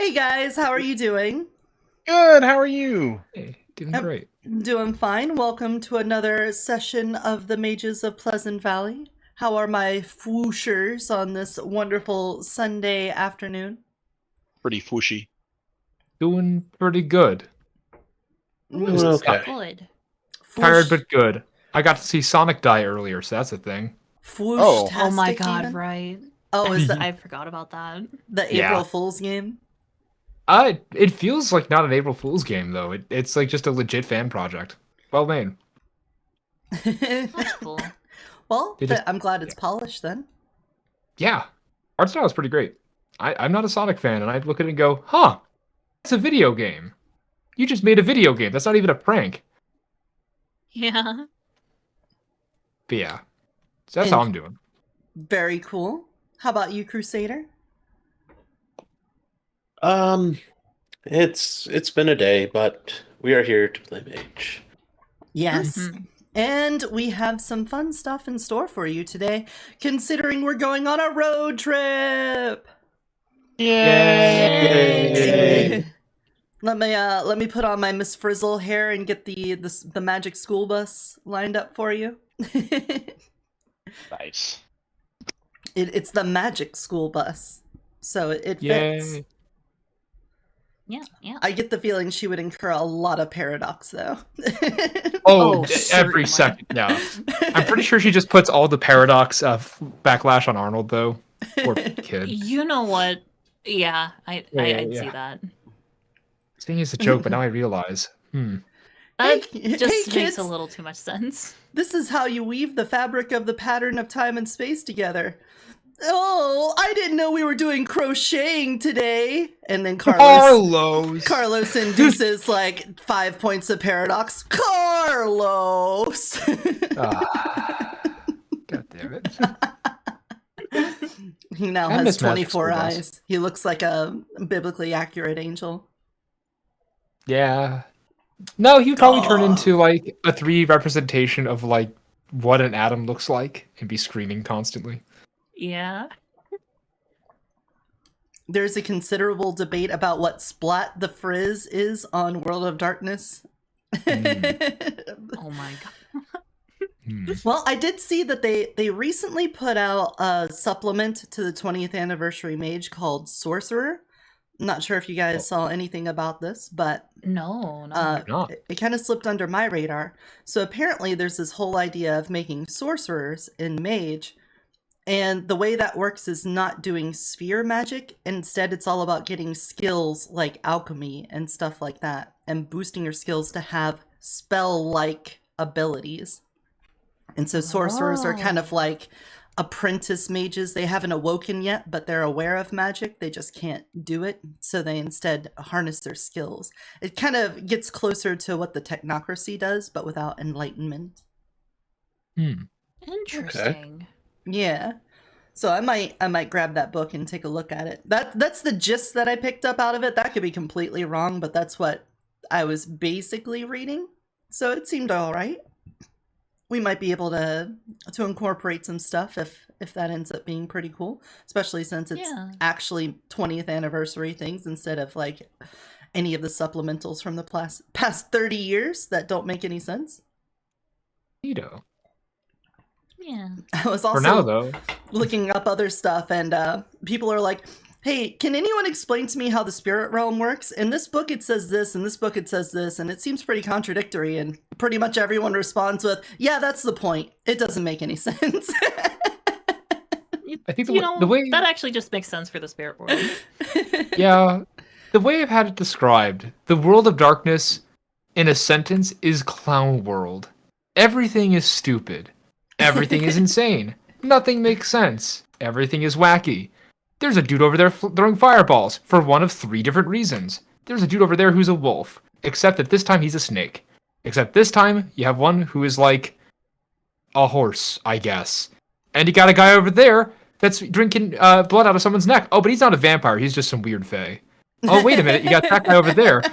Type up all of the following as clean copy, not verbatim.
Hey guys, how are you doing? Good, how are you? Hey, doing I'm great. doing fine. Welcome to another session of the Mages of Pleasant Valley. How are my fwooshers on this wonderful Sunday afternoon? Pretty fushy. Doing pretty good. Ooh, okay. good. Tired Fwoosh, but good. I got to see Sonic die earlier, so that's a thing. Oh my fwoosh-tastic god, even? right. Oh, is that I forgot about that. the Yeah. April Fool's game? It feels like not an April Fool's game though. It's like just a legit fan project. Well made. That's cool. Well, They just- I'm glad it's polished then. Yeah, art style is pretty great. I'm not a Sonic fan, and I look at it and go, huh, it's a video game. You just made a video game. That's not even a prank. Yeah. But yeah, so that's how I'm doing. Very cool. How about you, Crusader? It's been a day, but we are here to play mage. Yes. Mhm. And we have some fun stuff in store for you today, considering we're going on a road trip. Yay! Let me put on my Miss Frizzle hair and get the magic school bus lined up for you. Nice. It's the magic school bus, so it fits. Yay! Yeah. I get the feeling she would incur a lot of paradox, though. Oh, certainly. every second. Yeah, I'm pretty sure she just puts all the paradox backlash on Arnold though. Poor kid. You know what? Yeah, I'd Yeah. see that. Saying it's a joke, but now I realize. That Hey, just hey, makes kids. a little too much sense. This is how you weave the fabric of the pattern of time and space together. Oh, I didn't know we were doing crocheting today. And then Carlos induces like 5 points of paradox. Carlos! God damn it. He now I has miss Magic 24 School Bus. eyes. He looks like a biblically accurate angel. Yeah. No, he would probably turn Aw. into like a 3 representation of like what an atom looks like and be screaming constantly. Yeah. There's a considerable debate about what Splat the Frizz is on World of Darkness. Oh my god. Well, I did see that they recently put out a supplement to the 20th anniversary mage called Sorcerer. Not sure if you guys saw anything about this, but No. not. it kind of slipped under my radar. So apparently there's this whole idea of making sorcerers in mage, and the way that works is not doing sphere magic. Instead, it's all about getting skills like alchemy and stuff like that, and boosting your skills to have spell-like abilities. And so sorcerers are kind of like apprentice mages. They haven't awoken yet, but they're aware of magic. They just can't do it. So they instead harness their skills. It kind of gets closer to what the technocracy does, but without enlightenment. Interesting. Yeah. So I might grab that book and take a look at it. That's the gist that I picked up out of it. That could be completely wrong, but that's what I was basically reading. So it seemed all right. We might be able to incorporate some stuff if that ends up being pretty cool, especially since it's actually 20th anniversary things instead of like any of the supplementals from the past 30 years that don't make any sense. Neato. Yeah. I was For also now though. looking up other stuff, and people are like, hey, can anyone explain to me how the spirit realm works? In this book it says this, in this book it says this, and it seems pretty contradictory, and pretty much everyone responds with, yeah, that's the point. It doesn't make any sense. I think The way that actually just makes sense for the spirit world. Yeah, the way I've had it described, the world of darkness in a sentence is clown world. Everything is stupid. Everything is insane. Nothing makes sense. Everything is wacky. There's a dude over there throwing fireballs for one of 3 different reasons. There's a dude over there who's a wolf, except that this time he's a snake. Except this time you have one who is like a horse, I guess. And you got a guy over there that's drinking blood out of someone's neck. Oh, but he's not a vampire. He's just some weird fae. Oh, wait a minute. You got that guy over there.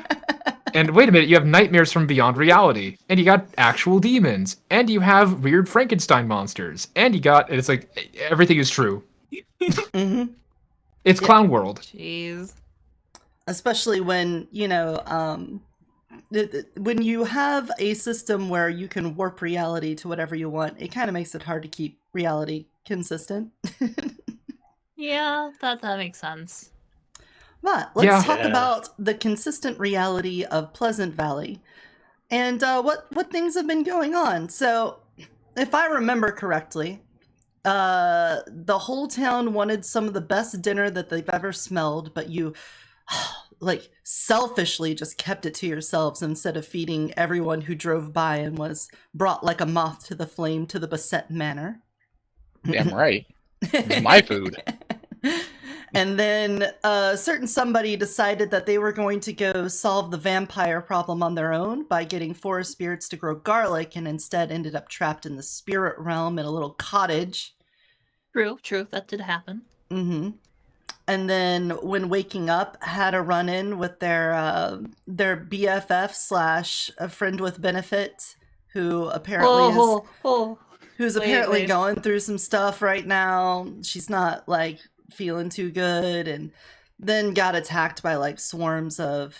And wait a minute. You have nightmares from beyond reality. And you got actual demons. And you have weird Frankenstein monsters. And it's like everything is true. Mm-hmm. It's clown world. Jeez. especially when, when you have a system where you can warp reality to whatever you want, it kind of makes it hard to keep reality consistent. Yeah, that makes sense. But let's talk Yeah. about the consistent reality of Pleasant Valley and what things have been going on. So, if I remember correctly, the whole town wanted some of the best dinner that they've ever smelled, but you like selfishly just kept it to yourselves instead of feeding everyone who drove by and was brought like a moth to the flame to the Beset Manor. Damn right. It's my food. And then a certain somebody decided that they were going to go solve the vampire problem on their own by getting forest spirits to grow garlic, and instead ended up trapped in the spirit realm in a little cottage. True, that did happen. Mm-hmm. And then when waking up, had a run-in with their BFF slash a friend with benefit, who apparently who's apparently going through some stuff right now. She's not like feeling too good, and then got attacked by like swarms of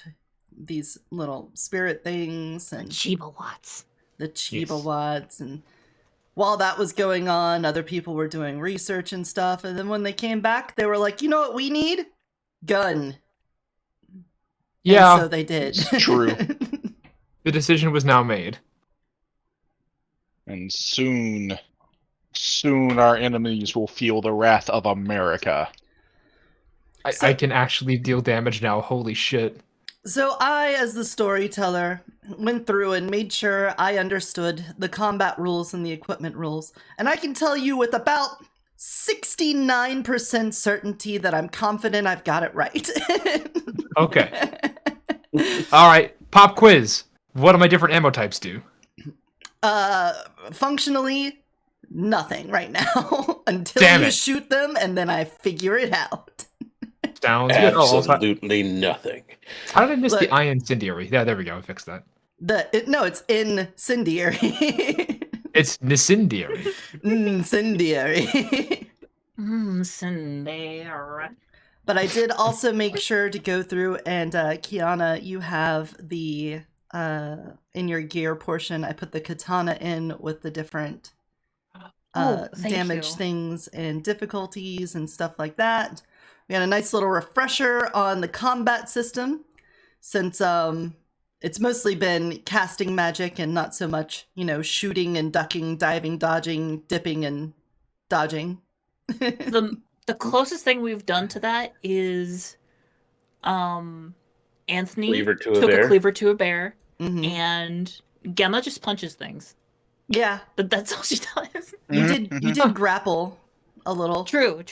these little spirit things and Chibawats. the Chibawats. And while that was going on, other people were doing research and stuff, and then when they came back, they were like, you know what we need? Gun. Yeah, And so they did. It's true. the decision was now made. And soon our enemies will feel the wrath of America. I can actually deal damage now. Holy shit. So I, as the storyteller, went through and made sure I understood the combat rules and the equipment rules. And I can tell you with about 69% certainty that I'm confident I've got it right. Okay. All right. Pop quiz. What do my different ammo types do? Functionally, nothing right now. Until Damn you it. shoot them, and then I figure it out. Sounds good. Oh, Absolutely nothing. how did I miss Look. the eye incendiary? Yeah, there we go. I fixed that. No, it's incendiary. It's incendiary. Incendiary. Cinderella. But I did also make sure to go through and Kiana, you have the in your gear portion, I put the katana in with the different Thank damage you. things and difficulties and stuff like that. We got a nice little refresher on the combat system, since it's mostly been casting magic and not so much, shooting and ducking, diving, dodging, dipping and dodging. The closest thing we've done to that is Anthony Cleaver to a took bear. a cleaver to a bear, Mhm. and Gemma just punches things. Yeah, But that's all she does. you did grapple a little. True.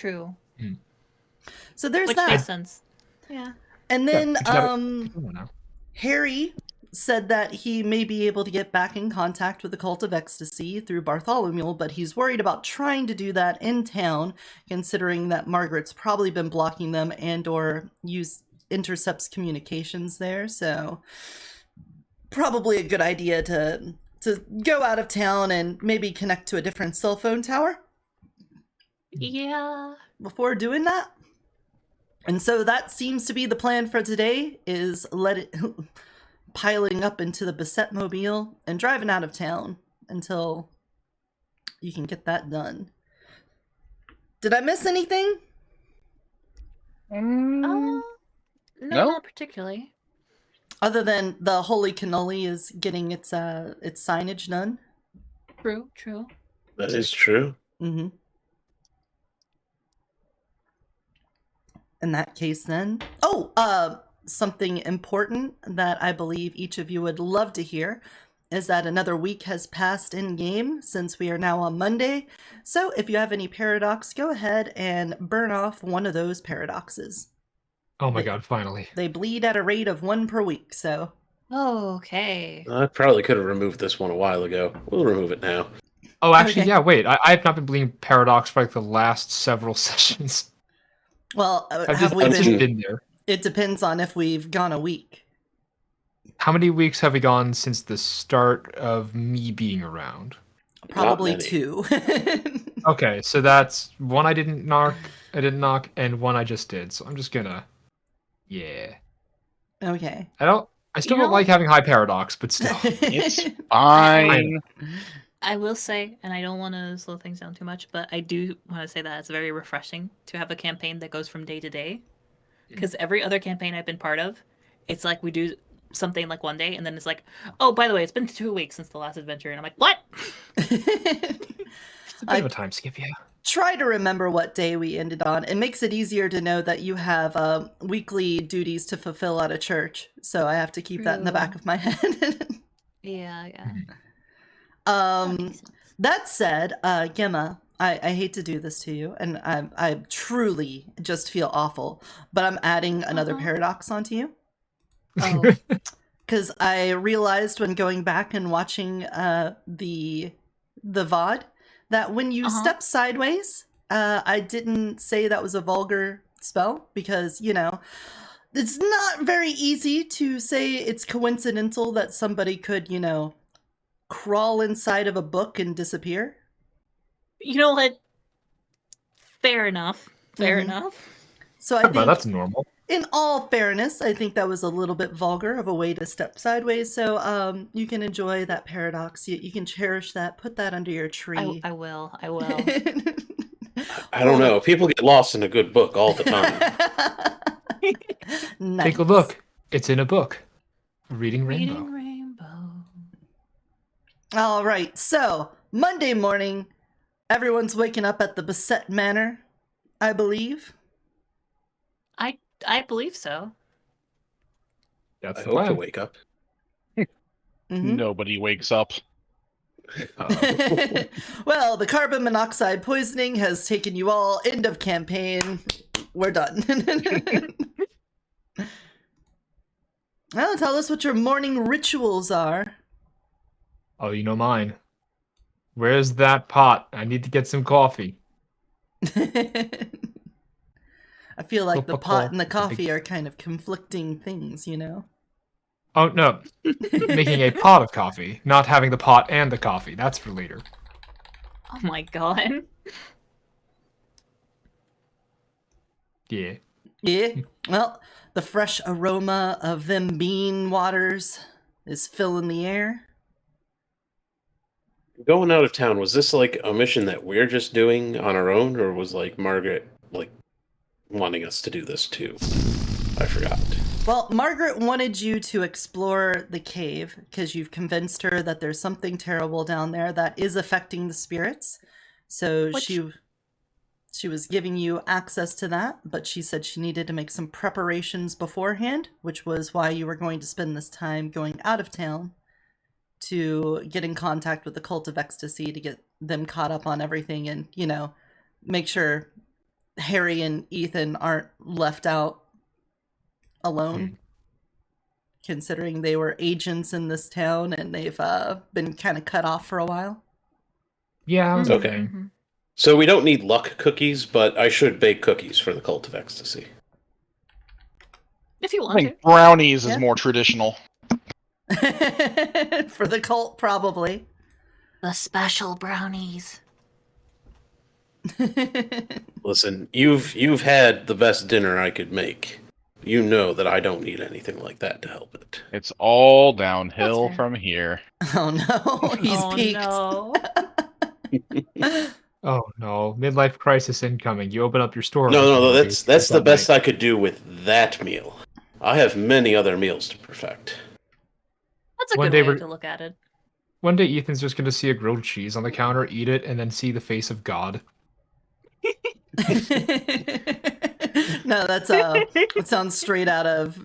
So there's Which that. makes sense. Yeah. And then Oh, no. Harry said that he may be able to get back in contact with the Cult of Ecstasy through Bartholomew, but he's worried about trying to do that in town, considering that Margaret's probably been blocking them and or intercepts communications there. So probably a good idea to go out of town and maybe connect to a different cell phone tower Yeah. before doing that. And so that seems to be the plan for today, is piling up into the Beset Mobile and driving out of town until you can get that done. Did I miss anything? No, No? not particularly. Other than the Holy Cannoli is getting its signage done. True. That is true. Mm-hmm. In that case, then. Something important that I believe each of you would love to hear is that another week has passed in game since we are now on Monday. So if you have any paradox, go ahead and burn off one of those paradoxes. Oh my god, finally. They bleed at a rate of 1 per week, so. Okay. I probably could have removed this one a while ago. We'll remove it now. Oh, actually, Okay. yeah, wait. I have not been bleeding paradox for like the last several sessions. Well, I've have we just been? been there. It depends on if we've gone a week. How many weeks have we gone since the start of me being around? Probably many. 2. Okay, so that's one I didn't knock, and one I just did. So I'm just gonna, yeah. Okay. I still don't like having high paradox, but still. It's fine. I will say, and I don't want to slow things down too much, but I do want to say that it's very refreshing to have a campaign that goes from day to day. Because every other campaign I've been part of, it's like we do something like one day, and then it's like, oh, by the way, it's been 2 weeks since the last adventure, and I'm like, what? It's a bit of a time skip, yeah. Try to remember what day we ended on. It makes it easier to know that you have weekly duties to fulfill at a church. So I have to keep that in the back of my head. Yeah. That said, Gemma, I hate to do this to you, and I truly just feel awful, but I'm adding another paradox onto you. Oh. Because I realized when going back and watching the VOD that when you step sideways, I didn't say that was a vulgar spell because, you know, it's not very easy to say it's coincidental that somebody could, you know, crawl inside of a book and disappear. You know what? Fair enough. Fair enough. So I think that's normal. In all fairness, I think that was a little bit vulgar of a way to step sideways. So you can enjoy that paradox. You can cherish that. Put that under your tree. I will. I don't know. People get lost in a good book all the time. Nice. Take a look. It's in a book. Reading Rainbow. Reading Rainbow. All right. So Monday morning, everyone's waking up at the Beset Manor, I believe. I believe so. That's I the hope to plan. wake up. Nobody wakes up. Well, the carbon monoxide poisoning has taken you all. End of campaign. We're done. Well, tell us what your morning rituals are. Oh, you know mine. Where's that pot? I need to get some coffee. I feel like the pot and the coffee are kind of conflicting things, you know? Oh, no. Making a pot of coffee, not having the pot and the coffee. That's for later. Oh my god. Yeah. Yeah. Well, the fresh aroma of them bean waters is filling the air. Going out of town, was this like a mission that we're just doing on our own, or was like Margaret like wanting us to do this too? I forgot. Well, Margaret wanted you to explore the cave because you've convinced her that there's something terrible down there that is affecting the spirits. So she was giving you access to that, but she said she needed to make some preparations beforehand, which was why you were going to spend this time going out of town to get in contact with the Cult of Ecstasy to get them caught up on everything and, you know, make sure Harry and Ethan aren't left out alone, considering they were agents in this town and they've been kind of cut off for a while. Yeah, okay. So we don't need luck cookies, but I should bake cookies for the Cult of Ecstasy. If you I want to. think brownies is more traditional. For the cult, probably. The special brownies. Listen, you've had the best dinner I could make. You know that I don't need anything like that to help it. It's all downhill That's fair. from here. Oh no, he's peaked. No. Oh no, midlife crisis incoming. You open up your store. No, that's the best I could do with that meal. I have many other meals to perfect. That's a One good day way we're- to look at it. One day Ethan's just going to see a grilled cheese on the counter, eat it, and then see the face of God. No, that sounds straight out of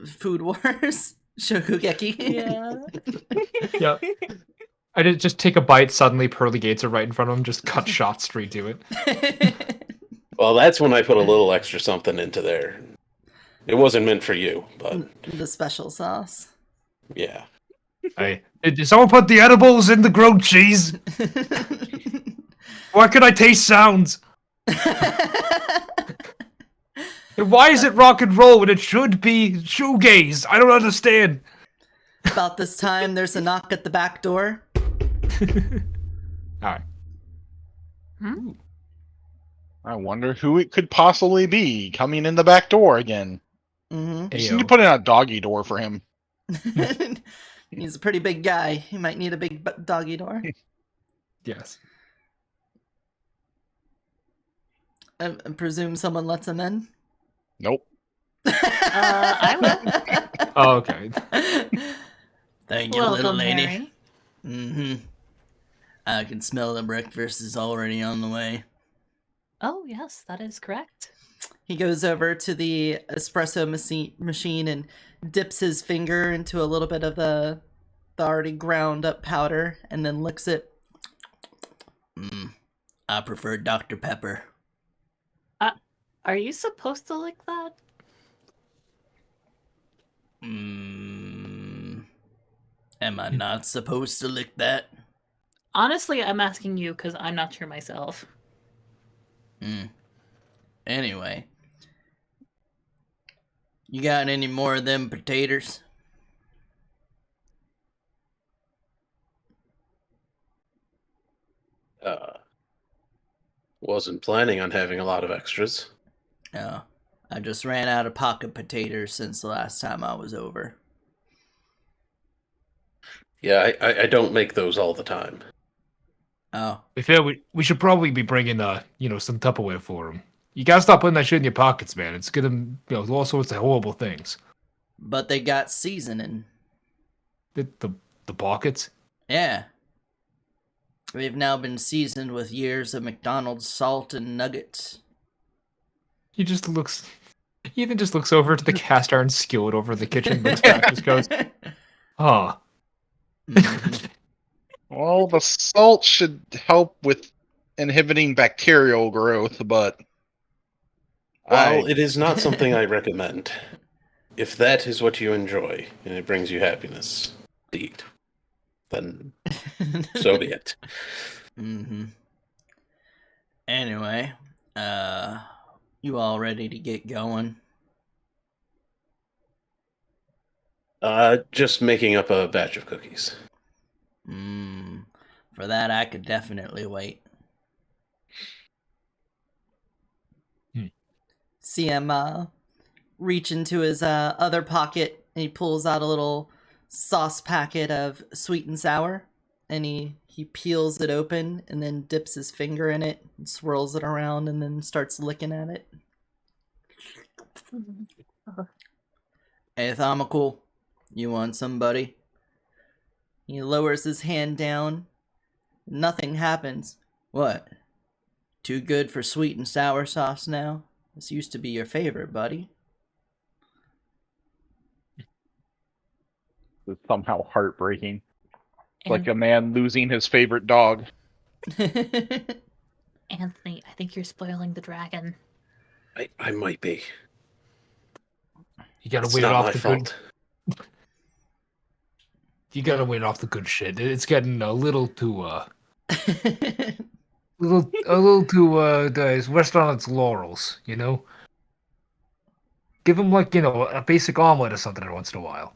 Food Wars. Shokugeki. Yeah. Yep. I did just take a bite, suddenly pearly gates are right in front of him, just cut shot straight to it. Well, that's when I put a little extra something into there. It wasn't meant for you, but The special sauce. yeah. Hey, did someone put the edibles in the grilled cheese? Why could I taste sounds? And why is it rock and roll when it should be shoegaze? I don't understand. About this time, there's a knock at the back door. Alright. I wonder who it could possibly be coming in the back door again. Mm-hmm. You just Ayo. need to put in a doggy door for him. He's a pretty big guy. He might need a big doggy door. Yes. I presume someone lets him in. Nope. I will. Oh, okay. Thank you, little Welcome, lady. Harry. Mm-hmm. I can smell the breakfast is already on the way. Oh, yes, that is correct. He goes over to the espresso machine and dips his finger into a little bit of the already ground up powder and then licks it. I prefer Dr. Pepper. Are you supposed to lick that? Am I not supposed to lick that? Honestly, I'm asking you because I'm not sure myself. Anyway. You got any more of them potatoes? Wasn't planning on having a lot of extras. No. I just ran out of pocket potatoes since the last time I was over. Yeah, I don't make those all the time. Oh. To be fair, we should probably be bringing some Tupperware for him. You gotta stop putting that shit in your pockets, man. It's gonna do all sorts of horrible things. But they got seasoning. The pockets. Yeah. We've now been seasoned with years of McDonald's salt and nuggets. He even just looks over to the cast iron skillet over the kitchen, looks back, just goes, "Huh." Well, the salt should help with inhibiting bacterial growth, but Well, it is not something I recommend. If that is what you enjoy and it brings you happiness to eat, then so be it. Anyway, you all ready to get going? Just making up a batch of cookies. For that I could definitely wait. See him reach into his other pocket and he pulls out a little sauce packet of sweet and sour and he peels it open and then dips his finger in it and swirls it around and then starts licking at it. Hey, Thaumacool, you want somebody? He lowers his hand down. Nothing happens. What? Too good for sweet and sour sauce now? This used to be your favorite, buddy. it's somehow heartbreaking. It's And like a man losing his favorite dog. Anthony, I think you're spoiling the dragon. I might be. You gotta It's wait not off my the fault. good. You gotta wait off the good shit. It's getting a little too rest on its laurels, you know? Give him a basic omelet or something every once in a while.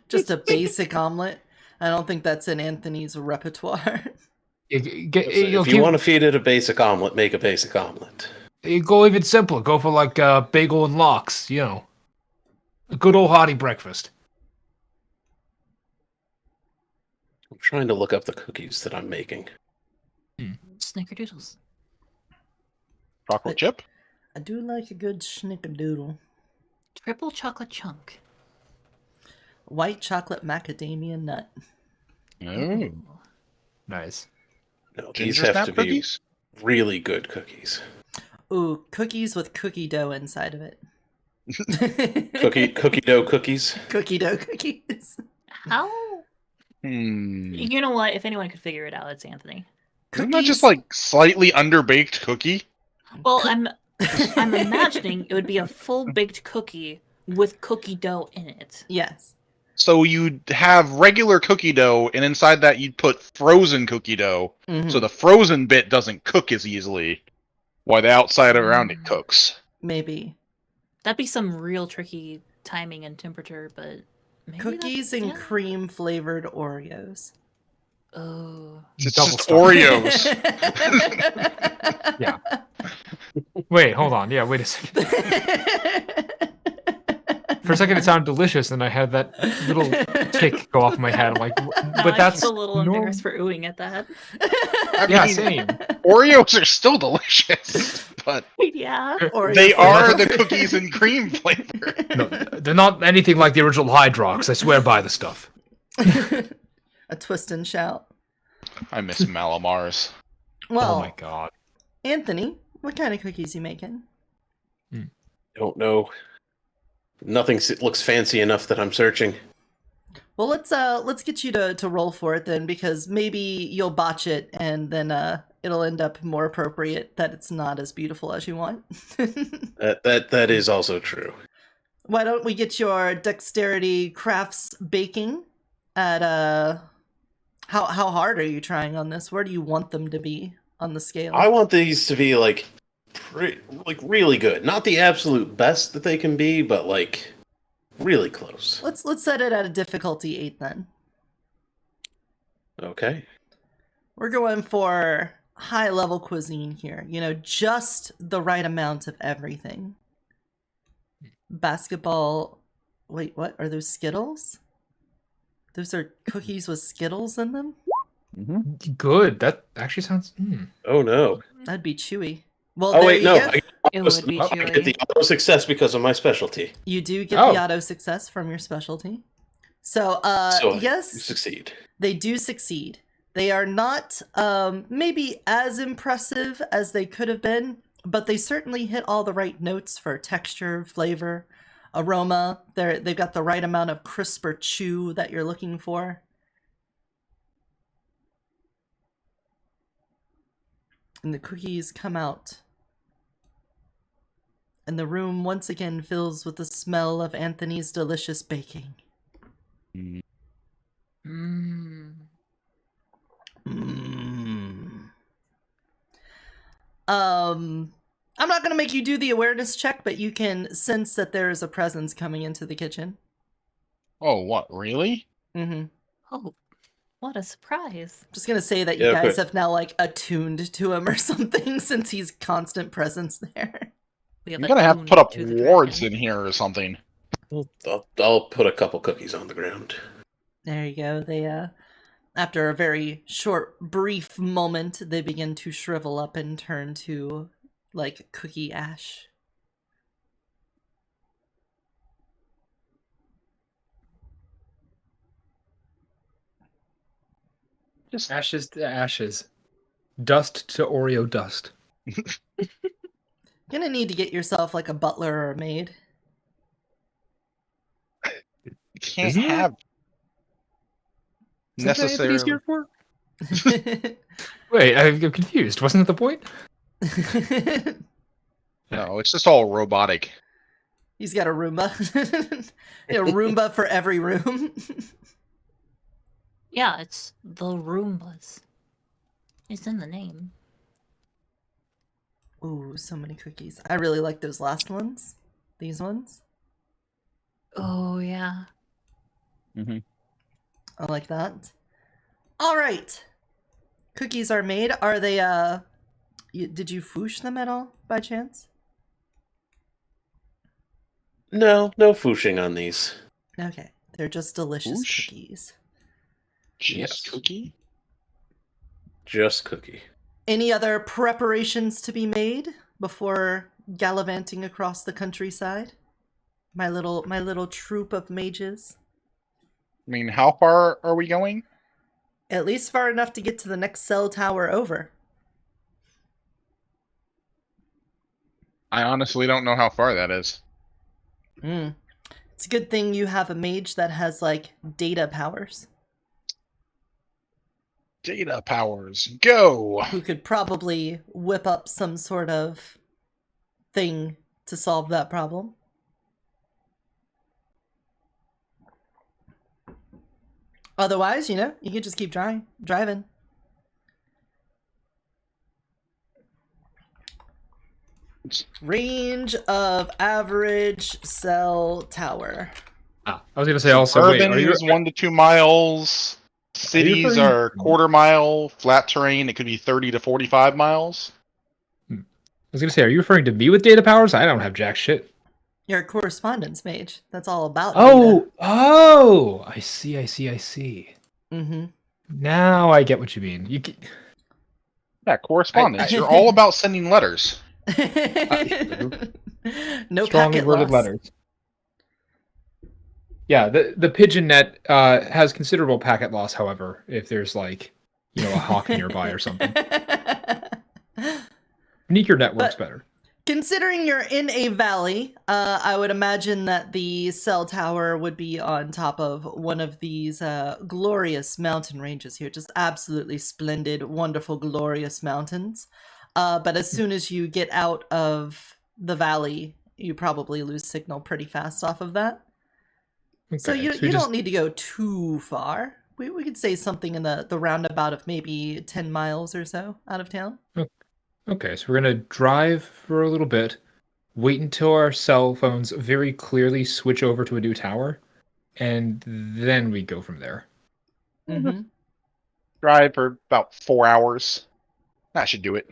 Just a basic omelet. I don't think that's in Anthony's repertoire. If you want to feed it a basic omelet, make a basic omelet. You go even simpler. Go for bagel and lox, a good old hearty breakfast. I'm trying to look up the cookies that I'm making. Snickerdoodles. Chocolate chip? I do like a good snickerdoodle. Triple chocolate chunk. White chocolate macadamia nut. Oh. Nice. No, these Ginger have snap to be cookies? really good cookies. Ooh, cookies with cookie dough inside of it. Cookie dough cookies. Cookie dough cookies. How? You know what? If anyone could figure it out, it's Anthony. Isn't that just like slightly underbaked cookie? Well, I'm imagining it would be a full baked cookie with cookie dough in it. Yes. So you'd have regular cookie dough, and inside that you'd put frozen cookie dough, so the frozen bit doesn't cook as easily, while the outside around it cooks. Maybe. That'd be some real tricky timing and temperature, but maybe Cookies and cream flavored Oreos. Oh. It's Double just stuff. Oreos. Yeah. Wait, hold on. Yeah, wait a second. For a second, it sounded delicious, and I had that little tick go off my head. I'm like, Now but I that's feel a little normal. embarrassed for oohing at that. Yeah, mean, same. Oreos are still delicious, but Yeah. Or they your are flavor. the cookies and cream flavor. No, they're not anything like the original Hydrox. I swear by the stuff. A twist and shout. I miss Malamars. Well, Oh my god. Anthony, what kind of cookies you making? Don't know. Nothing looks fancy enough that I'm searching. Well, let's get you to roll for it then, because maybe you'll botch it, and then it'll end up more appropriate that it's not as beautiful as you want. That is also true. Why don't we get your dexterity crafts baking at how hard are you trying on this? Where do you want them to be on the scale? I want these to be like really good. Not the absolute best that they can be, but like really close. Let's set it at a difficulty 8 then. Okay. We're going for high level cuisine here. You know, just the right amount of everything. Basketball. Wait, what? Are those Skittles? Those are cookies with Skittles in them? Good. That actually sounds. Oh no. That'd be chewy. Well, Oh there wait, you no. go. It would be I get chewy. the auto success because of my specialty. You do get Oh. the auto success from your specialty. So, So you yes, succeed. they do succeed. They are not maybe as impressive as they could have been, but they certainly hit all the right notes for texture, flavor, aroma. They've got the right amount of crisp or chew that you're looking for. And the cookies come out. And the room once again fills with the smell of Anthony's delicious baking. Mm. I'm not going to make you do the awareness check, but you can sense that there is a presence coming into the kitchen. Oh, what? Really? Mm-hmm. Oh, what a surprise. Just going to say that you Yeah, guys okay. have now, like, attuned to him or something since he's constant presence there. We have You're gonna have to put up attuned to the wards dragon. in here or something. I'll put a couple cookies on the ground. There you go. They, after a very short, brief moment, they begin to shrivel up and turn to, like, cookie ash. Just Ashes to ashes. Dust to Oreo dust. Gonna need to get yourself, like, a butler or a maid. you can't Isn't that- have Isn't that what Anthony's necessarily. here for? Wait, I'm confused. Wasn't that the point? No, it's just all robotic. He's got a Roomba. A Roomba for every room. Yeah, it's the Roombas. It's in the name. Ooh, so many cookies. I really like those last ones. These ones. Oh, yeah. I like that. All right. Cookies are made. Are they, did you foosh them at all, by chance? No fooshing on these. Okay. They're just delicious Foosh? cookies. Just Yes. cookie? Just cookie. Any other preparations to be made before gallivanting across the countryside? My little troop of mages. I mean, how far are we going? At least far enough to get to the next cell tower over. I honestly don't know how far that is. It's a good thing you have a mage that has, like, data powers. Data powers, go! Who could probably whip up some sort of thing to solve that problem. Otherwise, you could just keep driving. Range of average cell tower. I was gonna say also. Wait, Urban are you? is 1 to 2 miles. Cities referring- are quarter mile. Flat terrain, it could be 30 to 45 miles. I was gonna say, are you referring to me with data powers? I don't have jack shit. You're a correspondence mage. That's all about Oh, I see. Mm-hmm. Now I get what you mean. Yeah, correspondence. You're all about sending letters. No strongly packet worded loss. letters. Yeah, the pigeon net has considerable packet loss, however, if there's like, a hawk nearby or something. Sneaker net works better. Considering you're in a valley, I would imagine that the cell tower would be on top of one of these glorious mountain ranges here. Just absolutely splendid, wonderful, glorious mountains. But as soon as you get out of the valley, you probably lose signal pretty fast off of that. Okay, So you don't need to go too far. We could say something in the roundabout of maybe 10 miles or so out of town. Okay, so we're gonna drive for a little bit, wait until our cell phones very clearly switch over to a new tower, and then we go from there. Mm-hmm. Drive for about 4 hours. That should do it.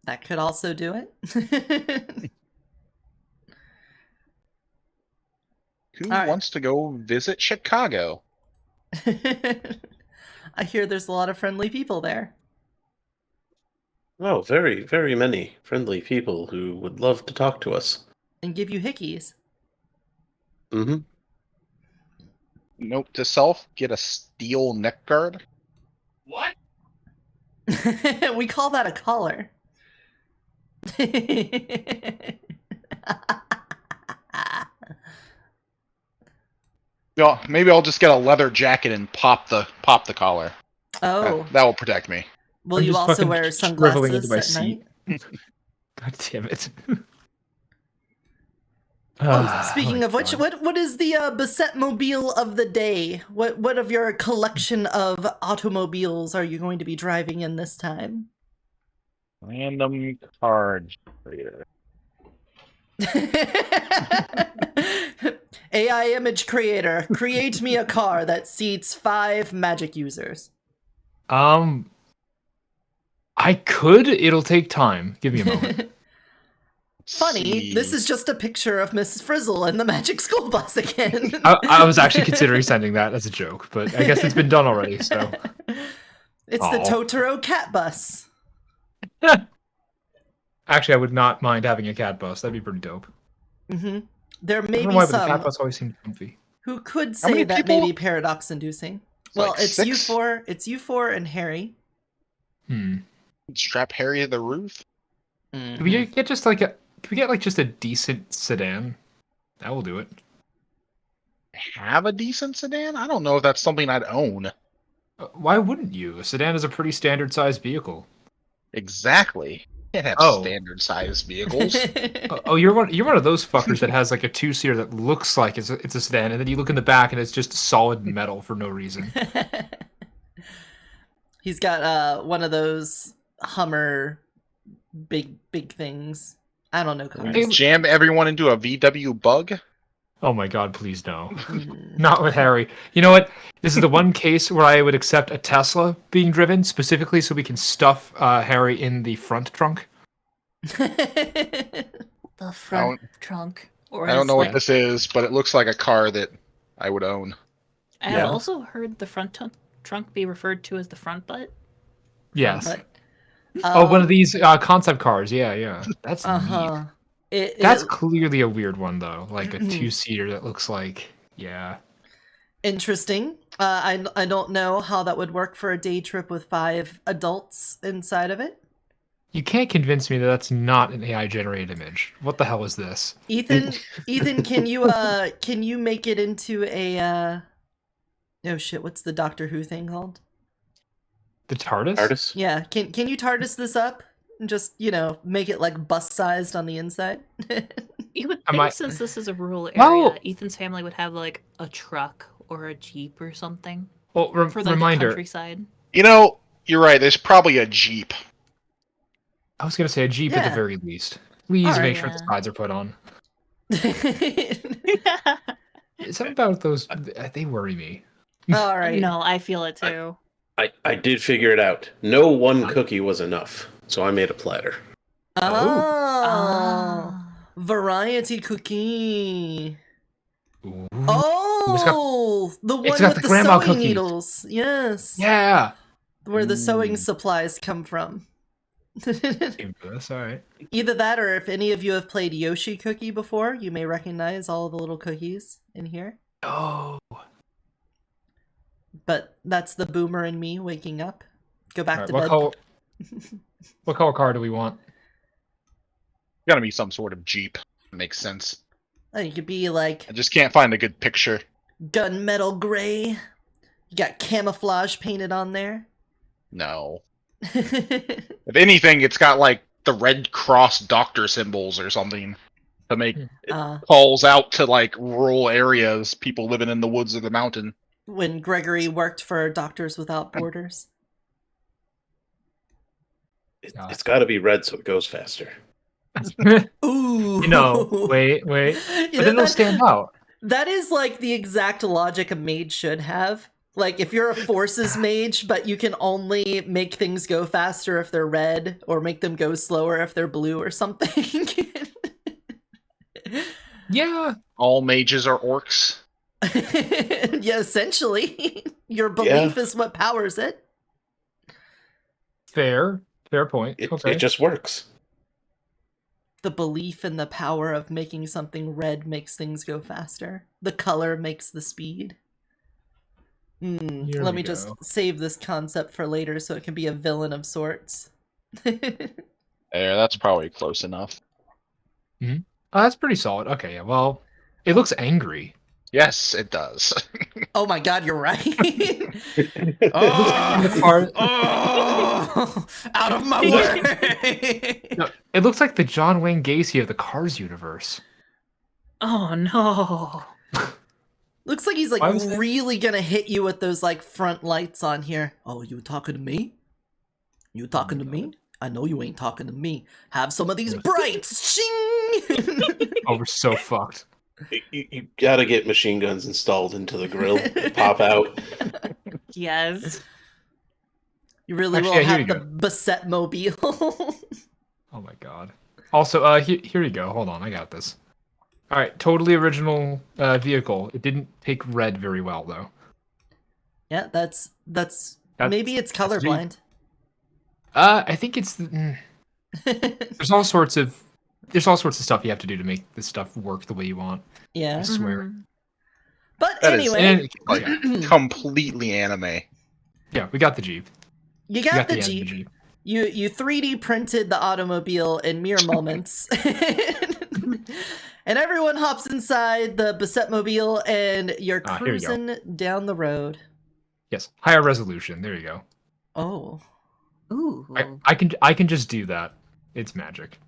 That could also do it. Who All right. wants to go visit Chicago? I hear there's a lot of friendly people there. Oh, very, very many friendly people who would love to talk to us. And give you hickeys. Mm-hmm. Note to self, get a steel neck guard. What? We call that a collar. Yeah, maybe I'll just get a leather jacket and pop the collar. Oh. That will protect me. Will I'm you just also fucking wear shriveling into sunglasses my at seat. night? God damn it. Speaking of which, what is the beset mobile of the day? What of your collection of automobiles are you going to be driving in this time? Random card trader. AI image creator, create me a car that seats 5 magic users. I could. It'll take time. Give me a moment. Funny, this is just a picture of Mrs. Frizzle in the magic school bus again. I was actually considering sending that as a joke, but I guess it's been done already, so. It's the Totoro cat bus. Actually, I would not mind having a cat bus. That'd be pretty dope. Mm-hmm. There I may don't know be why, but the cat some bus always seemed comfy. who could How say many that may people? be paradox-inducing. It's Well, like it's 6? you four. It's you four and Harry. Strap Harry to the roof. Can we get just like a? Can we get like just a decent sedan? That will do it. Have a decent sedan? I don't know if that's something I'd own. Why wouldn't you? A sedan is a pretty standard sized vehicle. Exactly. Can't have Oh. standard sized vehicles. You're one of those fuckers that has like a 2-seater that looks like it's a sedan, and then you look in the back and it's just solid metal for no reason. He's got one of those Hummer big things. I don't know cars. Jam everyone into a VW Bug? Oh my god, please no. Not with Harry. You know what? This is the one case where I would accept a Tesla being driven, specifically so we can stuff Harry in the front trunk. The front trunk. Or I don't know what like, this is, but it looks like a car that I would own. I have also heard the front trunk be referred to as the front butt. Yes. But, one of these concept cars. Yeah. That's neat. That's clearly a weird one, though. Like a 2-seater that looks like, yeah. Interesting. I don't know how that would work for a day trip with 5 adults inside of it. You can't convince me that that's not an AI-generated image. What the hell is this? Ethan, can you make it into a oh shit, what's the Doctor Who thing called? The TARDIS? TARDIS? Yeah, can you TARDIS this up and just, make it like bus-sized on the inside? You would think since this is a rural area, Well, Ethan's family would have like a truck or a Jeep or something. Well, for like reminder. the countryside. You know, you're right. There's probably a Jeep. I was going to say a Jeep at the very least. Please make sure the sides are put on. Something about those, they worry me. All right. No, I feel it too. I did figure it out. No one cookie was enough, so I made a platter. Oh. Variety cookie. Ooh. Oh, the one got with the the grandma sewing cookies. needles. Yes. Yeah. Where the sewing Ooh. supplies come from. That's all right. Either that, or if any of you have played Yoshi Cookie before, you may recognize all the little cookies in here. Oh. But that's the boomer in me waking up. Go back All right, to what bed. color? What color car do we want? Gotta be some sort of Jeep. Makes sense. You could be like I just can't find a good picture. gunmetal gray. You got camouflage painted on there. No. If anything, it's got like the Red Cross doctor symbols or something to make calls out to like rural areas, people living in the woods or the mountain. When Gregory worked for Doctors Without Borders. It's got to be red so it goes faster. Ooh. Wait. You But know, then they'll stand out. That is like the exact logic a mage should have. Like if you're a forces mage, but you can only make things go faster if they're red, or make them go slower if they're blue or something. Yeah. All mages are orcs. Yeah, essentially. Your belief is what powers it. Fair point. Okay. It just works. The belief in the power of making something red makes things go faster. The color makes the speed. Let me just save this concept for later so it can be a villain of sorts. There, that's probably close enough. Oh, that's pretty solid. Okay, yeah. Well, it looks angry. Yes, it does. Oh my god, you're right. Out of my way! No, it looks like the John Wayne Gacy of the Cars universe. Oh no. Looks like he's like really gonna hit you with those like front lights on here. Oh, you talking to me? You talking to me? I know you ain't talking to me. Have some of these brights. Shing! Oh, we're so fucked. You gotta get machine guns installed into the grill. Pop out. Yes. You really will have the Bassett mobile. Oh my god. Also, here you go. Hold on, I got this. All right, totally original vehicle. It didn't take red very well though. Yeah, that's maybe it's colorblind. I think it's there's all sorts of stuff you have to do to make this stuff work the way you want. Yeah, I swear. But anyway, like completely anime. Yeah, we got the Jeep. You got the Jeep. You 3D printed the automobile in mere moments. And everyone hops inside the Bassetmobile and you're cruising down the road. Yes, higher resolution. There you go. Oh. Ooh. I can just do that. It's magic.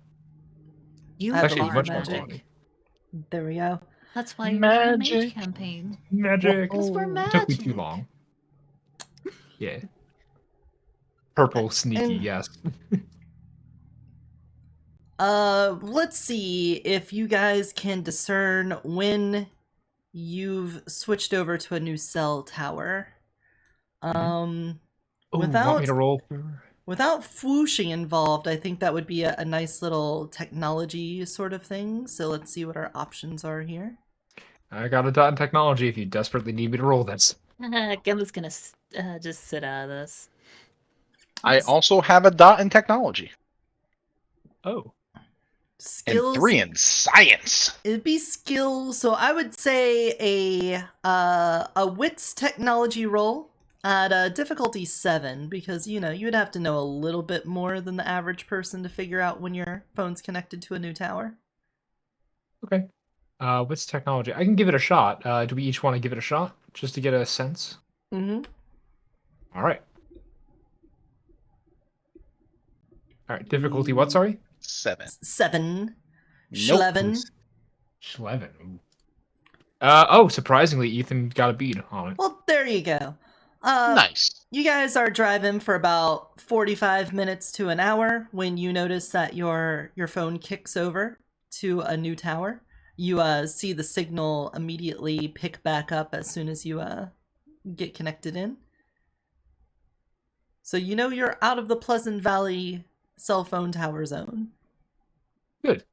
You actually are much magic. more quality. There we go. That's why you're on a mage campaign. Magic. Because we're It magic. took me too long. Yeah. Purple sneaky, yes. Let's see if you guys can discern when you've switched over to a new cell tower. Want Without me to roll? Without whooshing involved, I think that would be a nice little technology sort of thing. So let's see what our options are here. I got a dot in technology if you desperately need me to roll this. Gimlet's gonna just sit out of this. I also have a dot in technology. Oh. Skills. And 3 in science. It'd be skills. So I would say a wits technology roll at a difficulty 7, because you would have to know a little bit more than the average person to figure out when your phone's connected to a new tower. Okay. What's technology? I can give it a shot. Do we each want to give it a shot just to get a sense? Mm-hmm. All right. All right. Difficulty what? Sorry. 7. 7. Nope. 11. 11. Oh, surprisingly, Ethan got a beat on it. Well, there you go. Nice. You guys are driving for about 45 minutes to an hour when you notice that your phone kicks over to a new tower. You see the signal immediately pick back up as soon as you get connected in. So you're out of the Pleasant Valley cell phone tower zone. Good.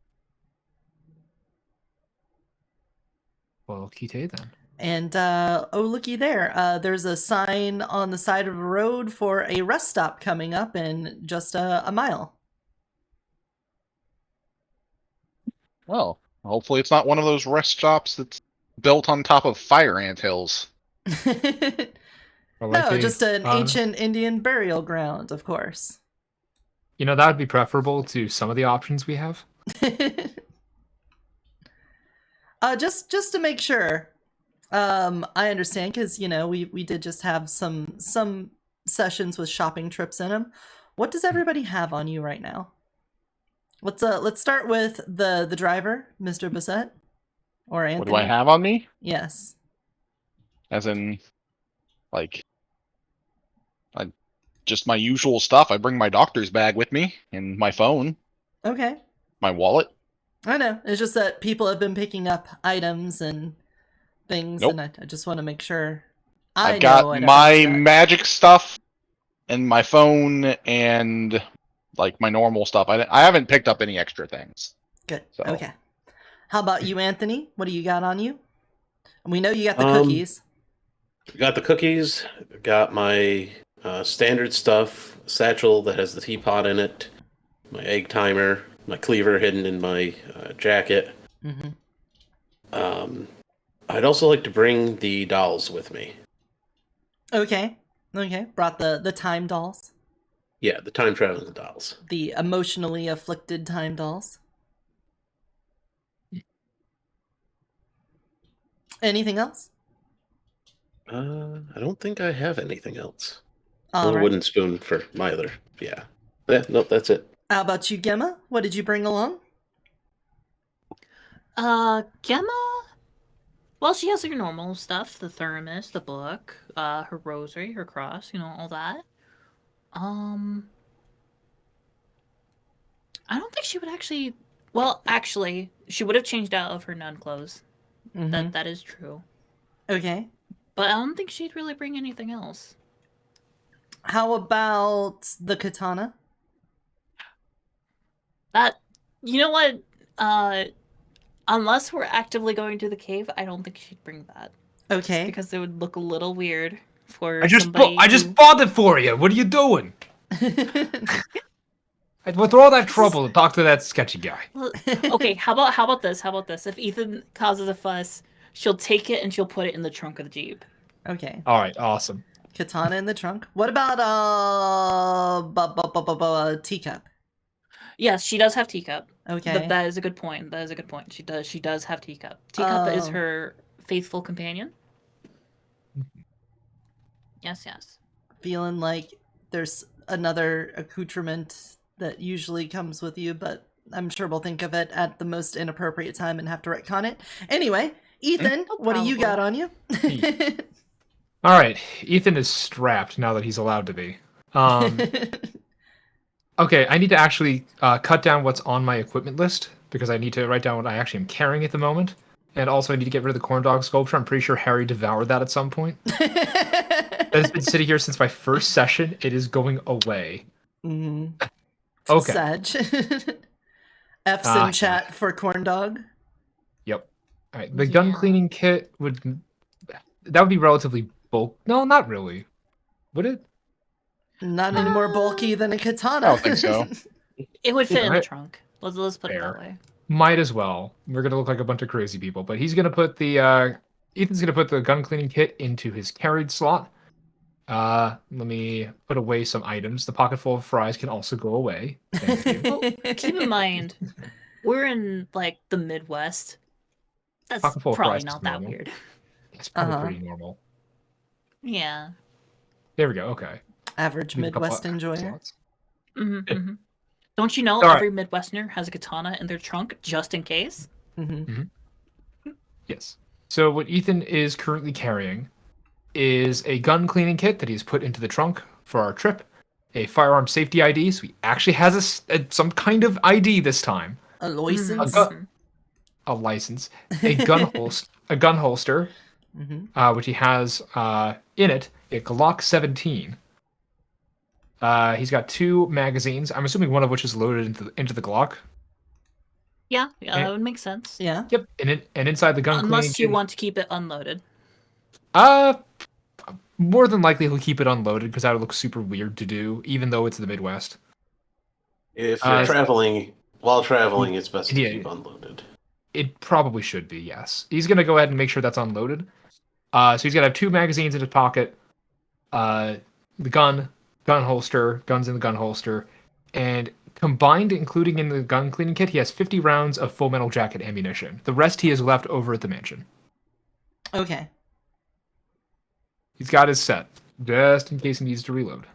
Well, Kite then. And oh, looky there. There's a sign on the side of the road for a rest stop coming up in just a mile. Well, hopefully it's not one of those rest stops that's built on top of fire anthills. No, just an ancient Indian burial ground, of course. You know, that would be preferable to some of the options we have. Just to make sure, I understand, because we did just have some sessions with shopping trips in them. What does everybody have on you right now? Let's start with the driver, Mr. Bissett, or Anthony. What do I have on me? Yes. As in, like, just my usual stuff. I bring my doctor's bag with me and my phone. Okay. My wallet. I know. It's just that people have been picking up items and things, Nope. and I just want to make sure I've got my magic stuff and my phone and like my normal stuff. I haven't picked up any extra things. Good. So. Okay. How about you, Anthony? What do you got on you? We know you got the cookies. Got the cookies. Got my standard stuff, satchel that has the teapot in it, my egg timer, my cleaver hidden in my jacket. Mm-hmm. I'd also like to bring the dolls with me. Okay. Brought the time dolls. Yeah, the time traveling dolls. The emotionally afflicted time dolls. Anything else? I don't think I have anything else. All right. Wooden spoon for Myler. Yeah. Nope, that's it. How about you, Gemma? What did you bring along? Gemma? Well, she has her normal stuff, the thermos, the book, her rosary, her cross, all that. I don't think she would actually... Well, actually, she would have changed out of her nun clothes. Mm-hmm. That is true. Okay. But I don't think she'd really bring anything else. How about the katana? You know what? Unless we're actively going to the cave, I don't think she'd bring that. Okay. Just because it would look a little weird for I just bought it for you. What are you doing? With all that trouble to talk to that sketchy guy. Well, okay, how about this? If Ethan causes a fuss, she'll take it and she'll put it in the trunk of the Jeep. Okay. All right, awesome. Katana in the trunk. What about teacup? Yes, she does have teacup. Okay. That is a good point. She does have teacup. Teacup is her faithful companion. Yes. Feeling like there's another accoutrement that usually comes with you, but I'm sure we'll think of it at the most inappropriate time and have to retcon it. Anyway, Ethan, what do you got on you? All right, Ethan is strapped now that he's allowed to be. Okay, I need to actually cut down what's on my equipment list because I need to write down what I actually am carrying at the moment. And also I need to get rid of the corn dog sculpture. I'm pretty sure Harry devoured that at some point. It's been sitting here since my first session. It is going away. Mm-hmm. Okay. Sag. F's in chat for corn dog. Yep. All right. The gun cleaning kit would be relatively bulk. No, not really. Would it? Not any more bulky than a katana. I don't think so. It would fit in the trunk. Let's put it that way. Might as well. We're gonna look like a bunch of crazy people, but he's gonna put the Ethan's gonna put the gun cleaning kit into his carried slot. Let me put away some items. The pocket full of fries can also go away. Thank you. Well, keep in mind, we're in like the Midwest. That's probably not that weird. It's probably pretty normal. Yeah. There we go. Okay. Average Midwest enjoyer. Mm-hmm. Don't you know every Midwesterner has a katana in their trunk just in case? Mm-hmm. Yes. So what Ethan is currently carrying is a gun cleaning kit that he's put into the trunk for our trip, a firearm safety ID, so he actually has some kind of ID this time. A license? A license. A gun holster, which he has in it, a Glock 17. He's got 2 magazines. I'm assuming one of which is loaded into the Glock. Yeah, that would make sense. Yeah. Yep. And inside the gun cleaning Unless you kit, want to keep it unloaded. more than likely he'll keep it unloaded because that would look super weird to do, even though it's the Midwest. If you're traveling, while traveling, it's best to yeah, keep unloaded. It probably should be, yes. He's going to go ahead and make sure that's unloaded. So he's going to have 2 magazines in his pocket, the gun holster, guns in the gun holster, and combined, including in the gun cleaning kit, he has 50 rounds of full metal jacket ammunition. The rest he has left over at the mansion. Okay. He's got his set, just in case he needs to reload.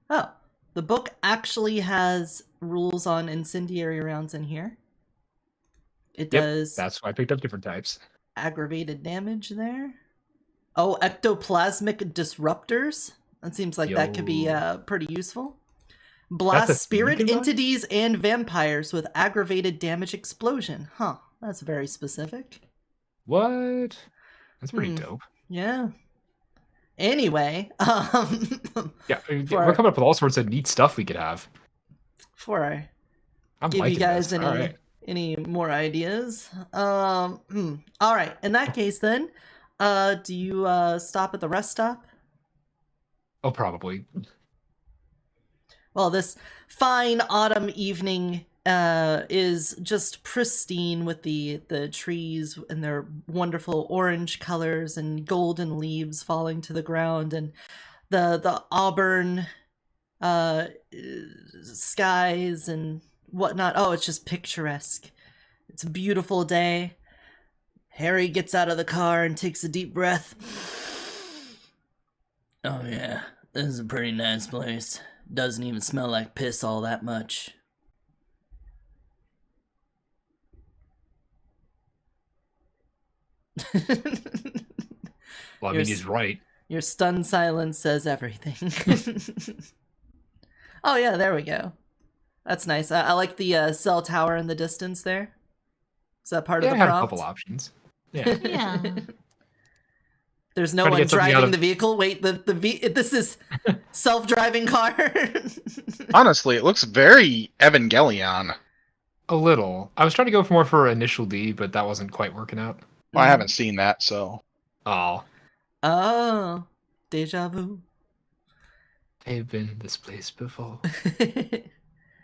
Oh, the book actually has rules on incendiary rounds in here. It does. That's why I picked up different types. Aggravated damage there. Oh, ectoplasmic disruptors. That seems like that could be pretty useful. Blast spirit entities and vampires with aggravated damage explosion. Huh, that's very specific. What? That's pretty dope. Yeah. Anyway, yeah, we're coming up with all sorts of neat stuff we could have. Before I I'm give you guys this. any more ideas. All right. In that case, then, do you stop at the rest stop? Oh, probably. Well, this fine autumn evening is just pristine with the trees and their wonderful orange colors and golden leaves falling to the ground, and the auburn skies and whatnot. Oh, it's just picturesque. It's a beautiful day. Harry gets out of the car and takes a deep breath. Oh yeah, this is a pretty nice place. Doesn't even smell like piss all that much. Well, I mean, he's right. Your stunned silence says everything. Oh yeah, there we go. That's nice. I like the cell tower in the distance there. Is that part of the prompt? I had a couple options. Yeah. Yeah. There's no one driving the vehicle. Wait, this is self-driving car. Honestly, it looks very Evangelion. A little. I was trying to go more for Initial D, but that wasn't quite working out. Well, I haven't seen that, so. Oh, deja vu. I've been this place before.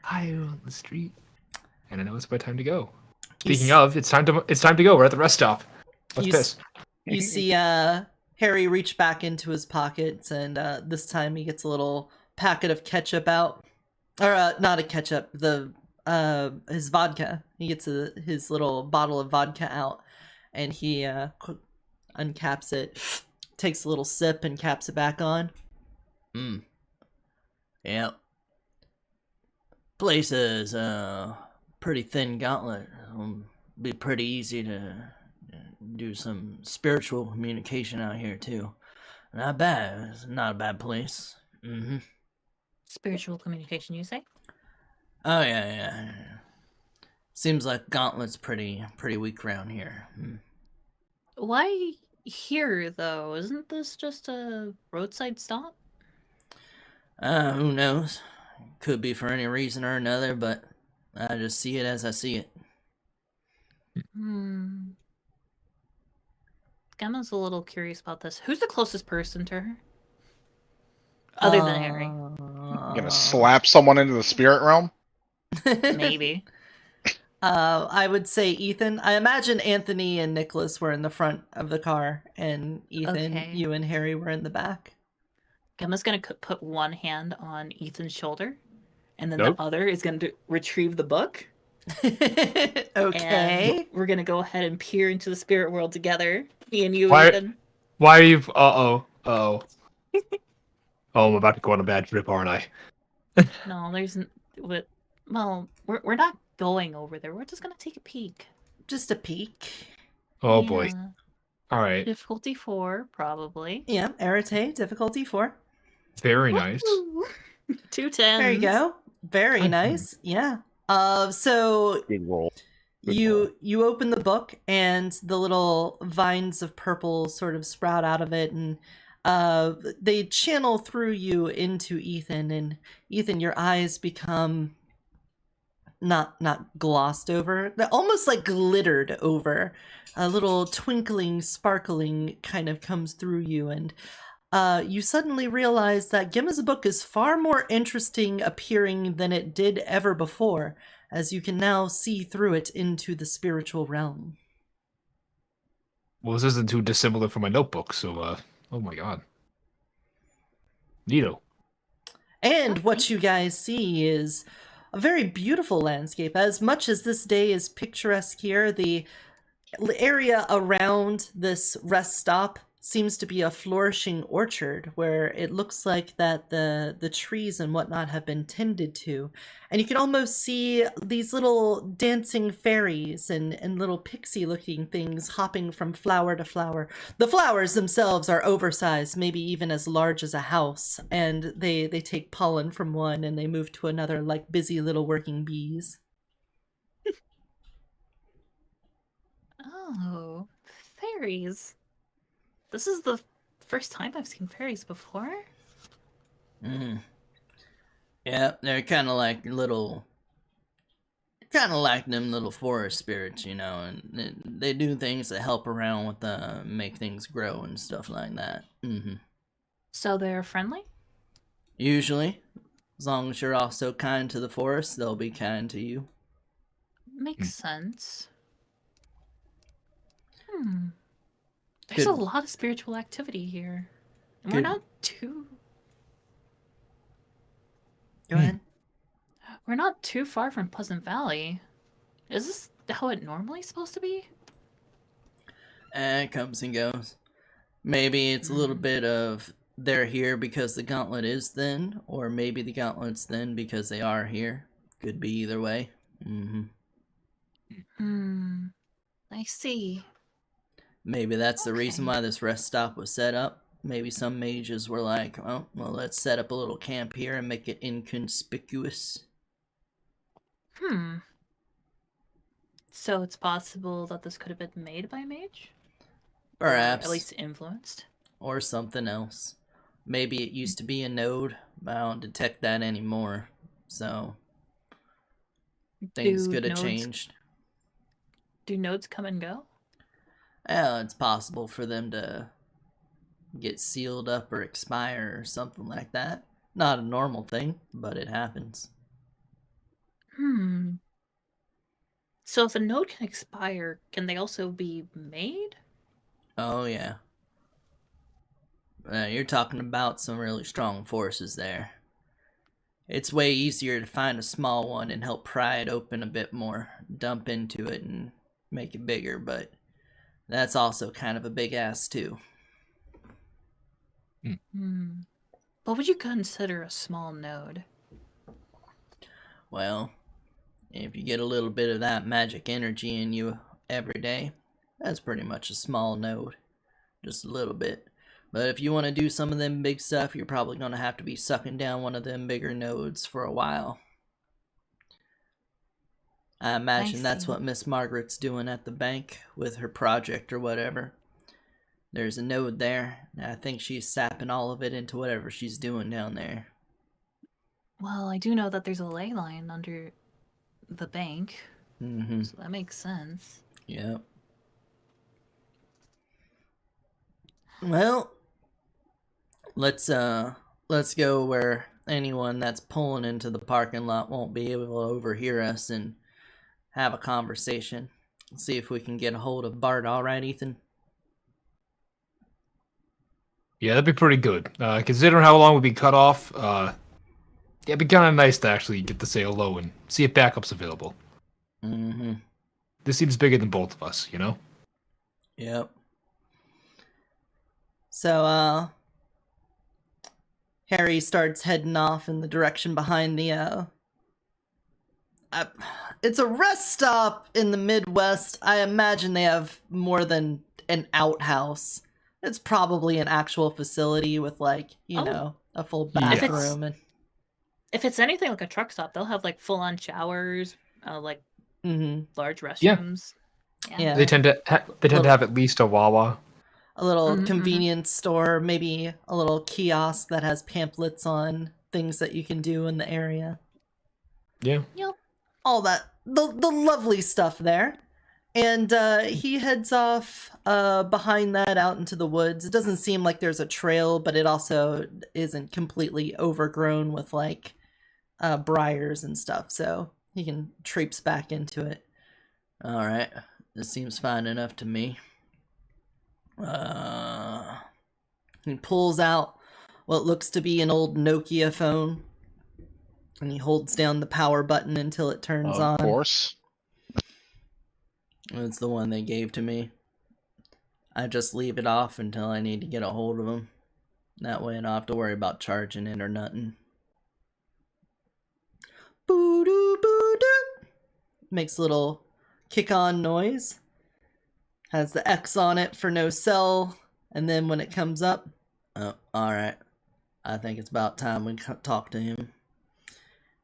I on the street, and I know it's about time to go. Speaking of, it's time to go. We're at the rest stop. Let's piss. You see, Harry reach back into his pockets, and this time he gets a little packet of ketchup out, or not a ketchup, his vodka. He gets his little bottle of vodka out, and he uncaps it, takes a little sip, and caps it back on. Yep. Place is pretty thin gauntlet. It'll be pretty easy to do some spiritual communication out here too. Not bad. It's not a bad place. Spiritual communication, you say? Oh yeah. Seems like Gauntlet's pretty weak around here. Why here though? Isn't this just a roadside stop? Who knows? Could be for any reason or another, but I just see it as I see it. Gemma's a little curious about this. Who's the closest person to her? Other than Harry. You gonna slap someone into the spirit realm? Maybe. I would say Ethan. I imagine Anthony and Nicholas were in the front of the car, and Ethan, you and Harry were in the back. Gemma's gonna put one hand on Ethan's shoulder, and then the other is gonna retrieve the book. Okay. And we're gonna go ahead and peer into the spirit world together. Me and you, Ethan. Why are you? Oh, I'm about to go on a bad trip, aren't I? No, well, we're not going over there. We're just gonna take a peek. Just a peek. Oh boy. All right. Difficulty 4, probably. Yeah, Arete, difficulty 4. Very nice. 2 10s. There you go. Very nice. Yeah. So good roll. You open the book, and the little vines of purple sort of sprout out of it, and they channel through you into Ethan. And Ethan, your eyes become not glossed over, they're almost like glittered over. A little twinkling, sparkling kind of comes through you, and you suddenly realize that Gemma's book is far more interesting appearing than it did ever before, as you can now see through it into the spiritual realm. Well, this isn't too dissimilar from my notebook, so, oh my god. Neato. And what you guys see is a very beautiful landscape. As much as this day is picturesque here, the area around this rest stop seems to be a flourishing orchard where it looks like that the trees and whatnot have been tended to. And you can almost see these little dancing fairies and little pixie looking things hopping from flower to flower. The flowers themselves are oversized, maybe even as large as a house, and they take pollen from one and they move to another like busy little working bees. Oh, fairies. This is the first time I've seen fairies before. Yeah, they're kind of like them little forest spirits, you know, and they do things that help around with make things grow and stuff like that. So they're friendly? Usually, as long as you're also kind to the forest, they'll be kind to you. Makes sense. There's a lot of spiritual activity here. And we're not too... Go ahead. We're not too far from Pleasant Valley. Is this how it normally is supposed to be? It comes and goes. Maybe it's a little bit of they're here because the gauntlet is thin, or maybe the gauntlet's thin because they are here. Could be either way. I see. Maybe that's the reason why this rest stop was set up. Maybe some mages were like, oh, well, let's set up a little camp here and make it inconspicuous. So it's possible that this could have been made by a mage? Perhaps. Or at least influenced? Or something else. Maybe it used to be a node, but I don't detect that anymore. So, things could have changed. Do nodes come and go? Well, it's possible for them to get sealed up or expire or something like that. Not a normal thing, but it happens. So if a node can expire, can they also be made? Oh, yeah. You're talking about some really strong forces there. It's way easier to find a small one and help pry it open a bit more, dump into it and make it bigger, but that's also kind of a big ass too. What would you consider a small node? Well, if you get a little bit of that magic energy in you every day, that's pretty much a small node. Just a little bit. But if you want to do some of them big stuff, you're probably going to have to be sucking down one of them bigger nodes for a while. I imagine that's what Miss Margaret's doing at the bank with her project or whatever. There's a node there, and I think she's sapping all of it into whatever she's doing down there. Well, I do know that there's a ley line under the bank, so that makes sense. Yep. Well, let's go where anyone that's pulling into the parking lot won't be able to overhear us and have a conversation. See if we can get a hold of Bart. All right, Ethan? Yeah, that'd be pretty good. Considering how long we've been cut off, yeah, it'd be kind of nice to actually get to say hello and see if backup's available. This seems bigger than both of us, you know? Yep. So, Harry starts heading off in the direction behind the, it's a rest stop in the Midwest. I imagine they have more than an outhouse. It's probably an actual facility with, like, you know, a full bathroom. And if it's anything like a truck stop, they'll have, like, full-on showers, like, large restrooms. Yeah. They tend to have at least a Wawa. A little convenience store, maybe a little kiosk that has pamphlets on things that you can do in the area. Yeah. Yep. all that, the lovely stuff there. And he heads off behind that out into the woods. It doesn't seem like there's a trail, but it also isn't completely overgrown with like briars and stuff, so he can traipse back into it. All right, this seems fine enough to me. He pulls out what looks to be an old Nokia phone, and he holds down the power button until it turns on. Of course. It's the one they gave to me. I just leave it off until I need to get a hold of them. That way I don't have to worry about charging it or nothing. Boo-doo, boo-doo. Makes a little kick-on noise. Has the X on it for no cell. And then when it comes up, oh, alright. I think it's about time we talk to him.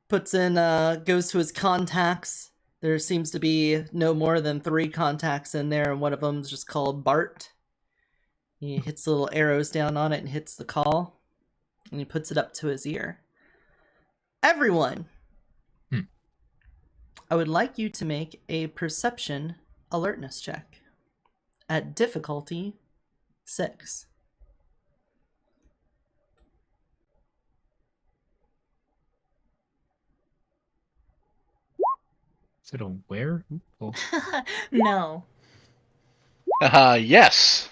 Puts in, goes to his contacts. There seems to be no more than 3 contacts in there, and one of them is just called Bart. He hits the little arrows down on it and hits the call, and he puts it up to his ear. Everyone, I would like you to make a perception alertness check at difficulty 6. Is it a where? Oh. No. Yes.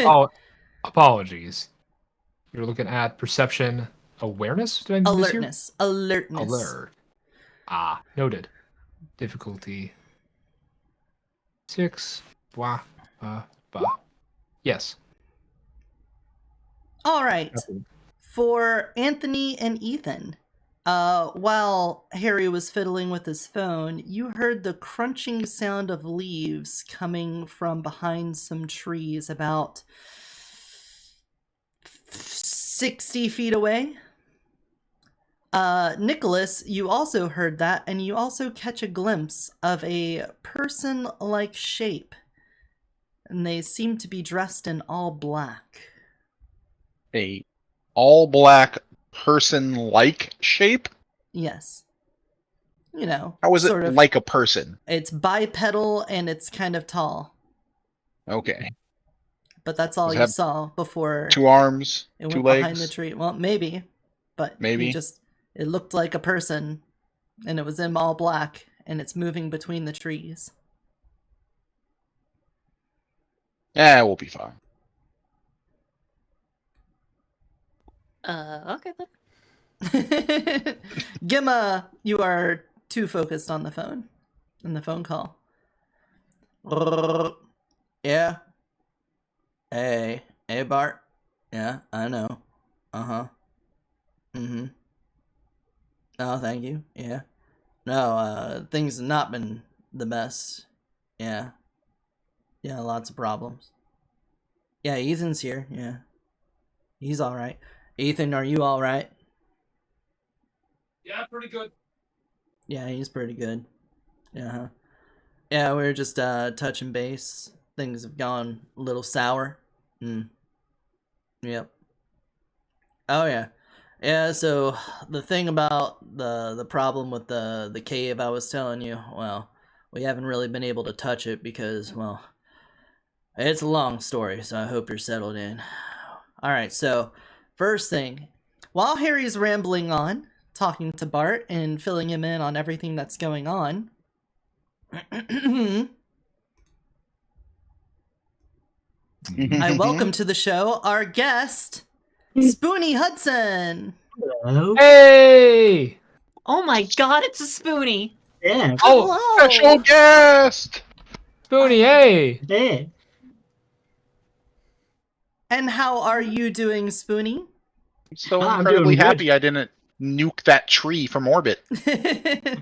Oh, apologies. You're looking at perception awareness? Did I miss Alertness. Alertness. Alert. Ah, noted. Difficulty 6. Blah, blah. Yes. All right. For Anthony and Ethan, while Harry was fiddling with his phone, you heard the crunching sound of leaves coming from behind some trees about 60 feet away. Nicholas, you also heard that, and you also catch a glimpse of a person-like shape. And they seem to be dressed in all black. A all-black person-like shape? Yes. You know. How is it sort of, like a person? It's bipedal and it's kind of tall. Okay. But that's all you saw before 2 arms, it 2 went legs? behind the tree. Well, maybe. But maybe. It looked like a person, and it was in all black, and it's moving between the trees. Yeah, we'll be fine. Okay then. Gemma, you are too focused on the phone. In the phone call. Yeah. Hey Bart. Yeah, I know. Uh-huh. Mm-hmm. Oh, thank you. Yeah. No, things have not been the best. Yeah. Yeah, lots of problems. Yeah, Ethan's here. Yeah. He's alright. Ethan, are you alright? Yeah, pretty good. Yeah, he's pretty good. Yeah. Yeah, we were just touching base. Things have gone a little sour. Yep. Oh yeah. Yeah, so the thing about the problem with the cave I was telling you, well, we haven't really been able to touch it because, well, it's a long story, so I hope you're settled in. Alright, so first thing, while Harry's rambling on, talking to Bart and filling him in on everything that's going on, I welcome to the show our guest, Spoonie Hudson. Hello. Hey! Oh my god, it's a Spoonie! Yeah. Oh, Hello. Special guest! Spoonie, hey! Hey. And how are you doing, Spoonie? I'm so I'm incredibly doing good. happy I didn't nuke that tree from orbit.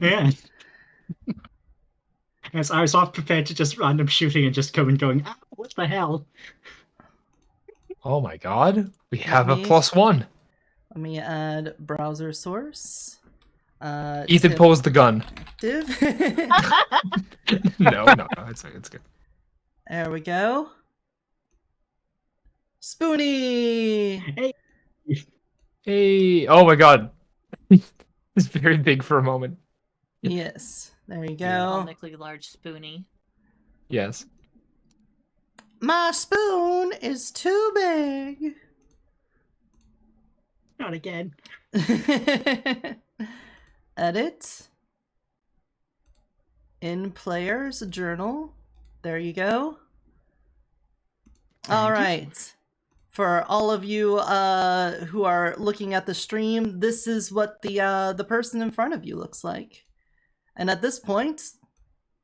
Yeah. As I was off prepared to just random shooting and just come and going, ah, what the hell? Oh my god. We Let have a me- +1. Let me add browser source. Ethan pulls the gun. Div. No, it's good. There we go. Spoonie! Hey. Hey, oh my god. It's very big for a moment. Yes. There you go. Comically large spoonie. Yes. My spoon is too big. Not again. Edit. In player's journal. There you go. All right. For all of you who are looking at the stream, this is what the person in front of you looks like. And at this point,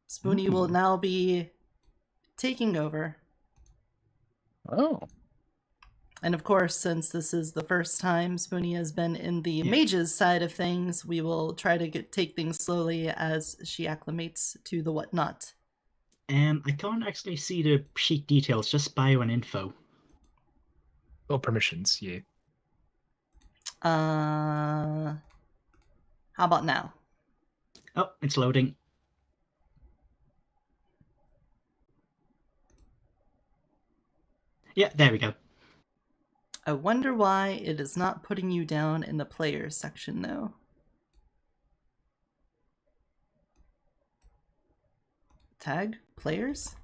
Spoonie will now be taking over. Oh. And of course, since this is the first time Spoonie has been in the mage's side of things, we will try to take things slowly as she acclimates to the whatnot. I can't actually see the sheet details, just bio and info. Oh, permissions, yeah. How about now? Oh, it's loading. Yeah, there we go. I wonder why it is not putting you down in the players section, though. Tag? Players?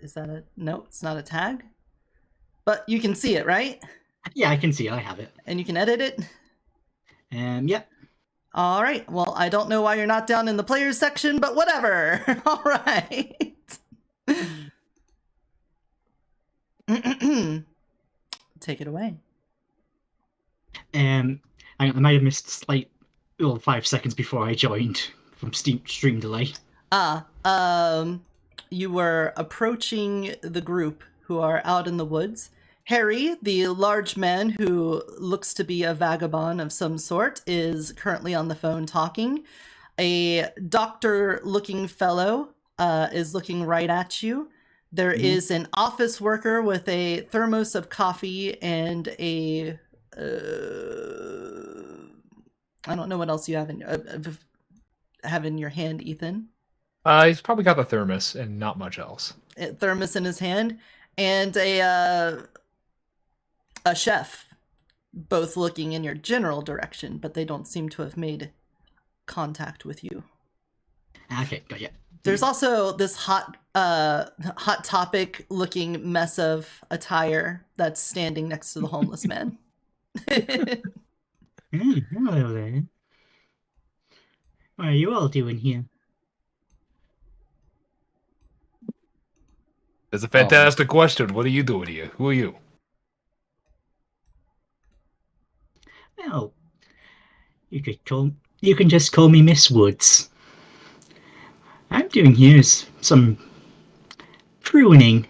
Is that a... No, it's not a tag. But you can see it, right? Yeah, I can see it. I have it. And you can edit it? Yeah. All right. Well, I don't know why you're not down in the players section, but whatever. All right. Take it away. I might have missed slight 5 seconds before I joined from stream delay. You were approaching the group who are out in the woods. Harry, the large man who looks to be a vagabond of some sort, is currently on the phone talking. A doctor-looking fellow is looking right at you. There is an office worker with a thermos of coffee and a... I don't know what else you have in your hand, Ethan. He's probably got the thermos and not much else. A thermos in his hand, and a chef, both looking in your general direction, but they don't seem to have made contact with you. Okay, got you. There's also this hot topic looking mess of attire that's standing next to the homeless man. Hello there. What are you all doing here? That's a fantastic question. What are you doing here? Who are you? Well, you can just call me Miss Woods. I'm doing here is some pruning.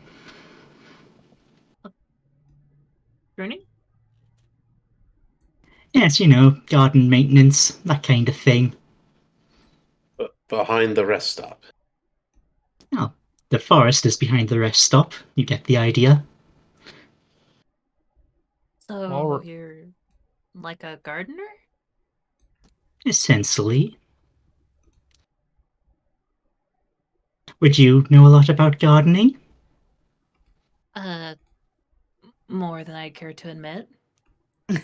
Pruning? Yes, garden maintenance, that kind of thing. Behind the rest stop. Oh, the forest is behind the rest stop. You get the idea. So you're like a gardener? Essentially. Would you know a lot about gardening? More than I care to admit.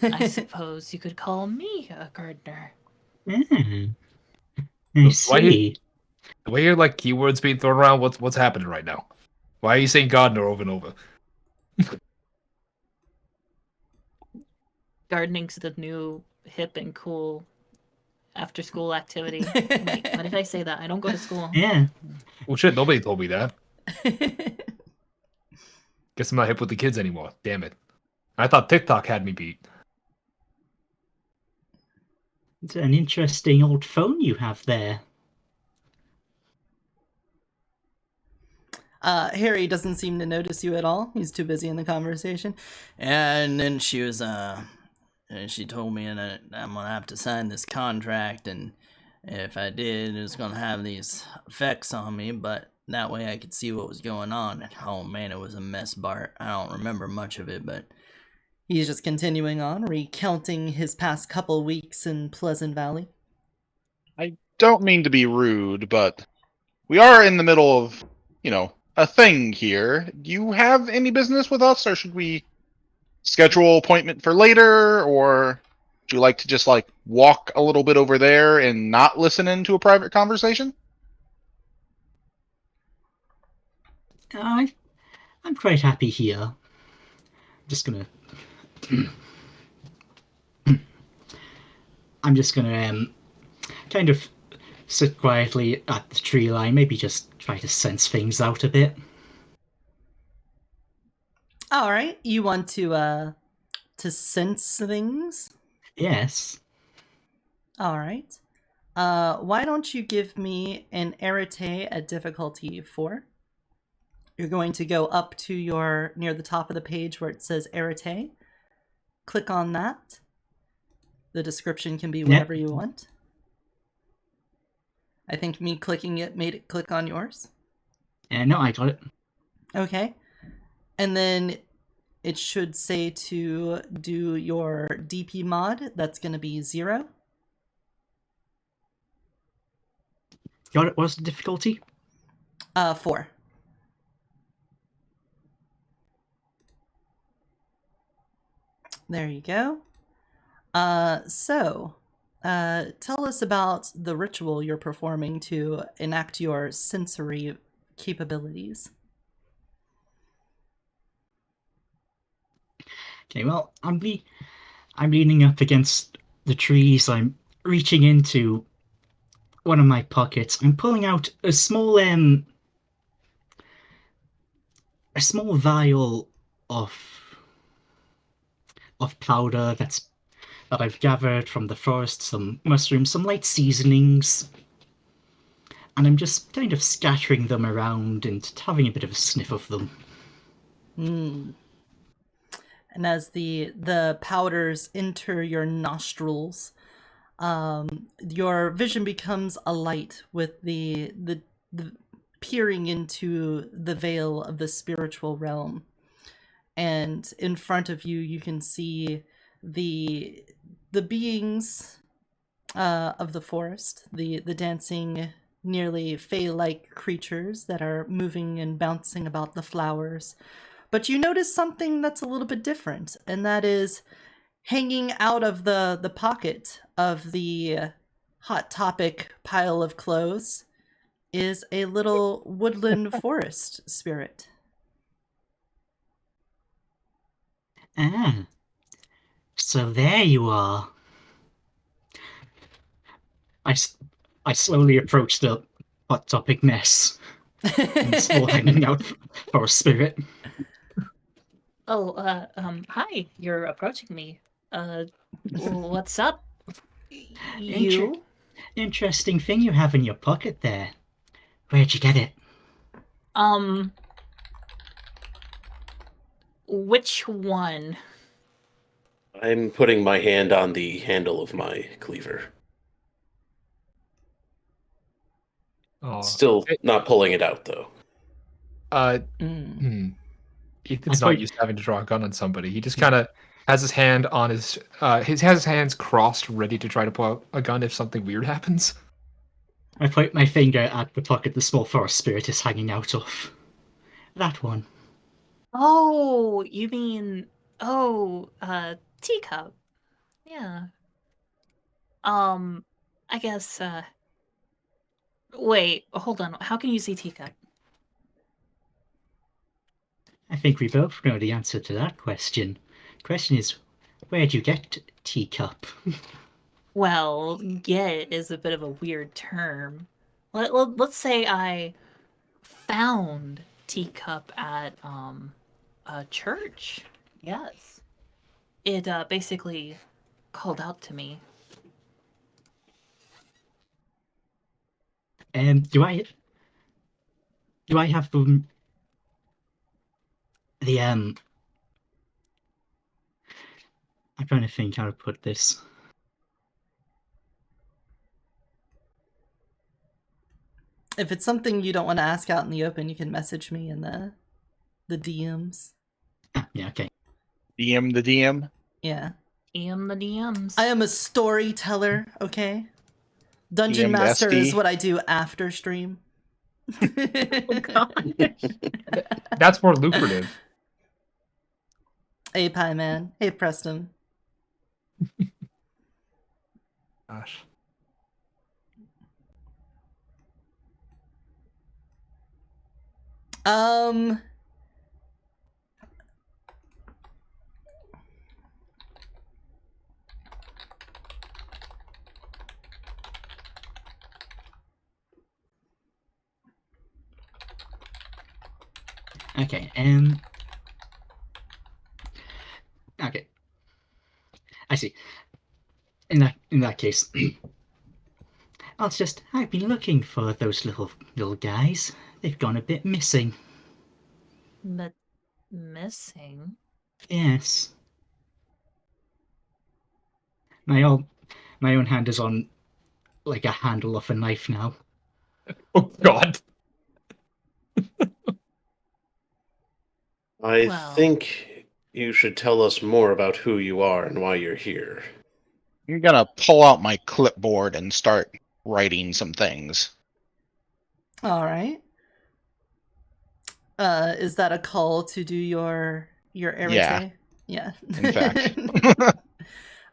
I suppose you could call me a gardener. I see. The way you're like keywords being thrown around, what's happening right now? Why are you saying gardener over and over? Gardening's the new hip and cool after school activity. Wait, why did I say that? I don't go to school. Yeah. Well, shit, nobody told me that. Guess I'm not hip with the kids anymore. Damn it. I thought TikTok had me beat. It's an interesting old phone you have there. Harry doesn't seem to notice you at all. He's too busy in the conversation. And then she was, she told me that I'm gonna have to sign this contract, and if I did, it was gonna have these effects on me, but that way I could see what was going on. And oh man, it was a mess, Bart. I don't remember much of it, but he's just continuing on, recounting his past couple weeks in Pleasant Valley. I don't mean to be rude, but we are in the middle of, a thing here. Do you have any business with us, or should we schedule appointment for later, or... Would you like to just like walk a little bit over there and not listen into a private conversation? I'm quite happy here. I'm just gonna. I'm just gonna kind of sit quietly at the tree line. Maybe just try to sense things out a bit. All right, you want to sense things? Yes. All right. Why don't you give me an arete at difficulty 4? You're going to go up to near the top of the page where it says arete. Click on that. The description can be whatever you want. I think me clicking it made it click on yours. No, I got it. Okay. And then it should say to do your DP mod. That's going to be 0. Got it. What's the difficulty? 4. There you go. So, tell us about the ritual you're performing to enact your sensory capabilities. Okay, well, I'm leaning up against the trees. I'm reaching into one of my pockets. I'm pulling out a small vial of powder that I've gathered from the forest, some mushrooms, some light seasonings, and I'm just kind of scattering them around and having a bit of a sniff of them. And as the powders enter your nostrils, your vision becomes alight with the peering into the veil of the spiritual realm. And in front of you, you can see the beings of the forest, the dancing, nearly fae-like creatures that are moving and bouncing about the flowers. But you notice something that's a little bit different, and that is hanging out of the pocket of the Hot Topic pile of clothes is a little woodland forest spirit. Ah, so there you are. I slowly approach the Hot Topic mess. And still hanging out for a spirit. Oh, hi. You're approaching me. What's up? You? Interesting thing you have in your pocket there. Where'd you get it? Which one? I'm putting my hand on the handle of my cleaver. Oh, Still not pulling it out, though. Ethan's not used to having to draw a gun on somebody. He just kind of has his hand on his hands crossed, ready to try to pull out a gun if something weird happens. I point my finger at the pocket the small forest spirit is hanging out of. That one. Oh, you mean teacup. Yeah. I guess wait, hold on. How can you see teacup? I think we both know the answer to that question. Question is, where'd you get teacup? Well, get is a bit of a weird term. Let's say I found teacup at a church. Yes. It basically called out to me. Do I have the I'm trying to think how to put this. If it's something you don't want to ask out in the open, you can message me in the DMs. Yeah, okay. DM the DM? Yeah. DM the DMs. I am a storyteller, okay? Dungeon DM Master SD. is what I do after stream. Oh god. That's more lucrative. Hey, Pie Man. Hey, Preston. Gosh. Okay, okay. I see. In that case, I've been looking for those little guys. They've gone a bit missing. But missing? Yes. My own hand is on like a handle of a knife now. Oh God. I Well- think you should tell us more about who you are and why you're here. I'm gonna pull out my clipboard and start writing some things. All right. Is that a call to do your arete? Yeah. In fact.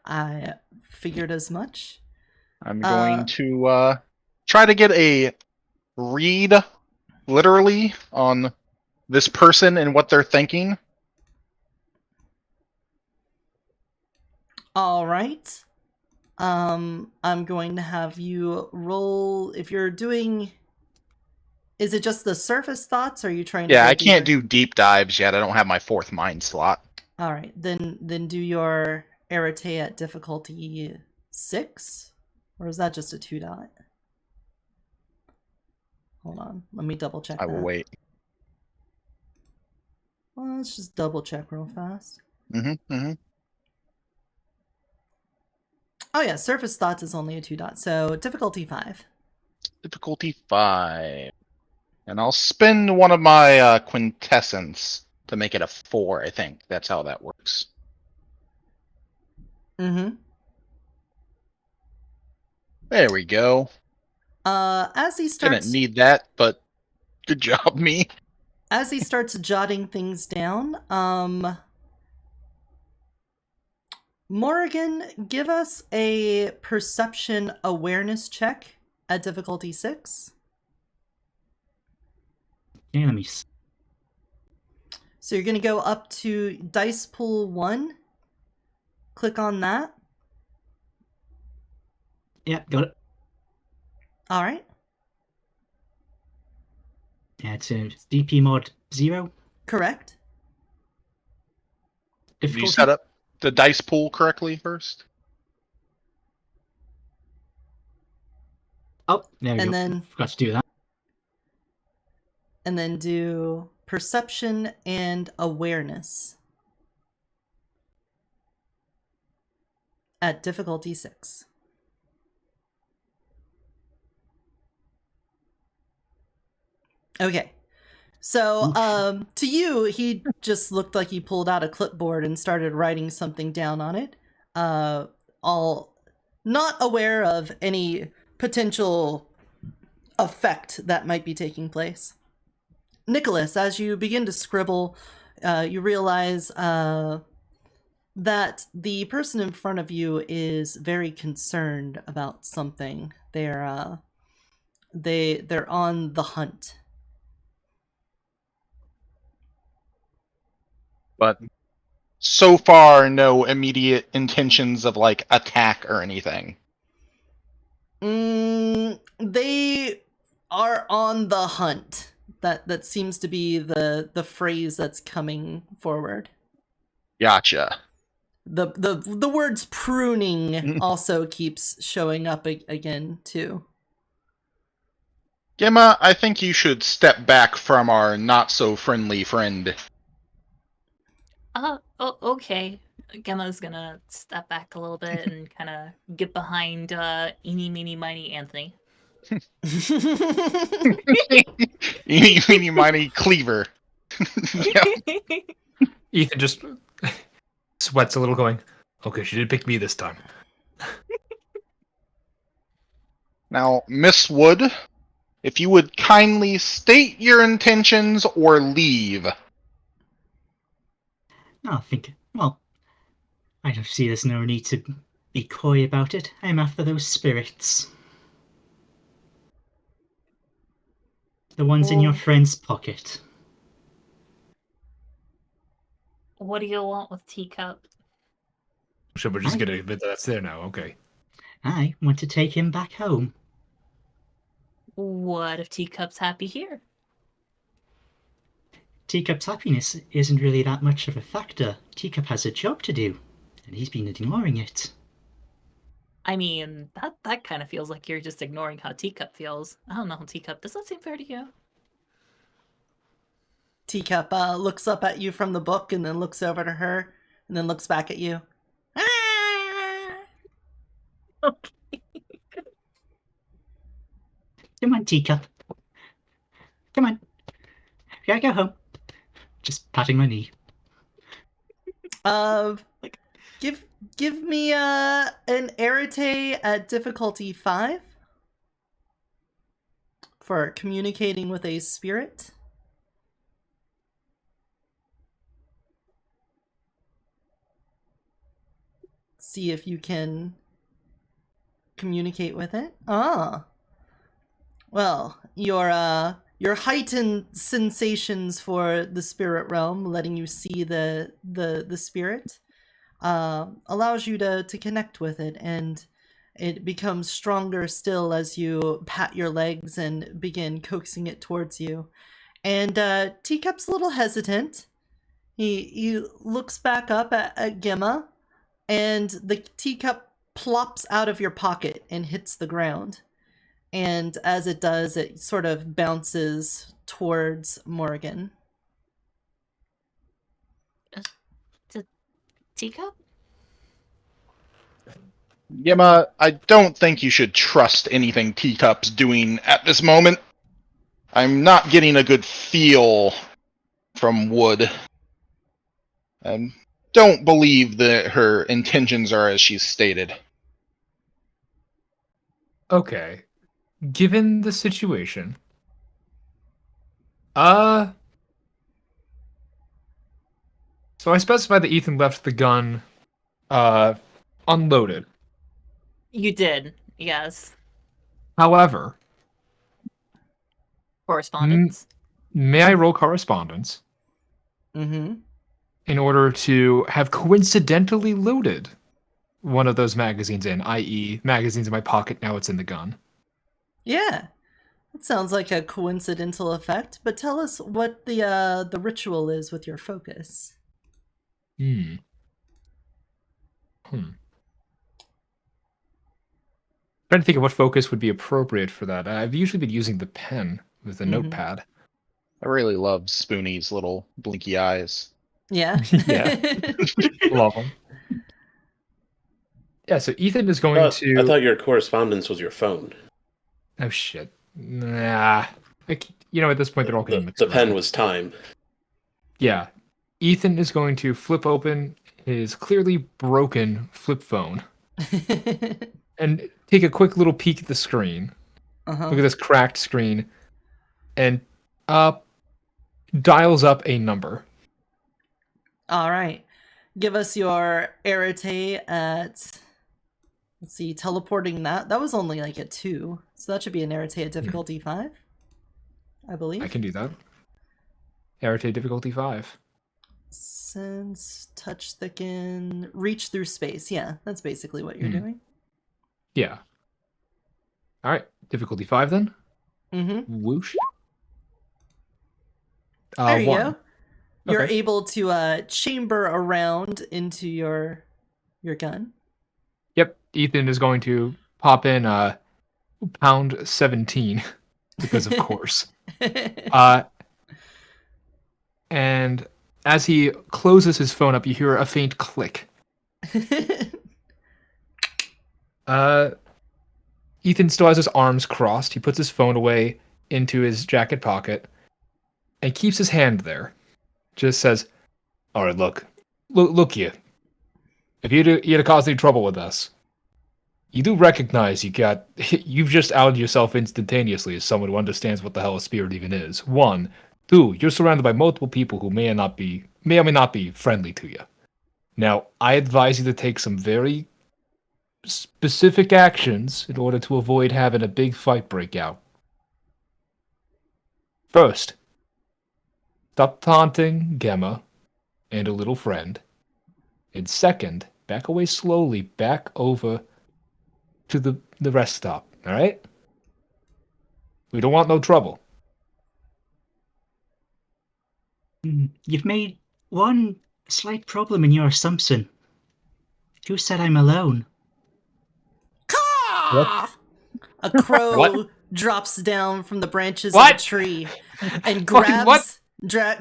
I figured as much. I'm going to try to get a read, literally, on this person and what they're thinking. All right. I'm going to have you roll. If you're doing, is it just the surface thoughts? Or are you trying to? Yeah, go I can't deeper? do deep dives yet. I don't have my 4th mind slot. All right, then do your arete at difficulty 6, or is that just a 2 dot? Hold on, let me double check. I will wait. Well, let's just double check real fast. Oh yeah, surface thoughts is only a 2 dot, so difficulty 5. Difficulty 5. And I'll spend one of my quintessence to make it a 4, I think. That's how that works. Mm-hmm. There we go. As he starts... Didn't need that, but good job, me. As he starts jotting things down, Morrigan, give us a perception awareness check at difficulty 6. Yeah, let me. So you're going to go up to dice pool 1. Click on that. Yeah, got it. All right. Yeah, it's a DP mod 0. Correct. Did you set up the dice pool correctly first? Oh, there we go. And then... Forgot to do that. And then do perception and awareness at difficulty 6. Okay. So, to you, he just looked like he pulled out a clipboard and started writing something down on it. All not aware of any potential effect that might be taking place. Nicholas, as you begin to scribble, you realize that the person in front of you is very concerned about something. They're on the hunt. But so far, no immediate intentions of like attack or anything. They are on the hunt. That seems to be the phrase that's coming forward. Gotcha. The words pruning also keeps showing up again too. Gemma, I think you should step back from our not so friendly friend. Okay. Gemma's gonna step back a little bit and kind of get behind eeny, meeny, miny Anthony. Eeny, meeny, miny Cleaver. Ethan just sweats a little, going, "Okay, she did pick me this time." Now, Miss Wood, if you would kindly state your intentions or leave. I think, well, I don't see there's no need to be coy about it. I'm after those spirits. The ones in your friend's pocket. What do you want with Teacup? So we're just gonna admit that's there now, okay. I want to take him back home. What if Teacup's happy here? Teacup's happiness isn't really that much of a factor. Teacup has a job to do, and he's been ignoring it. I mean, that kind of feels like you're just ignoring how Teacup feels. I don't know, Teacup. Does that seem fair to you? Teacup looks up at you from the book and then looks over to her and then looks back at you. Okay. Come on, Teacup. Come on. Gotta go home. Just patting my knee. Give me an Arete at difficulty 5 for communicating with a spirit. See if you can communicate with it. Well, your heightened sensations for the spirit realm, letting you see the spirit, allows you to connect with it, and it becomes stronger still as you pat your legs and begin coaxing it towards you. And Teacup's a little hesitant. He looks back up at Gemma, and the teacup plops out of your pocket and hits the ground. And as it does, it sort of bounces towards Morgan. Teacup? Yema, I don't think you should trust anything Teacup's doing at this moment. I'm not getting a good feel from Wood. I don't believe that her intentions are as she's stated. Okay. Given the situation, so I specified that Ethan left the gun, unloaded. You did, yes. However, Correspondence? may I roll correspondence? Mm-hmm. In order to have coincidentally loaded one of those magazines in, i.e. magazines in my pocket, now it's in the gun. Yeah. It sounds like a coincidental effect, but tell us what the ritual is with your focus. Trying to think of what focus would be appropriate for that. I've usually been using the pen with a notepad. I really love Spoonie's little blinky eyes. Yeah? Yeah. Love them. Yeah, so Ethan is going to... I thought your correspondence was your phone. Oh, shit. Nah. At this point, they're all getting mixed The pen around. was time. Yeah. Ethan is going to flip open his clearly broken flip phone and take a quick little peek at the screen. Uh-huh. Look at this cracked screen. And dials up a number. All right. Give us your Arete at... Let's see, teleporting that. That was only like a 2. So that should be an Arete at difficulty 5, I believe. I can do that. Arete difficulty 5. Sense, touch, thicken, reach through space. Yeah, that's basically what you're doing. Yeah. All right. Difficulty 5 then. Mm-hmm. Whoosh. There you 1. go. You're Okay. able to chamber around into your gun. Yep. Ethan is going to pop in pound 17 because of course. And as he closes his phone up, you hear a faint click. Ethan still has his arms crossed. He puts his phone away into his jacket pocket and keeps his hand there. Just says, "All right, look you. If you'd caused any trouble with us, you do recognize you've just outed yourself instantaneously as someone who understands what the hell a spirit even is. 1, 2, you're surrounded by multiple people who may or may not be friendly to you. Now, I advise you to take some very specific actions in order to avoid having a big fight break out. First, stop taunting Gemma and her little friend. And second, back away slowly, back over to the rest stop, alright? We don't want no trouble. You've made one slight problem in your assumption. Who said I'm alone? Caw! A crow What? drops down from the branches What? of a tree and What?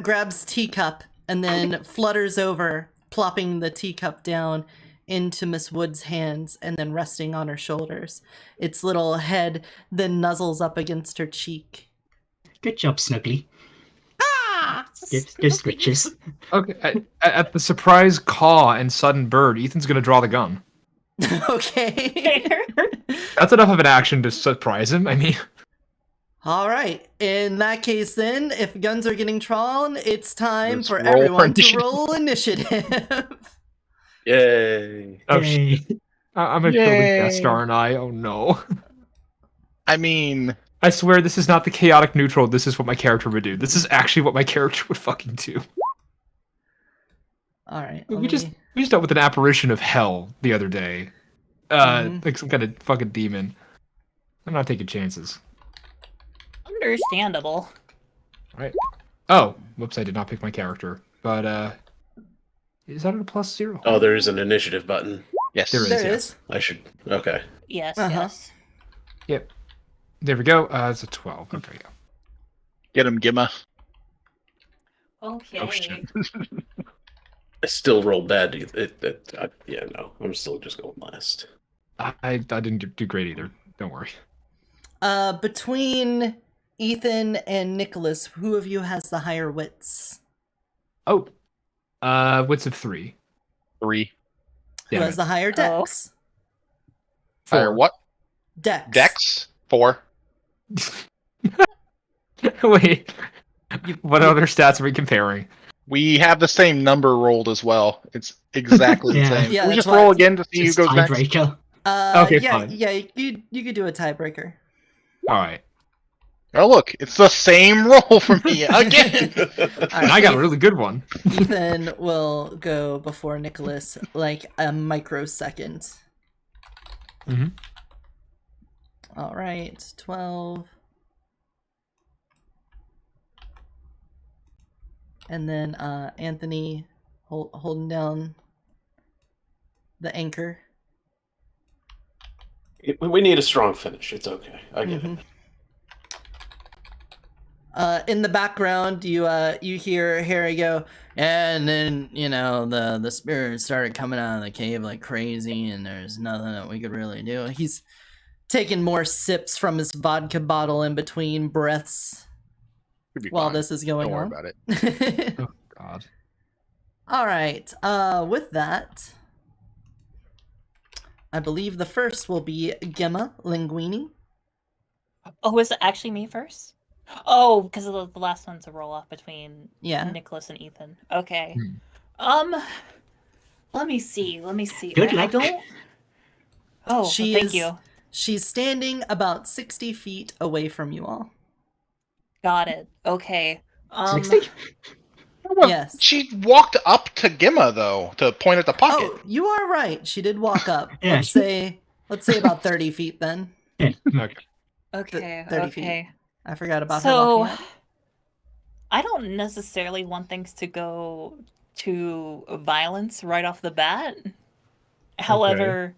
grabs teacup and then flutters over, plopping the teacup down into Miss Wood's hands and then resting on her shoulders. Its little head then nuzzles up against her cheek. Good job, Snuggly. Ah! Gives riches. Okay, at the surprise caw and sudden bird, Ethan's gonna draw the gun. Okay. That's enough of an action to surprise him. I mean, All right. In that case, then, if guns are getting drawn, it's time Let's for roll for everyone to initiative. roll initiative. Yay! oh, Yay. I'm gonna kill the Yay. Death Star and I. Oh no! I mean, I swear this is not the chaotic neutral. This is what my character would do. This is actually what my character would fucking do. All right. We just dealt with an apparition of hell the other day, like some kind of fucking demon. I'm not taking chances. Understandable. Right. Oh, whoops! I did not pick my character. But is that a +0? Oh, there is an initiative button. yes. There is. There yeah. is. I should. Okay. Yes, Uh-huh. yes. Yep. There we go. It's a 12. Okay. Yeah. Get him, Gimma. Okay. Oh shit. I still rolled bad. Yeah, no. I'm still just going last. I didn't do great either. Don't worry. Between Ethan and Nicholas, who of you has the higher wits? Oh. Wits of 3. 3. Who Damn has it. the higher dex? Fire 4. what? Dex. Dex? 4. Wait. What other stats are we comparing? We have the same number rolled as well. It's exactly the Yeah. same. Yeah, Can we that's just roll why- again to see who Just goes next? tiebreaker. Okay, yeah, fine. yeah. You could do a tiebreaker. All right. Oh, look. It's the same roll for me again. And I got a really good one. Ethan will go before Nicholas like a microsecond. Mhm. All right, 12. And then Anthony holding down the anchor. We need a strong finish. It's okay. I get Mhm. it. In the background, you hear Harry go, and then the spirits started coming out of the cave like crazy, and there's nothing that we could really do. He's taking more sips from his vodka bottle in between breaths Should be while fine. this is going Don't worry on. about it. Oh God. All right. With that, I believe the first will be Gemma Linguini. Oh, is it actually me first? Oh, because the last one's a roll off between Yeah. Nicholas and Ethan. Okay. Hmm. Let me see. Good I luck. don't. Oh, She thank is- you. She's standing about 60 feet away from you all. Got it. Okay. 60? Well, Yes. She walked up to Gimma, though, to point at the pocket. Oh, you are right. She did walk up. Yeah. Let's say about 30 feet then. Okay. Okay. 30 feet. Okay. I forgot about her So, walking up. I don't necessarily want things to go to violence right off the bat. However,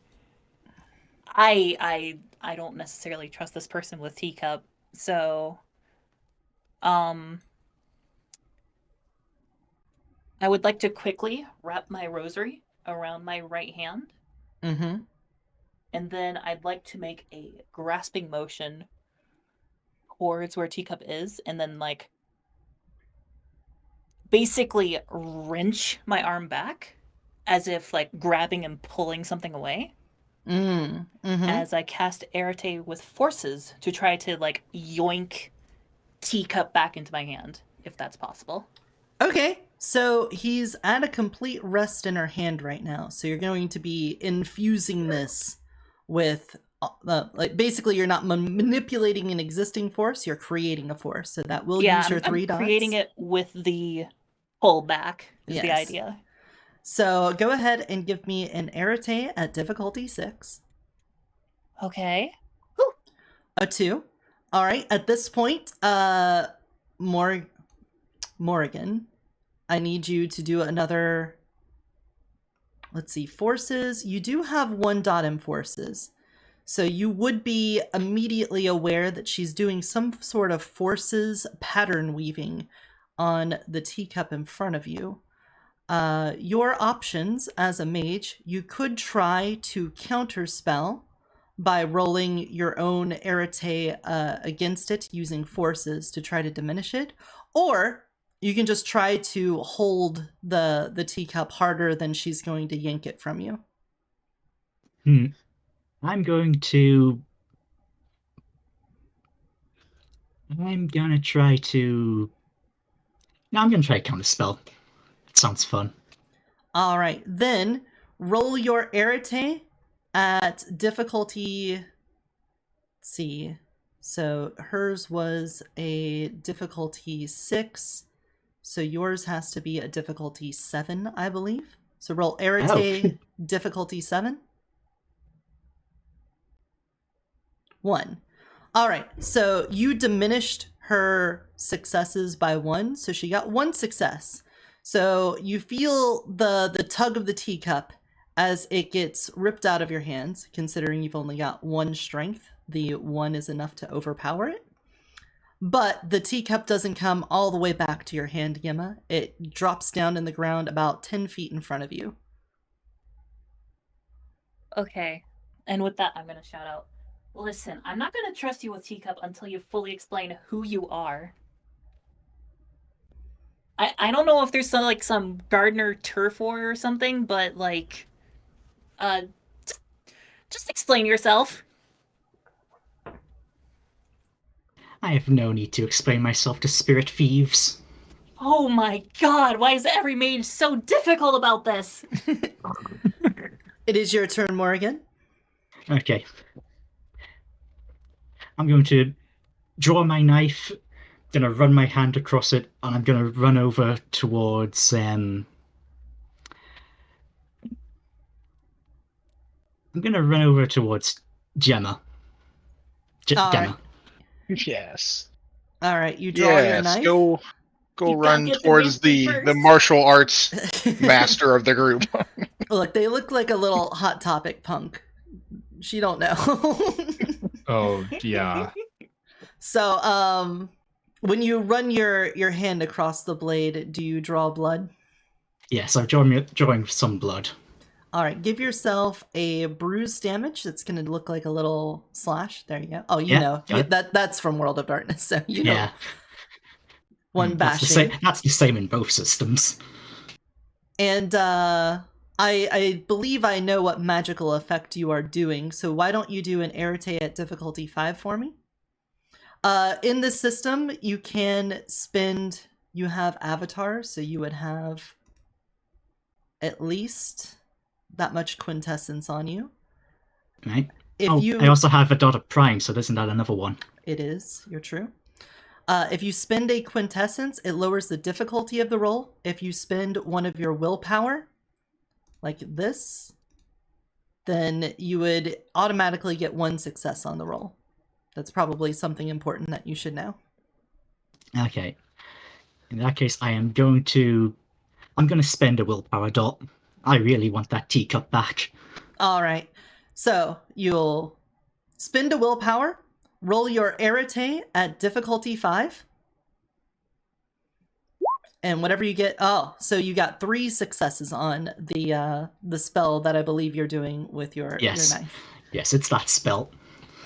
I don't necessarily trust this person with teacup. So, I would like to quickly wrap my rosary around my right hand, Mm-hmm. and then I'd like to make a grasping motion towards where teacup is, and then like basically wrench my arm back as if like grabbing and pulling something away Mm-hmm. as I cast Arete with forces to try to like yoink teacup back into my hand, if that's possible. Okay, so he's at a complete rest in her hand right now. So you're going to be infusing this with like basically you're not manipulating an existing force, you're creating a force. So that will use your 3 dots. Creating it with the pull back is the Yes. idea. So go ahead and give me an Arete at difficulty 6. Okay. A 2. All right. At this point, Morrigan, I need you to do another. Let's see, forces. You do have 1 dot in forces. So you would be immediately aware that she's doing some sort of forces pattern weaving on the teacup in front of you. Your options as a mage, you could try to counterspell by rolling your own Arete against it using forces to try to diminish it, or you can just try to hold the teacup harder than she's going to yank it from you. I'm going to try to counterspell. It sounds fun. All right, then roll your Arete at difficulty. Let's see. So hers was a difficulty 6. So yours has to be a difficulty 7, I believe. So roll Arete difficulty 7. 1. All right. So you diminished her successes by 1. So she got 1 success. So you feel the tug of the teacup as it gets ripped out of your hands, considering you've only got 1 strength. The 1 is enough to overpower it. But the teacup doesn't come all the way back to your hand, Gemma. It drops down in the ground about 10 feet in front of you. Okay. And with that, I'm going to shout out, listen, I'm not going to trust you with teacup until you fully explain who you are. I don't know if there's some gardener turf war or something, but just explain yourself. I have no need to explain myself to spirit thieves. Oh my god, why is every mage so difficult about this? It is your turn, Morrigan. Okay. I'm going to draw my knife, gonna run my hand across it, and I'm gonna run over towards I'm gonna run over towards Gemma. Gemma. Right. Yes. All right, you draw your knife. Go run towards the martial arts master of the group. Look, they look like a little Hot Topic punk. She don't know. Oh, yeah. So, when you run your hand across the blade, do you draw blood? Yes, I'm drawing some blood. All right, give yourself a bruise damage. That's going to look like a little slash. There you go. Oh, you know. That's from World of Darkness, so you know. Yeah. 1 bashing. That's the same in both systems. And I believe I know what magical effect you are doing, so why don't you do an Arete at difficulty 5 for me? In this system, you can spend... You have avatars, so you would have at least that much quintessence on you. Right. I also have a dot of prime, so isn't that another one? It is. You're true. If you spend a quintessence, it lowers the difficulty of the roll. If you spend one of your willpower, like this, then you would automatically get 1 success on the roll. That's probably something important that you should know. Okay. In that case, I'm going to spend a willpower dot. I really want that teacup back. All right. So you'll spend a willpower, roll your Arete at difficulty 5. And whatever you get... Oh, so you got 3 successes on the spell that I believe you're doing with your knife. Yes, it's that spell.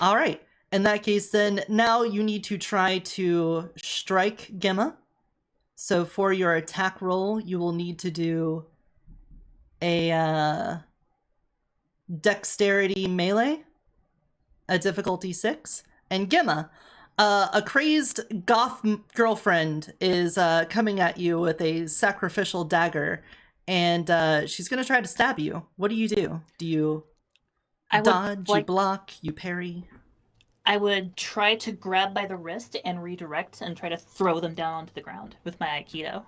All right. In that case, then, now you need to try to strike Gemma. So for your attack roll, you will need to do a dexterity melee at difficulty 6. And Gemma, a crazed goth girlfriend is coming at you with a sacrificial dagger, and she's going to try to stab you. What do? Do you I would, dodge, you like, block, you parry. I would try to grab by the wrist and redirect and try to throw them down onto the ground with my Aikido.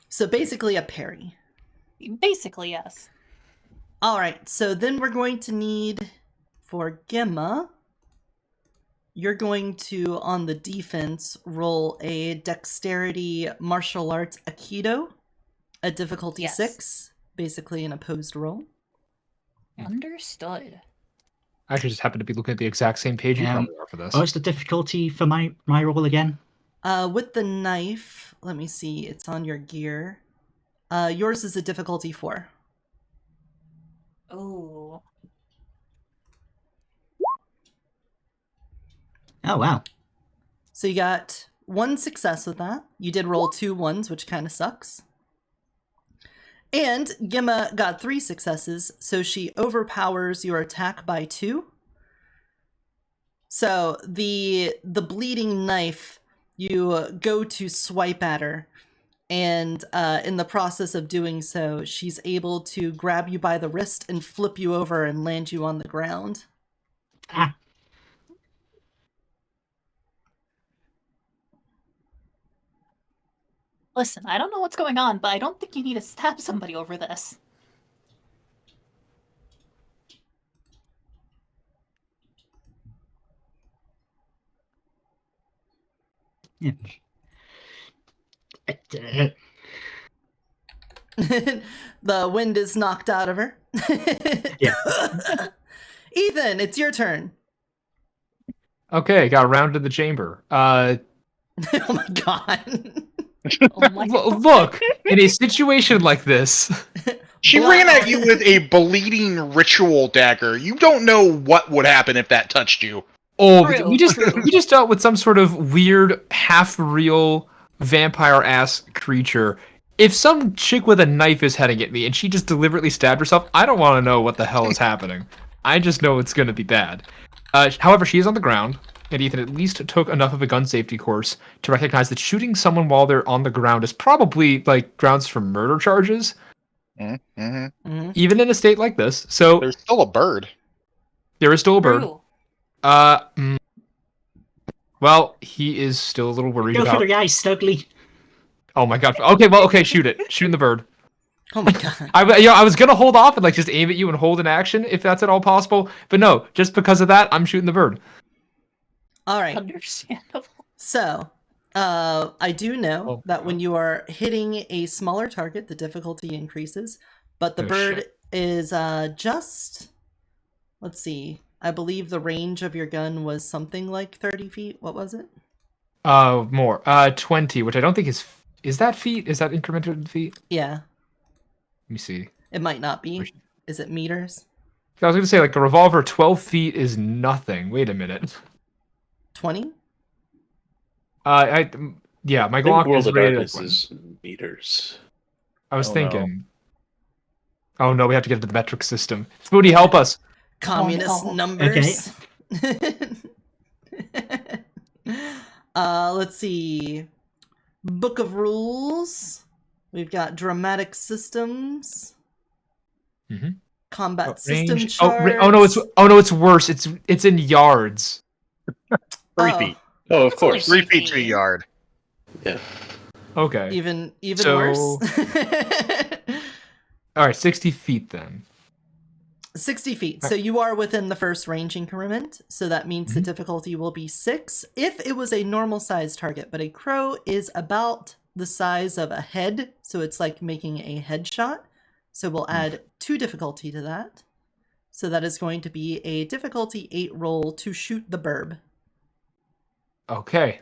So basically a parry. Basically, yes. All right, so then we're going to need, for Gemma, you're going to, on the defense, roll a dexterity martial arts Aikido at difficulty 6, basically an opposed roll. Understood. I actually just happen to be looking at the exact same page you probably are for this. What's the difficulty for my roll again? With the knife, let me see, it's on your gear. Yours is a difficulty 4. Oh. Oh, wow. So you got 1 success with that. You did roll 2 ones, which kind of sucks. And Gemma got 3 successes, so she overpowers your attack by 2. So the bleeding knife, you go to swipe at her, and in the process of doing so, she's able to grab you by the wrist and flip you over and land you on the ground. Ah. Listen, I don't know what's going on, but I don't think you need to stab somebody over this. Yeah. The wind is knocked out of her. Yeah. Ethan, it's your turn. Okay, got around to the chamber. Oh my god. Oh my God. Look, in a situation like this, She ran at you with a bleeding ritual dagger. You don't know what would happen if that touched you. oh, we just dealt with some sort of weird, half-real vampire-ass creature. If some chick with a knife is heading at me and she just deliberately stabbed herself, I don't want to know what the hell is happening. I just know it's going to be bad. However, she is on the ground, and Ethan at least took enough of a gun safety course to recognize that shooting someone while they're on the ground is probably like grounds for murder charges, even in a state like this. So There's still a bird. there is still a bird. True. Well, he is still a little worried Go about. for the eye, Stugly. Oh my god. Okay, shoot it. Shooting the bird. Oh my god. I was gonna hold off and like just aim at you and hold an action if that's at all possible, but no, just because of that, I'm shooting the bird. All right. Understandable. So, I do know Oh, that when you are hitting a smaller target, the difficulty increases, but the Oh, bird shit. is just, let's see, I believe the range of your gun was something like 30 feet. What was it? More. 20, which I don't think is that feet? Is that incremented in feet? Yeah, Let me see. it might not be. Is it meters? I was gonna say like a revolver, 12 feet is nothing. Wait a minute. 20? Yeah, my I think Glock World is of rated Darkness at 1. is meters. I was Oh, thinking. Oh no, we have to get into the metric system. Spoody, help us. Communist no. numbers. Let's see. Book of Rules. We've got dramatic systems. Mhm. Combat system Range. charts. Oh no, it's worse. It's in yards. 3 Oh, feet. Oh, of That's only course. 3 feet to a yard. Yeah. Okay. Even So- worse. All right, 60 feet then. 60 feet. So you are within the first range increment. So that means the difficulty will be 6 if it was a normal size target. But a crow is about the size of a head. So it's like making a headshot. So we'll add 2 difficulty to that. So that is going to be a difficulty 8 roll to shoot the burb. Okay.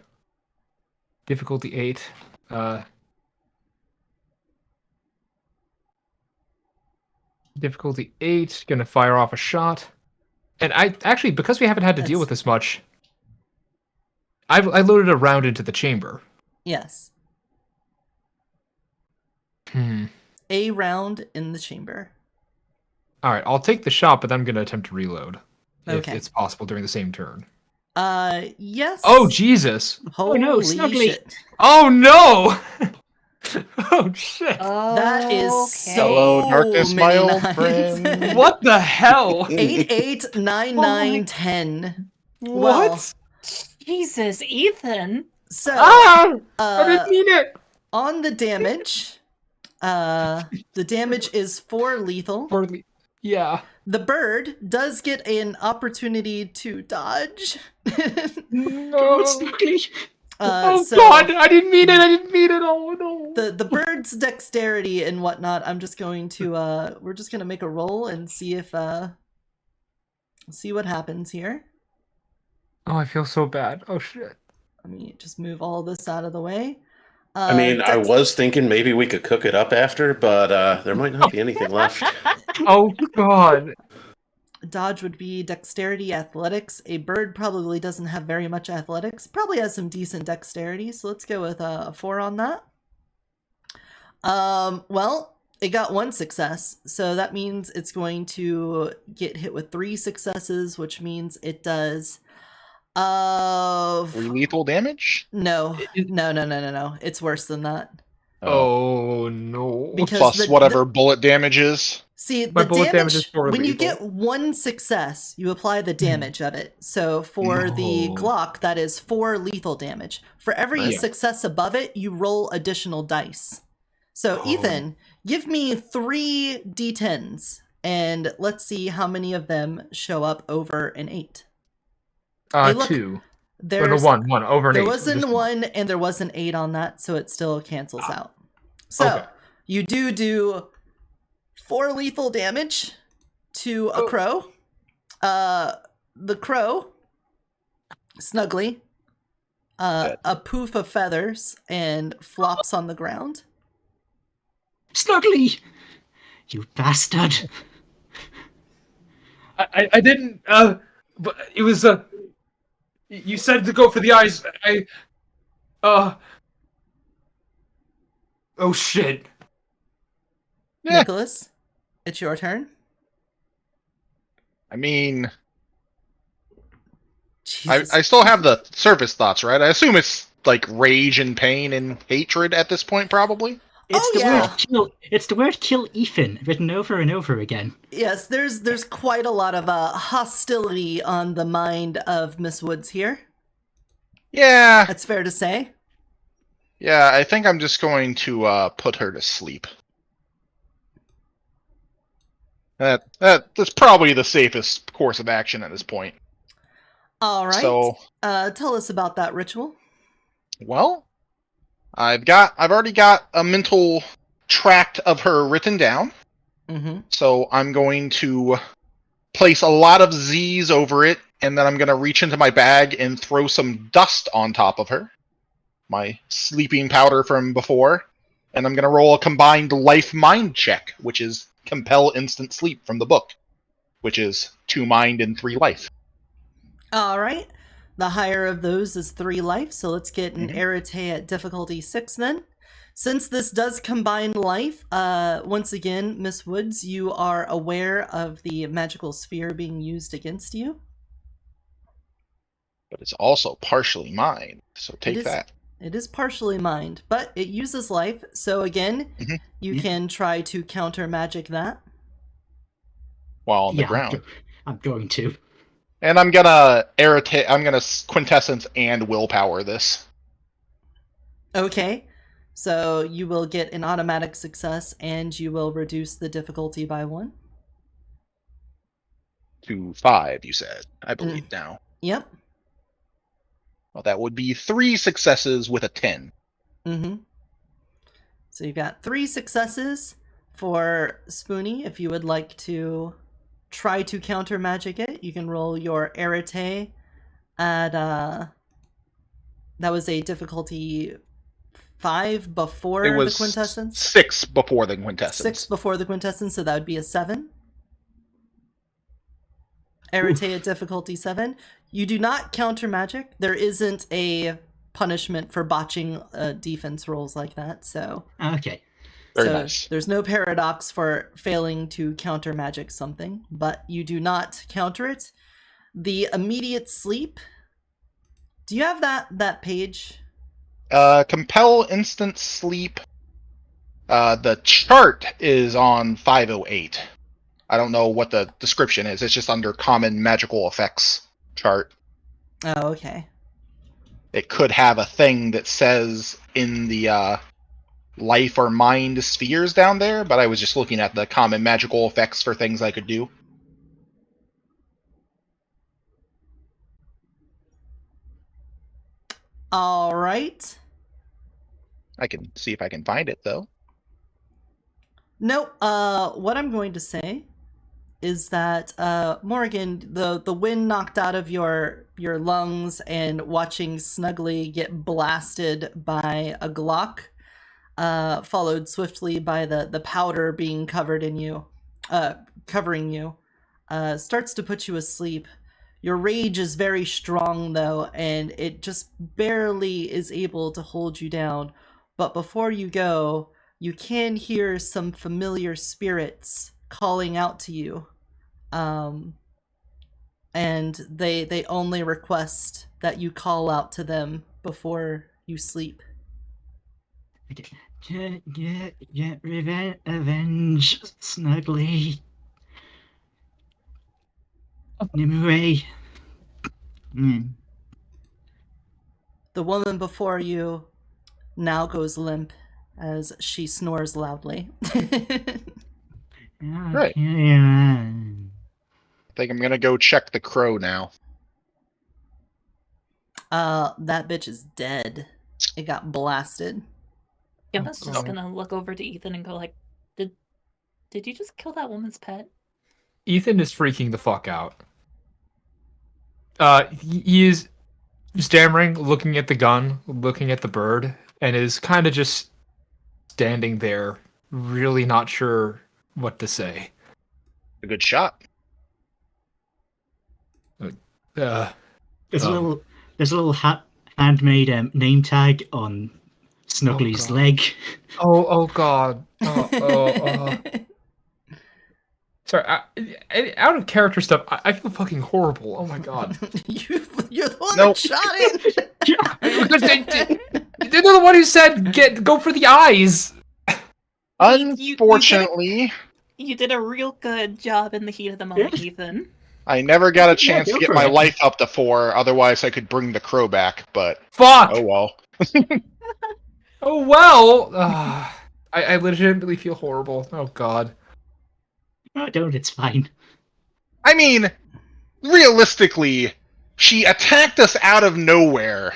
Difficulty 8. Difficulty 8. Gonna fire off a shot. And I actually, because we haven't had to deal with this much, I loaded a round into the chamber. Yes. A round in the chamber. All right, I'll take the shot, but then I'm gonna attempt to reload if Okay. it's possible during the same turn. Yes. Oh Jesus! Holy no, Snuggly. shit. Oh no! Oh shit! That is Okay. so Hello, darkness, my many old nines. friend. What the hell? 8, 8, 9, Oh 9, my- 10. What? Well, Jesus, Ethan. so I didn't mean it. on the damage, the damage is 4 lethal. Yeah. The bird does get an opportunity to dodge. No. Snuggly. Oh So god! I didn't mean it. I didn't mean it. Oh no. the bird's dexterity and whatnot, I'm just going to we're just gonna make a roll and see if see what happens here. Oh, I feel so bad. Oh shit. Let me just move all this out of the way. I mean, I was thinking maybe we could cook it up after, but there might not be anything left. Oh god. Dodge would be dexterity, athletics. A bird probably doesn't have very much athletics. Probably has some decent dexterity, so let's go with a 4 on that. Well, it got 1 success, so that means it's going to get hit with 3 successes, which means it does 3 lethal damage? No. It's worse than that. Oh no. Because Plus whatever bullet damage is. See, My the bullet damage is damage, 4 when you lethal. get 1 success, you apply the damage of it. So for the No. Glock, that is 4 lethal damage. For every Right. success above it, you roll additional dice. So Oh. Ethan, give me 3 d10s, and let's see how many of them show up over an 8. Hey, look, 2. Or There's, no, one over an 8. there wasn't Just 1, and there was an 8 on that, so it still cancels out. So okay. you do 4 lethal damage to a crow. The crow, Snuggly, a poof of feathers and flops on the ground. Snuggly! You bastard! I didn't. But it was You said to go for the eyes. Oh shit. Yeah. Nicholas, it's your turn. I mean, Jesus. I still have the surface thoughts, right? I assume it's like rage and pain and hatred at this point, probably. It's the yeah. word kill. It's the word kill Ethan written over and over again. Yes, there's quite a lot of hostility on the mind of Miss Woods here. Yeah. That's fair to say. Yeah, I think I'm just going to put her to sleep. That's probably the safest course of action at this point. All right. So, tell us about that ritual. well, I've already got a mental tract of her written down. Mm-hmm. So I'm going to place a lot of Z's over it, and then I'm going to reach into my bag and throw some dust on top of her. My sleeping powder from before. And I'm going to roll a combined life mind check, which is compel instant sleep from the book, which is 2 mind and 3 life. All right. The higher of those is 3 life, so let's get an Arete at difficulty 6 then. Since this does combine life, once again, Miss Woods, you are aware of the magical sphere being used against you. But it's also partially mine, so take that. It is partially mined, but it uses life, so again, you can try to counter magic that. While on the ground. I'm going to. And I'm gonna quintessence and willpower this. Okay, so you will get an automatic success, and you will reduce the difficulty by 1. To 5, you said, I believe now. Yep. Well, that would be 3 successes with a 10. Mm-hmm. So you've got 3 successes for Spoony. If you would like to try to counter magic it, you can roll your Arete at that was a difficulty 5 before It was the quintessence. 6 before the quintessence. 6 before the quintessence, so that would be a 7. Arete at difficulty 7. You do not counter magic. There isn't a punishment for botching defense rolls like that, so... Okay. Very nice. There's no paradox for failing to counter magic something, but you do not counter it. The immediate sleep... Do you have that page? Compel instant sleep The chart is on 508. I don't know what the description is. It's just under common magical effects chart. Oh, okay. It could have a thing that says in the life or mind spheres down there, but I was just looking at the common magical effects for things I could do. All right. I can see if I can find it, though. Nope. What I'm going to say is that Morgan, the wind knocked out of your lungs, and watching Snuggly get blasted by a Glock, followed swiftly by the powder being covering you, starts to put you asleep. Your rage is very strong, though, and it just barely is able to hold you down. But before you go, you can hear some familiar spirits calling out to you. And they only request that you call out to them before you sleep. Get revenge, Snuggly. Nimue. The woman before you now goes limp as she snores loudly. Right. Yeah. I think I'm gonna go check the crow now. That bitch is dead. It got blasted. Yama's just gonna look over to Ethan and go like, Did you just kill that woman's pet? Ethan is freaking the fuck out. He is stammering, looking at the gun, looking at the bird, and is kind of just standing there, really not sure what to say. A good shot. There's a little handmade name tag on Snuggly's leg. Oh god. Sorry, out of character stuff, I feel fucking horrible. Oh my god. You're the one that shot it! They're the one who said, go for the eyes! Unfortunately... You did a real good job in the heat of the moment, Ethan. I never got a chance to get my life up to 4, otherwise I could bring the crow back, but... Fuck! Oh well. Oh well! I legitimately feel horrible. Oh god. No, don't, it's fine. I mean, realistically, she attacked us out of nowhere.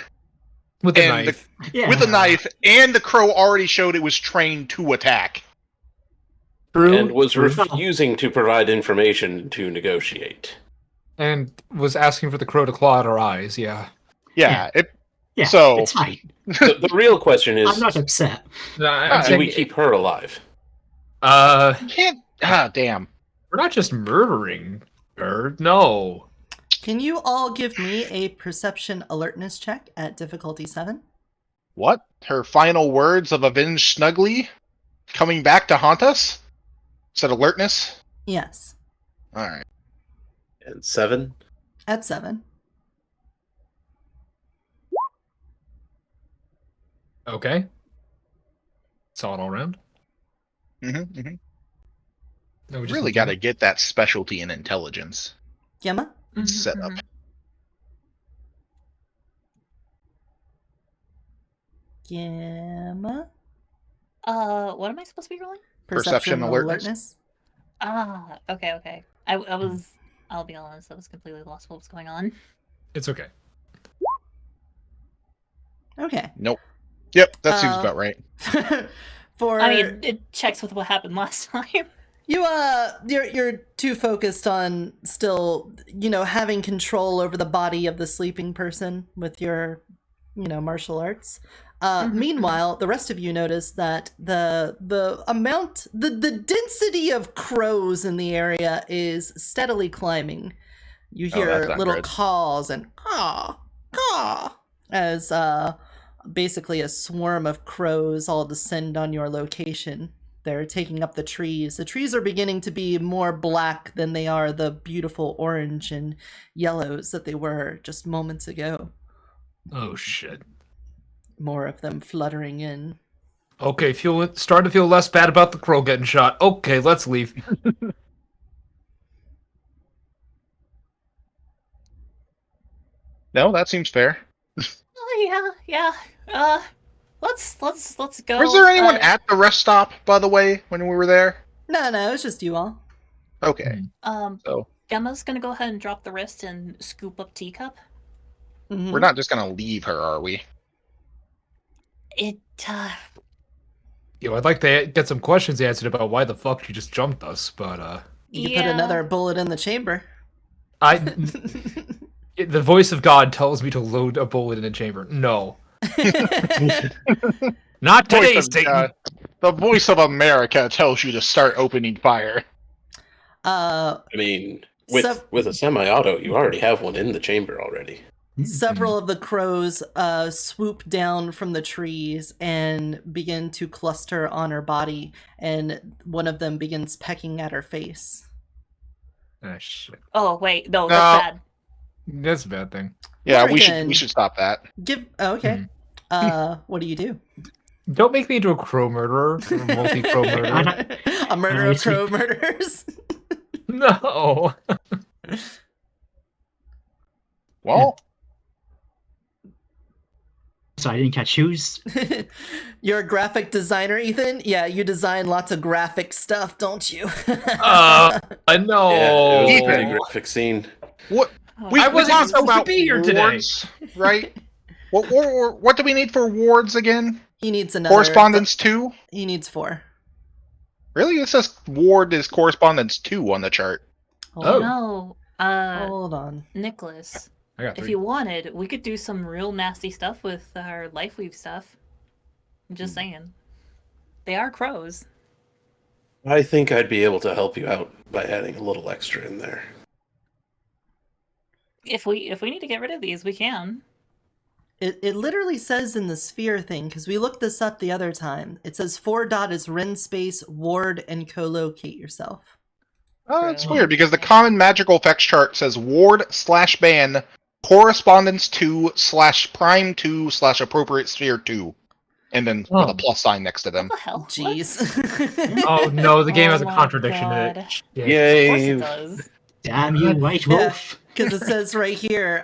With a knife. With a knife, and the crow already showed it was trained to attack. True. And was refusing to provide information to negotiate. And was asking for the crow to claw at our eyes, yeah. Yeah. So it's fine. The real question is... I'm not upset. Do we keep her alive? Can't... damn. We're not just murdering her, no. Can you all give me a perception alertness check at difficulty 7? What? Her final words of Avenge Snuggly coming back to haunt us? Is that alertness? Yes. Alright. And 7? At 7. Okay. Solid all around. No, we really got to get that specialty in intelligence. Gemma? Set up. Gemma? What am I supposed to be rolling? Perception alertness. Okay. I'll be honest, I was completely lost what was going on. It's okay. Okay. Nope. Yep, that seems about right. It checks with what happened last time. You're too focused on still, having control over the body of the sleeping person with your, martial arts. Meanwhile, the rest of you notice that the density of crows in the area is steadily climbing. You hear little caws and caw as basically a swarm of crows all descend on your location. They're taking up the trees. The trees are beginning to be more black than they are the beautiful orange and yellows that they were just moments ago. Oh, shit. More of them fluttering in. Okay, starting to feel less bad about the crow getting shot. Okay, let's leave. No, that seems fair. Oh yeah. Let's go. Was there anyone at the rest stop, by the way, when we were there? No, it was just you all. Okay. So Gemma's gonna go ahead and drop the wrist and scoop up Teacup. Mhm. we're not just gonna leave her, are we? I'd like to get some questions answered about why the fuck she just jumped us, but You could put another bullet in the chamber. The voice of God tells me to load a bullet in a chamber. No. Not today, Satan. The voice of America tells you to start opening fire. I mean, with a semi-auto, you already have one in the chamber already. Several of the crows swoop down from the trees and begin to cluster on her body, and one of them begins pecking at her face. Ah, shit. Oh wait, no, that's bad. That's a bad thing. Yeah, Morrigan, we should stop that. Okay. What do you do? Don't make me into a crow murderer. Or multi-crow murderer. A murder of crow murderers? No. Well, Sorry, I didn't catch who's. You're a graphic designer, Ethan? Yeah, you design lots of graphic stuff, don't you? I know. Yeah, it was a pretty Ethan. graphic scene. what? I wasn't supposed to be here today. Wards, right? What do we need for wards again? He needs another. Correspondence 2? He needs 4. Really? It says ward is correspondence 2 on the chart. No. Hold on. Nicholas, I got 3. if you wanted, we could do some real nasty stuff with our life weave stuff. I'm just saying. They are crows. I think I'd be able to help you out by adding a little extra in there. If we need to get rid of these, we can. It literally says in the sphere thing, because we looked this up the other time. It says 4 dot is Ren space, ward, and co-locate yourself. Oh, that's weird, because the common magical effects chart says ward/ban correspondence 2/prime 2/appropriate sphere 2. And then with a plus sign next to them. What the hell? Jeez. Oh no, the game has a my contradiction God. in it. Yay! Of course it does. Damn you, White Wolf. Because it says right here,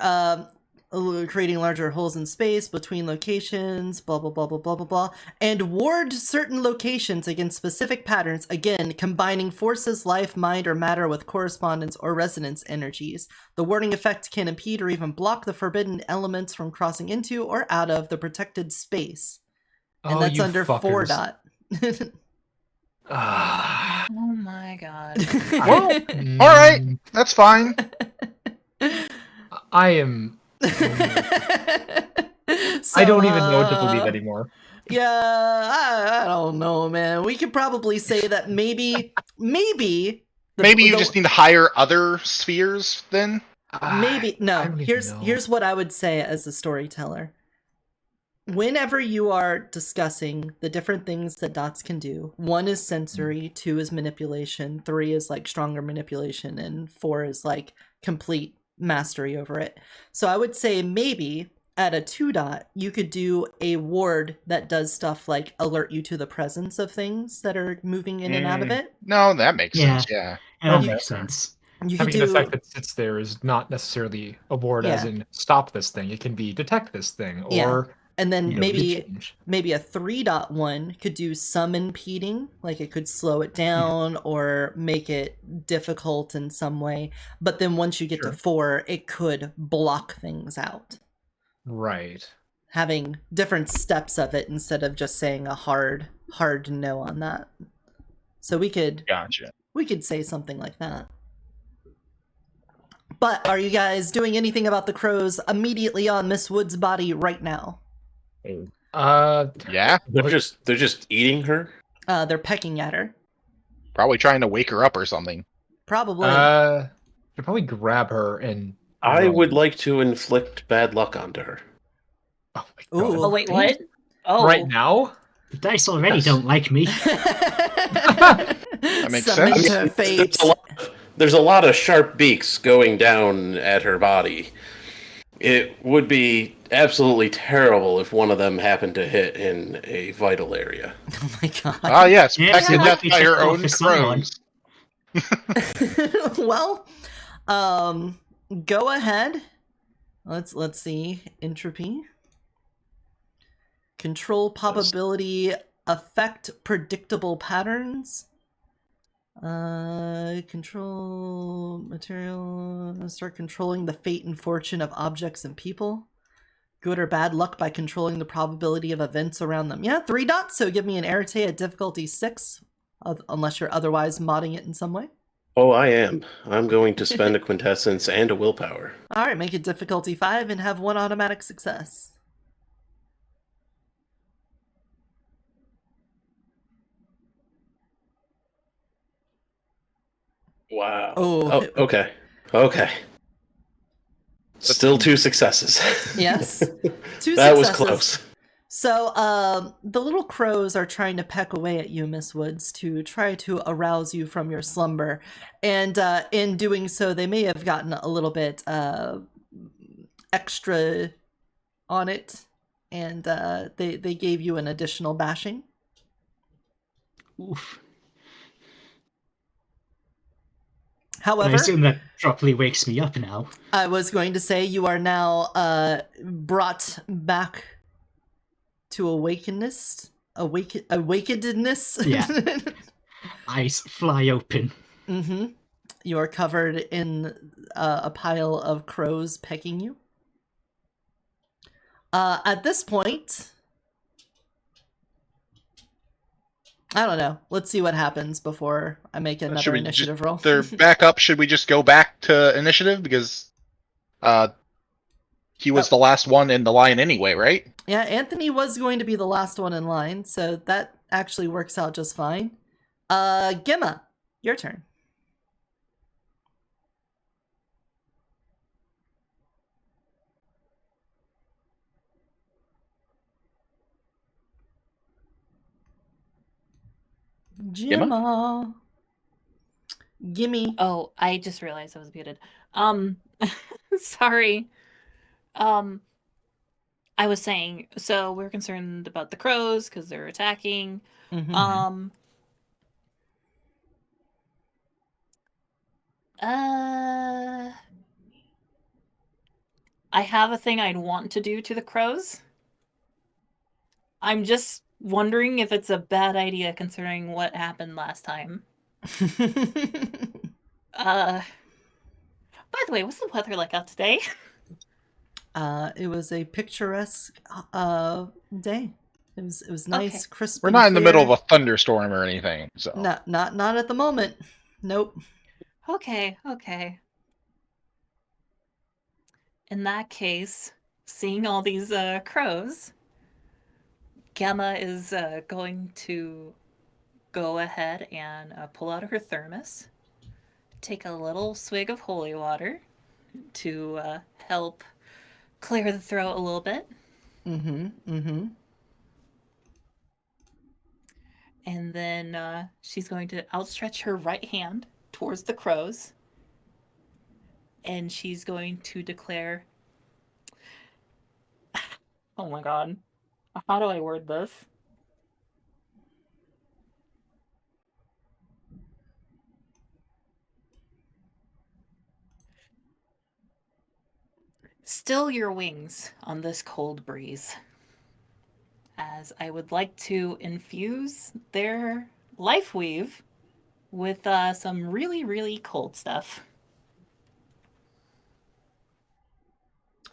creating larger holes in space between locations, blah, blah, blah, blah, blah, blah, blah. And ward certain locations against specific patterns, again, combining forces, life, mind, or matter with correspondence or resonance energies. The warding effect can impede or even block the forbidden elements from crossing into or out of the protected space. And that's under 4 dot. Oh my God. Well, alright, that's fine. I am. So, I don't even know what to believe anymore. Yeah, I don't know, man. We could probably say that maybe Maybe you just need to hire other spheres then? Maybe no. I don't even know. Here's what I would say as a storyteller. Whenever you are discussing the different things that dots can do, 1 is sensory, 2 is manipulation, 3 is like stronger manipulation, and 4 is like complete mastery over it. So I would say maybe at a 2 dot, you could do a ward that does stuff like alert you to the presence of things that are moving in and out of it. No, that makes sense, yeah. That makes sense. You could Having an do effect that sits there is not necessarily a ward as in stop this thing. It can be detect this thing or and then change. maybe a 3.1 could do some impeding, like it could slow it down or make it difficult in some way. But then once you get to 4, it could block things out. Right. Having different steps of it instead of just saying a hard no on that. So we could say something like that. But are you guys doing anything about the crows immediately on Miss Wood's body right now? Yeah, They're just eating her. They're pecking at her. probably trying to wake her up or something. Probably. Should probably grab her and. I would like to inflict bad luck onto her. Oh my God. Ooh. Oh wait, what? Oh, Right now? The dice already don't like me. That makes Summon sense. her fate. There's a lot of sharp beaks going down at her body. It would be absolutely terrible if one of them happened to hit in a vital area. Oh my god. Ah, yes, Yeah, pecked to so death we by checked her off own for someone. crows. Well, go ahead. Let's see. Entropy. Control probability, affect predictable patterns. Control material. Start controlling the fate and fortune of objects and people. Good or bad luck by controlling the probability of events around them. Yeah, 3 dots. So give me an Arete at difficulty 6, unless you're otherwise modding it in some way. Oh, I am. I'm going to spend a quintessence and a willpower. All right, make it difficulty 5 and have 1 automatic success. Wow. Oh, okay. Okay. Still 2 successes. Yes. 2 That was successes. close. So, the little crows are trying to peck away at you, Miss Woods, to try to arouse you from your slumber. And in doing so, they may have gotten a little bit extra on it. And they gave you an additional bashing. Oof. However, I assume that properly wakes me up now. I was going to say you are now brought back to awakenedness. Yeah. Eyes fly open. Mm-hmm. You are covered in a pile of crows pecking you. At this point, I don't know. Let's see what happens before I make another initiative roll. They're back up. Should we just go back to initiative? Because he was the last one in the line anyway, right? Yeah, Anthony was going to be the last one in line, so that actually works out just fine. Gemma, your turn. Gemma. Gimme. Oh, I just realized I was muted. Sorry. I was saying, so we're concerned about the crows because they're attacking. Mm-hmm. I have a thing I'd want to do to the crows. I'm just wondering if it's a bad idea considering what happened last time. By the way, what's the weather like out today? It was a picturesque day. It was nice, Okay. crisp. We're not in the middle of a thunderstorm or anything, so Not at the moment. Nope. Okay. In that case, seeing all these crows, Gemma is going to go ahead and pull out her thermos, take a little swig of holy water to help clear the throat a little bit. Mm-hmm. And then she's going to outstretch her right hand towards the crows. And she's going to declare... Oh my god. How do I word this? Still your wings on this cold breeze, as I would like to infuse their life weave with some really, really cold stuff.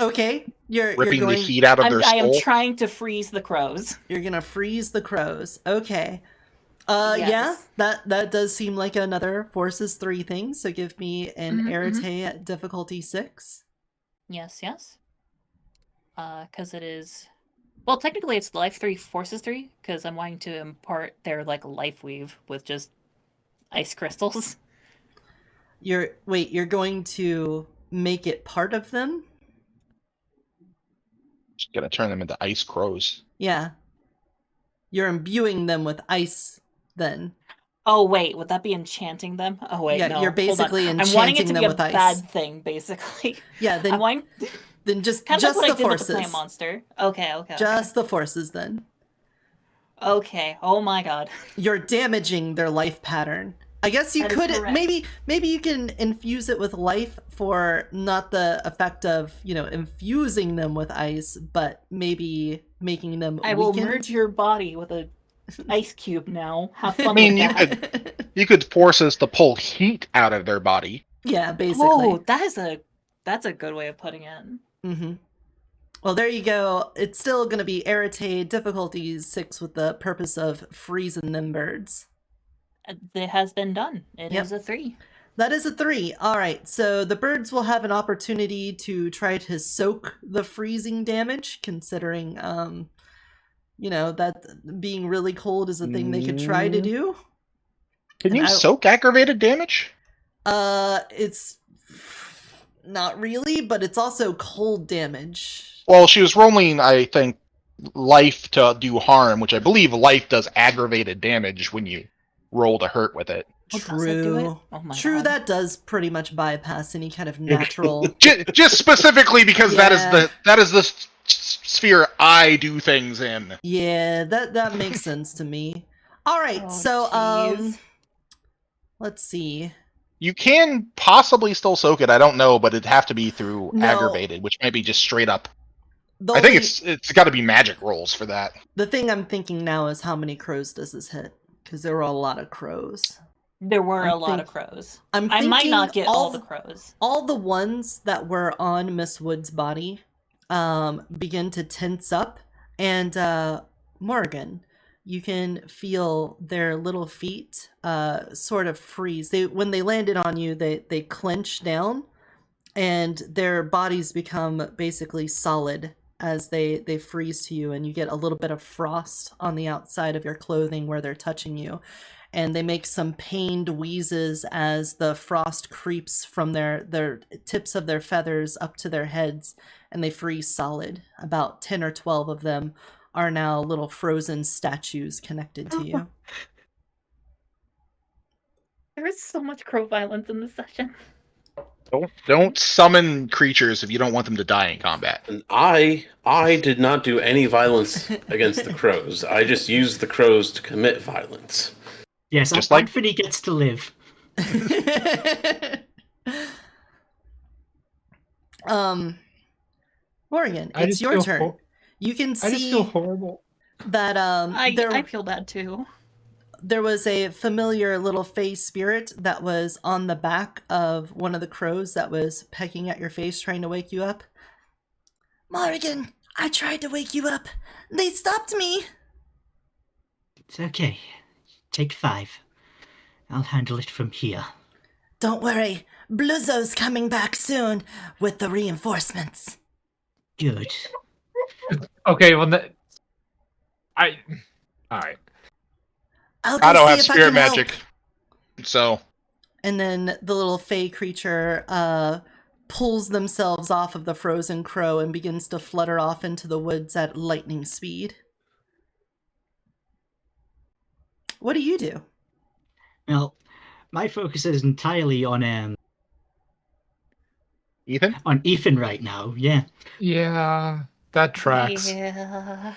Okay, you're ripping going... the heat out of their I am skull. trying to freeze the crows. You're gonna freeze the crows. Okay. Yes. Yeah, that does seem like another Forces 3 thing, so give me an Arete at difficulty 6. Yes. Because it is... Well, technically it's Life 3, Forces 3, because I'm wanting to impart their, life weave with just ice crystals. You're going to make it part of them? Just gonna turn them into ice crows. Yeah. You're imbuing them with ice, then. Oh, wait, would that be enchanting them? Oh, wait, yeah, no. You're basically I'm wanting it enchanting to them be with a ice. bad thing, basically. Yeah, then... Then just Kind of like what the I did with forces. the plant monster. Okay. Just the forces then. Okay. Oh my god. You're damaging their life pattern. I guess you That is could correct. maybe you can infuse it with life for not the effect of, infusing them with ice, but maybe making them I will weakened. merge your body with a ice cube now. Have fun I mean, with that. you could force us to pull heat out of their body. Yeah, basically. Oh, that's a good way of putting it. Mm-hmm. Well, there you go. It's still going to be Eritade, difficulty 6 with the purpose of freezing them birds. It has been done. It Yep. is a 3. That is a 3. All right, so the birds will have an opportunity to try to soak the freezing damage, considering, that being really cold is a thing they could try to do. Can you soak aggravated damage? It's not really, but it's also cold damage. Well, she was rolling, I think, life to do harm, which I believe life does aggravated damage when you roll to hurt with it. Does it do it? Oh my True, God. that does pretty much bypass any kind of natural. Just specifically because Yeah. that is the sphere I do things in. Yeah, that makes sense to me. All right, Oh, so jeez. let's see. You can possibly still soak it. I don't know, but it'd have to be through No. aggravated, which might be just straight up. The I think only- it's got to be magic rolls for that. the thing I'm thinking now is how many crows does this hit? Because there were a lot of crows. There were I a lot think- of crows. I'm I might thinking not get all the the crows. all the ones that were on Miss Wood's body begin to tense up, and Morgan, you can feel their little feet sort of freeze. When they landed on you, they clench down, and their bodies become basically solid as they freeze to you, and you get a little bit of frost on the outside of your clothing where they're touching you. And they make some pained wheezes as the frost creeps from their tips of their feathers up to their heads, and they freeze solid. About 10 or 12 of them are now little frozen statues connected to you. There is so much crow violence in this session. Don't summon creatures if you don't want them to die in combat. And I did not do any violence against the crows. I just used the crows to commit violence. Yes, Just like- Anthony gets to live. Morgan, I it's just your feel turn. You can I just see feel horrible. that I feel bad too. there was a familiar little fey spirit that was on the back of one of the crows that was pecking at your face, trying to wake you up. Morgan, I tried to wake you up. They stopped me. It's okay. Take 5. I'll handle it from here. Don't worry. Bluzzo's coming back soon with the reinforcements. Good. Okay, well, all right. I'll go I don't see have if spirit can help. magic, so And then the little fey creature pulls themselves off of the frozen crow and begins to flutter off into the woods at lightning speed. What do you do? Well, my focus is entirely on Ethan. right now. Yeah. Yeah, that tracks. Yeah.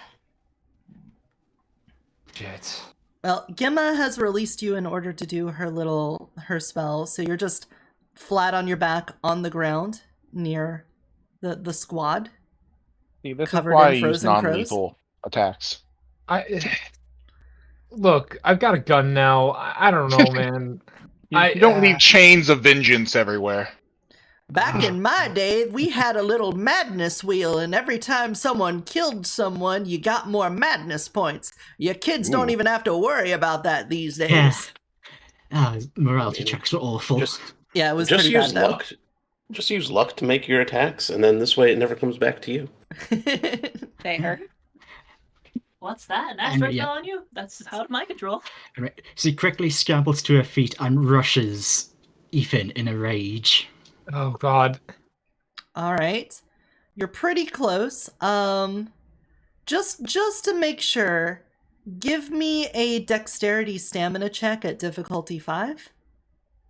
Shit. Well, Gemma has released you in order to do her spell, so you're just flat on your back on the ground near the squad. See, this Covered is why I in use frozen non-lethal attacks. Look, I've got a gun now. I don't know, man. You don't leave chains of vengeance everywhere. Back in my day, we had a little madness wheel, and every time someone killed someone, you got more madness points. Your kids don't even have to worry about that these days. Yeah. Morality checks are awful. Yeah, it was Just pretty use bad, luck. Just use luck to make your attacks, and then this way it never comes back to you. Fair. What's that? An And, asteroid yeah. fell on you? That's out of my control. Right. She quickly scrambles to her feet and rushes Ethan in a rage. Oh God. All right. You're pretty close. Just to make sure, give me a dexterity stamina check at difficulty 5.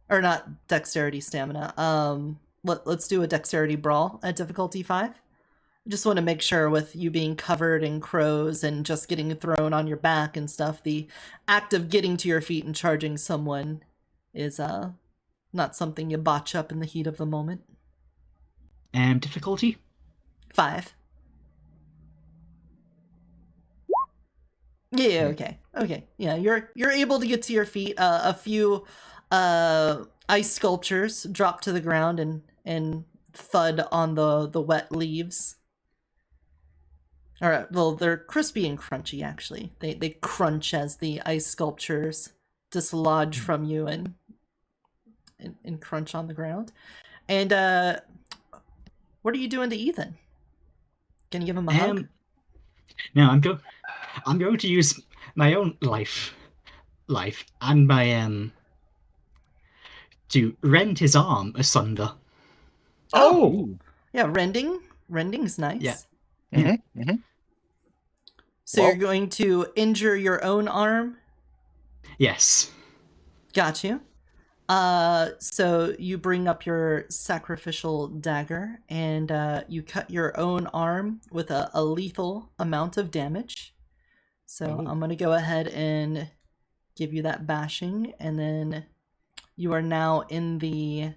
Or not dexterity stamina. Let's do a dexterity brawl at difficulty 5. just want to make sure with you being covered in crows and just getting thrown on your back and stuff, the act of getting to your feet and charging someone is not something you botch up in the heat of the moment. Difficulty? 5. Yeah, okay. Yeah, you're able to get to your feet. A few ice sculptures drop to the ground and thud on the wet leaves. Or well, they're crispy and crunchy actually. They crunch as the ice sculptures dislodge from you and crunch on the ground. And what are you doing to Ethan? Can you give him a hug? No, I'm going to use my own life and my to rend his arm asunder. Oh, yeah, rending's nice. Yeah. Mm-hmm. Mm-hmm. So you're going to injure your own arm? Yes. Got you. So you bring up your sacrificial dagger and you cut your own arm with a lethal amount of damage. So I'm going to go ahead and give you that bashing, and then you are now in the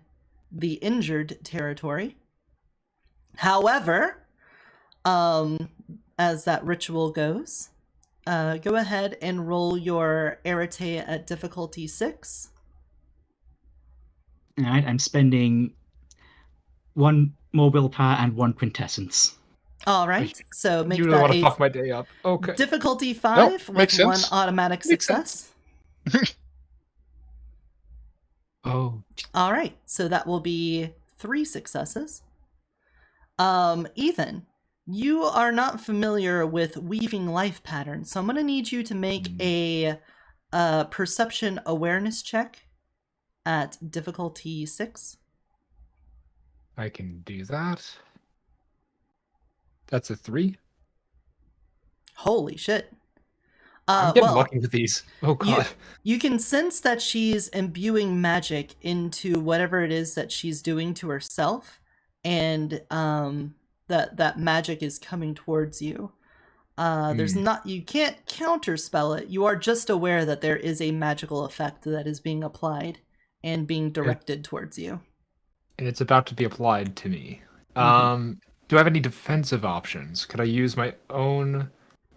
injured territory. However, as that ritual goes, go ahead and roll your Arete at difficulty 6. Alright, I'm spending 1 more willpower and 1 quintessence. All right, so make you really that want to a fuck my day up. Okay. difficulty 5 Nope, with makes 1 sense. automatic Makes success. Oh. All right, so that will be 3 successes. Ethan, you are not familiar with weaving life patterns, so I'm going to need you to make a perception awareness check at difficulty 6. I can do that. That's a 3. Holy shit. I'm getting lucky with these. Oh god. You can sense that she's imbuing magic into whatever it is that she's doing to herself, and that magic is coming towards you. You can't counterspell it. You are just aware that there is a magical effect that is being applied and being directed towards you. And it's about to be applied to me. Do I have any defensive options? Could I use my own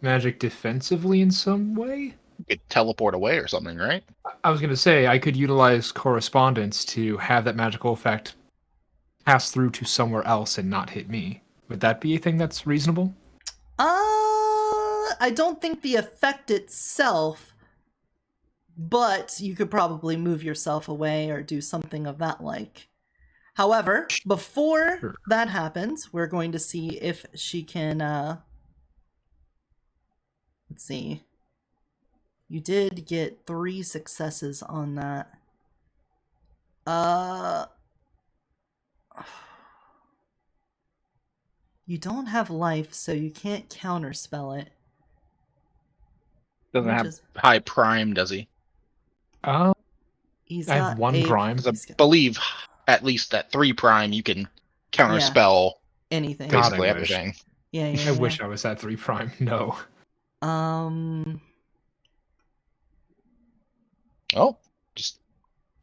magic defensively in some way? You could teleport away or something, right? I was going to say, I could utilize correspondence to have that magical effect pass through to somewhere else and not hit me. Would that be a thing that's reasonable? I don't think the effect itself, but you could probably move yourself away or do something of that like. However, before that happens, we're going to see if she can, let's see. You did get 3 successes on that. You don't have life, so you can't counterspell it. Doesn't have high prime, does he? I have 1 prime. I believe at least at 3 prime you can counterspell anything. Basically everything. Yeah. I wish I was at 3 prime. No. Oh, just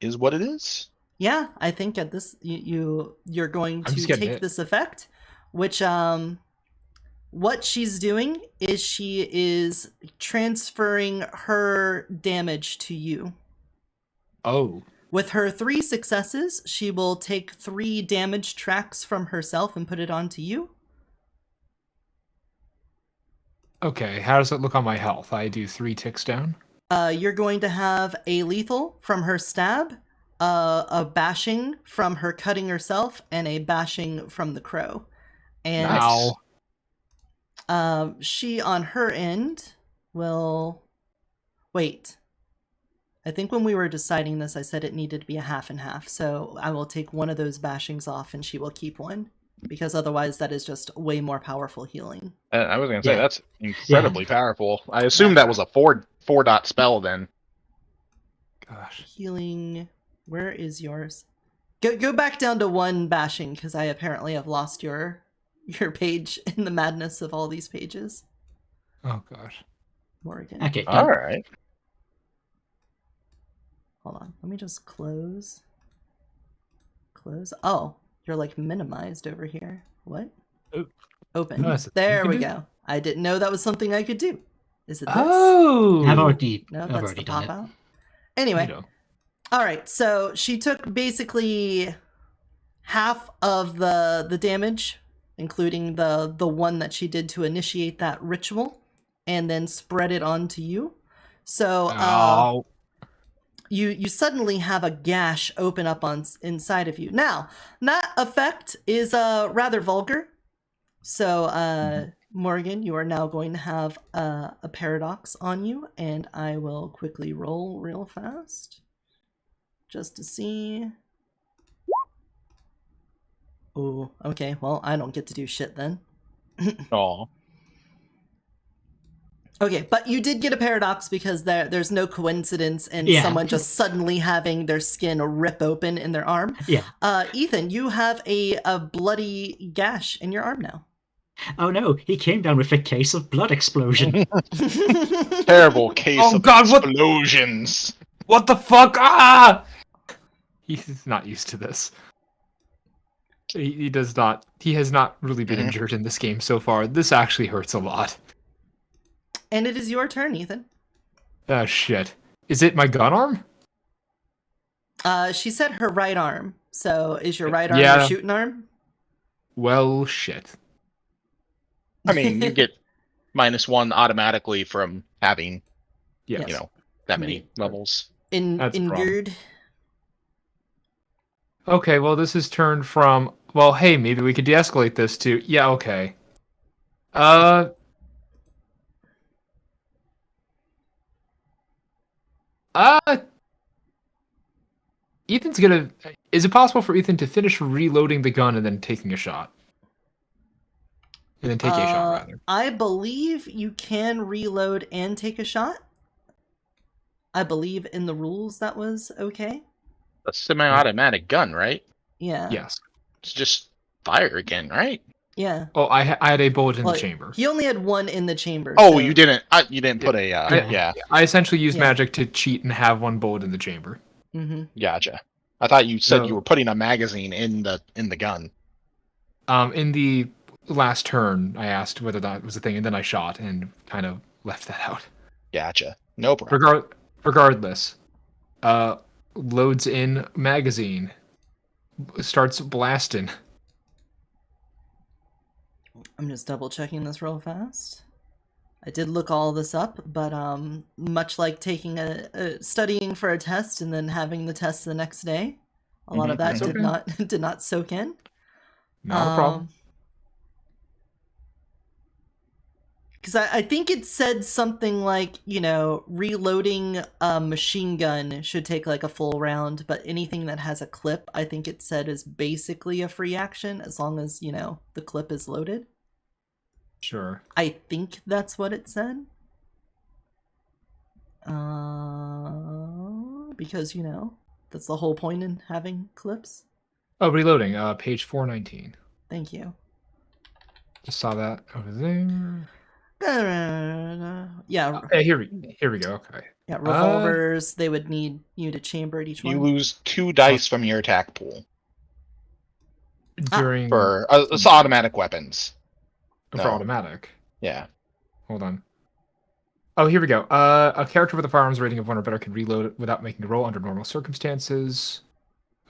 is what it is. Yeah, I think at this you're going to take this effect, which what she's doing is she is transferring her damage to you. Oh. With her 3 successes, she will take 3 damage tracks from herself and put it onto you. Okay, how does it look on my health? I do 3 ticks down. You're going to have a lethal from her stab, a bashing from her cutting herself, and a bashing from the crow. And she, on her end, will... Wait. I think when we were deciding this, I said it needed to be a half and half, so I will take one of those bashings off and she will keep one, because otherwise that is just way more powerful healing. I was going to say, that's incredibly powerful. I assume that was a 4-dot spell then. Gosh. Healing, where is yours? Go back down to 1 bashing, because I apparently have lost your your page in the madness of all these pages. Oh gosh. Morgan. Okay, All done. right. Hold on. Let me just close. Close. Oh, you're like minimized over here. What? Oh. Open. Oh, that's a thing There you we can do? go. I didn't know that was something I could do. Is it this? Oh. I've already No, I've that's already the done pop it. out. Anyway. Neato. All right. So she took basically half of the damage, including the one that she did to initiate that ritual, and then spread it onto you. So Oh. you suddenly have a gash open up on inside of you. Now, that effect is rather vulgar. So Morgan, you are now going to have a paradox on you, and I will quickly roll real fast just to see. Oh, okay. Well, I don't get to do shit then. Oh. Okay, but you did get a paradox because there's no coincidence in Yeah. someone just suddenly having their skin rip open in their arm. Yeah. Ethan, you have a bloody gash in your arm now. Oh no, he came down with a case of blood explosion. Terrible case Oh, of God, what- explosions. What the fuck? Ah! He's not used to this. He does not. He has not really been injured in this game so far. This actually hurts a lot. And it is your turn, Ethan. Ah, shit. Is it my gun arm? She said her right arm. So is your right arm Yeah. your shooting arm? Well, shit. I mean, you get -1 automatically from having, Yes. you know, that many levels. That's a problem. Injured. Okay, well, this has turned from, well, hey, maybe we could de-escalate this to, yeah, okay. Ethan's gonna... Is it possible for Ethan to finish reloading the gun and then taking a shot? And then take a shot, rather. I believe you can reload and take a shot. I believe in the rules that was okay. A semi-automatic gun, right? Yeah. Yes. It's just fire again, right? Yeah. Oh, I had a bullet in Well, the chamber. He only had one in the chamber. Oh, so- you didn't. You didn't put a. Yeah. I essentially used Yeah. magic to cheat and have one bullet in the chamber. Mhm. Gotcha. I thought you said No. you were putting a magazine in the gun. In the last turn, I asked whether that was a thing, and then I shot and kind of left that out. Gotcha. No problem. Regardless, loads in magazine, starts blasting. I'm just double checking this real fast. I did look all this up, but much like taking studying for a test and then having the test the next day, a lot of that That's okay. did not soak in. Not a problem. Because I think it said something like, reloading a machine gun should take like a full round, but anything that has a clip, I think it said is basically a free action as long as, the clip is loaded. Sure. I think that's what it said. Because, that's the whole point in having clips. Oh, reloading. Page 419. Thank you. Just saw that over there. Yeah. Hey, here we go. Okay. Yeah, revolvers, they would need you to chamber at each one. You lose 2 dice from your attack pool During for it's automatic weapons. for automatic. Yeah. Hold on. Oh, here we go. A character with a firearms rating of 1 or better can reload it without making a roll under normal circumstances.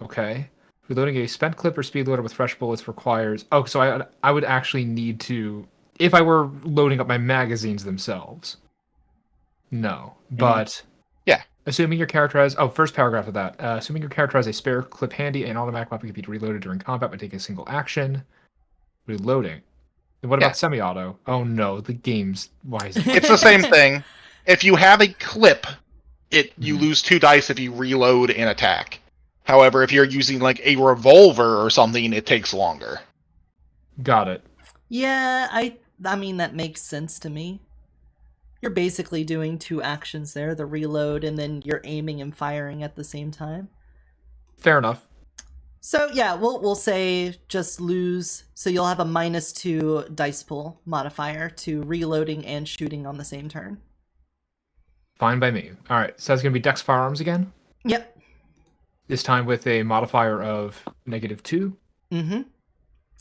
Okay. Reloading a spent clip or speed loader with fresh bullets requires... Oh, so I would actually need to... If I were loading up my magazines themselves. No. But... Yeah. Assuming your character has... Oh, first paragraph of that. Assuming your character has a spare clip handy, an automatic weapon can be reloaded during combat by taking a single action. Reloading. Then what about semi-auto? Oh no, the game's... Why is it... It's the same thing. If you have a clip, you lose 2 dice if you reload and attack. However, if you're using like a revolver or something, it takes longer. Got it. Yeah, I mean, that makes sense to me. You're basically doing 2 actions there, the reload and then you're aiming and firing at the same time. Fair enough. So yeah, we'll say just lose. So you'll have a -2 dice pool modifier to reloading and shooting on the same turn. Fine by me. All right, so that's gonna be Dex Firearms again. Yep. This time with a modifier of -2. Mm-hmm.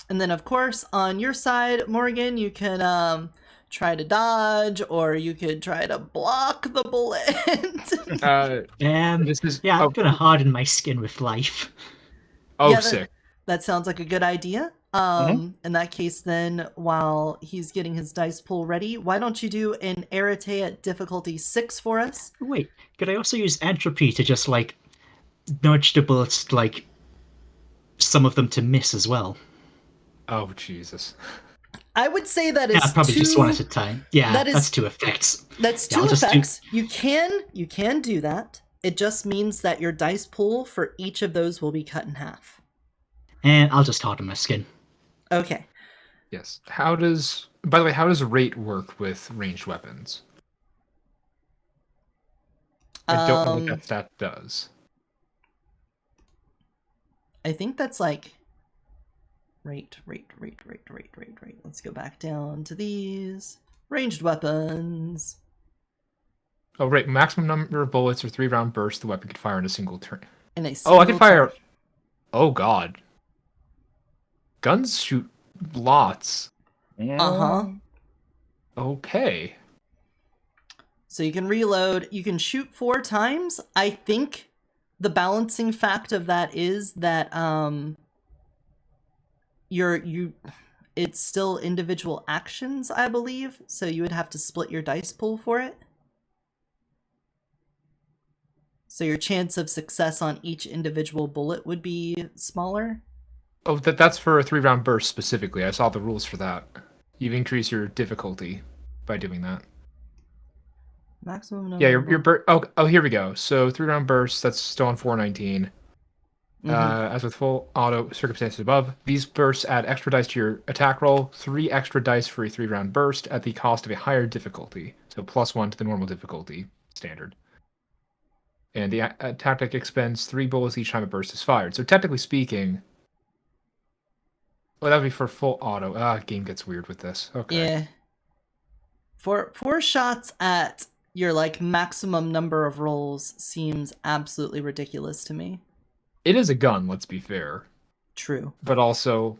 And then of course on your side, Morgan, you can try to dodge, or you could try to block the bullet. This is I'm gonna harden my skin with life. Sick. That sounds like a good idea. In that case, then, while he's getting his dice pool ready, why don't you do an Arete at difficulty 6 for us? Wait, could I also use entropy to just like nudge the bullets, like some of them to miss as well? Oh Jesus. I would say that is Yeah, probably just one at a time. Yeah, that's 2 effects. That's 2 effects. You can do that. It just means that your dice pool for each of those will be cut in half. And I'll just harden my skin. Okay. Yes. By the way, how does rate work with ranged weapons? I don't know what that stat does. I think that's like rate. Let's go back down to these ranged weapons. Oh, right. Maximum number of bullets or 3-round burst the weapon could fire in a single turn. I can fire. Oh God. Guns shoot lots. Okay. So you can reload. You can shoot 4 times. I think the balancing fact of that is that it's still individual actions, I believe. So you would have to split your dice pool for it. So your chance of success on each individual bullet would be smaller. Oh, that's for a 3-round burst specifically. I saw the rules for that. You increase your difficulty by doing that. Maximum number. Yeah, your here we go. So 3-round burst, that's still on 419. As with full auto circumstances above, these bursts add extra dice to your attack roll, 3 extra dice for a 3-round burst at the cost of a higher difficulty. So +1 to the normal difficulty standard. And the tactic expends 3 bullets each time a burst is fired. So technically speaking, that would be for full auto. Game gets weird with this. Okay. Yeah. For 4 shots at your like maximum number of rolls seems absolutely ridiculous to me. It is a gun, let's be fair. True. But also,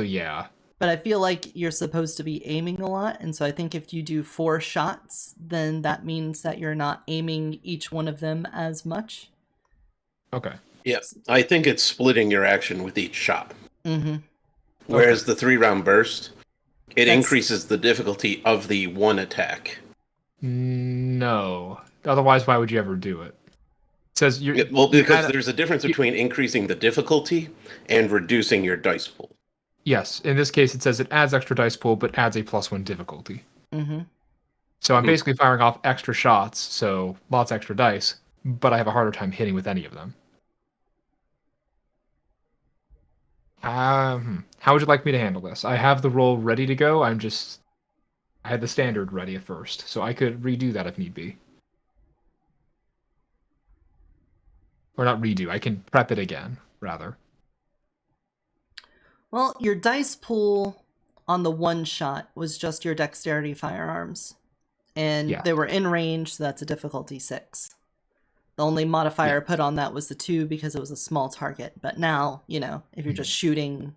yeah. But I feel like you're supposed to be aiming a lot, and so I think if you do 4 shots, then that means that you're not aiming each one of them as much. Okay. Yeah, I think it's splitting your action with each shot. Mm-hmm. Whereas the 3-round burst, it increases the difficulty of the one attack. No. Otherwise, why would you ever do it? It says because there's a difference between increasing the difficulty and reducing your dice pool. Yes, in this case, it says it adds extra dice pool, but adds a +1 difficulty. Mm-hmm. So I'm basically firing off extra shots, so lots extra dice, but I have a harder time hitting with any of them. How would you like me to handle this? I have the roll ready to go. I had the standard ready at first, so I could redo that if need be. Or not redo, I can prep it again, rather. Well, your dice pool on the 1 shot was just your dexterity firearms. And they were in range, so that's a difficulty 6. The only modifier put on that was the 2 because it was a small target. But now, if you're just shooting,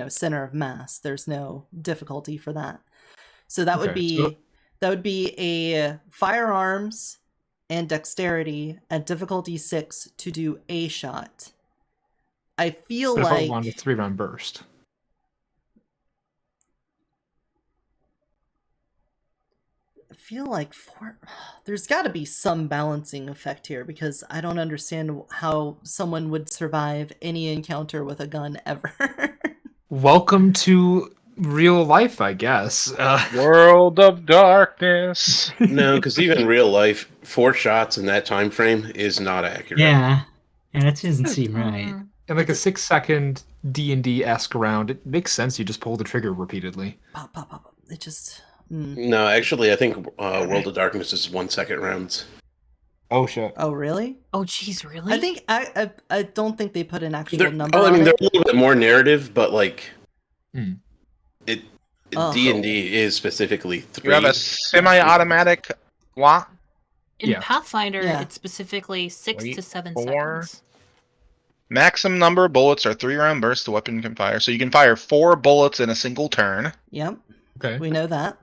center of mass, there's no difficulty for that. So that would be a firearms and dexterity at difficulty 6 to do a shot. I feel like on the 3-round burst. I feel like there's got to be some balancing effect here, because I don't understand how someone would survive any encounter with a gun ever. Welcome to real life, I guess. World of Darkness. No, because even in real life, 4 shots in that time frame is not accurate. Yeah, that doesn't seem right. In like a 6-second D&D-esque round, it makes sense you just pull the trigger repeatedly. Pop, pop, pop. It just... No, actually, I think World of Darkness is 1-second rounds. Oh shit. Oh, really? Oh, jeez, really? I think I don't think they put an actual number I on mean, it. they're a little bit more narrative, but like Ugh. D&D is specifically 3. You have a semi-automatic lock. In Yeah. Pathfinder, Yeah. it's specifically 6 to 7 4. seconds. Maximum number of bullets are 3-round bursts the weapon can fire. So you can fire 4 bullets in a single turn. Yep, Okay. we know that.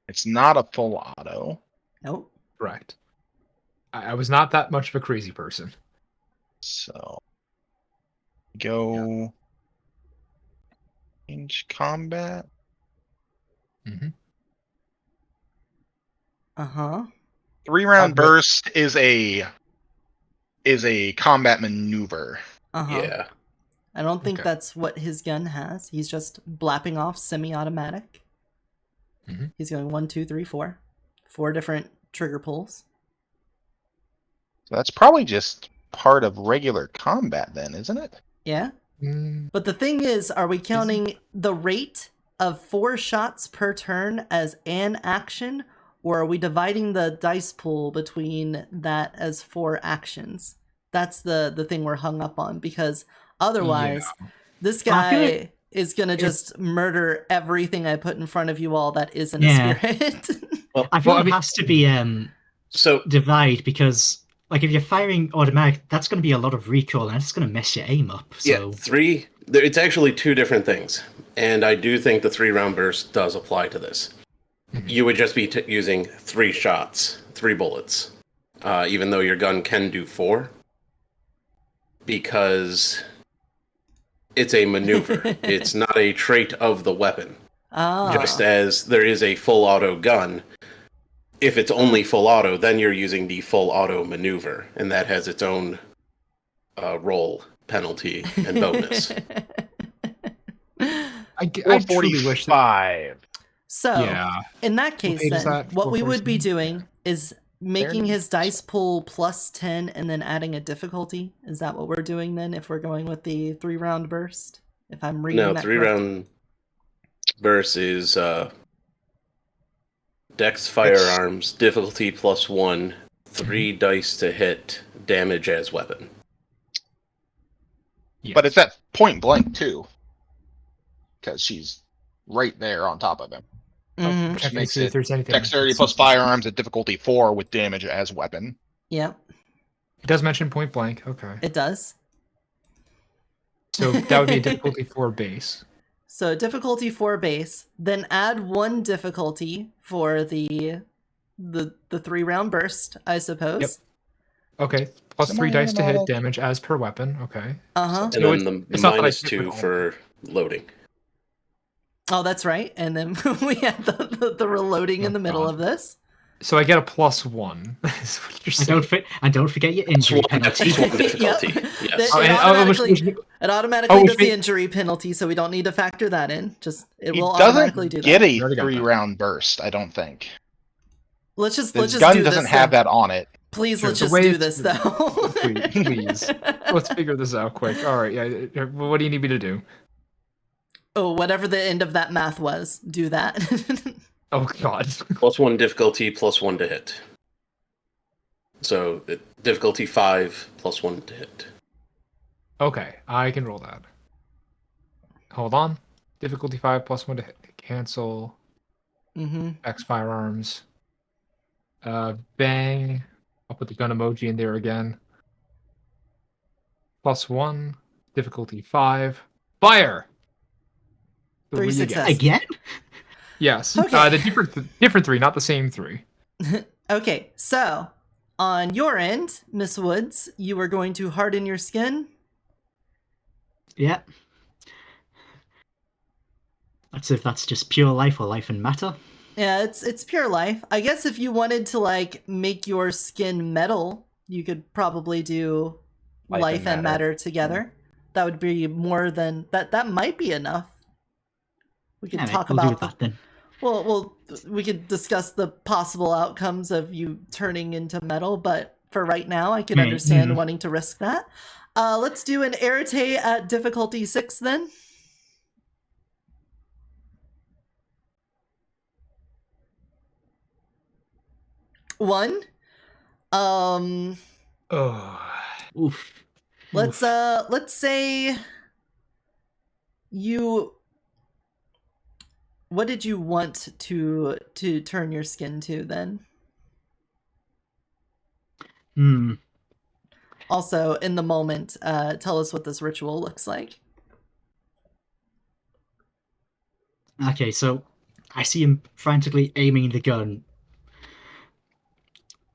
It's not a full auto. Nope. Correct. I was not that much of a crazy person. So go range combat. Mm-hmm. Uh-huh. 3-round burst is a combat maneuver. Uh-huh. Yeah. I don't think Okay. that's what his gun has. He's just blapping off semi-automatic. Mhm. He's going 1, 2, 3, 4. 4 different trigger pulls. So that's probably just part of regular combat then, isn't it? Yeah? Mm, But the thing is, are we counting the rate of 4 shots per turn as an action, or are we dividing the dice pool between that as 4 actions? That's the thing we're hung up on, because otherwise, this I feel guy is gonna just murder everything I put in front of you all that isn't Yeah. a spirit. I feel Well, I it mean- has to be So divide, because like if you're firing automatic, that's going to be a lot of recoil, and it's going to mess your aim up. So yeah, 3. It's actually 2 different things, and I do think the 3-round burst does apply to this. You would just be using 3 shots, 3 bullets, even though your gun can do 4, because it's a maneuver. It's not a trait of the weapon. Just as there is a full auto gun, if it's only full auto, then you're using the full auto maneuver, and that has its own roll penalty and bonus. I truly wish that. 445. So, Yeah. in that case, page is then, that? what we would be 447? doing is making his dice pool plus 10 and then adding a difficulty. Is that what we're doing then, if we're going with the 3-round burst? If I'm reading No, that 3-round burst is Dex firearms, difficulty plus 1, 3 dice to hit, damage as weapon. Yes. But it's at point blank too. Because she's right there on top of him. Mhm. Which Checking to makes see if it there's anything. dexterity plus firearms at difficulty 4 with damage as weapon. Yep, It does mention point blank. Okay. it does. So that would be a difficulty 4 base. So difficulty 4 base, then add 1 difficulty for the 3-round burst, I suppose. Yep. Okay. Plus 3 dice to hit damage as per weapon. Okay. Uh-huh. And So then it's the not that I minus hit 2 with all. for loading. Oh, that's right. And then we had the reloading in the middle God. of this. So I get a plus 1. Is what you're saying. And don't forget your injury That's penalty. one difficulty. Yep. Yes. Oh, It and- automatically, it automatically which does the mean- injury penalty, so we don't need to factor that in. Just it He will automatically do doesn't get that. You a already got that. 3-round burst, I don't think. Let's just His do gun this. doesn't have then. that on it. Please, Sure, let's the just way do it's- this though. Please. Let's figure this out quick. All right. Yeah. What do you need me to do? Oh, whatever the end of that math was, do that. Oh God. Plus 1 difficulty, plus 1 to hit. So difficulty 5, plus 1 to hit. Okay, I can roll that. Hold on. Difficulty 5 plus 1 to hit. Cancel. Mm-hmm. X firearms. Bang. I'll put the gun emoji in there again. Plus 1. Difficulty 5. Fire! So 3 what do you get? successes. Again? Yes. Okay. The different 3, not the same 3. Okay, so on your end, Miss Woods, you are going to harden your skin. Yeah. Let's see if that's just pure life or life and matter. Yeah, it's pure life. I guess if you wanted to like make your skin metal, you could probably do life and matter together. That would be more than that. That might be enough. We could Alright, talk we'll do about that then. well, we could discuss the possible outcomes of you turning into metal, but for right now, I can understand wanting to risk that. Let's do an Arete at difficulty 6 then. 1. Oh. Oof. Let's say you. What did you want to turn your skin to then? Also, in the moment, tell us what this ritual looks like. Okay, so I see him frantically aiming the gun.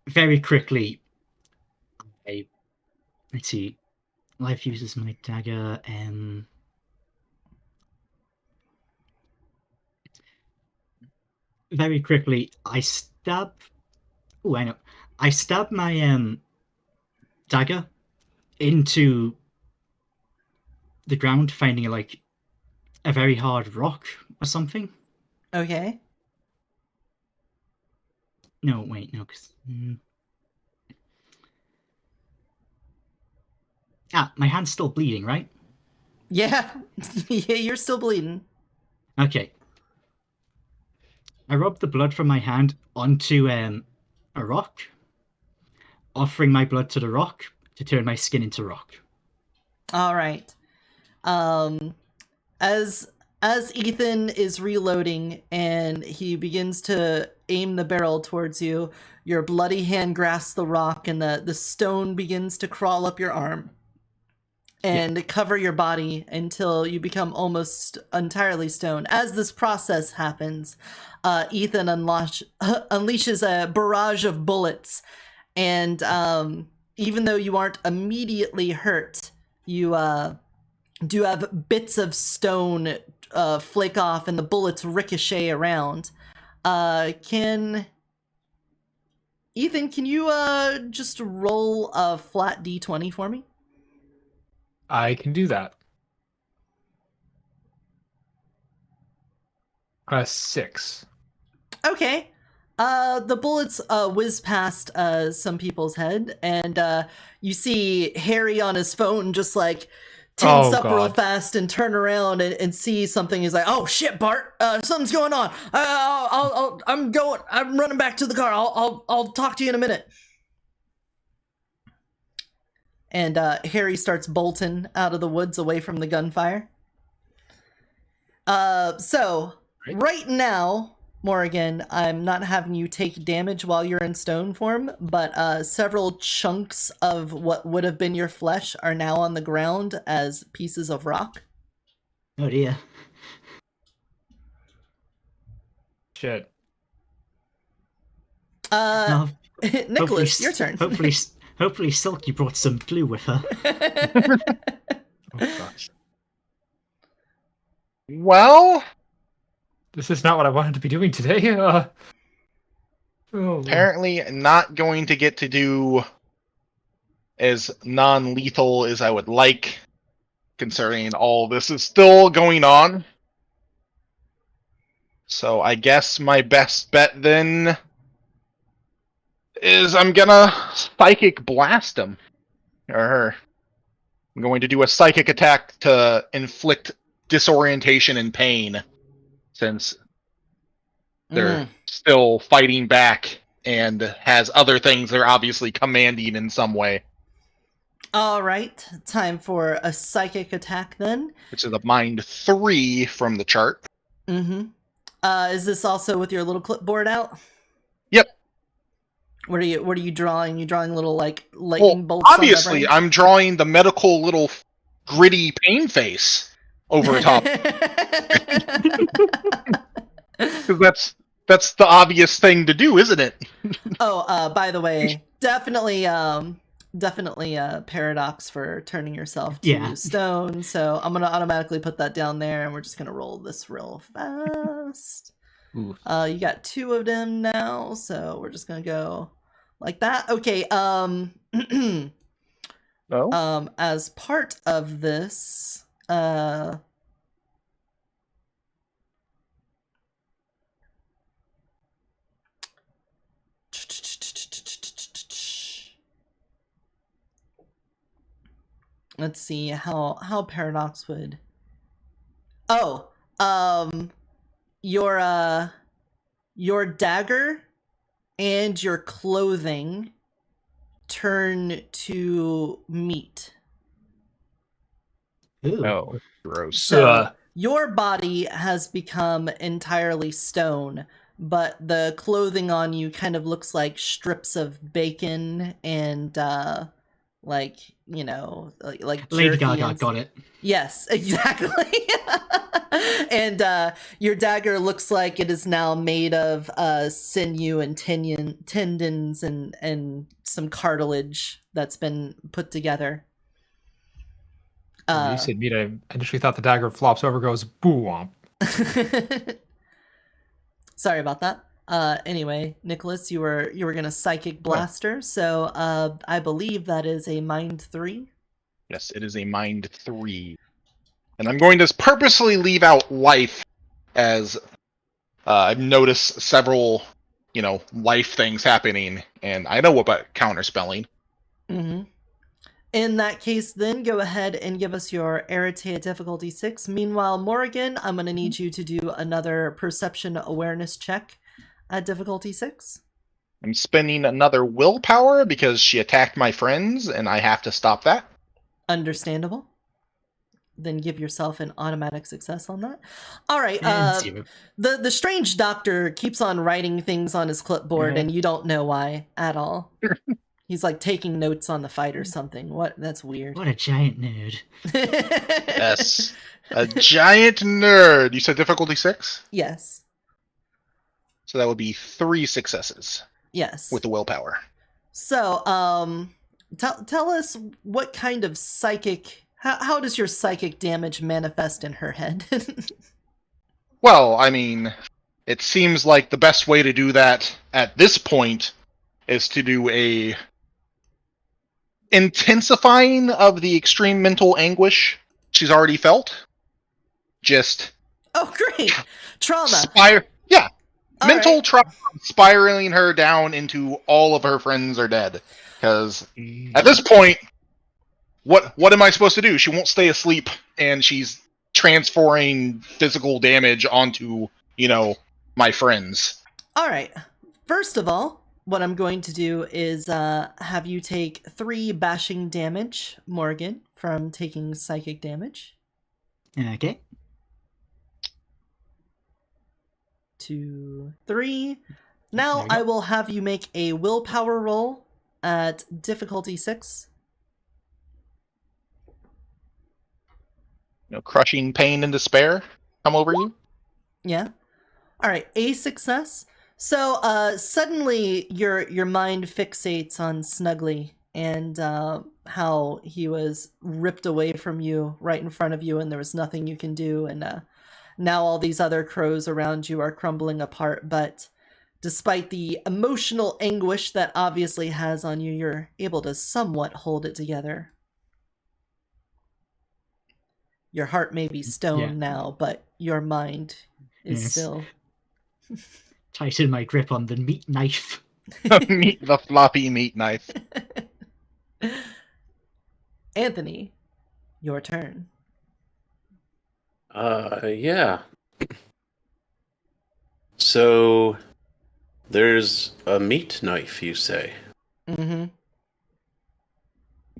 Very quickly, let's see. Life uses my dagger. Very quickly, I stab. Oh, I know. I stab my dagger into the ground, finding like a very hard rock or something. Okay. No, wait, no, because my hand's still bleeding, right? Yeah, yeah, you're still bleeding. Okay. I rub the blood from my hand onto a rock, offering my blood to the rock to turn my skin into rock. All right. As Ethan is reloading and he begins to aim the barrel towards you, your bloody hand grasps the rock and the stone begins to crawl up your arm and cover your body until you become almost entirely stone. As this process happens, Ethan unleashes a barrage of bullets, and even though you aren't immediately hurt, you do have bits of stone flake off and the bullets ricochet around. Ethan, can you just roll a flat d20 for me? I can do that. 6. Okay. The bullets whiz past some people's head, and you see Harry on his phone just like tense up real fast and turn around and see something. He's like, "Oh shit, Bart! Something's going on. I'm running back to the car. I'll talk to you in a minute." And Harry starts bolting out of the woods away from the gunfire. So right now, Morrigan, I'm not having you take damage while you're in stone form, but several chunks of what would have been your flesh are now on the ground as pieces of rock. Oh dear. Shit. Nicholas, your turn. Hopefully Silky brought some glue with her. Oh gosh. Well, this is not what I wanted to be doing today. Apparently not going to get to do as non-lethal as I would like, considering all this is still going on. So I guess my best bet then is I'm gonna psychic blast him. Or her. I'm going to do a psychic attack to inflict disorientation and pain, since they're still fighting back and has other things they're obviously commanding in some way. All right, time for a psychic attack then. Which is a mind 3 from the chart. Mm-hmm. Is this also with your little clipboard out? Yep. What are you drawing? You drawing little like lightning bolts? Obviously, I'm drawing the medical little gritty pain face over top. Because that's the obvious thing to do, isn't it? Oh, by the way, definitely paradox for turning yourself to stone. So I'm gonna automatically put that down there, and we're just gonna roll this real fast. You got 2 of them now, so we're just gonna go like that. Okay. As part of this, let's see how paradox would. Your dagger and your clothing turn to meat. Ooh. Oh, gross. So your body has become entirely stone, but the clothing on you kind of looks like strips of bacon and like, you know, like Lady jerky Gaga got it. Yes, exactly. And your dagger looks like it is now made of sinew and tendons and some cartilage that's been put together. When you said meat, I initially thought the dagger flops over, goes boo womp. Sorry about that. Anyway, Nicholas, you were gonna psychic blaster, so I believe that is a mind 3. Yes, it is a mind 3. And I'm going to purposely leave out life, as I've noticed several, life things happening, and I know about counterspelling. Mm-hmm. In that case, then, go ahead and give us your Irritate difficulty 6. Meanwhile, Morrigan, I'm going to need you to do another perception awareness check at difficulty 6. I'm spending another willpower because she attacked my friends, and I have to stop that. Understandable. Then give yourself an automatic success on that. All right. The strange doctor keeps on writing things on his clipboard, and you don't know why at all. He's like taking notes on the fight or something. What? That's weird. What a giant nerd. Yes. A giant nerd. You said difficulty 6? Yes. So that would be 3 successes. Yes. With the willpower. So, tell us what kind of psychic... How does your psychic damage manifest in her head? Well, I mean, it seems like the best way to do that at this point is to do a intensifying of the extreme mental anguish she's already felt. Just great. Trauma. Mental trauma spiraling her down into all of her friends are dead. Because at this point, what am I supposed to do? She won't stay asleep, and she's transferring physical damage onto, my friends. All right. First of all, what I'm going to do is have you take 3 bashing damage, Morgan, from taking psychic damage. Okay. 2, 3. Now I will have you make a willpower roll at difficulty 6. Crushing pain and despair come over you. Yeah. All right, a success. So suddenly your mind fixates on Snuggly and how he was ripped away from you right in front of you, and there was nothing you can do, and now all these other crows around you are crumbling apart. But despite the emotional anguish that obviously has on you, you're able to somewhat hold it together. Your heart may be stone now, but your mind is still... Tighten my grip on the meat knife. The floppy meat knife. Anthony, your turn. Yeah. So, there's a meat knife, you say? Mm-hmm. I'm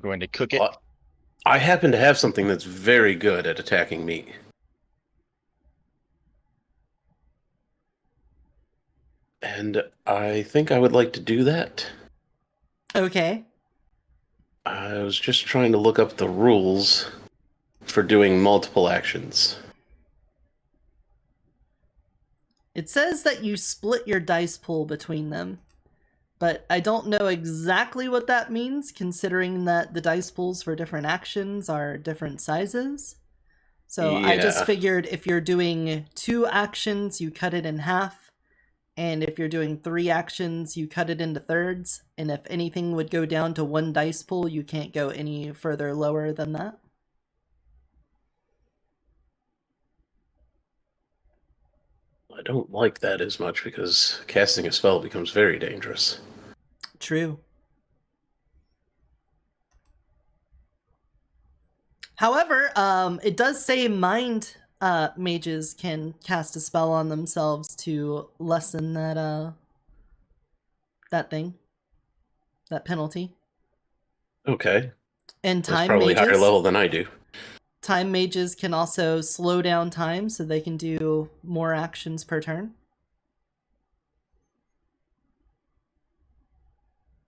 going to cook it. Well, I happen to have something that's very good at attacking meat. And I think I would like to do that. Okay. I was just trying to look up the rules for doing multiple actions. It says that you split your dice pool between them, but I don't know exactly what that means, considering that the dice pools for different actions are different sizes. So I just figured if you're doing 2 actions, you cut it in half, and if you're doing 3 actions, you cut it into thirds, and if anything would go down to 1 dice pool, you can't go any further lower than that. I don't like that as much because casting a spell becomes very dangerous. True. However, it does say mind mages can cast a spell on themselves to lessen that that thing, that penalty. Okay. And That's time probably higher mages. level than I do. Time mages can also slow down time so they can do more actions per turn.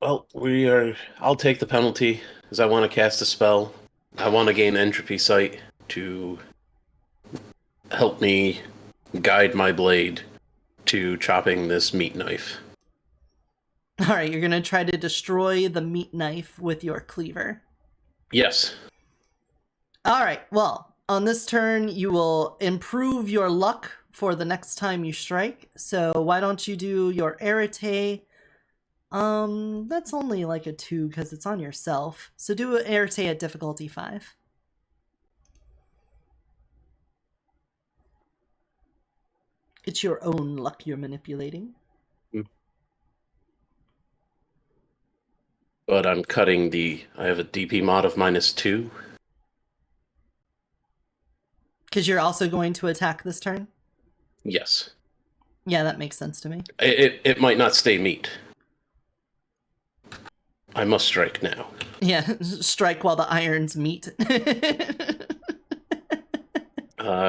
Well, I'll take the penalty, because I want to cast a spell. I want to gain Entropy Sight to help me guide my blade to chopping this meat knife. Alright, you're going to try to destroy the meat knife with your cleaver. Yes. Alright, well, on this turn, you will improve your luck for the next time you strike. So why don't you do your Arete? That's only like a 2 because it's on yourself. So do an Arete at difficulty 5. It's your own luck you're manipulating. But I'm cutting I have a DP mod of -2. Because you're also going to attack this turn? Yes. Yeah, that makes sense to me. It might not stay meat. I must strike now. Yeah, strike while the irons meet.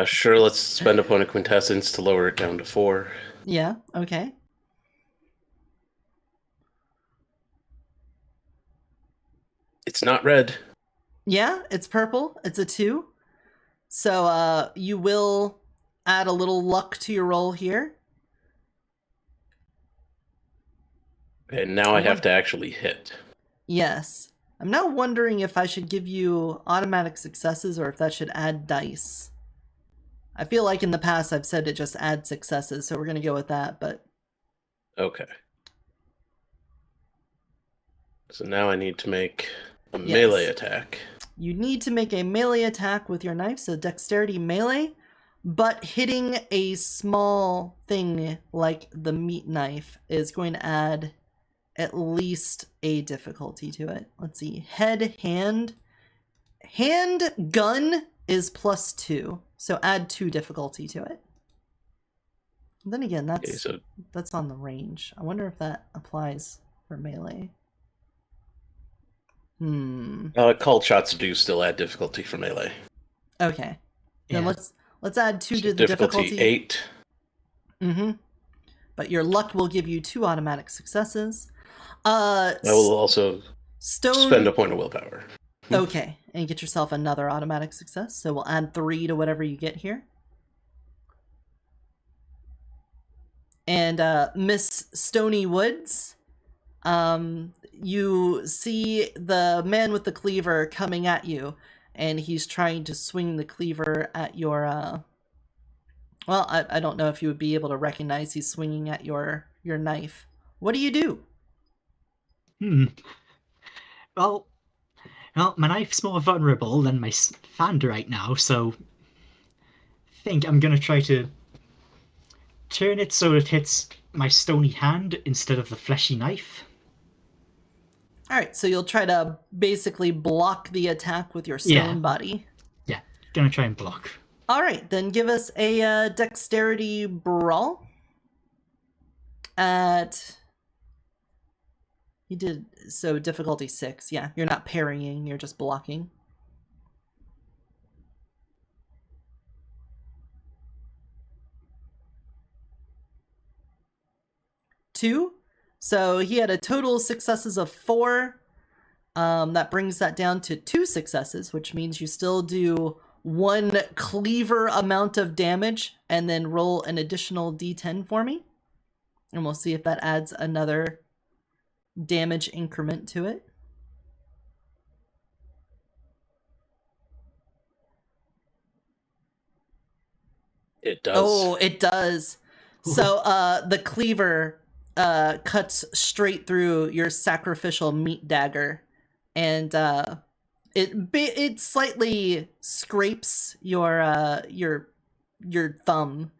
Sure, let's spend a point of quintessence to lower it down to 4. Yeah, okay. It's not red. Yeah, it's purple. It's a 2. So you will add a little luck to your roll here. And now I have to actually hit. Yes. I'm now wondering if I should give you automatic successes or if that should add dice. I feel like in the past I've said it just adds successes, so we're going to go with that, but... Okay. So now I need to make a melee attack. You need to make a melee attack with your knife, so dexterity melee, but hitting a small thing like the meat knife is going to add at least a difficulty to it. Let's see. Head, hand. Hand, gun is +2, so add 2 difficulty to it. And then again, that's on the range. I wonder if that applies for melee. Called shots do still add difficulty for melee. Okay. Then let's add 2 to the difficulty 8. But your luck will give you 2 automatic successes. I will also spend a point of willpower. Okay, and get yourself another automatic success. So we'll add 3 to whatever you get here. And Miss Stony Woods, you see the man with the cleaver coming at you, and he's trying to swing the cleaver at your well, I don't know if you would be able to recognize he's swinging at your knife. What do you do? Well, my knife's more vulnerable than my fan right now, so I think I'm gonna try to turn it so it hits my stony hand instead of the fleshy knife. Alright, so you'll try to basically block the attack with your stone body. Yeah, gonna try and block. Alright, then give us a dexterity brawl. You did, so difficulty 6. Yeah, you're not parrying, you're just blocking. Two. So he had a total successes of 4. That brings that down to 2 successes, which means you still do 1 cleaver amount of damage, and then roll an additional d10 for me. And we'll see if that adds another damage increment to it. It does. Oh, it does. So the cleaver cuts straight through your sacrificial meat dagger, and it slightly scrapes your thumb,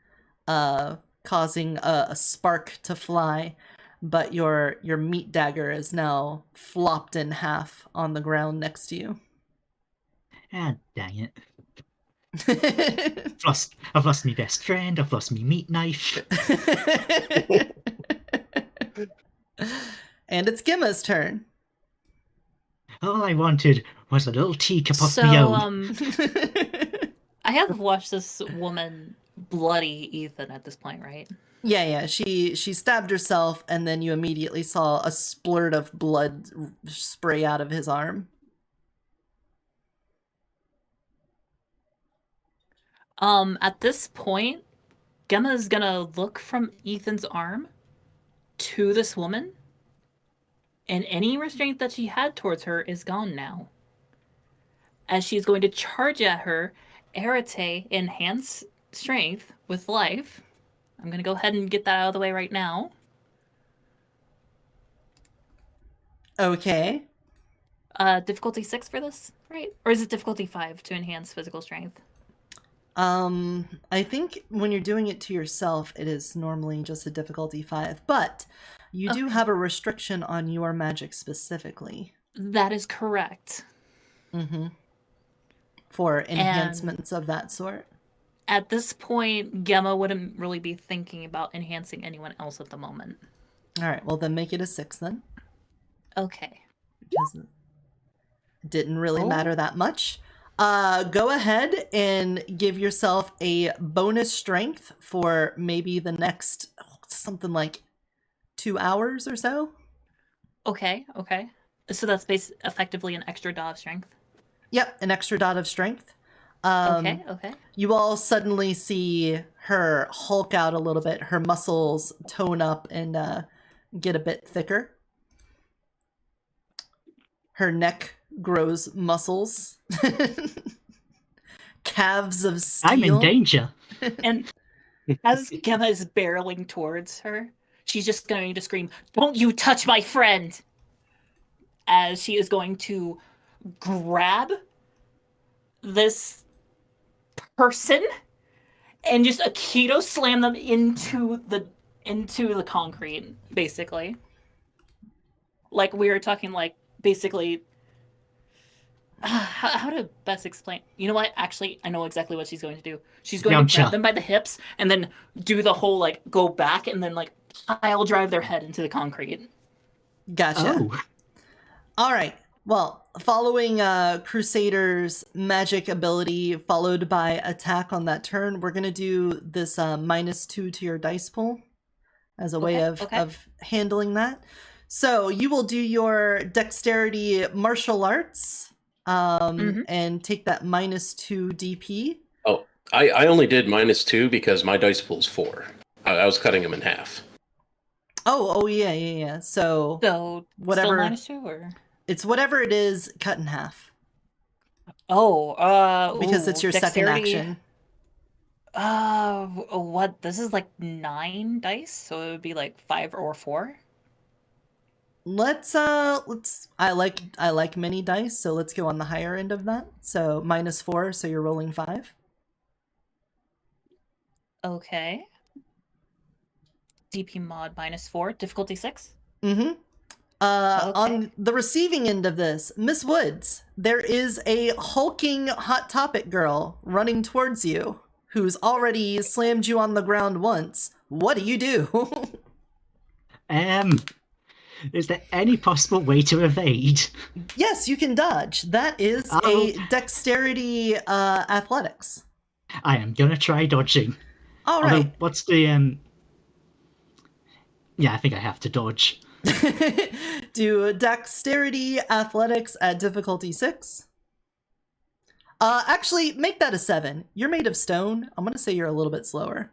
causing a spark to fly. But your meat dagger is now flopped in half on the ground next to you. Ah, dang it. I've lost my best friend, I've lost my meat knife. And it's Gemma's turn. All I wanted was a little teacup of my own. I have watched this woman bloody Ethan at this point, right? Yeah. She stabbed herself, and then you immediately saw a splurt of blood spray out of his arm. At this point, Gemma is gonna look from Ethan's arm to this woman, and any restraint that she had towards her is gone now. As she's going to charge at her, Arete enhance strength with life. I'm gonna go ahead and get that out of the way right now. Okay. Difficulty 6 for this, right? Or is it difficulty 5 to enhance physical strength? I think when you're doing it to yourself, it is normally just a difficulty 5, but you do have a restriction on your magic specifically. That is correct. Mm-hmm. For enhancements of that sort. At this point, Gemma wouldn't really be thinking about enhancing anyone else at the moment. All right, well then make it a 6 then. Okay. Because it didn't really matter that much. Go ahead and give yourself a bonus strength for maybe the next something like 2 hours or so. Okay. So that's effectively an extra dot of strength. Yep, an extra dot of strength. Okay. You all suddenly see her hulk out a little bit, her muscles tone up and get a bit thicker. Her neck grows muscles. Calves of steel. I'm in danger. And as Gemma is barreling towards her, she's just going to scream, "Don't you touch my friend!" As she is going to grab this person and just Aikido slam them into the concrete, basically. Like we were talking, like basically. How to best explain? You know what? Actually, I know exactly what she's going to do. She's going to grab them by the hips and then do the whole like go back and then like pile drive their head into the concrete. Gotcha. Oh. All right. Well, following Crusader's magic ability followed by attack on that turn, we're going to do this -2 to your dice pool as a way of handling that. So you will do your dexterity martial arts and take that -2 DP. Oh, I only did -2 because my dice pool's 4. I was cutting them in half. Oh yeah. So whatever. Still -2 or? It's whatever it is, cut in half. Because it's your second action. What? This is like 9 dice, so it would be like 5 or 4. Let's I like many dice, so let's go on the higher end of that. So -4, so you're rolling 5. Okay. DP mod -4, difficulty 6. Mm-hmm. On the receiving end of this, Miss Woods, there is a hulking Hot Topic girl running towards you who's already slammed you on the ground once. What do you do? Is there any possible way to evade? Yes, you can dodge. That is a dexterity athletics. I am gonna try dodging. All right. Although, what's the Yeah, I think I have to dodge. Do dexterity athletics at difficulty 6. Actually, make that a 7. You're made of stone. I'm gonna say you're a little bit slower.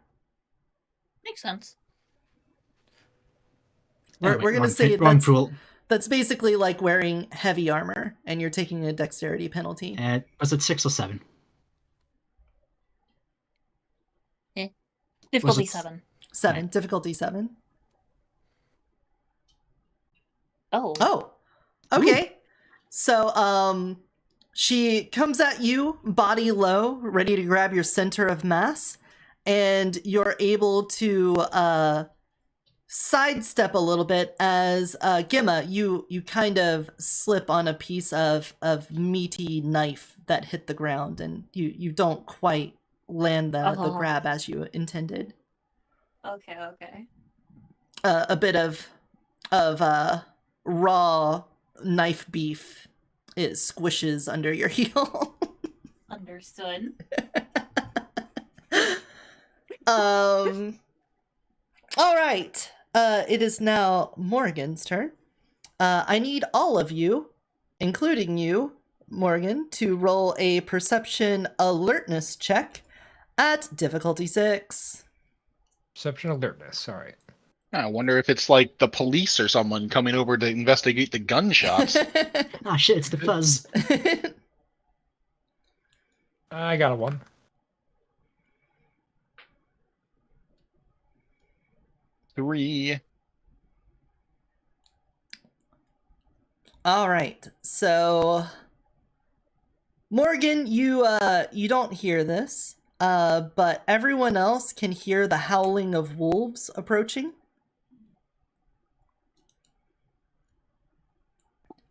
Makes sense. We're gonna say that's basically like wearing heavy armor, and you're taking a dexterity penalty. Was it 6 or 7? Difficulty 7. 7. Difficulty 7. Oh. Okay. Ooh. So, she comes at you, body low, ready to grab your center of mass, and you're able to sidestep a little bit as Gemma, you kind of slip on a piece of meaty knife that hit the ground, and you don't quite land the grab as you intended. Okay. A bit of of raw knife beef. It squishes under your heel. Understood. All right. It is now Morgan's turn. I need all of you, including you, Morgan, to roll a perception alertness check at difficulty 6. Perception alertness. All right. I wonder if it's like the police or someone coming over to investigate the gunshots. Ah, shit, it's the fuzz. I got a 1. Three. All right. So Morgan, you don't hear this, but everyone else can hear the howling of wolves approaching.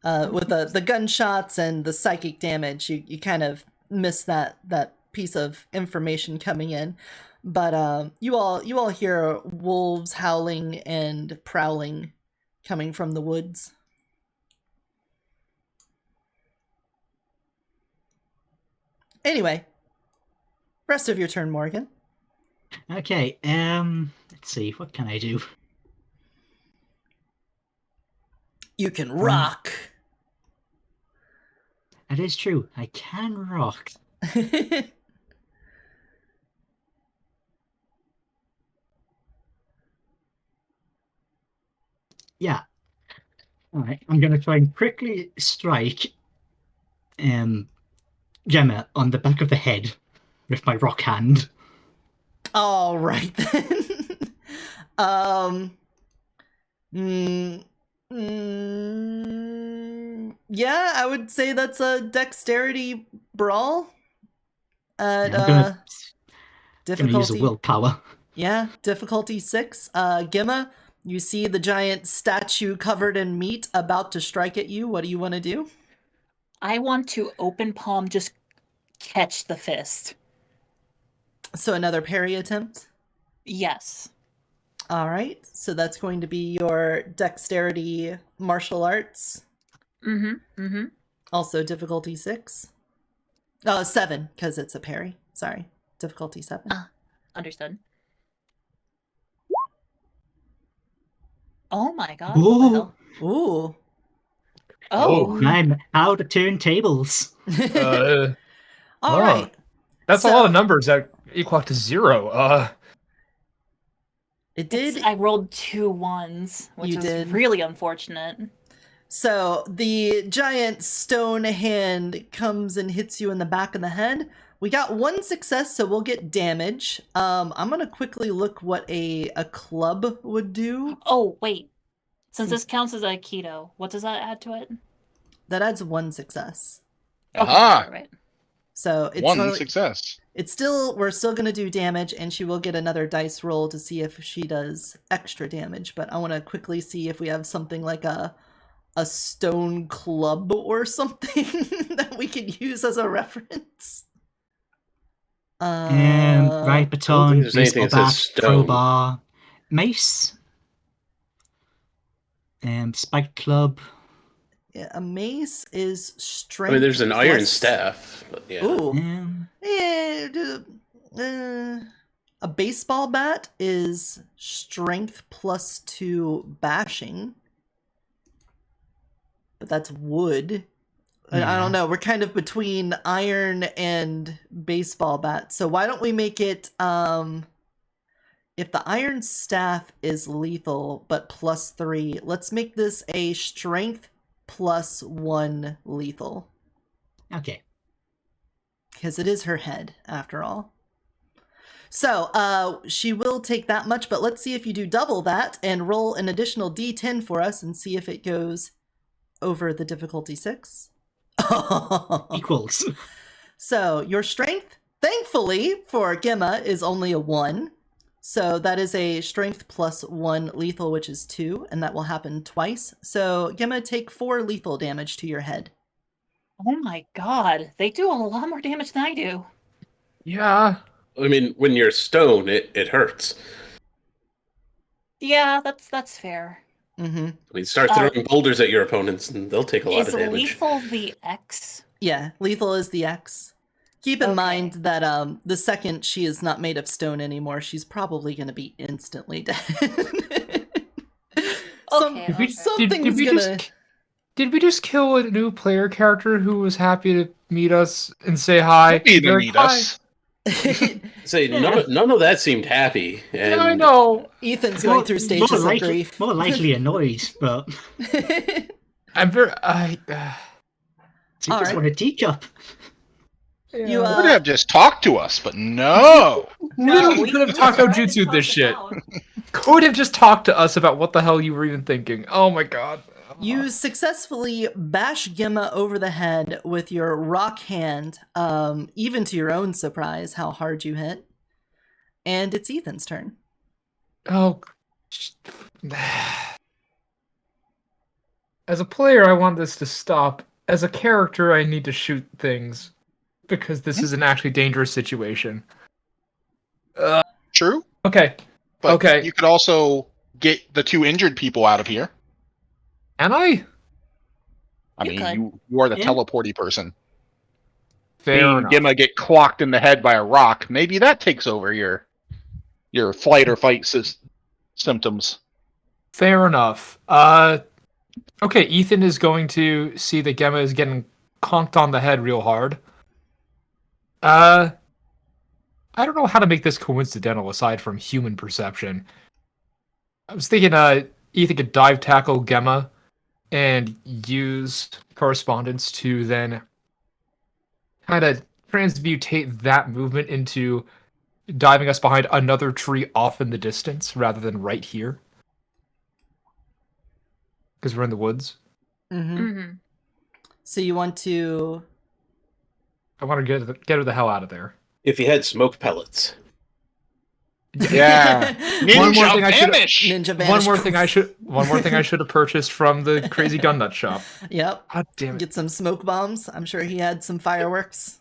With the gunshots and the psychic damage, you kind of miss that piece of information coming in. But you all hear wolves howling and prowling coming from the woods. Anyway, rest of your turn, Morgan. Okay, let's see, what can I do? You can rock. That is true, I can rock. Yeah. Alright, I'm gonna try and quickly strike Gemma on the back of the head with my rock hand. All right then. Yeah, I would say that's a dexterity brawl. At I'm difficulty. gonna use a willpower. Yeah, difficulty 6. Gemma, you see the giant statue covered in meat about to strike at you. What do you want to do? I want to open palm, just catch the fist. So another parry attempt? Yes. All right. So that's going to be your dexterity martial arts. Also difficulty 6. 7, because it's a parry. Sorry. Difficulty 7. Understood. Oh my god. Ooh. What the hell? Ooh. Oh. I'm how to turn tables. All right. That's a lot of numbers that equal to 0. It did. I rolled 2 1s, which is really unfortunate. So the giant stone hand comes and hits you in the back of the head. We got 1 success, so we'll get damage. I'm gonna quickly look what a club would do. Oh wait, since this counts as Aikido, what does that add to it? That adds 1 success. Aha! Okay, right. So it's 1 success. We're still gonna do damage, and she will get another dice roll to see if she does extra damage. But I want to quickly see if we have something like a stone club or something that we could use as a reference. Right baton, baseball bat, crowbar, mace, spiked club. Yeah, a mace is strength. I mean, there's an iron staff. But yeah. Ooh. A baseball bat is strength +2 bashing. But that's wood. Yeah. I don't know. We're kind of between iron and baseball bat. So why don't we make it, if the iron staff is lethal, but +3, let's make this a strength +1 lethal. Okay. Because it is her head, after all. So, she will take that much, but let's see if you do double that and roll an additional d10 for us and see if it goes over the difficulty 6. Equals. So your strength, thankfully for Gemma, is only a 1. So that is a strength +1 lethal, which is 2, and that will happen twice. So Gemma, take 4 lethal damage to your head. Oh my god, they do a lot more damage than I do. Yeah. I mean, when you're stone, it hurts. Yeah, that's fair. Mm-hmm. We start throwing boulders at your opponents, and they'll take a lot of damage. Is lethal the X? Yeah, lethal is the X. Keep in mind that the second she is not made of stone anymore, she's probably going to be instantly dead. Did we just kill a new player character who was happy to meet us and say hi? Happy to meet us. Say none of that seemed happy. And yeah, I know. Ethan's going through stages of grief. More likely annoyed, but I'm very. You just want a teacup. You would have just talked to us, but no. We could have talked about jutsu this shit. Could have just talked to us about what the hell you were even thinking. Oh my god. You successfully bash Gemma over the head with your rock hand, even to your own surprise how hard you hit. And it's Ethan's turn. Oh. As a player, I want this to stop. As a character, I need to shoot things. Because this is an actually dangerous situation. True. Okay. But okay. You could also get the 2 injured people out of here. Am I? I mean, you are the teleporty person. Fair enough. Gemma get clocked in the head by a rock. Maybe that takes over your flight or fight symptoms. Fair enough. Okay, Ethan is going to see that Gemma is getting conked on the head real hard. I don't know how to make this coincidental aside from human perception. I was thinking Ethan could dive tackle Gemma and use correspondence to then kind of transmutate that movement into diving us behind another tree off in the distance rather than right here. Because we're in the woods. Mm-hmm. Mm-hmm. So you want to... I want to get her the hell out of there. If you had smoke pellets. Yeah. One more thing I should have purchased from the crazy gun nut shop. Yep. God damn it. Get some smoke bombs. I'm sure he had some fireworks.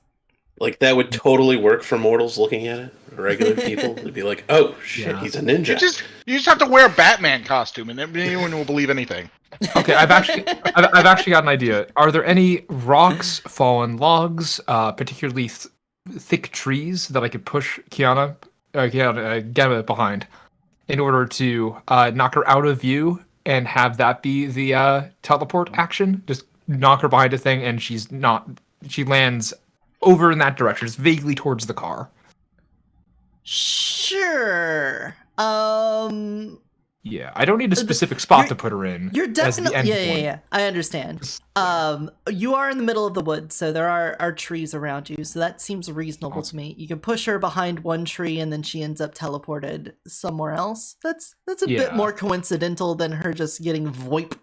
Like that would totally work for mortals looking at it. Regular people would be like, "Oh shit, he's a ninja." You just have to wear a Batman costume, and anyone will believe anything. Okay, I've actually got an idea. Are there any rocks, fallen logs, particularly thick trees that I could push Gemma behind in order to knock her out of view and have that be the teleport action? Just knock her behind a thing, and she lands over in that direction, just vaguely towards the car. Sure. Yeah, I don't need a specific spot to put her in. You're definitely yeah. I understand. You are in the middle of the woods, so there are trees around you, so that seems reasonable to me. You can push her behind one tree, and then she ends up teleported somewhere else. That's a bit more coincidental than her just getting voip,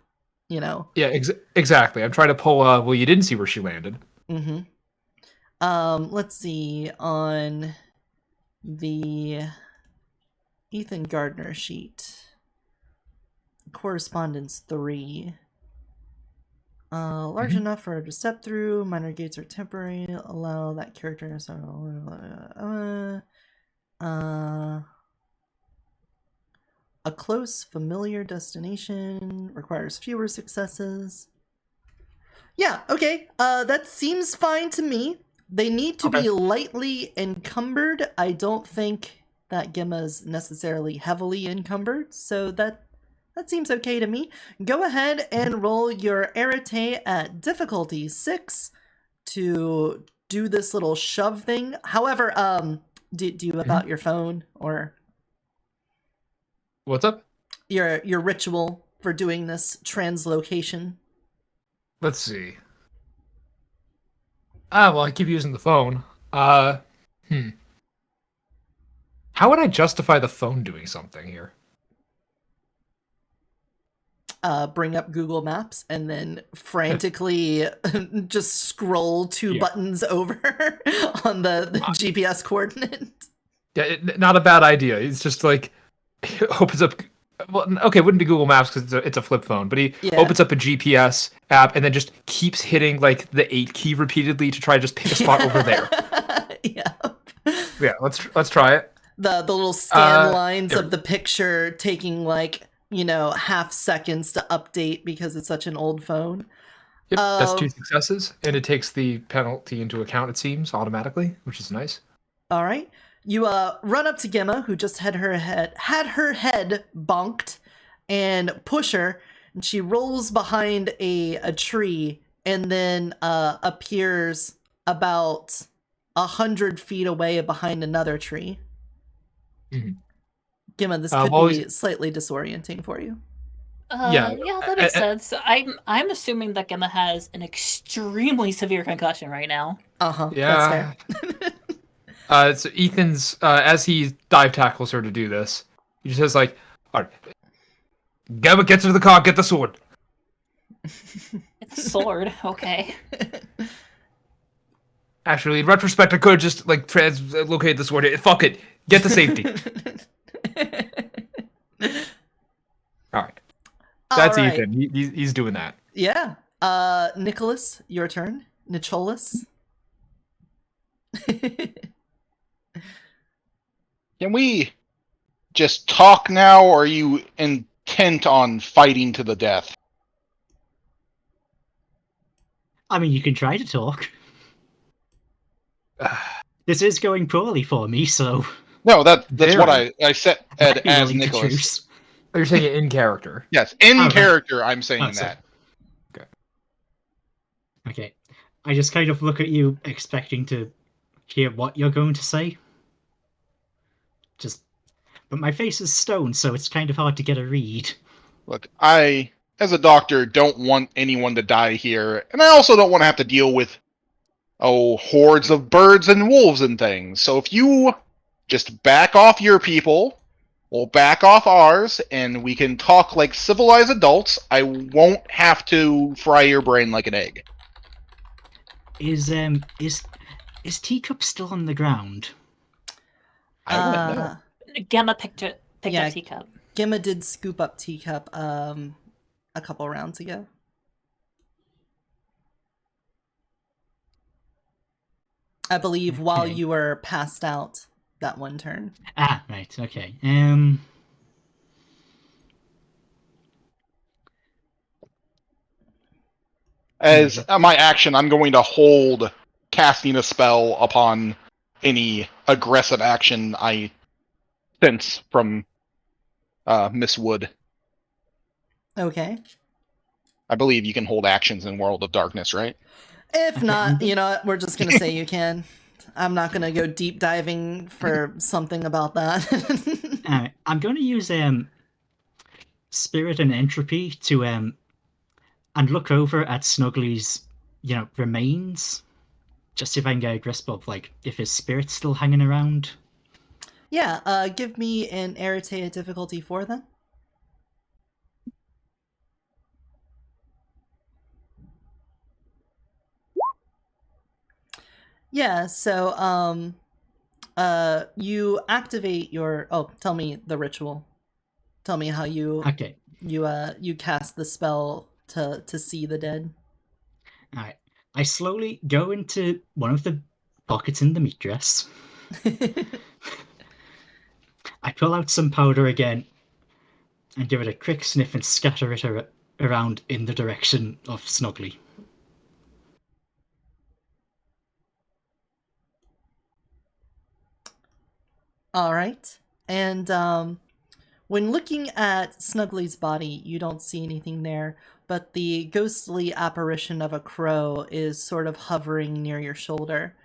you know. Yeah, exactly. I'm trying to pull. Well, you didn't see where she landed. Mm-hmm. Let's see on the Ethan Gardner sheet. Correspondence 3. Large enough for her to step through. Minor gates are temporary. Allow that character to a close, familiar destination requires fewer successes. Yeah, okay. That seems fine to me. They need to be lightly encumbered. I don't think that Gemma's necessarily heavily encumbered, so that seems okay to me. Go ahead and roll your arete at difficulty 6 to do this little shove thing. However, do you about your phone or what's up? Your ritual for doing this translocation. Let's see. Well, I keep using the phone. How would I justify the phone doing something here? Bring up Google Maps and then frantically just scroll 2 buttons over on the GPS coordinate. Yeah, not a bad idea. It's just like, it opens up... Well, okay, it wouldn't be Google Maps because it's a flip phone, but he opens up a GPS app and then just keeps hitting like the 8 key repeatedly to try to just pick a spot over there. Yeah, let's try it. The little scan lines of the picture taking like half seconds to update because it's such an old phone. Yep, that's 2 successes, and it takes the penalty into account, it seems, automatically, which is nice. All right. You run up to Gemma, who just had her head bonked, and push her, and she rolls behind a tree and then appears about 100 feet away behind another tree. Mm-hmm. Gemma, this could be slightly disorienting for you. Yeah, that makes sense. I'm assuming that Gemma has an extremely severe concussion right now. Yeah. That's fair. So Ethan's, as he dive tackles her to do this, he just says, like, all right, Gemma, get to the car, get the sword. It's a sword, okay. Actually, in retrospect, I could have just, like, translocate the sword. Fuck it. Get to safety. All right. That's right. Ethan. He's doing that. Yeah. Nicholas, your turn. Nicholas. Can we just talk now, or are you intent on fighting to the death? I mean, you can try to talk. This is going poorly for me, so... No, that's what I said as Nicholas. Oh, you're saying it in character? Yes, in character, right. I'm saying that. Okay. I just kind of look at you, expecting to hear what you're going to say. But my face is stone, so it's kind of hard to get a read. Look, I, as a doctor, don't want anyone to die here, and I also don't want to have to deal with, hordes of birds and wolves and things. So if you just back off your people, we'll back off ours, and we can talk like civilized adults. I won't have to fry your brain like an egg. Is Teacup still on the ground? I wouldn't know. Gemma picked up Teacup. Gemma did scoop up Teacup a couple rounds ago. I believe while you were passed out that one turn. Ah, right, okay. As my action, I'm going to hold casting a spell upon any aggressive action I sense from Miss Wood. Okay. I believe you can hold actions in World of Darkness, right? If not, you know what? We're just going to say you can. I'm not going to go deep diving for something about that. I'm going to use Spirit and Entropy to and look over at Snuggly's, remains. Just see if I can get a grasp of, if his spirit's still hanging around. Yeah, give me an Arete difficulty 4 then. Yeah, so you activate your tell me the ritual. Tell me how you you cast the spell to see the dead. Alright. I slowly go into one of the pockets in the meat dress. I pull out some powder again and give it a quick sniff and scatter it around in the direction of Snuggly. Alright. And when looking at Snuggly's body, you don't see anything there, but the ghostly apparition of a crow is sort of hovering near your shoulder.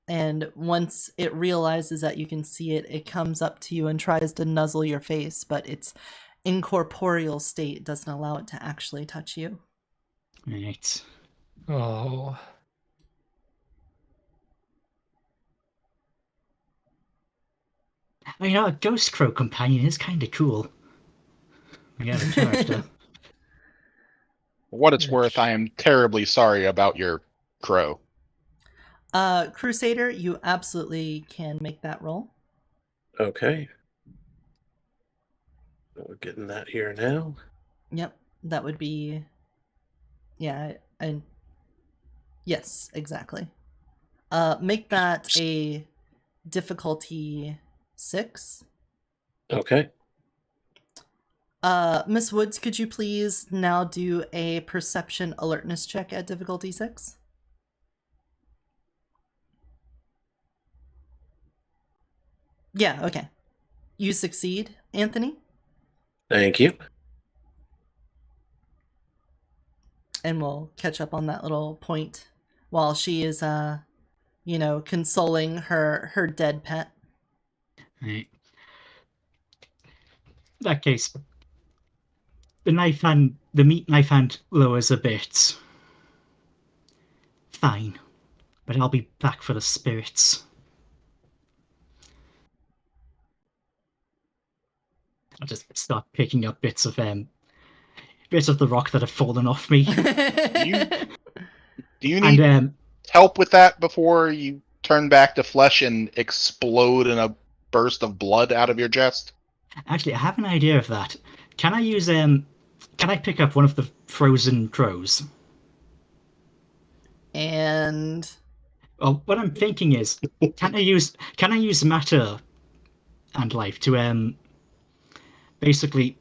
And once it realizes that you can see it, it comes up to you and tries to nuzzle your face, but its incorporeal state doesn't allow it to actually touch you. Right. Oh. A ghost crow companion is kind of cool. Yeah, the character. For what it's worth, I am terribly sorry about your crow. Crusader, you absolutely can make that roll. Okay. We're getting that here now. Yep, that would be... Yeah, and yes, exactly. Make that a difficulty 6. Okay. Miss Woods, could you please now do a perception alertness check at difficulty 6? Yeah, okay. You succeed, Anthony. Thank you. And we'll catch up on that little point while she is, consoling her dead pet. Right. In that case, the meat knife hand lowers a bit. Fine, but I'll be back for the spirits. I'll just start picking up bits of the rock that have fallen off me. Do you need help with that before you turn back to flesh and explode in a burst of blood out of your chest? Actually, I have an idea of that. Can I use can I pick up one of the frozen crows? And well, what I'm thinking is, can I use matter and life to basically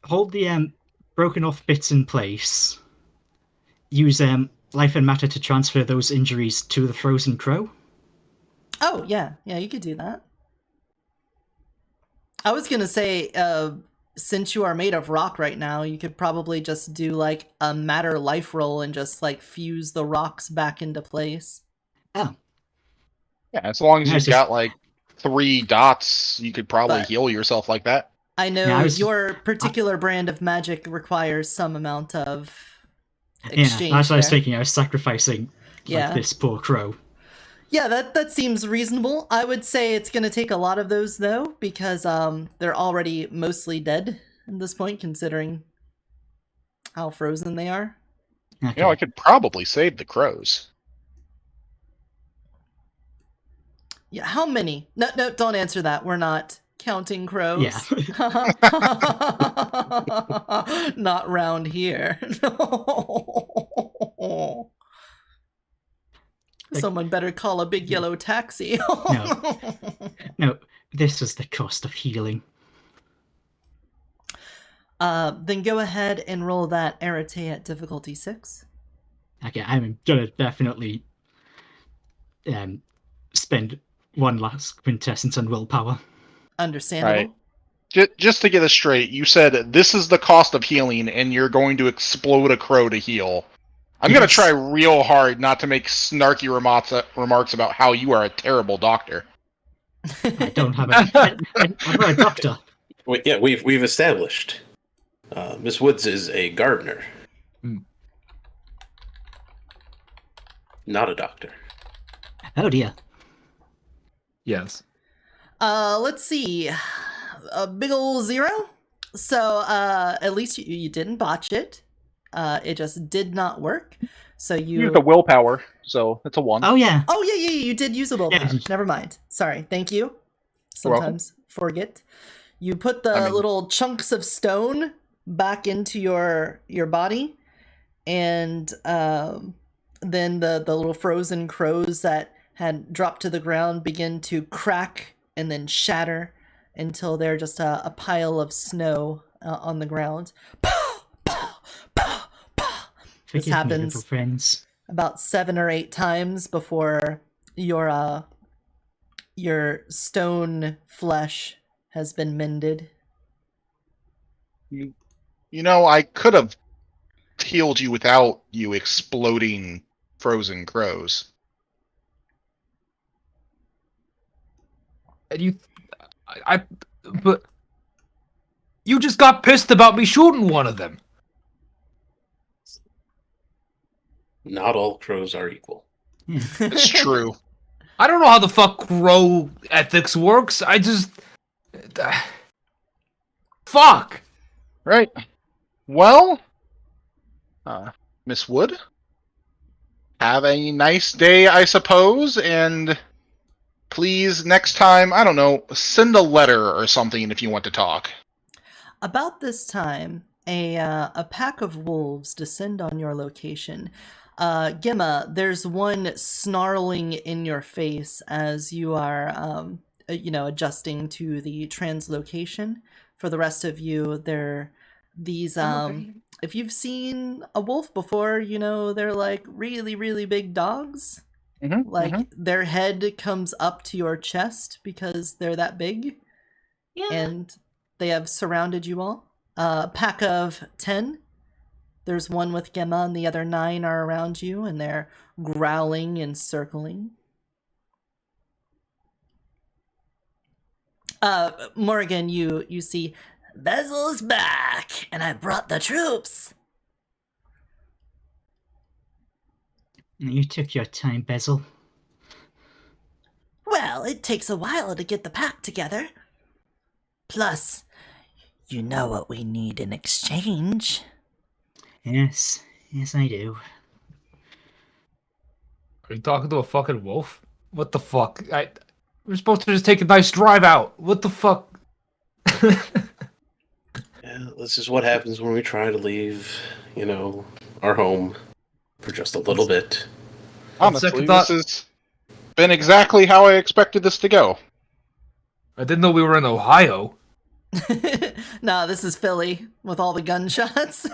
hold the broken off bits in place, use life and matter to transfer those injuries to the frozen crow? Oh, yeah, you could do that. I was gonna say, since you are made of rock right now, you could probably just do like a matter life roll and just like fuse the rocks back into place. Oh. Yeah, as long as you've got like 3 dots, you could probably heal yourself like that. I know your particular brand of magic requires some amount of exchange. Yeah, that's what I was thinking. I was sacrificing this poor crow. Yeah, that seems reasonable. I would say it's going to take a lot of those, though, because they're already mostly dead at this point, considering how frozen they are. Okay. I could probably save the crows. Yeah, how many? No, don't answer that. We're not counting crows. Yeah. Not round here. No. Someone better call a big yellow taxi. No, this is the cost of healing. Then go ahead and roll that arete at difficulty 6. Okay, I'm gonna definitely spend one last quintessence on willpower. Understandable. Right. Just to get this straight, you said this is the cost of healing, and you're going to explode a crow to heal. I'm going to try real hard not to make snarky remarks about how you are a terrible doctor. I don't have I'm not a doctor. Yeah, we've established Miss Woods is a gardener, not a doctor. Oh dear. Yes. Let's see. A big ol' 0. So, at least you didn't botch it. It just did not work. So you used the willpower, so it's a 1. Oh yeah, you did use a willpower. Yeah. Never mind. Sorry. Thank you. Sometimes forget. You put the little chunks of stone back into your body, and then the little frozen crows that had dropped to the ground begin to crack and then shatter until they're just a pile of snow on the ground. This happens about 7 or 8 times before your stone flesh has been mended. You know, I could have healed you without you exploding frozen crows. And but you just got pissed about me shooting one of them. Not all crows are equal. It's true. I don't know how the fuck crow ethics works. I just... fuck! Right. Well, Miss Wood, have a nice day, I suppose, and please, next time, I don't know, send a letter or something if you want to talk. About this time, a pack of wolves descend on your location. Gemma, there's one snarling in your face as you are, adjusting to the translocation for the rest of you, they're these great. if you've seen a wolf before, you know they're like really, really big dogs. Like their head comes up to your chest because they're that big. Yeah. And they have surrounded you all. A pack of 10. There's one with Gemma and the other 9 are around you, and they're growling and circling. Morgan, you see, Basil's back, and I brought the troops. You took your time, Basil. Well, it takes a while to get the pack together. Plus, you know what we need in exchange. Yes, I do. Are you talking to a fucking wolf? What the fuck? We're supposed to just take a nice drive out. What the fuck? Yeah, this is what happens when we try to leave, our home for just a little bit. Honestly, this has been exactly how I expected this to go. I didn't know we were in Ohio. Nah, this is Philly with all the gunshots.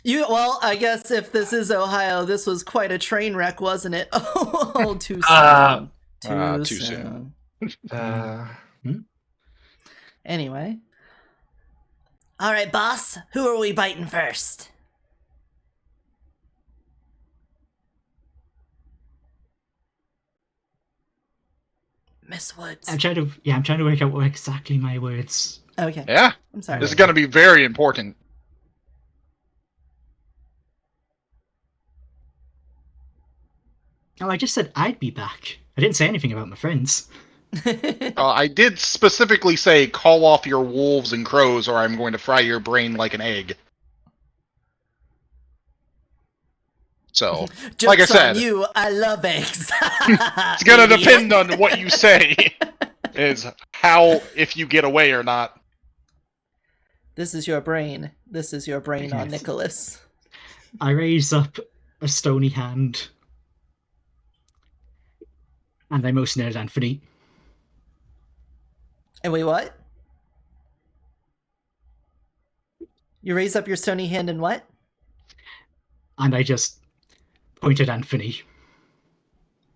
Well, I guess if this is Ohio, this was quite a train wreck, wasn't it? Oh, too soon. Too soon. Anyway. All right, boss. Who are we biting first? Miss Woods. I'm trying to work out what exactly my words. Okay. Yeah? I'm sorry. This is going to be very important. Oh, I just said I'd be back. I didn't say anything about my friends. I did specifically say call off your wolves and crows or I'm going to fry your brain like an egg. So, like I said, you, I love eggs. It's going to depend on what you say, is how, if you get away or not. This is your brain. This is your brain on Nicholas. I raise up a stony hand. And I motion at Anthony. And wait, what? You raise up your stony hand and what? And I just point at Anthony.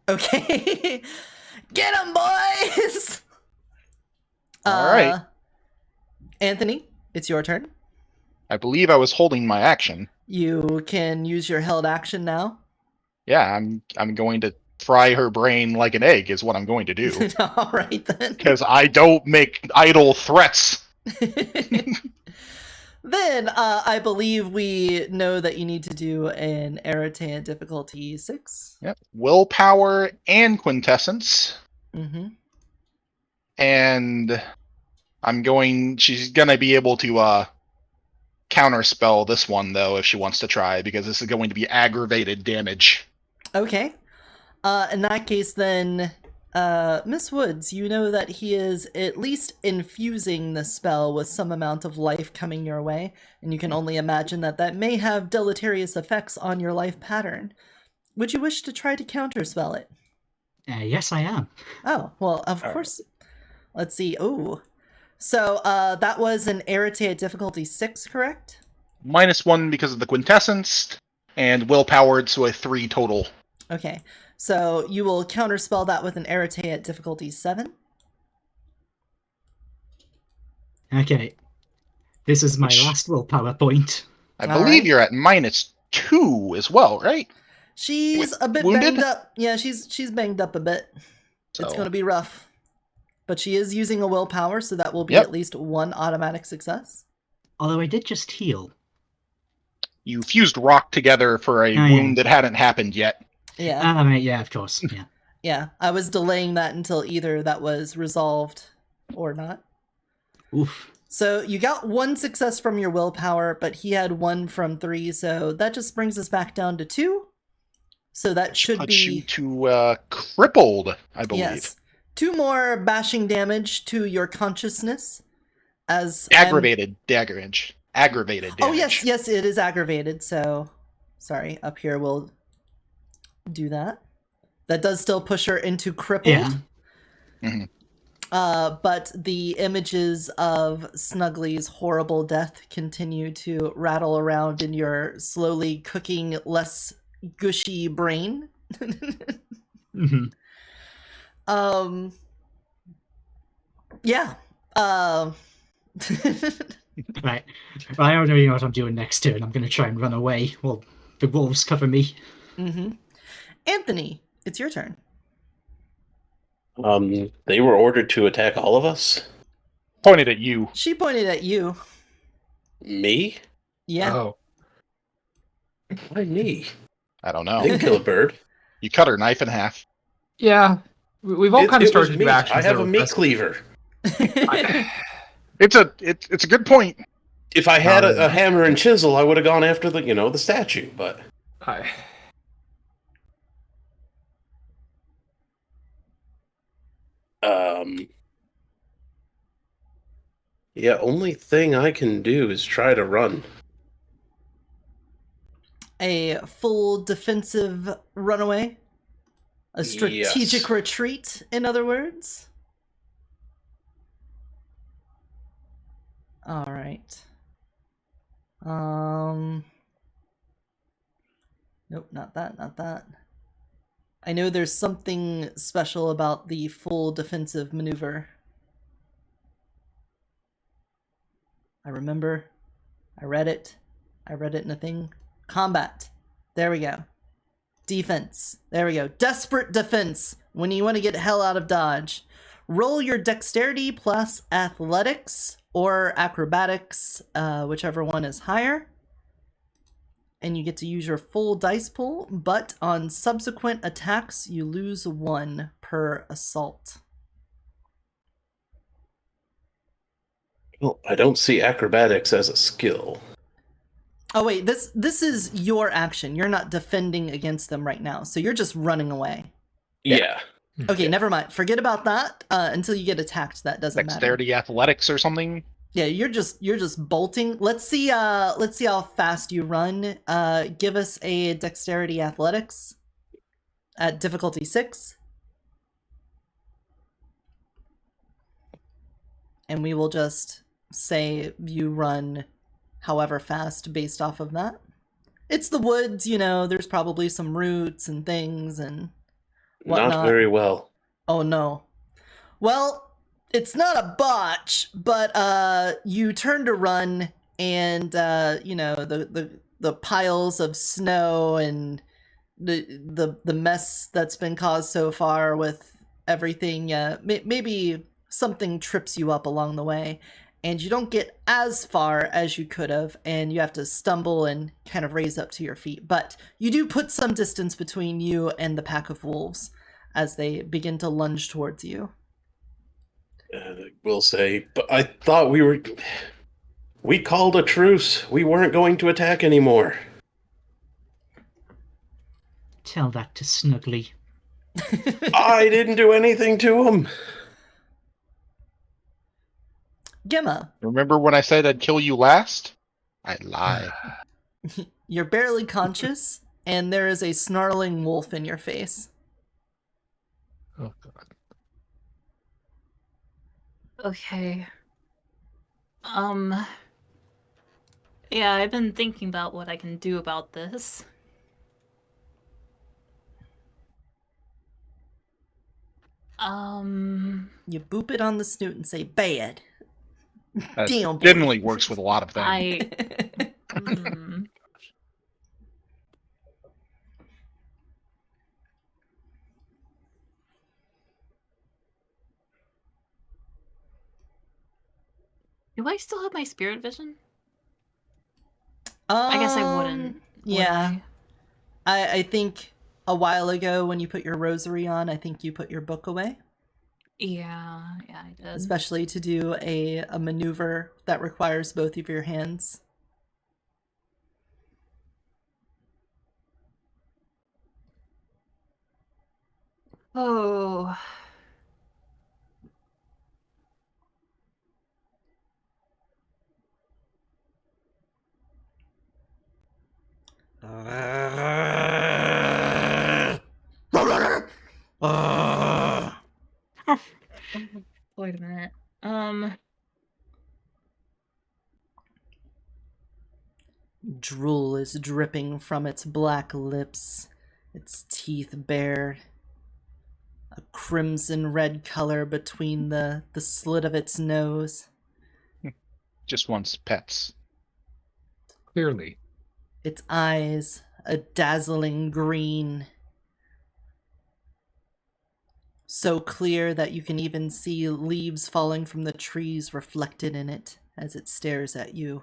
Okay. Get him, boys! All right. Anthony, it's your turn. I believe I was holding my action. You can use your held action now. Yeah, I'm going to fry her brain like an egg is what I'm going to do. All right, then. Because I don't make idle threats. Then, I believe we know that you need to do an irritant difficulty 6. Yep. Willpower and quintessence. Mm-hmm. And she's going to be able to counterspell this one, though, if she wants to try, because this is going to be aggravated damage. Okay. In that case, then, Miss Woods, you know that he is at least infusing the spell with some amount of life coming your way, and you can only imagine that may have deleterious effects on your life pattern. Would you wish to try to counterspell it? Yes, I am. Oh, well, of course. Let's see. Oh. So, that was an irritate difficulty 6, correct? -1 because of the quintessence, and willpowered, so a 3 total. Okay. So you will counterspell that with an irritate at difficulty 7. Okay. This is my last willpower point. I believe you're at -2 as well, right? She's a bit wounded? banged up. Yeah, she's banged up a bit. So. It's going to be rough. But she is using a willpower, so that will be at least 1 automatic success. Although I did just heal. You fused rock together for a wound that hadn't happened yet. Yeah. Yeah, of course. Yeah. Yeah, I was delaying that until either that was resolved or not. Oof. So you got 1 success from your willpower, but he had 1 from 3, so that just brings us back down to 2. So that should Puts be you to crippled, I believe. Yes. 2 more bashing damage to your consciousness as aggravated damage. Aggravated damage. Oh yes, it is aggravated. So sorry, up here we'll do that. That does still push her into crippled. Yeah. Mm-hmm. But the images of Snuggly's horrible death continue to rattle around in your slowly cooking, less gushy brain. Mm-hmm. Yeah. Right. I already know what I'm doing next turn. I'm going to try and run away while the wolves cover me. Mm-hmm. Anthony, it's your turn. They were ordered to attack all of us? Pointed at you. She pointed at you. Me? Yeah. Oh. Why me? I don't I know. didn't kill a bird. You cut her knife in half. Yeah. We've all kind of started to do meat. actions. I have that a were meat best- cleaver. It's a good point. If I had a hammer and chisel, I would have gone after the statue, but yeah, only thing I can do is try to run. A full defensive runaway? A strategic Yes. retreat, in other words? Alright. Nope, not that. I know there's something special about the full defensive maneuver. I remember. I read it in a thing. Combat. There we go. Defense. There we go. Desperate defense. When you want to get hell out of dodge. Roll your dexterity plus athletics or acrobatics, whichever one is higher. And you get to use your full dice pool, but on subsequent attacks, you lose 1 per assault. Well, I don't see acrobatics as a skill. Oh wait, this is your action. You're not defending against them right now, so you're just running away. Yeah. Okay, never mind. Forget about that until you get attacked. That doesn't matter. Dexterity athletics or something. Yeah, you're just bolting. Let's see how fast you run. Give us a dexterity athletics at difficulty 6. And we will just say you run however fast based off of that. It's the woods, there's probably some roots and things and whatnot. Not very well. Oh no. Well, it's not a botch, but you turn to run and the piles of snow and the mess that's been caused so far with everything, maybe something trips you up along the way and you don't get as far as you could have and you have to stumble and kind of raise up to your feet, but you do put some distance between you and the pack of wolves as they begin to lunge towards you. We'll say, but I thought we called a truce. We weren't going to attack anymore. Tell that to Snuggly. I didn't do anything to him. Gemma, Remember when I said I'd kill you last? I lied. you're barely conscious, and there is a snarling wolf in your face. Oh god. Okay. Yeah, I've been thinking about what I can do about this. You boop it on the snoot and say, bad. That Damn, boy. generally works with a lot of things. Do I still have my spirit vision? I guess I wouldn't. Yeah. Would I think a while ago when you put your rosary on, I think you put your book away. Yeah, I did. Especially to do a maneuver that requires both of your hands. Oh. Boy, fluids dripping from its black lips, its teeth bared, a crimson red color between the slit of its nose. Just wants pets. Clearly. Its eyes, a dazzling green. So clear that you can even see leaves falling from the trees reflected in it as it stares at you.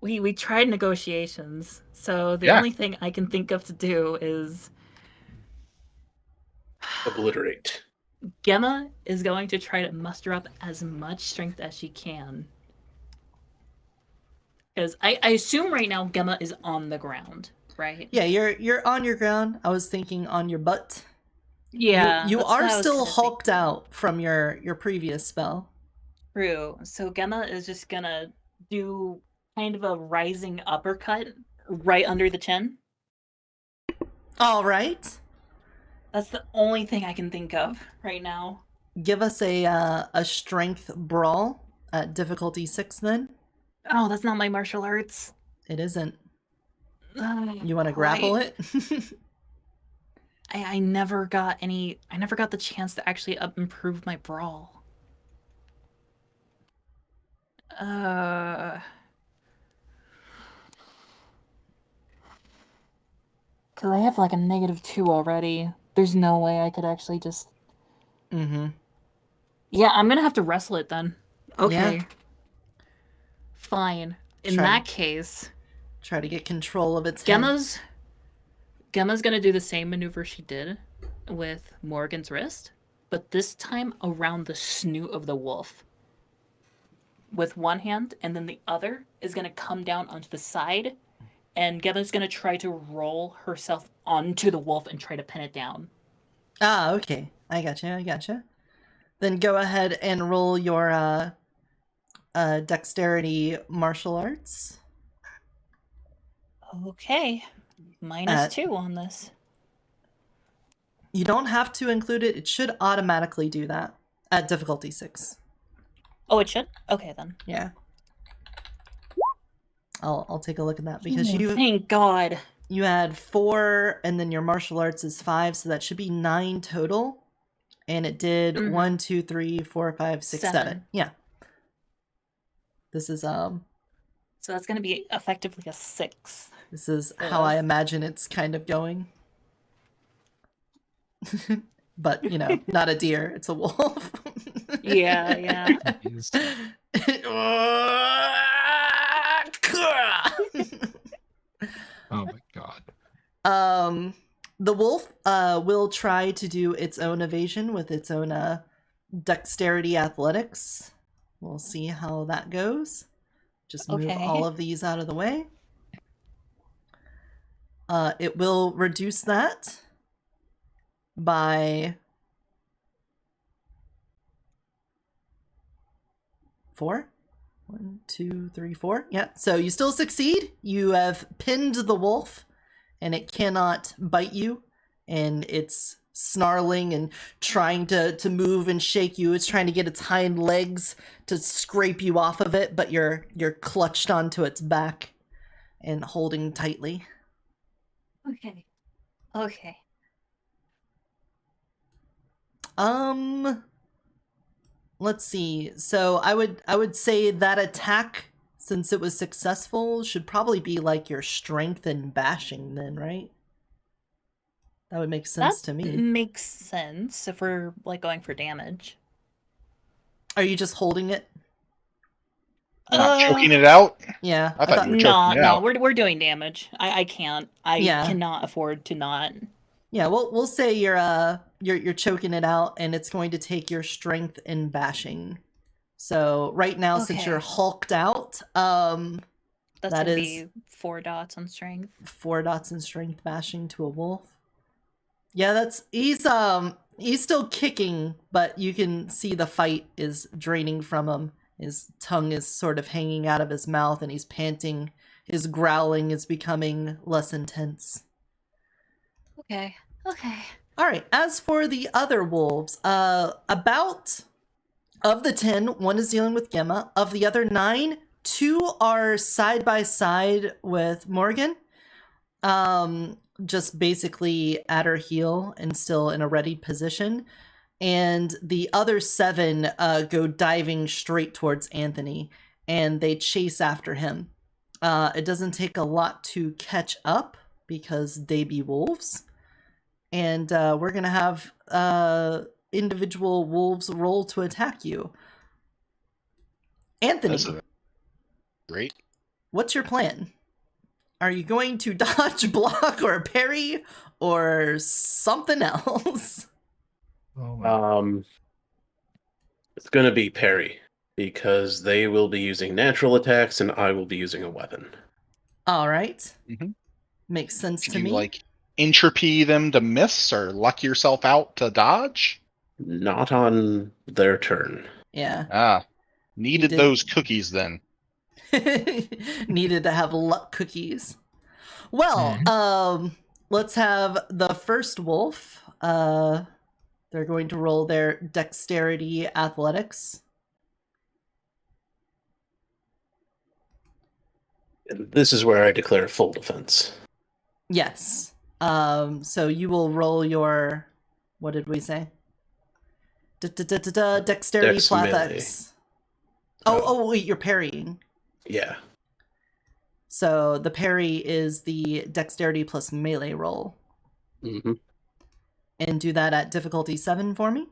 We tried negotiations, so the Yeah. only thing I can think of to do is Obliterate. Gemma is going to try to muster up as much strength as she can. Because I assume right now Gemma is on the ground, right? Yeah, you're on your ground. I was thinking on your butt. Yeah. You that's what are I was still kinda hulked thinking. out from your previous spell. True. So Gemma is just gonna do kind of a rising uppercut right under the chin. All right. That's the only thing I can think of right now. Give us a strength brawl at difficulty 6 then. Oh, that's not my martial arts. It isn't. Ugh, You want to grapple right. it? I never got the chance to actually improve my brawl. Cause I have like a -2 already. There's no way I could actually just. Mm-hmm. Yeah, I'm gonna have to wrestle it then. Okay. Yeah. Fine. In Try- that case, Try to get control of its head. Gemma's gonna do the same maneuver she did with Morgan's wrist, but this time around the snoot of the wolf. With one hand, and then the other is gonna come down onto the side, and Gemma's gonna try to roll herself onto the wolf and try to pin it down. Ah, okay. I gotcha. Then go ahead and roll your dexterity martial arts. Okay. -2 on this. You don't have to include it. It should automatically do that at difficulty 6. Oh, it should? Okay, then. Yeah. I'll take a look at that because Thank God. you had 4 and then your martial arts is 5, so that should be 9 total. And it did 1, 2, 3, 4, 5, 6, 7. Yeah. This is So that's gonna be effectively a 6. This is how I imagine it's kind of going. But, not a deer, it's a wolf. Yeah. Oh my god. The wolf will try to do its own evasion with its own dexterity athletics. We'll see how that goes. Just move all of these out of the way. It will reduce that by 4. 1, 2, 3, 4. Yeah, so you still succeed. You have pinned the wolf, and it cannot bite you, and it's snarling and trying to move and shake you. It's trying to get its hind legs to scrape you off of it, but you're clutched onto its back and holding tightly. Okay. Let's see. So I would say that attack, since it was successful, should probably be like your strength and bashing then, right? That would make sense to me. Makes sense if we're like going for damage. Are you just holding it? Not choking it out? Yeah. I thought you were choking it out. No, we're doing damage. I can't. I cannot afford to not. Yeah, we'll say you're choking it out, and it's going to take your strength and bashing. So right now, since you're hulked out, that's that gonna is be 4 dots on strength. 4 dots in strength bashing to a wolf. Yeah, he's still kicking, but you can see the fight is draining from him. His tongue is sort of hanging out of his mouth, and he's panting His growling is becoming less intense. Okay. All right. As for the other wolves, about of the 10, one is dealing with Gemma. Of the other 9, 2 are side by side with Morgan. Just basically at her heel and still in a ready position. And the other 7 go diving straight towards Anthony, and they chase after him. It doesn't take a lot to catch up because they be wolves. And we're going to have individual wolves roll to attack you. Anthony, great. What's your plan? Are you going to dodge, block, or parry, or something else? It's going to be parry, because they will be using natural attacks and I will be using a weapon. All right. Mm-hmm. Makes sense to me. Like entropy them to miss or luck yourself out to dodge? Not on their turn. Yeah. Needed those cookies then. Needed to have luck cookies. Well, let's have the first wolf. They're going to roll their dexterity athletics. And this is where I declare full defense. Yes. So you will roll your, what did we say? Dexterity Dex plus melee. X. Oh, wait, you're parrying. Yeah. So the parry is the dexterity plus melee roll. Mm-hmm. And do that at difficulty 7 for me.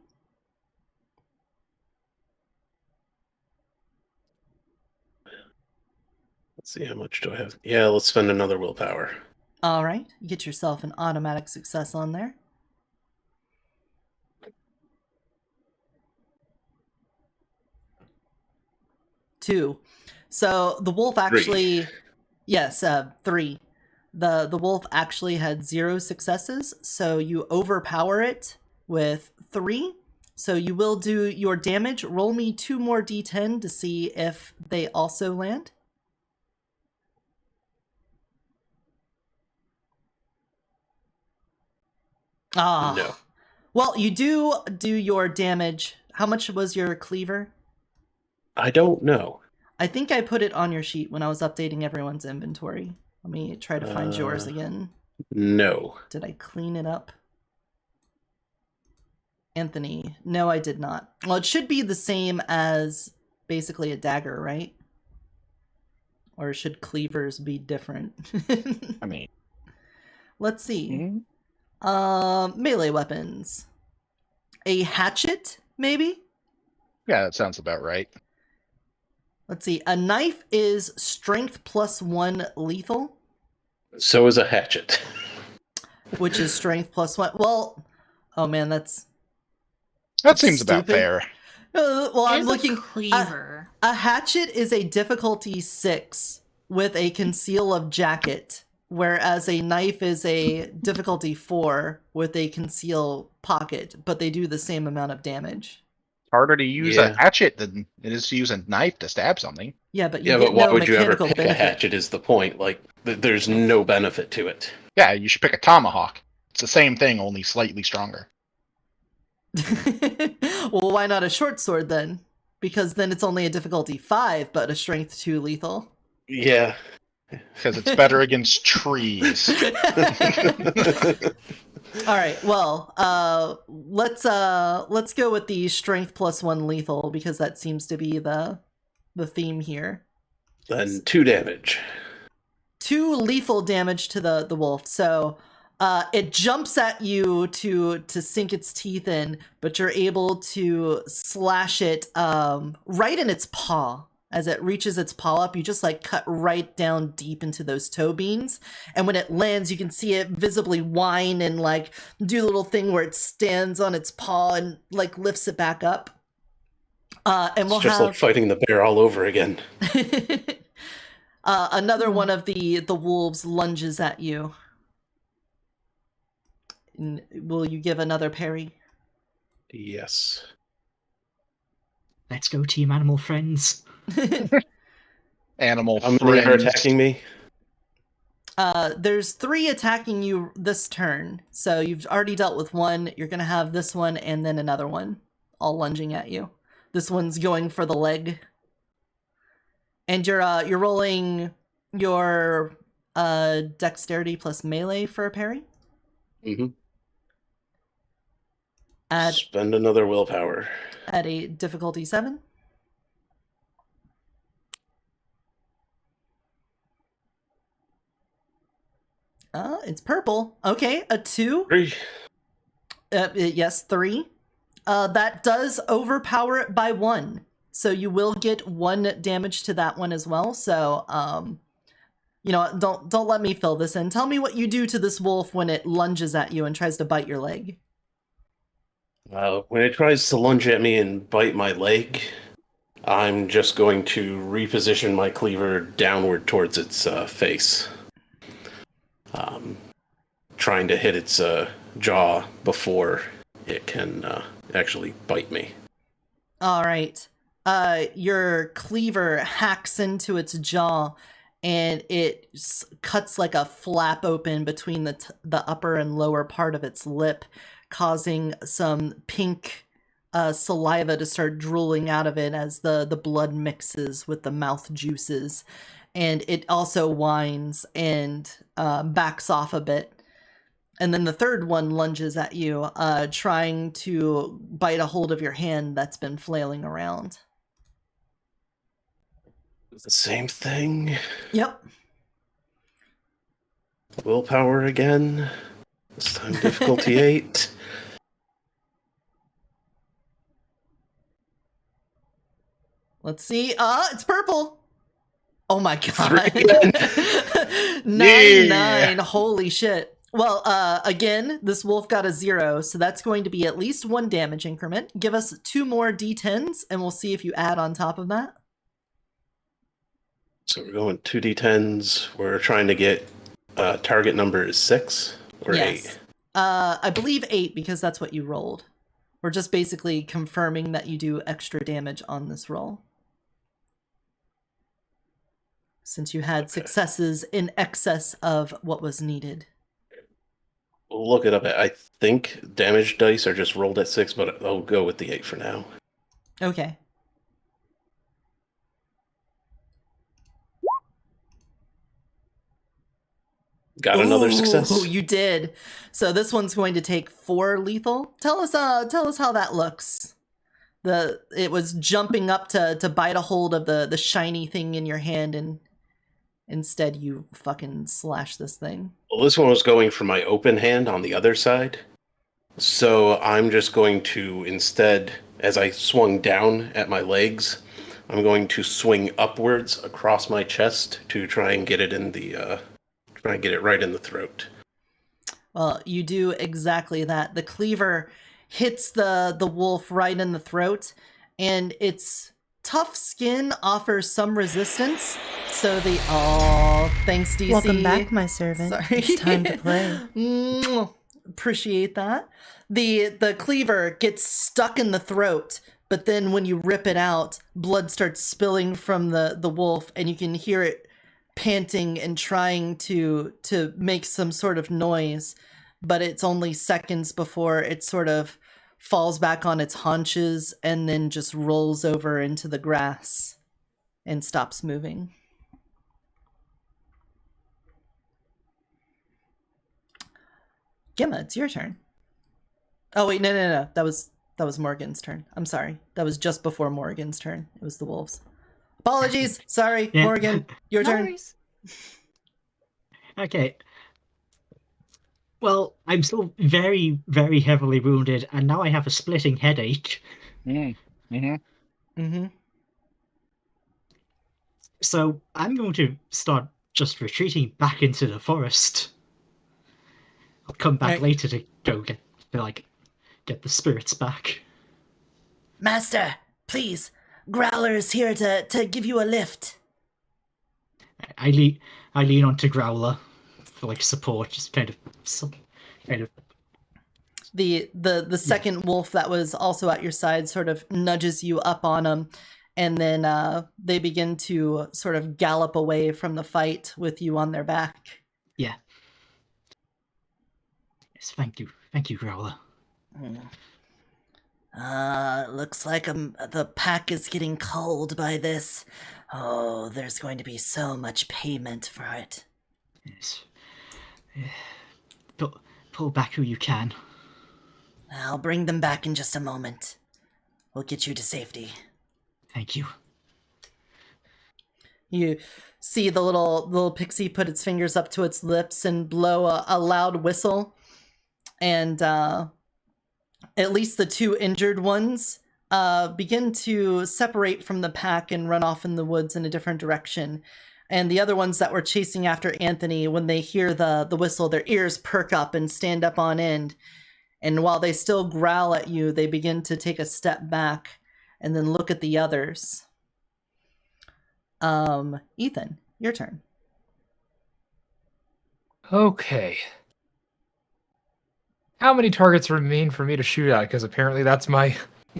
Let's see, how much do I have? Yeah, let's spend another willpower. All right. You get yourself an automatic success on there. Two. So the wolf actually... 3. Yes, 3. The wolf actually had 0 successes, so you overpower it with 3. So you will do your damage. Roll me 2 more d10 to see if they also land. No. Well, you do your damage. How much was your cleaver? I don't know. I think I put it on your sheet when I was updating everyone's inventory. Let me try to find yours again. No. Did I clean it up? Anthony. No, I did not. Well, it should be the same as basically a dagger, right? Or should cleavers be different? I mean... Let's see. Mm-hmm. Melee weapons. A hatchet, maybe? Yeah, that sounds about right. Let's see. A knife is strength plus 1 lethal. So is a hatchet. Which is strength plus 1. Well, oh man, that seems stupid. About fair. Well, I'm looking. Cleaver. A hatchet is a difficulty 6 with a conceal of jacket, whereas a knife is a difficulty 4 with a conceal pocket, but they do the same amount of damage. Harder to use a hatchet than it is to use a knife to stab something. Yeah, but you get why no would you ever mechanical pick benefit. a hatchet is the point. Like, there's no benefit to it. Yeah, you should pick a tomahawk. It's the same thing, only slightly stronger. Well, why not a short sword then? Because then it's only a difficulty 5, but a strength 2 lethal. Yeah. Because it's better against trees. All right. Well, let's go with the strength plus 1 lethal because that seems to be the theme here. Then 2 damage. 2 lethal damage to the wolf. So it jumps at you to sink its teeth in, but you're able to slash it right in its paw. As it reaches its paw up, you just like cut right down deep into those toe beans. And when it lands, you can see it visibly whine and like do a little thing where it stands on its paw and like lifts it back up. And we'll it's just like fighting the bear all over again. Another one of the wolves lunges at you. And will you give another parry? Yes. Let's go, team animal friends. Animal How many are friends. attacking me? There's 3 attacking you this turn. So you've already dealt with 1. You're going to have this one and then another one all lunging at you. This one's going for the leg. And you're rolling your dexterity plus melee for a parry. Mm-hmm. Spend another willpower. At a difficulty 7. It's purple. Okay, a 2. 3. Yes, 3. That does overpower it by 1. So you will get 1 damage to that one as well. So, you know, don't let me fill this in. Tell me what you do to this wolf when it lunges at you and tries to bite your leg. When it tries to lunge at me and bite my leg, I'm just going to reposition my cleaver downward towards its face. Trying to hit its jaw before it can actually bite me. All right. Your cleaver hacks into its jaw, and it cuts like a flap open between the upper and lower part of its lip, causing some pink saliva to start drooling out of it as the blood mixes with the mouth juices. And it also whines and backs off a bit. And then the third one lunges at you, trying to bite a hold of your hand that's been flailing around. The same thing. Yep. Willpower again. This time difficulty 8. Let's see. It's purple. Oh my god. 9. Holy shit. Well, again, this wolf got a 0, so that's going to be at least 1 damage increment. Give us 2 more d10s, and we'll see if you add on top of that. So we're going 2d10s. We're trying to get target number is 6 or 8? I believe 8 because that's what you rolled. We're just basically confirming that you do extra damage on this roll. Since you had successes in excess of what was needed. We'll look it up. I think damage dice are just rolled at 6, but I'll go with the 8 for now. Okay. Got another success. Oh, you did. So this one's going to take 4 lethal. Tell us how that looks. It was jumping up to bite a hold of the shiny thing in your hand, and instead you fucking slash this thing. Well, this one was going for my open hand on the other side. So I'm just going to, instead, as I swung down at my legs, I'm going to swing upwards across my chest to try and get it in the try and get it right in the throat. Well, you do exactly that. The cleaver hits the wolf right in the throat, and its tough skin offers some resistance. So thanks, DC. Welcome back, my servant. Sorry. It's time to play. Appreciate that. The cleaver gets stuck in the throat, but then when you rip it out, blood starts spilling from the wolf, and you can hear it panting and trying to make some sort of noise, but it's only seconds before it sort of falls back on its haunches and then just rolls over into the grass and stops moving. Gemma, it's your turn. Oh wait, no. That was Morgan's turn. I'm sorry. That was just before Morgan's turn. It was the wolves. Apologies. Sorry, yeah. Morgan, your turn. Worries. Okay. Well, I'm still very, very heavily wounded, and now I have a splitting headache. So I'm going to start just retreating back into the forest. I'll come back later to go get the spirits back. Master, please. Growler is here to give you a lift. I lean onto Growler for support, just kind of. The second wolf that was also at your side sort of nudges you up on him, and then they begin to sort of gallop away from the fight with you on their back. Yeah. Yes, thank you. Thank you, Growler. Looks like the pack is getting cold by this. Oh, there's going to be so much payment for it. Yes. Pull back who you can. I'll bring them back in just a moment. We'll get you to safety. Thank you. You see the little pixie put its fingers up to its lips and blow a loud whistle. And at least the two injured ones begin to separate from the pack and run off in the woods in a different direction. And the other ones that were chasing after Anthony, when they hear the whistle, their ears perk up and stand up on end. And while they still growl at you, they begin to take a step back and then look at the others. Ethan, your turn. Okay. How many targets remain for me to shoot at? Because apparently that's my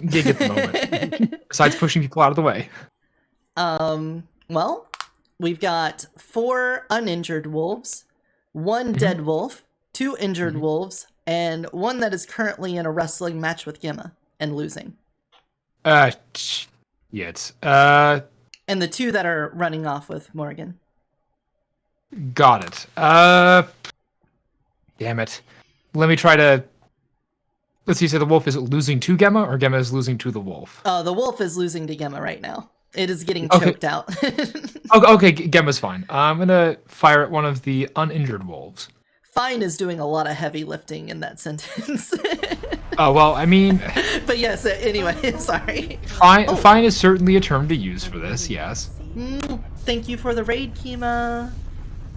gig at the moment. Besides pushing people out of the way. Well, we've got 4 uninjured wolves, 1 dead wolf, 2 injured wolves, and 1 that is currently in a wrestling match with Gemma and losing. Yes. And the 2 that are running off with Morgan. Got it. Damn it. Let me try to... Let's see, so the wolf is losing to Gemma, or Gemma is losing to the wolf? The wolf is losing to Gemma right now. It is getting choked out. Okay, Gemma's fine. I'm gonna fire at one of the uninjured wolves. Fine is doing a lot of heavy lifting in that sentence. Oh, well, I mean... But yes, anyway, sorry. Fine is certainly a term to use for this, yes. Thank you for the raid, Kima.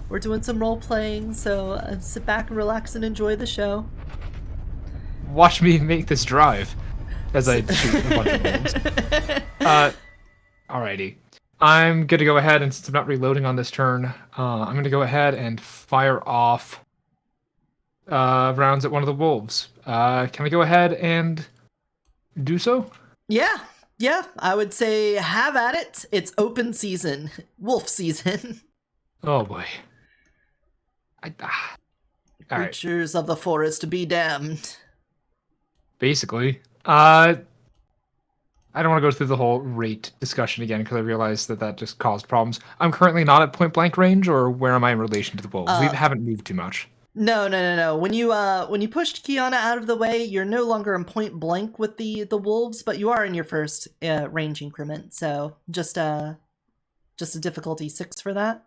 We're doing some role-playing, so sit back and relax and enjoy the show. Watch me make this drive as I shoot a bunch of wolves. Alrighty. I'm gonna go ahead, and since I'm not reloading on this turn, I'm gonna go ahead and fire off rounds at one of the wolves. Can I go ahead and do so? Yeah, I would say have at it. It's open season. Wolf season. Oh boy. Creatures of the forest be damned. Basically. I don't want to go through the whole rate discussion again because I realized that just caused problems. I'm currently not at point blank range, or where am I in relation to the wolves? We haven't moved too much. No. When you pushed Kiana out of the way, you're no longer in point blank with the wolves, but you are in your first range increment. So just a difficulty 6 for that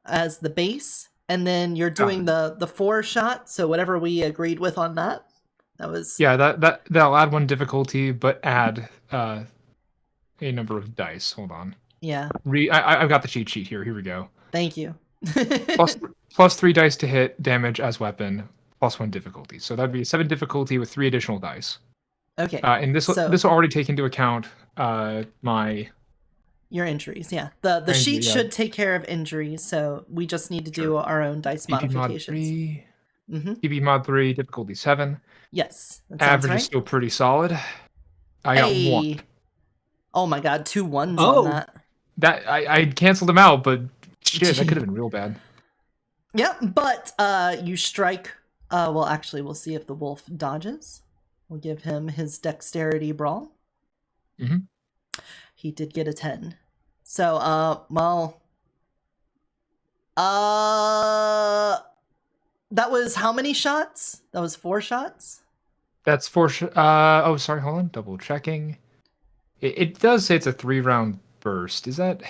as the base, and then you're doing the 4 shot. So whatever we agreed with on that. That was that'll add 1 difficulty, but add a number of dice. Hold on. Yeah. I've got the cheat sheet here. Here we go. Thank you. plus 3 dice to hit damage as weapon, plus 1 difficulty. So that'd be 7 difficulty with 3 additional dice. Okay. And this will already take into account your injuries. Yeah. The sheet should take care of injuries, so we just need to do our own dice modifications. DB mod 3, difficulty 7. Yes. Average right. is still pretty solid. I got 1. Oh my god, 2 1s on that. I canceled them out, but shit, that could have been real bad. Yep, but you strike. Well, actually, we'll see if the wolf dodges. We'll give him his dexterity brawl. He did get a 10. So, that was how many shots? That was 4 shots? That's 4 oh, sorry, hold on. Double checking. It does say it's a 3-round burst. Is that...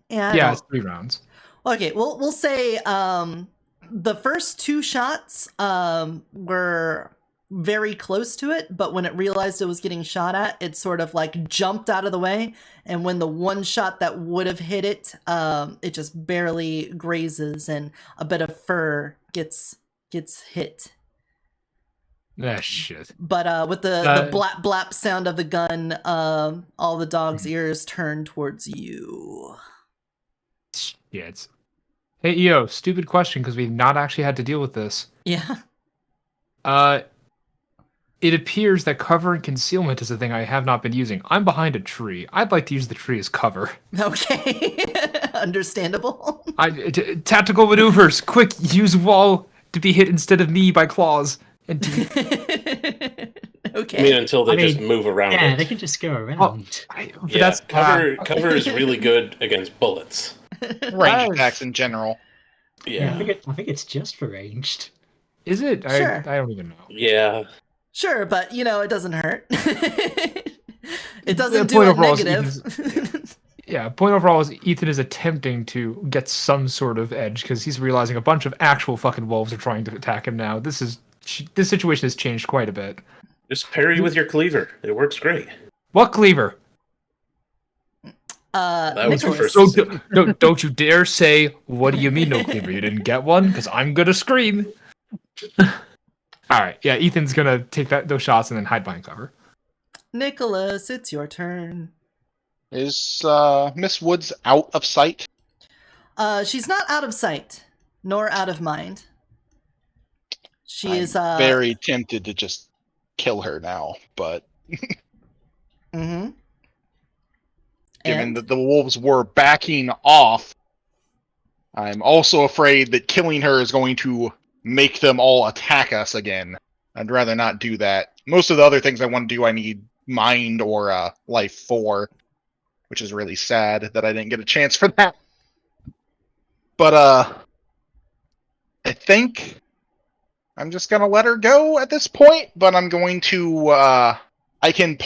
Yeah, it's 3 rounds. Okay, we'll say the first 2 shots were very close to it, but when it realized it was getting shot at, it sort of like jumped out of the way, and when the 1 shot that would have hit it, it just barely grazes and a bit of fur gets hit. Ah, shit. But with the blap blap sound of the gun, all the dog's ears turn towards you. Shit. Hey, EO, stupid question because we've not actually had to deal with this. Yeah. It appears that cover and concealment is a thing I have not been using. I'm behind a tree. I'd like to use the tree as cover. Okay. Understandable. Tactical maneuvers. Quick, use wall to be hit instead of me by claws and teeth. Okay. I mean, until they just move around Yeah, it. they can just go around. Cover is really good against bullets. Range attacks in general. Yeah, I think it's just for ranged. Is it? Sure. I don't even know. Yeah. Sure, but it doesn't hurt. It doesn't do a negative. Point overall is Ethan is attempting to get some sort of edge because he's realizing a bunch of actual fucking wolves are trying to attack him now. This situation has changed quite a bit. Just parry with your cleaver. It works great. What cleaver? That was your first. Don't you dare say, what do you mean no cleaver? You didn't get one? Because I'm going to scream. Alright, yeah, Ethan's going to take those shots and then hide behind cover. Nicholas, it's your turn. Is Miss Woods out of sight? She's not out of sight, nor out of mind. She is very tempted to just kill her now, but mm-hmm. Given that the wolves were backing off, I'm also afraid that killing her is going to make them all attack us again. I'd rather not do that. Most of the other things I want to do, I need mind or life 4, which is really sad that I didn't get a chance for that. But I think I'm just gonna let her go at this point. But I'm going to I can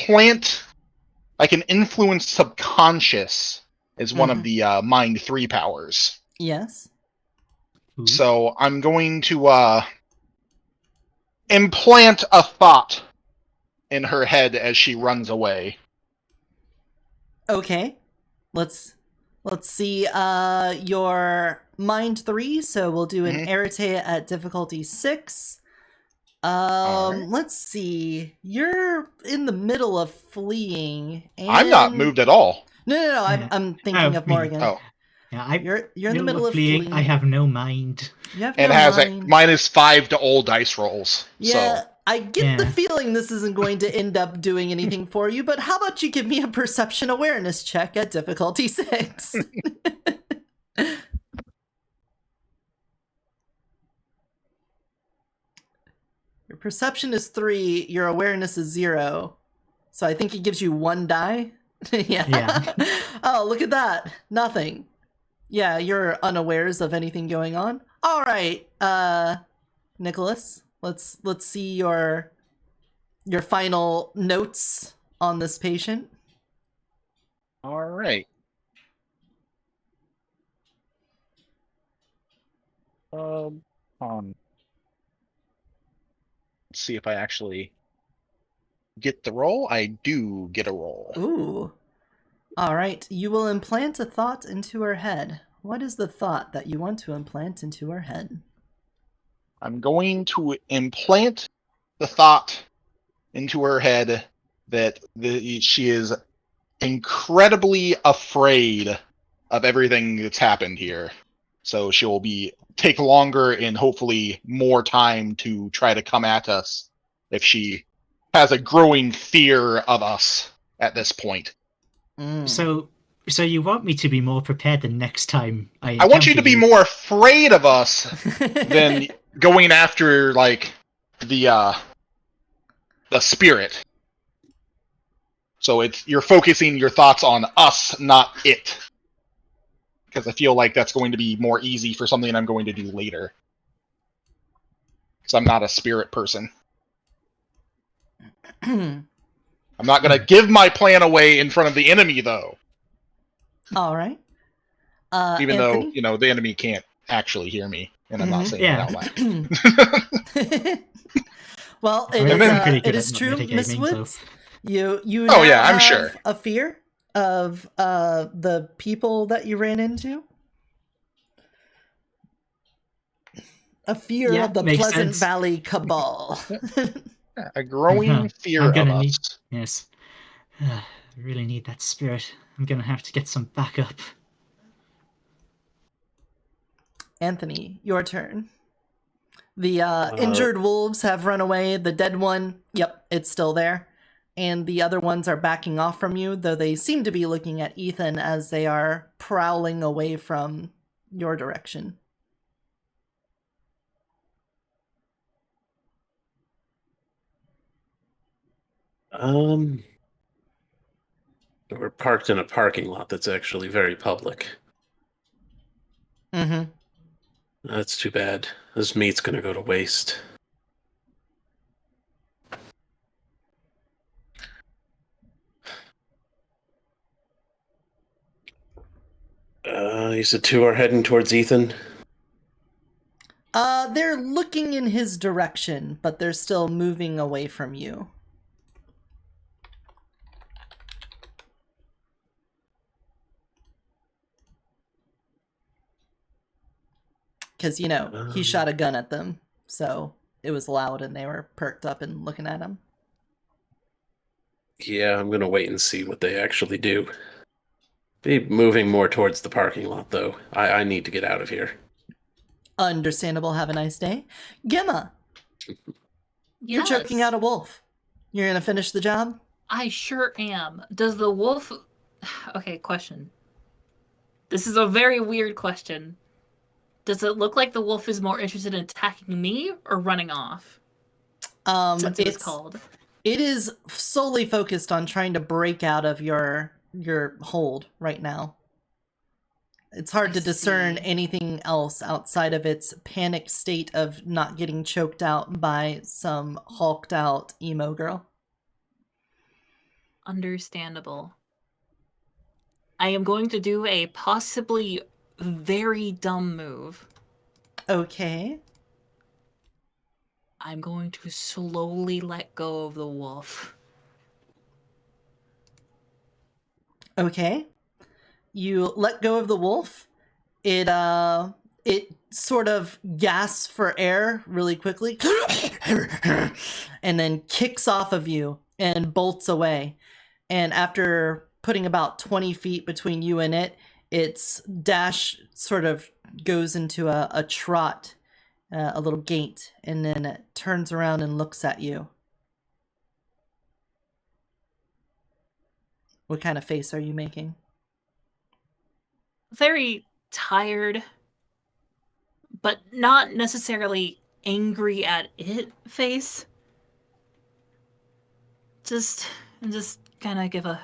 influence subconscious as one of the mind 3 powers. Yes. So I'm going to implant a thought in her head as she runs away. Okay. Let's see your mind 3, so we'll do an Arete at difficulty 6. Right. Let's see. You're in the middle of fleeing. And... I'm not moved at all. No. I'm thinking of Morgan. Oh. Yeah, you're in the middle of fleeing. I have no mind. You have and no has mind. a -5 to all dice rolls. Yeah, So. I get the feeling this isn't going to end up doing anything for you, but how about you give me a perception awareness check at difficulty 6? Your perception is 3, your awareness is 0. So I think it gives you 1 die. Yeah. Oh, look at that. Nothing. Yeah, you're unawares of anything going on. All right, Nicholas, let's see your final notes on this patient. All right. Let's see if I actually get the roll. I do get a roll. Ooh. All right. You will implant a thought into her head. What is the thought that you want to implant into her head? I'm going to implant the thought into her head that she is incredibly afraid of everything that's happened here. So she will take longer and hopefully more time to try to come at us if she has a growing fear of us at this point. So you want me to be more prepared the next time I want you to be more afraid of us than going after the spirit. So you're focusing your thoughts on us, not it. Because I feel like that's going to be more easy for something I'm going to do later. Because I'm not a spirit person. I'm not going to give my plan away in front of the enemy, though. All right. Even Anthony? though, the enemy can't actually hear me. And I'm not saying it out loud. Well, it is true, Miss Woods. You oh, now yeah, I'm have sure. a fear of the people that you ran into. A fear of the Pleasant Valley Cabal. A growing fear of us. Yes. I really need that spirit. I'm going to have to get some backup. Anthony, your turn. The injured wolves have run away. The dead one, yep, it's still there. and the other ones are backing off from you, though they seem to be looking at Ethan as they are prowling away from your direction. We're parked in a parking lot that's actually very public. Mm-hmm. That's too bad. This meat's gonna go to waste. You said two are heading towards Ethan? They're looking in his direction, but they're still moving away from you. Because, you know, he shot a gun at them, so it was loud and they were perked up and looking at him. Yeah, I'm gonna wait and see what they actually do. Be moving more towards the parking lot, though. I need to get out of here. Understandable. Have a nice day. Gemma, you're choking out a wolf. You're going to finish the job? I sure am. Does the wolf... Okay, question. This is a very weird question. Does it look like the wolf is more interested in attacking me or running off? Since it's called. It is solely focused on trying to break out of your hold right now. It's hard to discern anything else outside of its panic state of not getting choked out by some hulked out emo girl. Understandable. I am going to do a possibly very dumb move. Okay. I'm going to slowly let go of the wolf. Okay. You let go of the wolf. It sort of gasps for air really quickly and then kicks off of you and bolts away. And after putting about 20 feet between you and it, its dash sort of goes into a trot, a little gait, and then it turns around and looks at you. What kind of face are you making? Very tired, but not necessarily angry at it face. Just kind of give a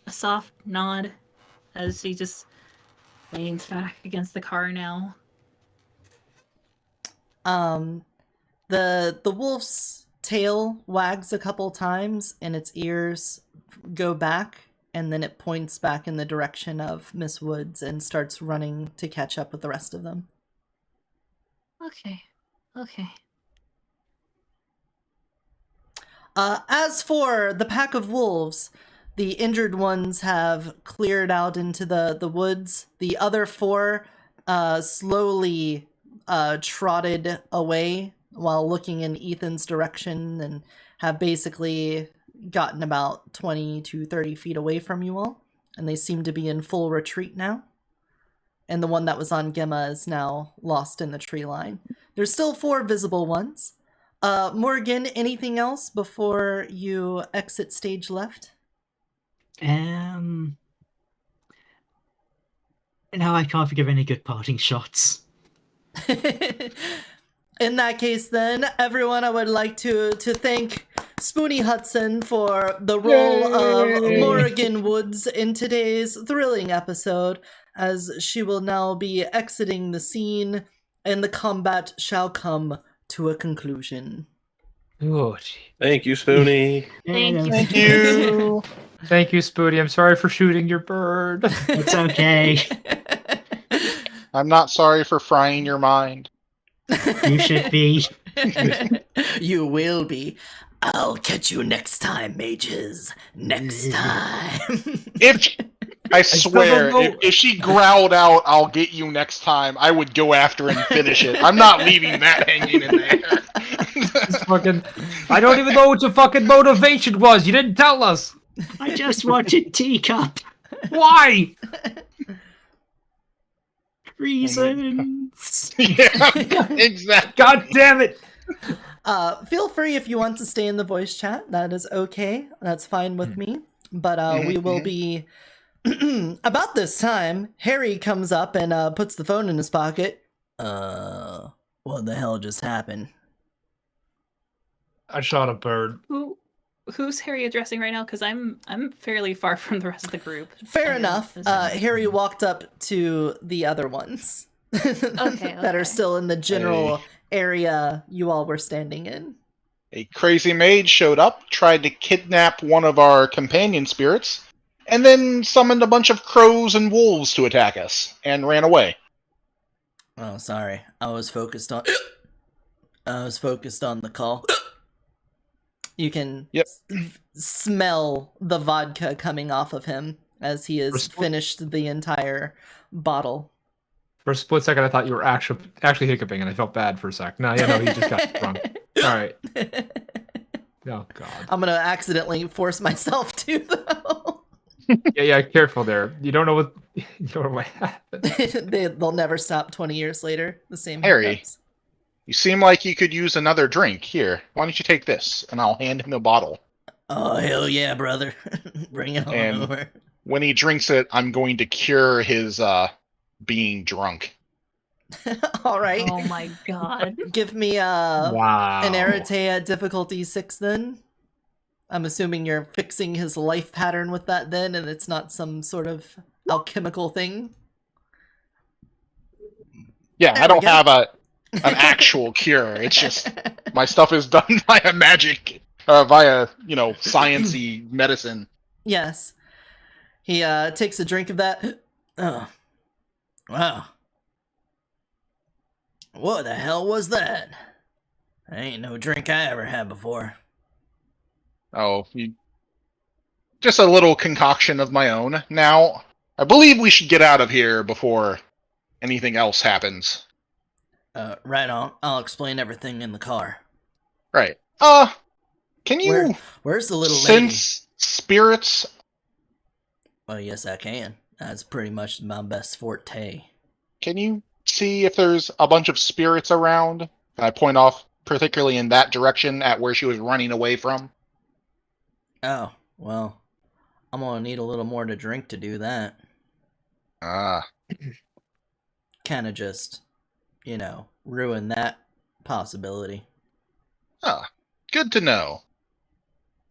soft nod as she just leans back against the car now. The wolf's tail wags a couple times and its ears go back, and then it points back in the direction of Miss Woods and starts running to catch up with the rest of them. Okay. As for the pack of wolves, the injured ones have cleared out into the woods. The other four slowly trotted away while looking in Ethan's direction and have basically gotten about 20 to 30 feet away from you all. And they seem to be in full retreat now. And the one that was on Gemma is now lost in the tree line. There's still 4 visible ones. Morgan, anything else before you exit stage left? No, I can't think of any good parting shots. In that case, then, everyone, I would like to thank Spoonie Hudson for the role of Morgan Woods in today's thrilling episode, as she will now be exiting the scene, and the combat shall come to a conclusion. Oh, Thank you, Spoonie. Thank you. Thank you, Spoonie. I'm sorry for shooting your bird. It's okay. I'm not sorry for frying your mind. You should be. You will be. I'll catch you next time, mages. Next time. I swear, if she growled out, "I'll get you next time," I would go after and finish it. I'm not leaving that hanging in there. I don't even know what your fucking motivation was. You didn't tell us. I just wanted teacup. Why? Reasons. Yeah, exactly. God damn it. Feel free if you want to stay in the voice chat. That is okay. That's fine with me. But we will be... About this time, Harry comes up and puts the phone in his pocket. What the hell just happened? I shot a bird. Who's Harry addressing right now? Because I'm fairly far from the rest of the group. Fair enough. Harry walked up to the other ones that are still in the general area you all were standing in. A crazy mage showed up, tried to kidnap one of our companion spirits, and then summoned a bunch of crows and wolves to attack us, and ran away. Oh, sorry. I was focused on the call. You can smell the vodka coming off of him as he has finished the entire bottle. For a split second, I thought you were actually hiccuping, and I felt bad for a sec. No, he just got drunk. All right. Oh, God. I'm going to accidentally force myself to, though. Yeah, careful there. You don't know what happened. They'll never stop 20 years later. The same Harry. hiccups. You seem like you could use another drink. Here, why don't you take this, and I'll hand him a bottle. Oh, hell yeah, brother. Bring it on over. When he drinks it, I'm going to cure his being drunk. All right. Oh my god. Give me an Arete at difficulty 6 then. I'm assuming you're fixing his life pattern with that then, and it's not some sort of alchemical thing. Yeah, I don't have an actual cure. It's just my stuff is done via magic, via, science-y medicine. Yes. He takes a drink of that. Oh. Wow. What the hell was that? Ain't no drink I ever had before. Oh, just a little concoction of my own. Now, I believe we should get out of here before anything else happens. Right on. I'll explain everything in the car. Right. Can you where's the little lady? Sense spirits? Well, yes, I can. That's pretty much my best forte. Can you see if there's a bunch of spirits around? Can I point off particularly in that direction at where she was running away from? Oh, well, I'm gonna need a little more to drink to do that. Kinda just, ruin that possibility. Good to know.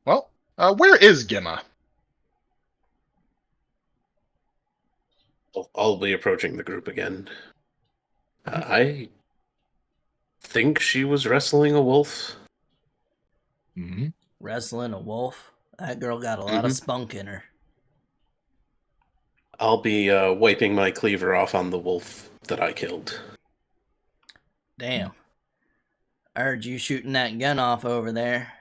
Well, where is Gemma? I'll be approaching the group again. I think she was wrestling a wolf. Mm-hmm. Wrestling a wolf? That girl got a lot of spunk in her. I'll be wiping my cleaver off on the wolf that I killed. Damn. I heard you shooting that gun off over there.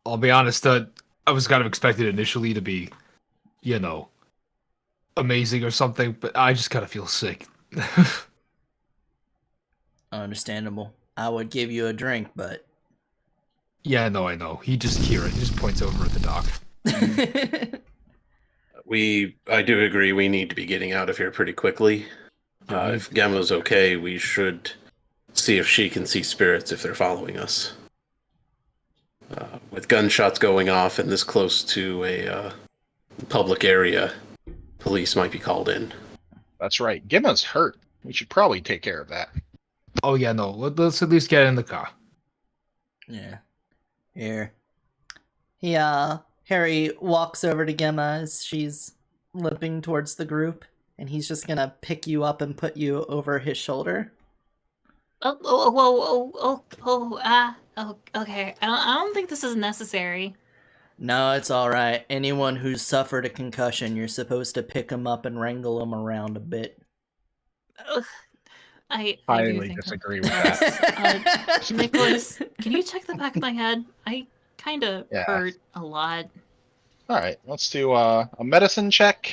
I'll be honest, I was kind of expected initially to be, amazing or something, but I just kind of feel sick. Understandable. I would give you a drink, but... Yeah, no, I know. He just points over at the dock. I do agree we need to be getting out of here pretty quickly. If Gemma's okay, we should see if she can see spirits if they're following us. With gunshots going off and this close to a public area, police might be called in. That's right. Gemma's hurt. We should probably take care of that. Oh, yeah, no. Let's at least get in the car. Yeah. Here. Harry walks over to Gemma as she's limping towards the group, and he's just gonna pick you up and put you over his shoulder. Okay. I don't think this is necessary. No, it's alright. Anyone who's suffered a concussion, you're supposed to pick them up and wrangle them around a bit. I highly disagree with that. Nicholas, can you check the back of my head? I kind of hurt a lot. Alright, let's do a medicine check.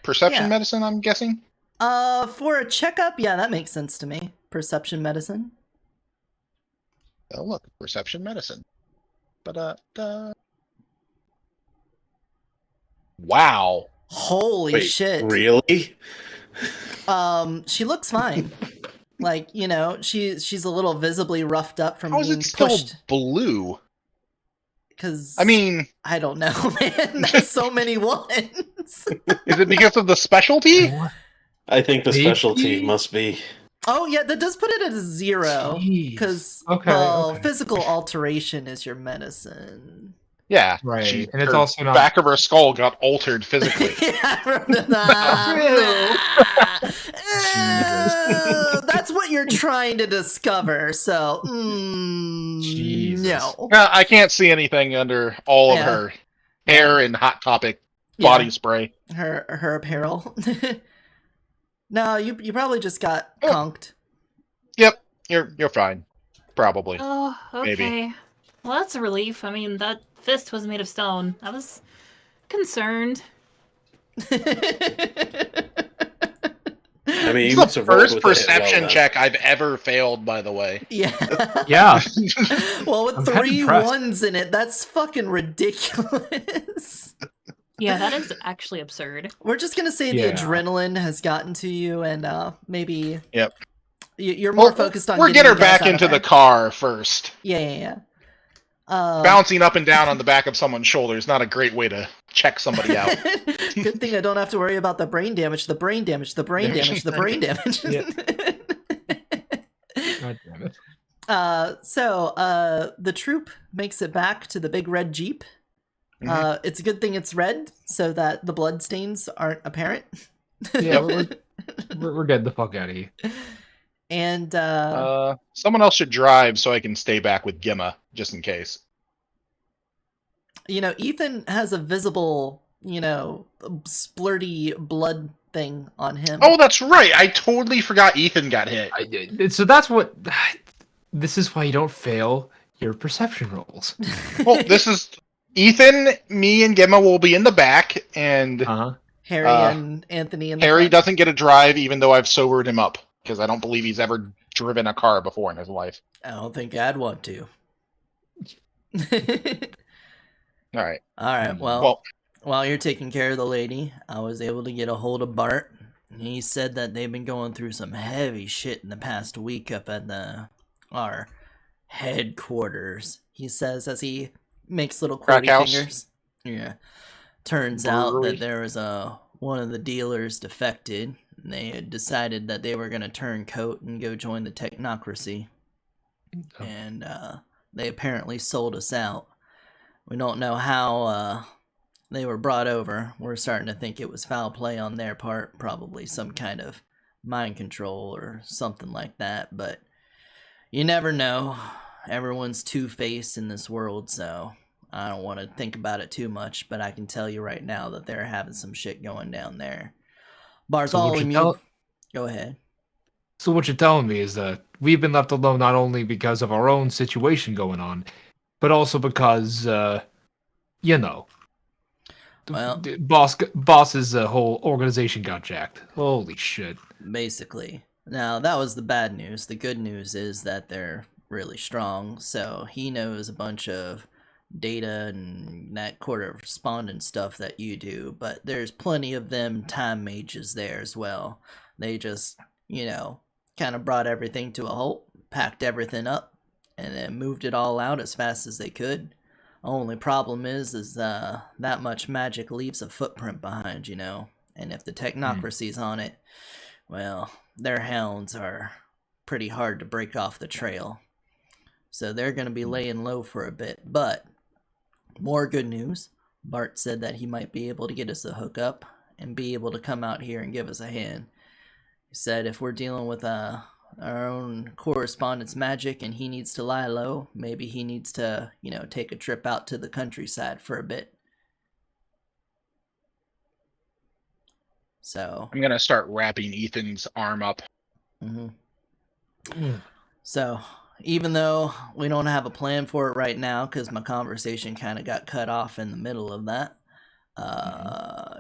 Perception medicine, I'm guessing? For a checkup, yeah, that makes sense to me. Perception medicine. Oh, look, perception medicine. Wow. Holy shit. Really? She looks fine. Like, you know, she's a little visibly roughed up from How is being it still pushed. blue? Because I mean, I don't know, man. There's so many ones. is it because of the specialty? I think the Maybe? specialty must be. Oh yeah, that does put it at a 0. Jeez. Because Okay. physical alteration is your medicine. Yeah, Right, and it's her also not. back of her skull got altered physically. Yeah, that's what you're trying to discover. So, Jesus. no. I can't see anything under all of Yeah. her hair and Hot Topic body spray. Her apparel. No, you probably just got conked. Yep, you're fine. Probably. Oh, okay. Maybe. Well, that's a relief. I mean, that fist was made of stone. I was concerned. I mean, It's you the must have rolled first with the hit perception well, check I've ever failed, by the way. Yeah. Yeah. Well, with I'm kinda 3 impressed. 1s in it, that's fucking ridiculous. Yeah, that is actually absurd. We're just gonna say Yeah. the adrenaline has gotten to you, and maybe. Yep. You're more Well, focused on. Or getting get her you guys back out of into the there. car first. Yeah. Bouncing up and down on the back of someone's shoulder is not a great way to check somebody out. Good thing I don't have to worry about the brain damage. The brain damage. The brain damage. The brain damage. God damn it. So the troop makes it back to the big red Jeep. It's a good thing it's red so that the blood stains aren't apparent. Yeah, we're getting the fuck out of here. And someone else should drive so I can stay back with Gemma, just in case. you know, Ethan has a visible, you know, splurty blood thing on him. Oh, that's right. I totally forgot Ethan got hit. So that's what. This is why you don't fail your perception rolls. Well, this is Ethan, me, and Gemma will be in the back, and Harry and Anthony in the Harry front. doesn't get a drive, even though I've sobered him up, because I don't believe he's ever driven a car before in his life. I don't think I'd want to. All right. Well, while you're taking care of the lady, I was able to get a hold of Bart. He said that they've been going through some heavy shit in the past week up at our headquarters. He says as he makes little Crack quirky house? fingers. Yeah. Turns out Brewery? that there was one of the dealers defected. And they had decided that they were going to turn coat and go join the technocracy. And they apparently sold us out. We don't know how they were brought over. We're starting to think it was foul play on their part, probably some kind of mind control or something like that, but you never know. Everyone's two-faced in this world, so I don't want to think about it too much, but I can tell you right now that they're having some shit going down there. Bartholomew, go ahead. So what you're telling me is that we've been left alone not only because of our own situation going on, but also because, you know, Well, boss's whole organization got jacked. Holy shit. Basically. Now, that was the bad news. The good news is that they're really strong, so he knows a bunch of data and that correspondence stuff that you do, but there's plenty of them time mages there as well. They just, you know, kind of brought everything to a halt, packed everything up, and then moved it all out as fast as they could. Only problem is that much magic leaves a footprint behind, you know, and if the technocracy's on it, well, their hounds are pretty hard to break off the trail. So they're going to be laying low for a bit, but more good news. Bart said that he might be able to get us a hookup and be able to come out here and give us a hand. He said if we're dealing with our own correspondence magic and he needs to lie low, maybe he needs to, you know, take a trip out to the countryside for a bit. So I'm going to start wrapping Ethan's arm up. So even though we don't have a plan for it right now, because my conversation kind of got cut off in the middle of that,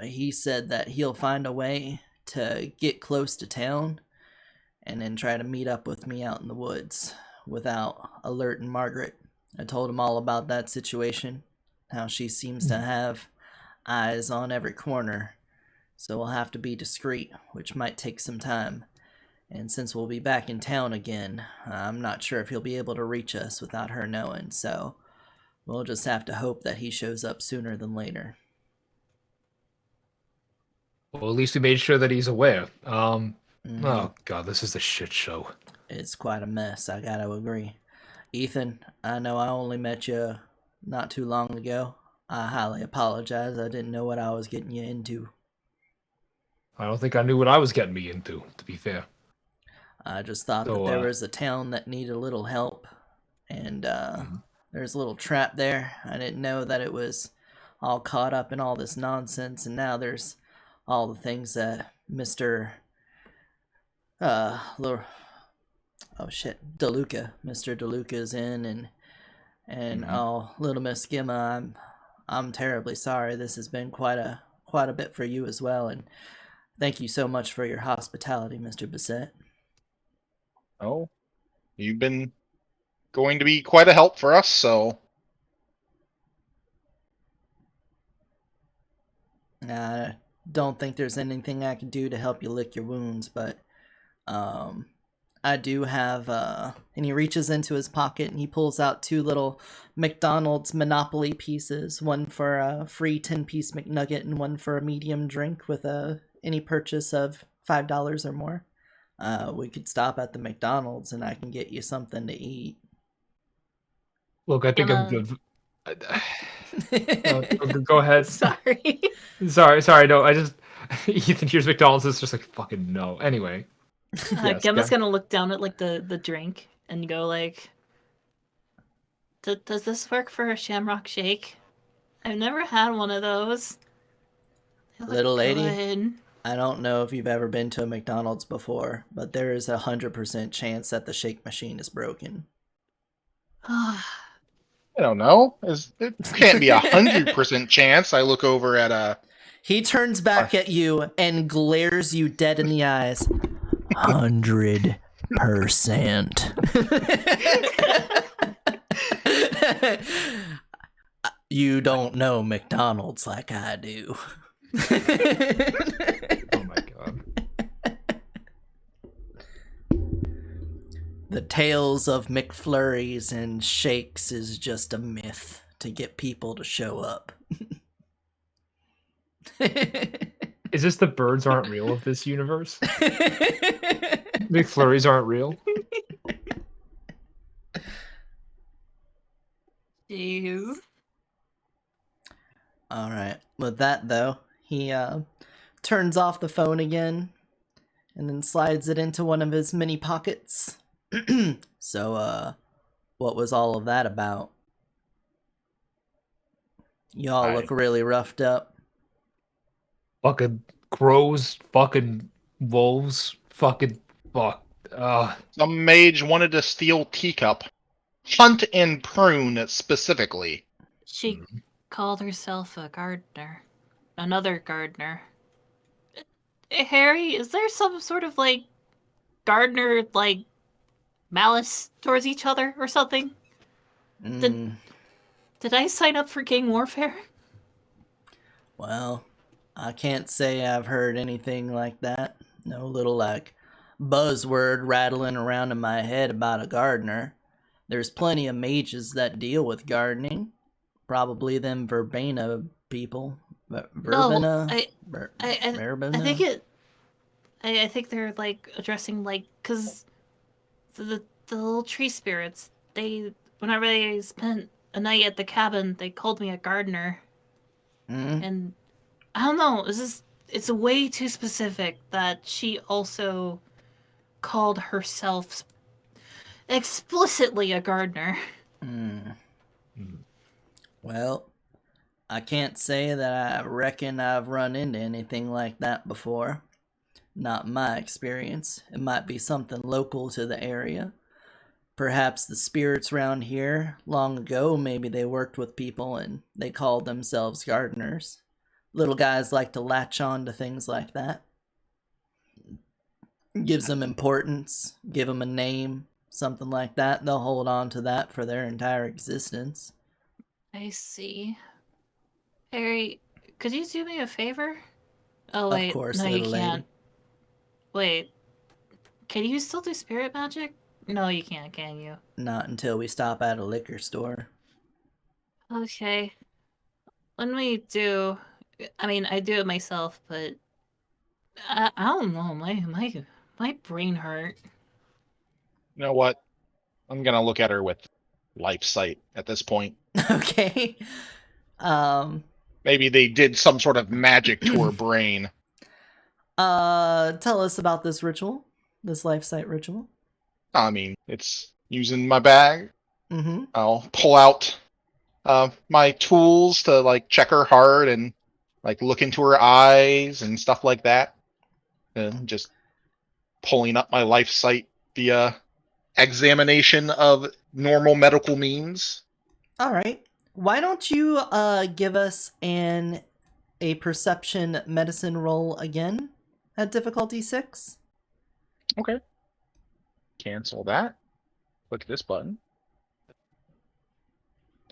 he said that he'll find a way to get close to town and then try to meet up with me out in the woods without alerting Margaret. I told him all about that situation, how she seems to have eyes on every corner, so we'll have to be discreet, which might take some time. And since we'll be back in town again, I'm not sure if he'll be able to reach us without her knowing, so we'll just have to hope that he shows up sooner than later. Well, at least we made sure that he's aware. Mm-hmm. Oh god, this is a shit show. It's quite a mess, I gotta agree. Ethan, I know I only met you not too long ago. I highly apologize. I didn't know what I was getting you into. I don't think I knew what I was getting me into, to be fair. I just thought that there was a town that needed a little help, and there's a little trap there. I didn't know that it was all caught up in all this nonsense, and now there's all the things that Mr. Mr. DeLuca's in, and oh, little Miss Gimma, I'm terribly sorry. This has been quite a bit for you as well, and thank you so much for your hospitality, Mr. Bissett. Oh, you've been going to be quite a help for us, so... I don't think there's anything I can do to help you lick your wounds, but I do have, and he reaches into his pocket and he pulls out 2 little McDonald's Monopoly pieces, one for a free 10-piece McNugget and one for a medium drink with any purchase of $5 or more. We could stop at the McDonald's and I can get you something to eat. Look, I think I'm good. Go ahead. Sorry. Sorry. No, I just Ethan hears McDonald's is just like fucking no. Anyway, yes, Gemma's gonna look down at like the drink and go like, "Does this work for a Shamrock Shake? I've never had one of those." Little lady, good. I don't know if you've ever been to a McDonald's before, but there is 100% chance that the shake machine is broken. I don't know. It can't be 100% chance. I look over at He turns back at you and glares you dead in the eyes. 100%. You don't know McDonald's like I do. Oh my god. The tales of McFlurries and shakes is just a myth to get people to show up. Is this the birds aren't real of this universe? McFlurries aren't real? Jeez. Alright, with that though, he turns off the phone again and then slides it into one of his mini pockets. So, what was all of that about? Y'all look really roughed up. Fucking crows, fucking wolves, fucking fuck. some mage wanted to steal Teacup. Hunt and prune specifically. She called herself a gardener. Another gardener. Harry, is there some sort of like gardener like malice towards each other or something? Did I sign up for gang warfare? Well, I can't say I've heard anything like that. No little like buzzword rattling around in my head about a gardener. There's plenty of mages that deal with gardening. Probably them verbena people. Verbena? No, I think they're like addressing like, cause the little tree spirits, whenever they spent a night at the cabin, they called me a gardener. And I don't know, it's way too specific that she also called herself explicitly a gardener. Well, I can't say that I reckon I've run into anything like that before. Not in my experience. It might be something local to the area. Perhaps the spirits around here, long ago, maybe they worked with people and they called themselves gardeners. Little guys like to latch on to things like that. Gives them importance, give them a name, something like that. They'll hold on to that for their entire existence. I see. Harry, could you do me a favor? Oh, wait. Of course, no, little you can't. lady. Wait. Can you still do spirit magic? No, you can't, can you? Not until we stop at a liquor store. Okay. When we do, I mean, I do it myself, but I don't know. My brain hurt. You know what? I'm gonna look at her with life sight at this point. Okay. Maybe they did some sort of magic to her brain. Tell us about this ritual, this life sight ritual. I mean, it's using my bag. Mm-hmm. I'll pull out my tools to like check her heart and like look into her eyes and stuff like that. And just pulling up my life sight via examination of normal medical means. All right. Why don't you give us a perception medicine roll again at difficulty 6? Okay. Cancel that. Click this button.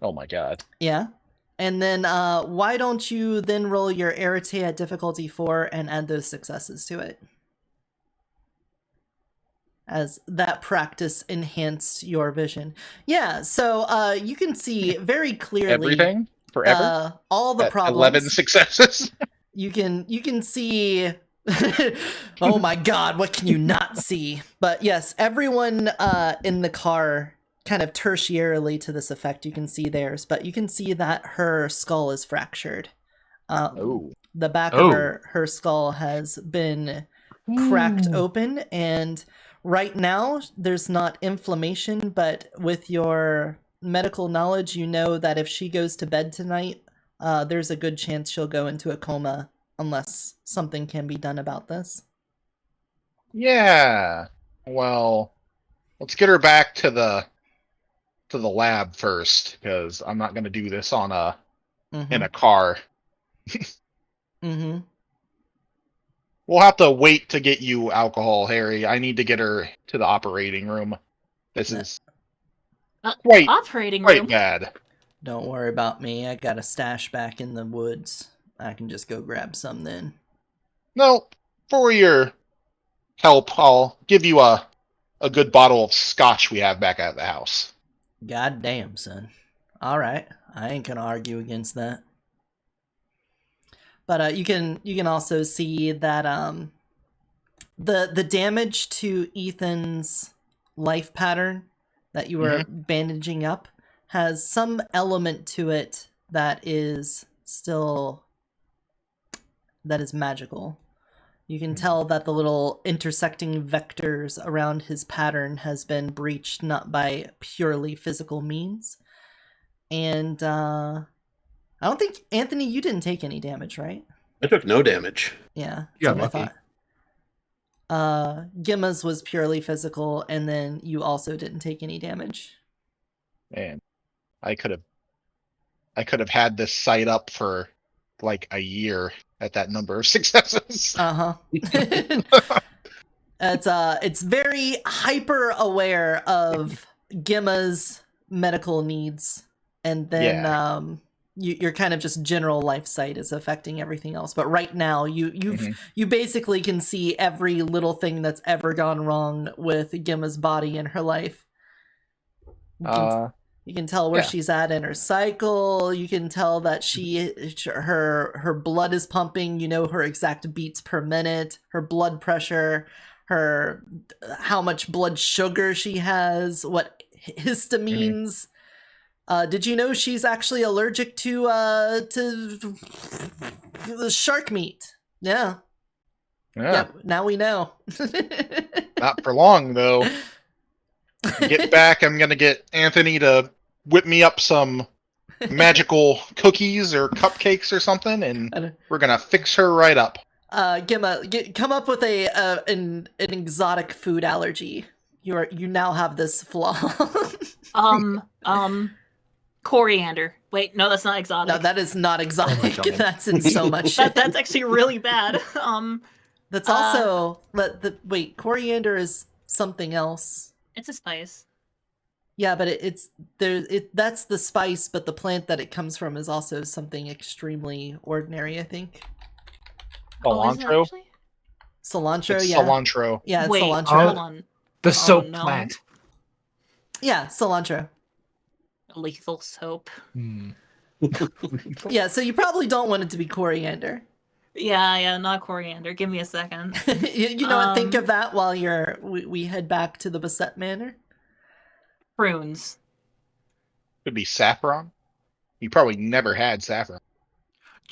Oh my god. Yeah. And then why don't you then roll your Arete at difficulty 4 and add those successes to it? As that practice enhanced your vision. Yeah, so you can see very clearly Everything? Forever? all the At problems. 11 successes? You can see oh my god, what can you not see? But yes, everyone in the car, kind of tertiarily to this effect, you can see theirs, but you can see that her skull is fractured. The back of her skull has been cracked open, and right now there's not inflammation, but with your medical knowledge, you know that if she goes to bed tonight, there's a good chance she'll go into a coma unless something can be done about this. Yeah. Well, let's get her back to the lab first, because I'm not going to do this on in a car. Mm-hmm. We'll have to wait to get you alcohol, Harry. I need to get her to the operating room. This is quite bad. Don't worry about me. I got a stash back in the woods. I can just go grab some then. No, for your help, I'll give you a good bottle of scotch we have back at the house. God damn, son. All right, I ain't gonna argue against that. But you can also see that the damage to Ethan's life pattern that you were bandaging up has some element to it that is magical. You can tell that the little intersecting vectors around his pattern has been breached not by purely physical means. And I don't think, Anthony, you didn't take any damage, right? I took no damage. Yeah. Yeah, that's what I thought. Gimma's was purely physical, and then you also didn't take any damage. Man, I could have had this site up for like a year at that number of successes. It's very hyper aware of Gimma's medical needs, and then your kind of just general life sight is affecting everything else. But right now, you basically can see every little thing that's ever gone wrong with Gimma's body in her life. You can tell where she's at in her cycle. You can tell that her blood is pumping. You know her exact beats per minute, her blood pressure, how much blood sugar she has, what histamines. Did you know she's actually allergic to the shark meat? Yeah. Now we know. Not for long though. Get back, I'm gonna get Anthony to whip me up some magical cookies or cupcakes or something, and we're gonna fix her right up. Gimma, come up with an exotic food allergy. You now have this flaw. Coriander. Wait, no, that's not exotic. No, that is not exotic. Oh that's in so much shit. That's actually really bad. That's also wait, coriander is something else. It's a spice. Yeah, but that's the spice, but the plant that it comes from is also something extremely ordinary, I think. Cilantro? Cilantro, It's yeah. cilantro. Yeah, it's Wait, cilantro. hold on. The soap no. plant. Yeah, cilantro. Lethal soap. Yeah, so you probably don't want it to be coriander. Yeah, not coriander. Give me a second. You know what? Think of that while we head back to the Beset Manor. Prunes. Could be saffron. You probably never had saffron.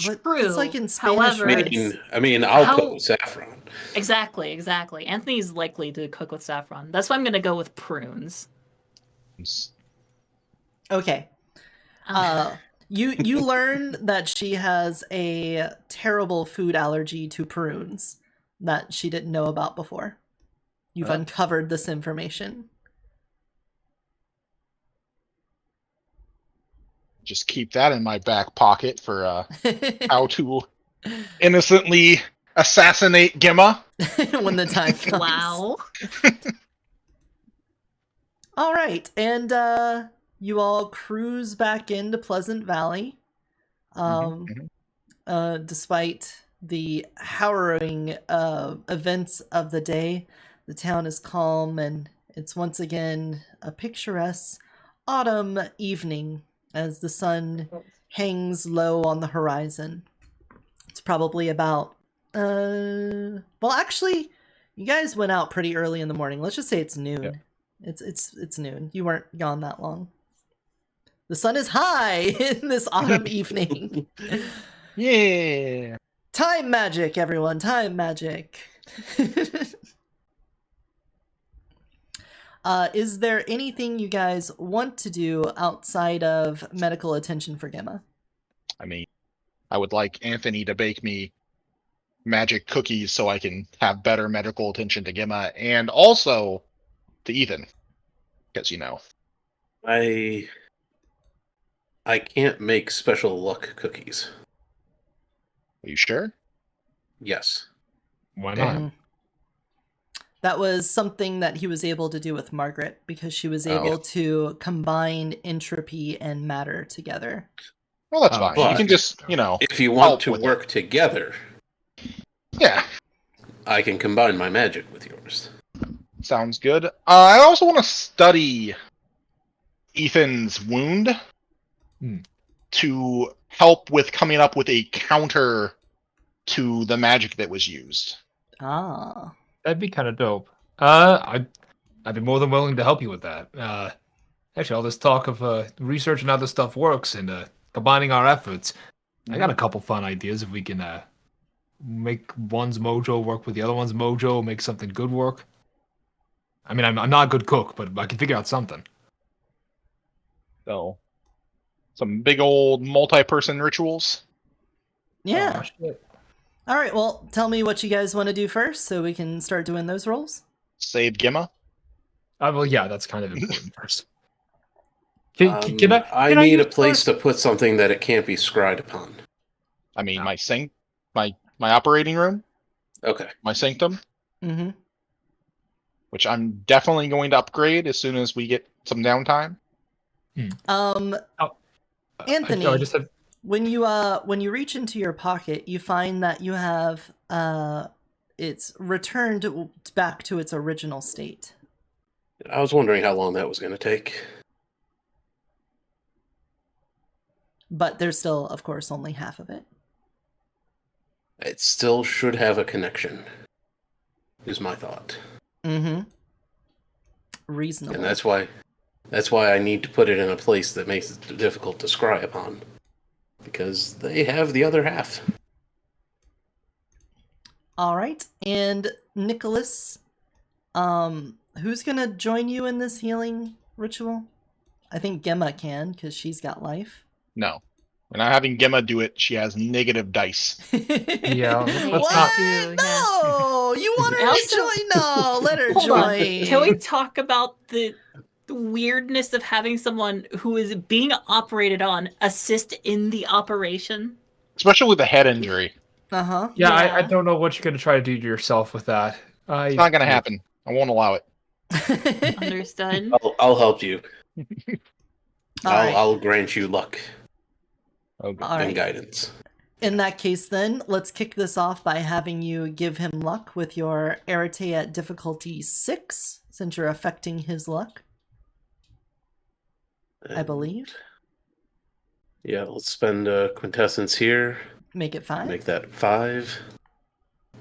But True. it's like in Spanish However, rice. I mean, I'll cook with saffron. Exactly. Anthony's likely to cook with saffron. That's why I'm gonna go with prunes. Okay. You learn that she has a terrible food allergy to prunes that she didn't know about before. You've uncovered this information. Just keep that in my back pocket for how to innocently assassinate Gemma when the time comes. Wow. All right, and you all cruise back into Pleasant Valley. Despite the harrowing events of the day, the town is calm, and it's once again a picturesque autumn evening as the sun hangs low on the horizon. It's probably about well, actually, you guys went out pretty early in the morning. Let's just say it's noon. Yeah. It's noon. You weren't gone that long. The sun is high in this autumn evening. Yeah. Time magic, everyone. Time magic. Is there anything you guys want to do outside of medical attention for Gemma? I mean, I would like Anthony to bake me magic cookies so I can have better medical attention to Gemma and also to Ethan. Because, you know. I can't make special luck cookies. Are you sure? Yes. Why not? That was something that he was able to do with Margaret because she was able to combine entropy and matter together. Well, that's fine. You can just, you know, if you want to work together, yeah, I can combine my magic with yours. Sounds good. I also want to study Ethan's wound to help with coming up with a counter to the magic that was used. Ah. That'd be kind of dope. I'd be more than willing to help you with that. Actually, all this talk of research and how this stuff works and combining our efforts, I got a couple fun ideas if we can make one's mojo work with the other one's mojo, make something good work. I mean, I'm not a good cook, but I can figure out something. So, some big old multi-person rituals. Yeah. Oh, shit. All right, well, tell me what you guys want to do first so we can start doing those rolls. Save Gemma? Well, yeah, that's kind of important first. I need a place to put something that it can't be scryed upon. I mean, my sink, my operating room. Okay. My sanctum. Mm-hmm. Which I'm definitely going to upgrade as soon as we get some downtime. Anthony, I just had... when you reach into your pocket, you find that you have it's returned back to its original state. I was wondering how long that was going to take. But there's still, of course, only half of it. It still should have a connection, is my thought. Mm-hmm. Reasonable. And that's why I need to put it in a place that makes it difficult to scry upon. Because they have the other half. All right. And Nicholas, who's going to join you in this healing ritual? I think Gemma can, because she's got life. No. We're not having Gemma do it. She has negative dice. Yeah. What? Not... No! You want her to join? No, let her Hold join. on. Can we talk about the weirdness of having someone who is being operated on assist in the operation? Especially with a head injury. Uh-huh. Yeah, I don't know what you're going to try to do to yourself with that. It's not going to happen. I won't allow it. Understood. I'll help you. All right. I'll grant you luck Okay. All and right. guidance. In that case, then, let's kick this off by having you give him luck with your Arete at difficulty 6, since you're affecting his luck. I believe. Yeah, let's spend quintessence here. Make it 5. Make that 5.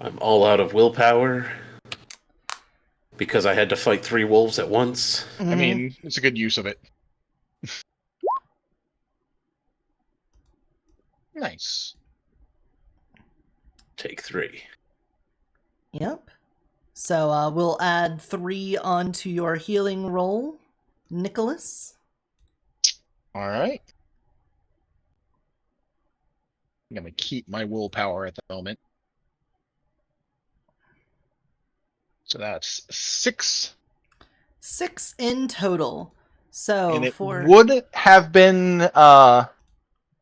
I'm all out of willpower because I had to fight 3 wolves at once. I mean, it's a good use of it. Nice. Take 3. Yep. So we'll add 3 onto your healing roll, Nicholas. All right. I'm going to keep my willpower at the moment. So that's 6. 6 in total. So And it would have been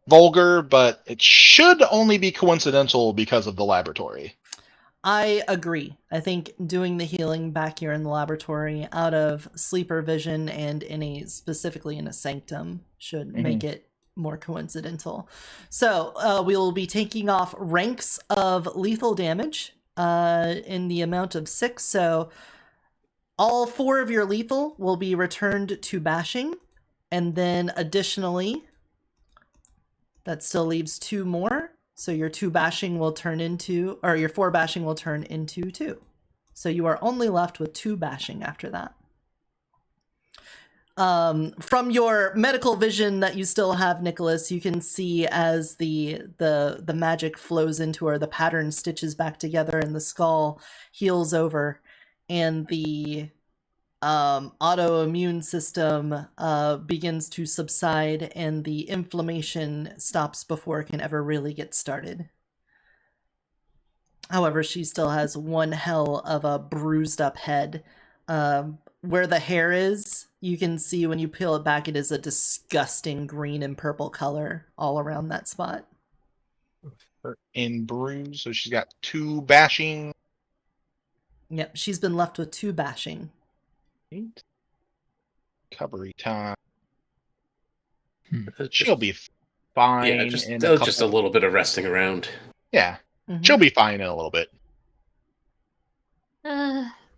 vulgar, but it should only be coincidental because of the laboratory. I agree. I think doing the healing back here in the laboratory out of sleeper vision and specifically in a sanctum should make it more coincidental. So we will be taking off ranks of lethal damage in the amount of 6. So all 4 of your lethal will be returned to bashing. And then additionally, that still leaves 2 more. So your 2 bashing will turn into, or your 4 bashing will turn into 2. So you are only left with 2 bashing after that. From your medical vision that you still have, Nicholas, you can see as the magic flows into her, the pattern stitches back together and the skull heals over, and the autoimmune system begins to subside and the inflammation stops before it can ever really get started. However, she still has one hell of a bruised up head. Where the hair is, you can see when you peel it back, it is a disgusting green and purple color all around that spot. In bruise, so she's got 2 bashing. Yep, she's been left with 2 bashing. Recovery time. Just- She'll be fine. Yeah, just a little bit of resting around. Yeah, she'll be fine in a little bit.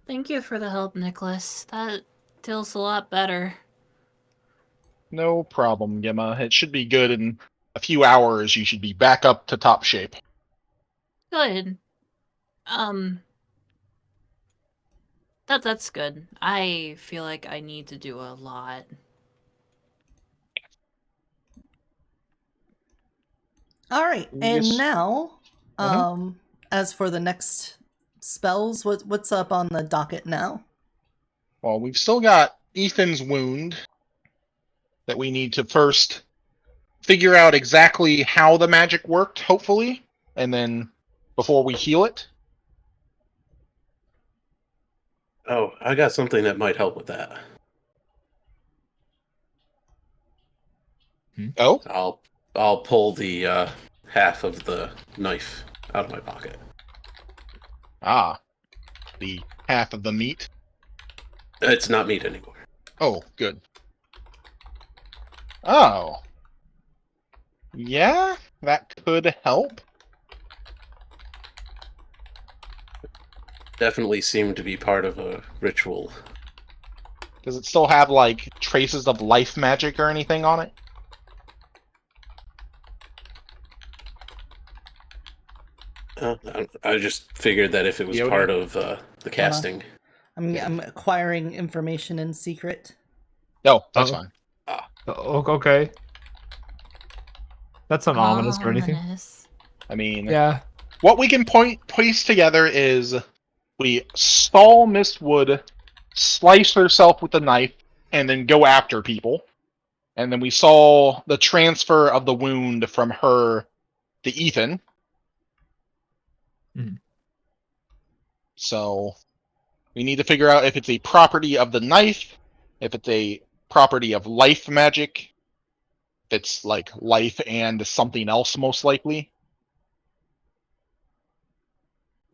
Thank you for the help, Nicholas. That feels a lot better. No problem, Gemma. It should be good in a few hours. You should be back up to top shape. Good. That's good. I feel like I need to do a lot. All right, and Yes. now, as for the next spells, what's up on the docket now? Well, we've still got Ethan's wound that we need to first figure out exactly how the magic worked, hopefully, and then before we heal it. Oh, I got something that might help with that. Oh? I'll pull the half of the knife out of my pocket. Ah. The half of the meat. It's not meat anymore. Oh, good. Oh. Yeah, that could help. Definitely seemed to be part of a ritual. Does it still have, like, traces of life magic or anything on it? I just figured that if it was Yoda? part of the casting. I'm acquiring information in secret. No, that's fine. Okay. That's not ominous or anything. I mean, Yeah. what we can piece together is we saw Miss Wood slice herself with the knife and then go after people. And then we saw the transfer of the wound from her to Ethan. Mm-hmm. So we need to figure out if it's a property of the knife, if it's a property of life magic, if it's like life and something else most likely.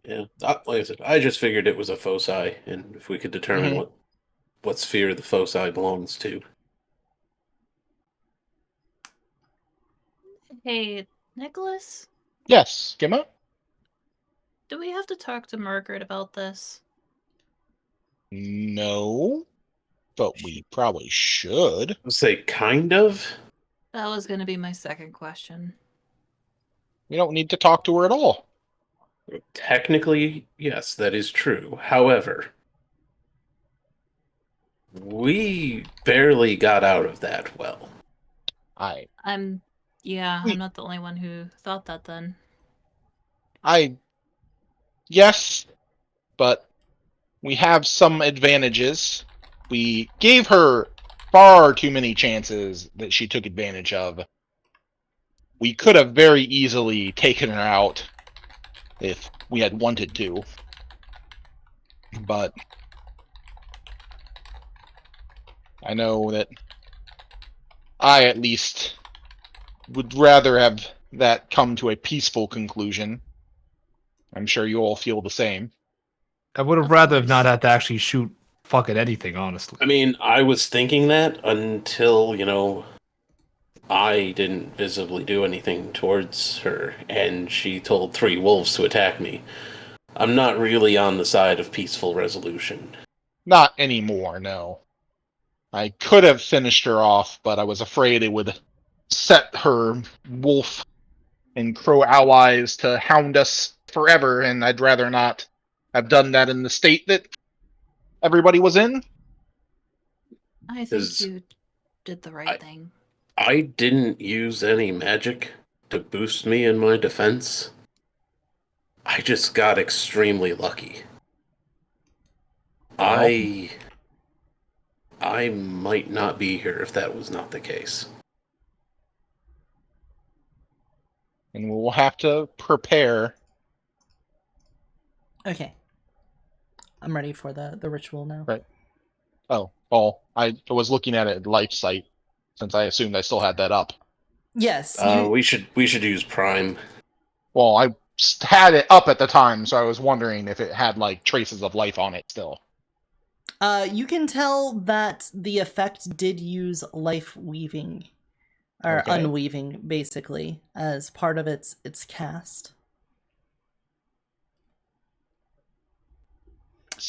Yeah, like I said, I just figured it was a foci, and if we could determine what sphere the foci belongs to. Hey, Nicholas? Yes, Gemma? Do we have to talk to Margaret about this? No, but we probably should. I'll say kind of. That was going to be my second question. We don't need to talk to her at all. Technically, yes, that is true. However, we barely got out of that well. I'm not the only one who thought that then. Yes, but we have some advantages. We gave her far too many chances that she took advantage of. We could have very easily taken her out if we had wanted to. But I know that I, at least, would rather have that come to a peaceful conclusion. I'm sure you all feel the same. I would have rather have not had to actually shoot fucking anything, honestly. I mean, I was thinking that until, I didn't visibly do anything towards her, and she told 3 wolves to attack me. I'm not really on the side of peaceful resolution. Not anymore, no. I could have finished her off, but I was afraid it would set her wolf and crow allies to hound us forever, and I'd rather not have done that in the state that everybody was in. I think you did the right thing. I didn't use any magic to boost me in my defense. I just got extremely lucky. I might not be here if that was not the case. And we'll have to prepare. Okay. I'm ready for the ritual now. Right. Oh, well, I was looking at it at Life Site, since I assumed I still had that up. Yes. We should use Prime. Well, I had it up at the time, so I was wondering if it had, like, traces of life on it still. You can tell that the effect did use life weaving, or unweaving, basically, as part of its cast.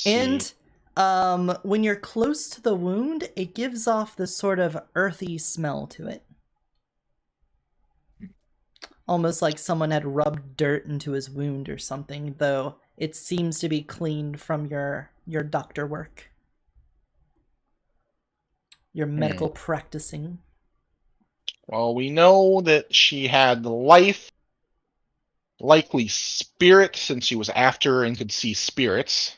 And when you're close to the wound, it gives off this sort of earthy smell to it. Almost like someone had rubbed dirt into his wound or something, though it seems to be cleaned from your doctor work. Your medical practicing. Well, we know that she had life, likely spirit, since she was after and could see spirits.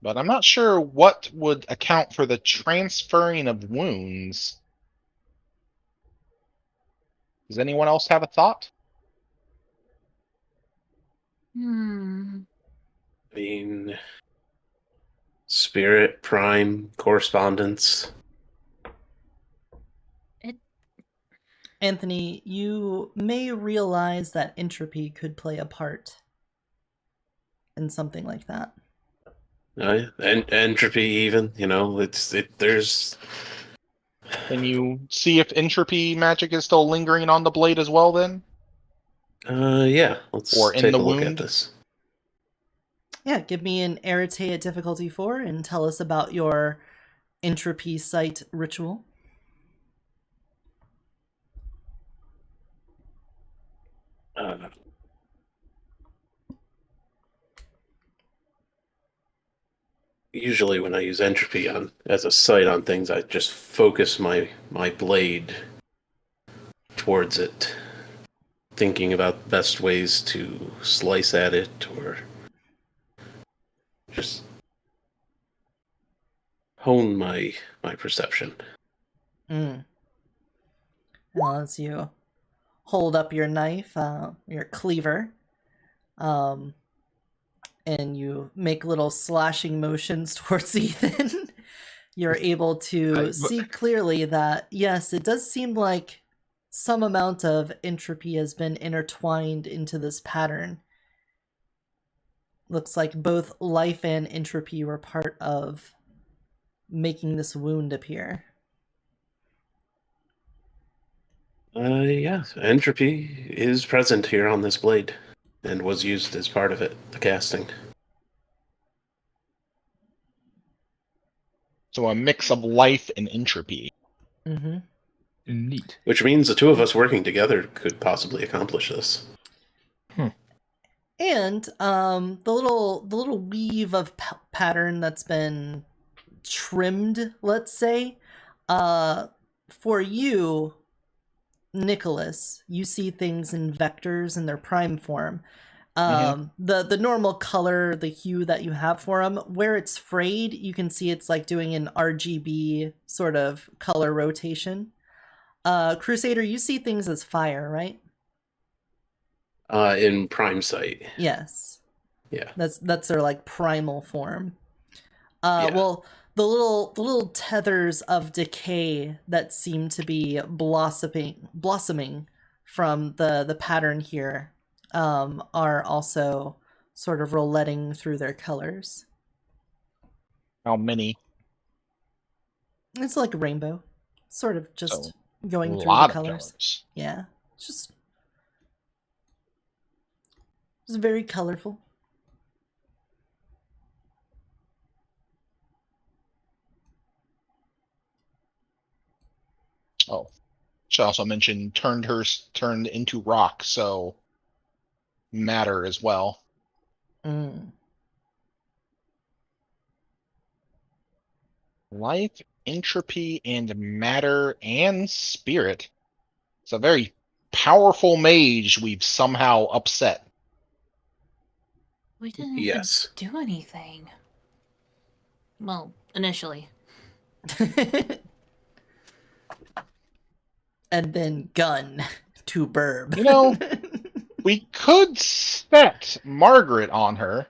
But I'm not sure what would account for the transferring of wounds. Does anyone else have a thought? I mean, spirit, prime, correspondence. Anthony, you may realize that entropy could play a part in something like that. And entropy, even, there's. Can you see if entropy magic is still lingering on the blade as well, then? Yeah. Let's take a look at this. Yeah, give me an Arete at difficulty 4 and tell us about your entropy site ritual. Usually when I use entropy as a sight on things, I just focus my blade towards it, thinking about best ways to slice at it, or just hone my perception. Well, as you hold up your knife, your cleaver, and you make little slashing motions towards Ethan, you're able to see clearly that, yes, it does seem like some amount of entropy has been intertwined into this pattern. Looks like both life and entropy were part of making this wound appear. Yeah. Entropy is present here on this blade and was used as part of it, the casting. So a mix of life and entropy. Mm-hmm. Neat. Which means the two of us working together could possibly accomplish this. And the little weave of pattern that's been trimmed, let's say, for you, Nicholas, you see things in vectors in their prime form. The normal color, the hue that you have for them, where it's frayed, you can see it's like doing an RGB sort of color rotation. Crusader, you see things as fire, right? In prime sight. Yes. Yeah. That's their like primal form. Yeah. Well, the little tethers of decay that seem to be blossoming from the pattern here are also sort of roletting through their colors. How many? It's like a rainbow, sort of just So, going a through lot the of colors. Yeah, it's very colorful. Oh, should also mention turned into rock, so matter as well. Life, entropy, and matter and spirit. It's a very powerful mage we've somehow upset. We didn't Yes. even do anything. Well, initially. And then gun to Burb. You know, we could set Margaret on her.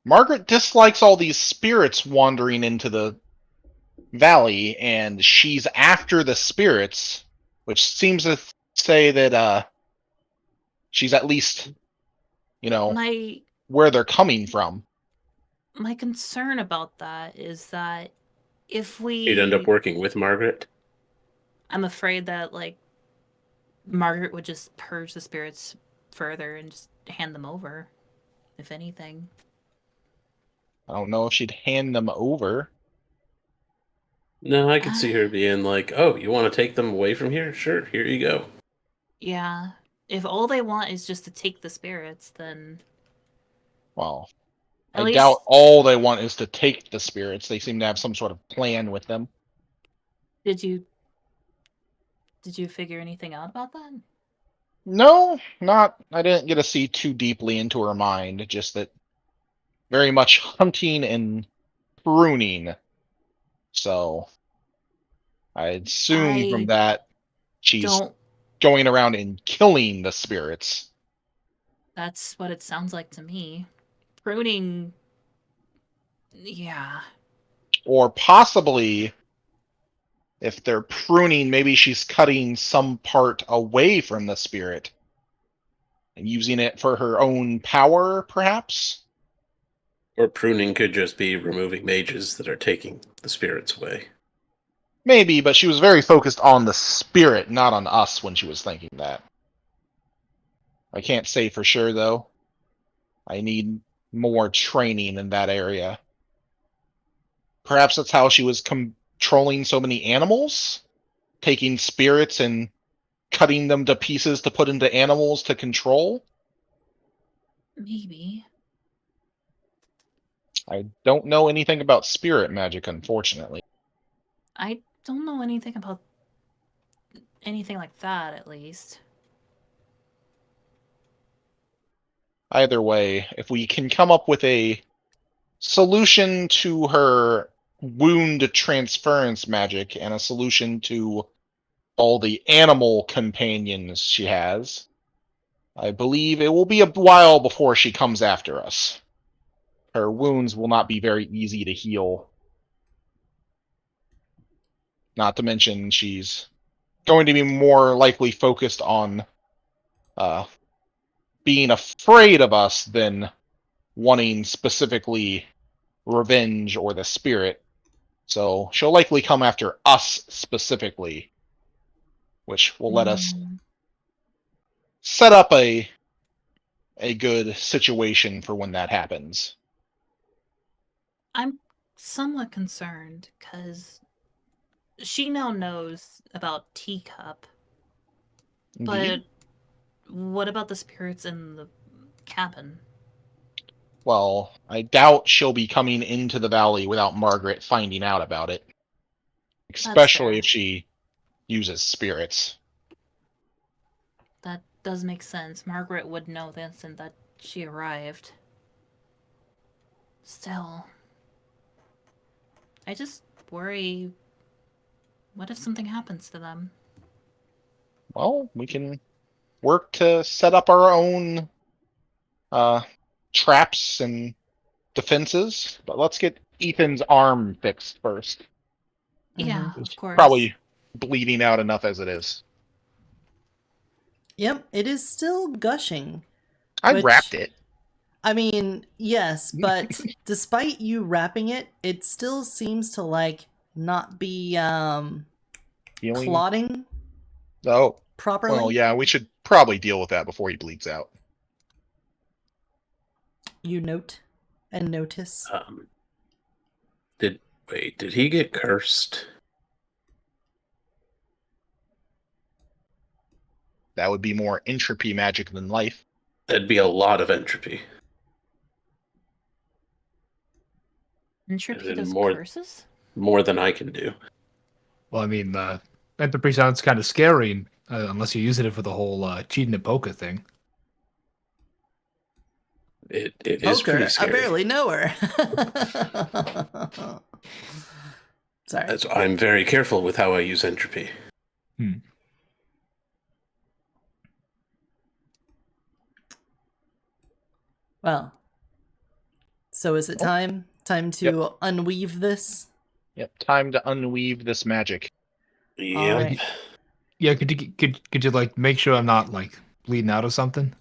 Margaret dislikes all these spirits wandering into the valley, and she's after the spirits, which seems to say that she's at least, where they're coming from. My concern about that is that if we... You'd end up working with Margaret? I'm afraid that, Margaret would just purge the spirits further and just hand them over, if anything. I don't know if she'd hand them over. No, I could see her being like, oh, you want to take them away from here? Sure, here you go. Yeah. If all they want is just to take the spirits, then... Well, I doubt all they want is to take the spirits. They seem to have some sort of plan with them. Did you figure anything out about that? No, I didn't get to see too deeply into her mind, just that very much hunting and pruning. So I assume from that she's going around and killing the spirits. That's what it sounds like to me. Pruning... Yeah. Or possibly, if they're pruning, maybe she's cutting some part away from the spirit and using it for her own power, perhaps? Or pruning could just be removing mages that are taking the spirits away. Maybe, but she was very focused on the spirit, not on us when she was thinking that. I can't say for sure, though. I need more training in that area. Perhaps that's how she was controlling so many animals? Taking spirits and cutting them to pieces to put into animals to control? Maybe. I don't know anything about spirit magic, unfortunately. I don't know anything about anything like that, at least. Either way, if we can come up with a solution to her wound transference magic and a solution to all the animal companions she has, I believe it will be a while before she comes after us. Her wounds will not be very easy to heal. Not to mention she's going to be more likely focused on being afraid of us than wanting specifically revenge or the spirit. So she'll likely come after us specifically, which will let us set up a good situation for when that happens. I'm somewhat concerned because she now knows about Teacup, Indeed. but what about the spirits in the cabin? Well, I doubt she'll be coming into the valley without Margaret finding out about it. Especially if she uses spirits. That does make sense. Margaret would know the instant that she arrived. Still, I just worry, what if something happens to them? Well, we can work to set up our own traps and defenses, but let's get Ethan's arm fixed first. Yeah, Mhm. of course. Probably bleeding out enough as it is. Yep, it is still gushing. I wrapped it. I mean, yes, but despite you wrapping it, it still seems to like not be Healing? clotting Oh, properly. well, yeah, we should probably deal with that before he bleeds out. You note and notice. Did he get cursed? That would be more entropy magic than life. That'd be a lot of entropy. Entropy does more- curses? More than I can do. Well, I mean, entropy sounds kind of scary unless you're using it for the whole cheating at poker thing. It is Poker, pretty I scary. barely know her. Sorry. I'm very careful with how I use entropy. Well, so is it time? Time to unweave this? Yep, time to unweave this magic. Yeah. Alright. Yeah, could you like make sure I'm not like bleeding out or something?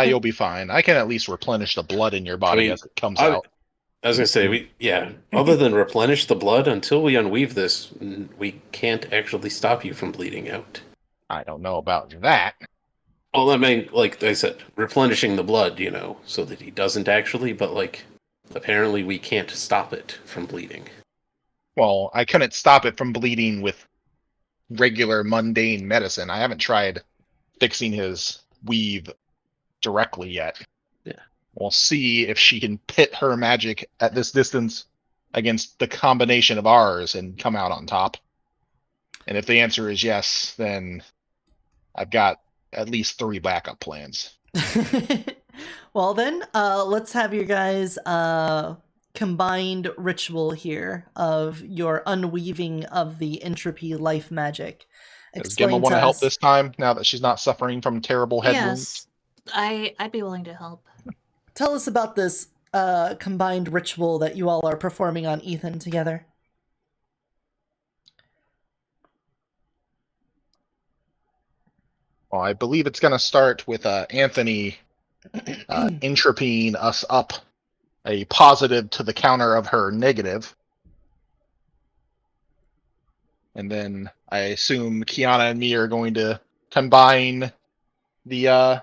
You'll be fine. I can at least replenish the blood in your body as it comes out. I was gonna say other than replenish the blood, until we unweave this, we can't actually stop you from bleeding out. I don't know about that. Well, I mean, like I said, replenishing the blood, so that he doesn't actually, but like, apparently we can't stop it from bleeding. Well, I couldn't stop it from bleeding with regular mundane medicine. I haven't tried fixing his weave directly yet. Yeah. We'll see if she can pit her magic at this distance against the combination of ours and come out on top. And if the answer is yes, then I've got at least 3 backup plans. Well then, let's have your guys' combined ritual here of your unweaving of the entropy life magic. Does Gemma want to help this time, now that she's not suffering from terrible head wounds? Yes, I'd be willing to help. Tell us about this combined ritual that you all are performing on Ethan together. Well, I believe it's going to start with Anthony entropying us up a positive to the counter of her negative. And then I assume Kiana and me are going to combine the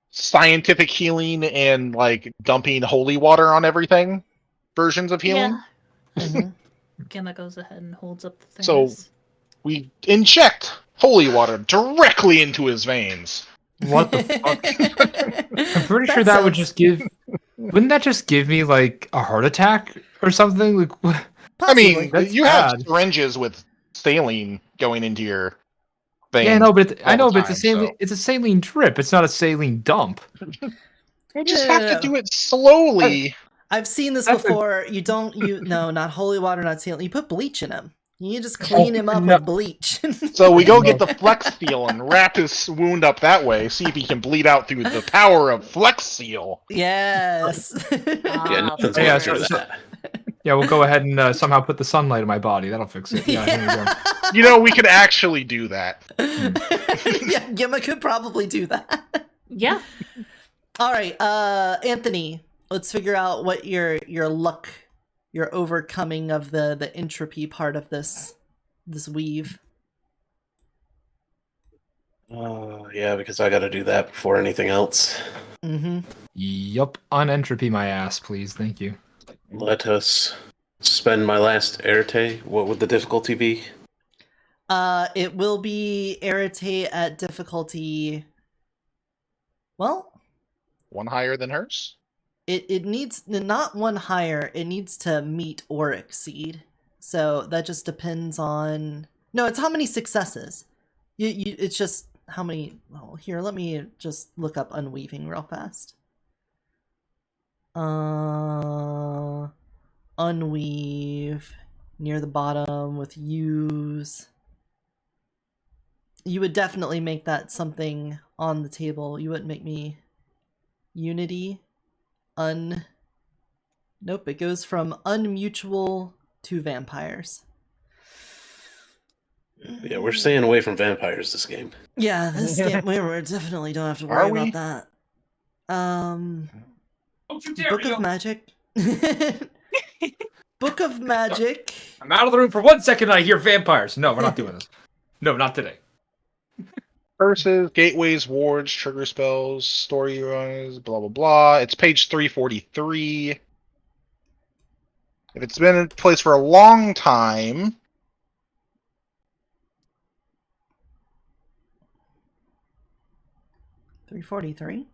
scientific healing and like dumping holy water on everything versions of healing. Yeah. Gemma goes ahead and holds up the thing. So we inject holy water directly into his veins. What the fuck? I'm pretty sure that would just give. Wouldn't that just give me like a heart attack or something? Like, I mean, you have bad. syringes with saline going into your veins. Yeah, no, but I know, but time, it's a saline drip. It's not a saline dump. You just have to do it slowly. I've seen this before. No, not holy water, not saline. You put bleach in him. You just clean him up with bleach. So we go get the Flex Seal and wrap his wound up that way. See if he can bleed out through the power of Flex Seal. Yes. Yeah, nothing's Yeah, going through that. Yeah, we'll go ahead and somehow put the sunlight in my body. That'll fix it. Yeah, here we go. You know, we could actually do that. Yeah, Gemma could probably do that. Yeah. All right, Anthony, let's figure out what your luck, your overcoming of the entropy part of this weave. Yeah, because I gotta do that before anything else. Mm-hmm. Yup. Unentropy my ass, please. Thank you. Let us spend my last Erte. What would the difficulty be? It will be Arete at difficulty. Well, One higher than hers? it needs not one higher. It needs to meet or exceed. So that just depends on. No, it's how many successes. It's just how many. Oh, here, let me just look up unweaving real fast. Unweave near the bottom with use. You would definitely make that something on the table. You wouldn't make me unity. Nope, it goes from unmutual to vampires. Yeah, we're staying away from vampires this game. Yeah, this game, we definitely don't have to worry about that. Book of Magic. Book of Magic. I'm out of the room for 1 second and I hear vampires. No, we're not doing this. No, not today. Curses, gateways, wards, trigger spells, story runs, blah blah blah. It's page 343. If it's been in place for a long time, 343.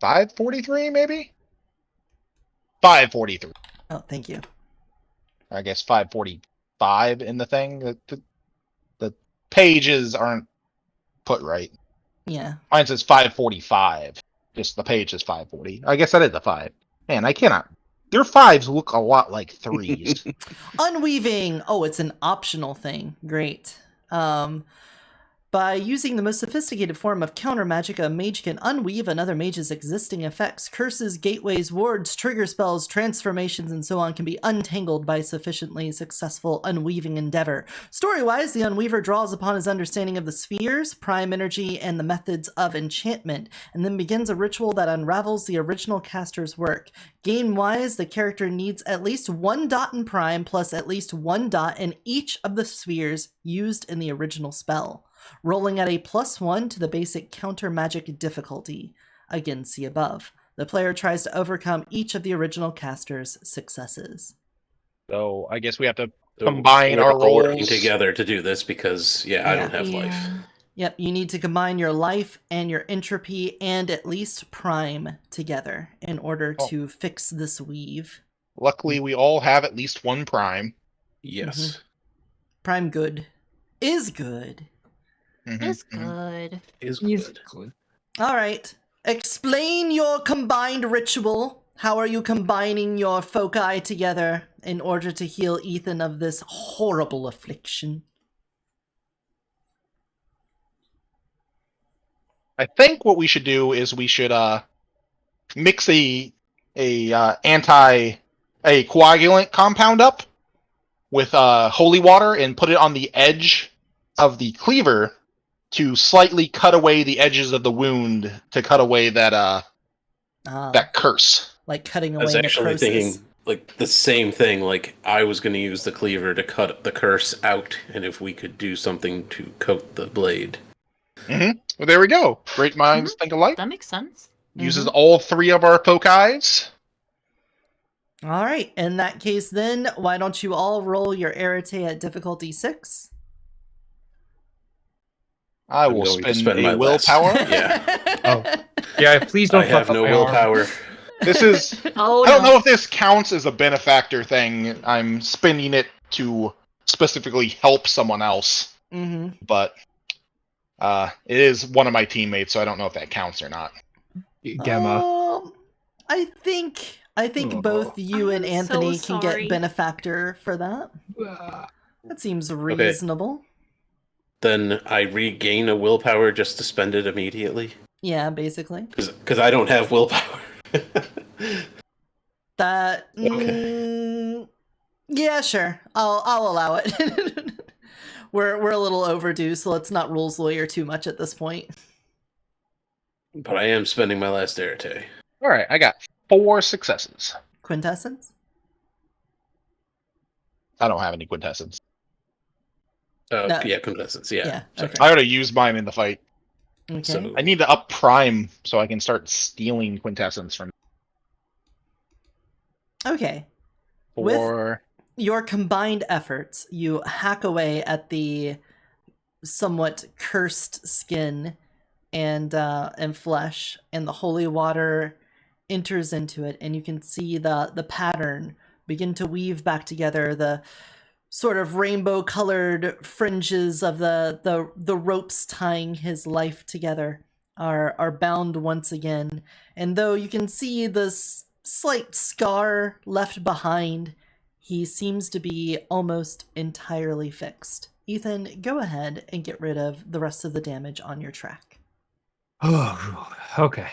543 maybe? 543. Oh, thank you. I guess 545 in the thing. The pages aren't put right. Yeah. Mine says 545. Just the page is 540. I guess that is a 5. Man, I cannot. Your 5s look a lot like 3s. Unweaving. Oh, it's an optional thing. Great. By using the most sophisticated form of counter magic, a mage can unweave another mage's existing effects. Curses, gateways, wards, trigger spells, transformations, and so on can be untangled by sufficiently successful unweaving endeavor. Story-wise, the unweaver draws upon his understanding of the spheres, prime energy, and the methods of enchantment, and then begins a ritual that unravels the original caster's work. Game-wise, the character needs at least 1 dot in prime plus at least 1 dot in each of the spheres used in the original spell, rolling at a +1 to the basic counter magic difficulty. Again, see above. The player tries to overcome each of the original caster's successes. So I guess we have to combine we're our all working rolls together to do this because, I don't have life. Yep, you need to combine your life and your entropy and at least prime together in order to fix this weave. Luckily, we all have at least 1 prime. Yes. Prime good. Is good. It's good. Is good. All right. Explain your combined ritual. How are you combining your foci together in order to heal Ethan of this horrible affliction? I think what we should do is we should mix a coagulant compound up with holy water and put it on the edge of the cleaver to slightly cut away the edges of the wound to cut away that curse. Like cutting away I was actually necrosis. thinking like the same thing. Like I was going to use the cleaver to cut the curse out, and if we could do something to coat the blade. Mm-hmm. Well, there we go. Great minds think alike. That makes sense. Uses all 3 of our foci. All right. In that case, then, why don't you all roll your Arete at difficulty 6? I will spend my willpower. Yeah, please don't. I have no willpower. This is. Oh, I don't know if this counts as a benefactor thing. I'm spending it to specifically help someone else. Mm-hmm. But it is one of my teammates, so I don't know if that counts or not. Gamma. I think both you and Anthony can get benefactor for that. That seems reasonable. Then I regain a willpower just to spend it immediately? Yeah, basically. Because I don't have willpower. That... yeah, sure. I'll allow it. We're a little overdue, so let's not rules lawyer too much at this point. But I am spending my last Arete. Alright, I got 4 successes. Quintessence? I don't have any quintessence. No. Yeah, quintessence. Yeah. Yeah, Sorry. okay. I ought to use mine in the fight. Okay. So I need to up Prime so I can start stealing quintessence from. Okay. With For your combined efforts, you hack away at the somewhat cursed skin and flesh, and the holy water enters into it, and you can see the pattern begin to weave back together. The sort of rainbow colored fringes of the ropes tying his life together are bound once again, and though you can see this slight scar left behind, he seems to be almost entirely fixed. Ethan, go ahead and get rid of the rest of the damage on your track. Oh, okay.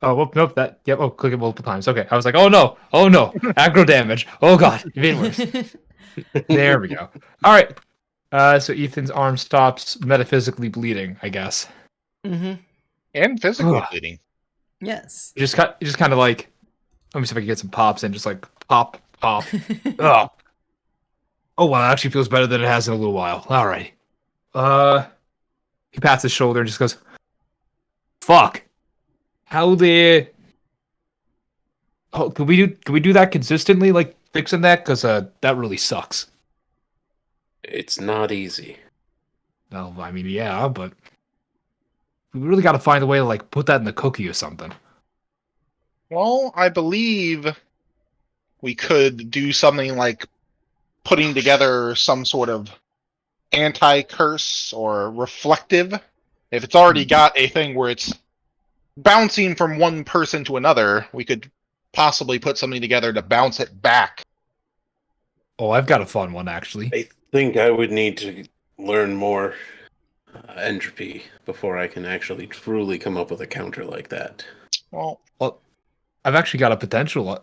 Oh, well, nope, yep, click it multiple times. Okay, I was like, oh no, aggro damage. Oh god, it made worse. There we go. All right. So Ethan's arm stops metaphysically bleeding, I guess. Mm-hmm. and physically bleeding. Yes. Just kind of like, let me see if I can get some pops in. Just like pop. Oh. Oh wow, it actually feels better than it has in a little while. All right. He pats his shoulder and just goes, "Fuck. How the? Oh, can we do that consistently? Like fixing that, because that really sucks." it's not easy. Well, I mean, yeah, but we really got to find a way to like put that in the cookie or something. Well, I believe we could do something like putting together some sort of anti-curse or reflective. If it's already got a thing where it's bouncing from one person to another, we could possibly put something together to bounce it back. Oh, I've got a fun one actually. I think I would need to learn more entropy before I can actually truly come up with a counter like that. Well, I've actually got a potential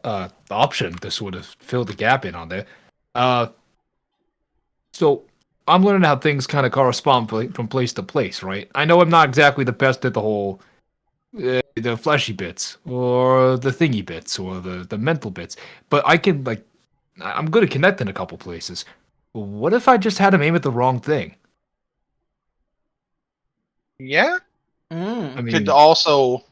option to sort of fill the gap in on there. So I'm learning how things kind of correspond from place to place, right? I know I'm not exactly the best at the whole the fleshy bits or the thingy bits or the mental bits, but I can like I'm good at connecting a couple places. What if I just had him aim at the wrong thing? yeah. I mean, Could also.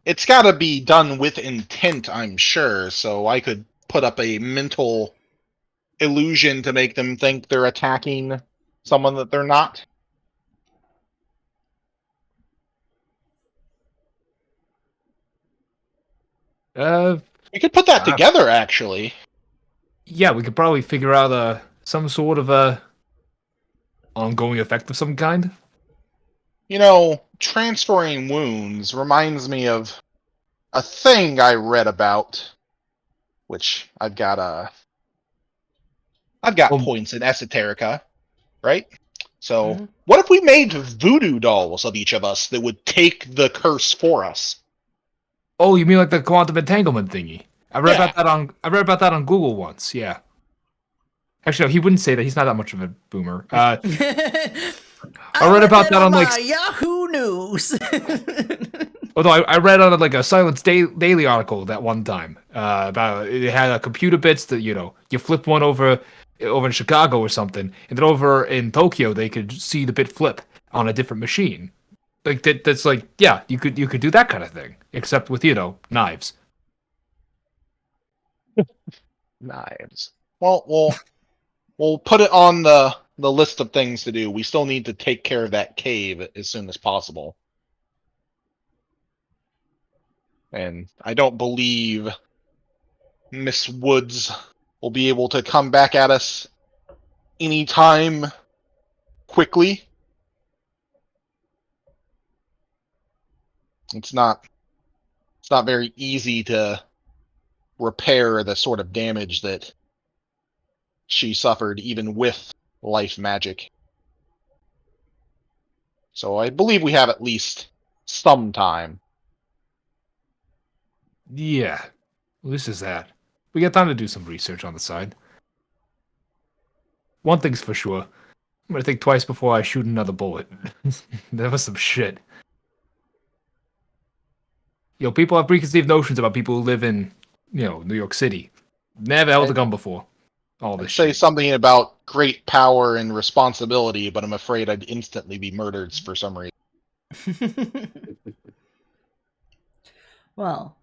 It's got to be done with intent, I'm sure. So I could put up a mental illusion to make them think they're attacking someone that they're not. We could put that together, actually. Yeah, we could probably figure out some sort of a ongoing effect of some kind. You know, transferring wounds reminds me of a thing I read about, which I've got points in esoterica, right? So, what if we made voodoo dolls of each of us that would take the curse for us? Oh, you mean like the quantum entanglement thingy? I read about that on Google once. Yeah. Actually, no, he wouldn't say that. He's not that much of a boomer. I read about that on like Yahoo News. although I read on like a Silence Daily article that one time about it had a computer bits that you flip one over in Chicago or something, and then over in Tokyo they could see the bit flip on a different machine. Like that's like yeah, you could do that kind of thing, except with knives. Knives. Well, we'll put it on the list of things to do. We still need to take care of that cave as soon as possible. And I don't believe Miss Woods will be able to come back at us anytime quickly. It's not very easy to repair the sort of damage that she suffered even with life magic. So I believe we have at least some time. Yeah, well, this is that. We got time to do some research on the side. One thing's for sure. I'm gonna think twice before I shoot another bullet. That was some shit. People have preconceived notions about people who live in, New York City. Never held a gun before. all I'd this say shit. something about great power and responsibility, but I'm afraid I'd instantly be murdered for some reason. Well,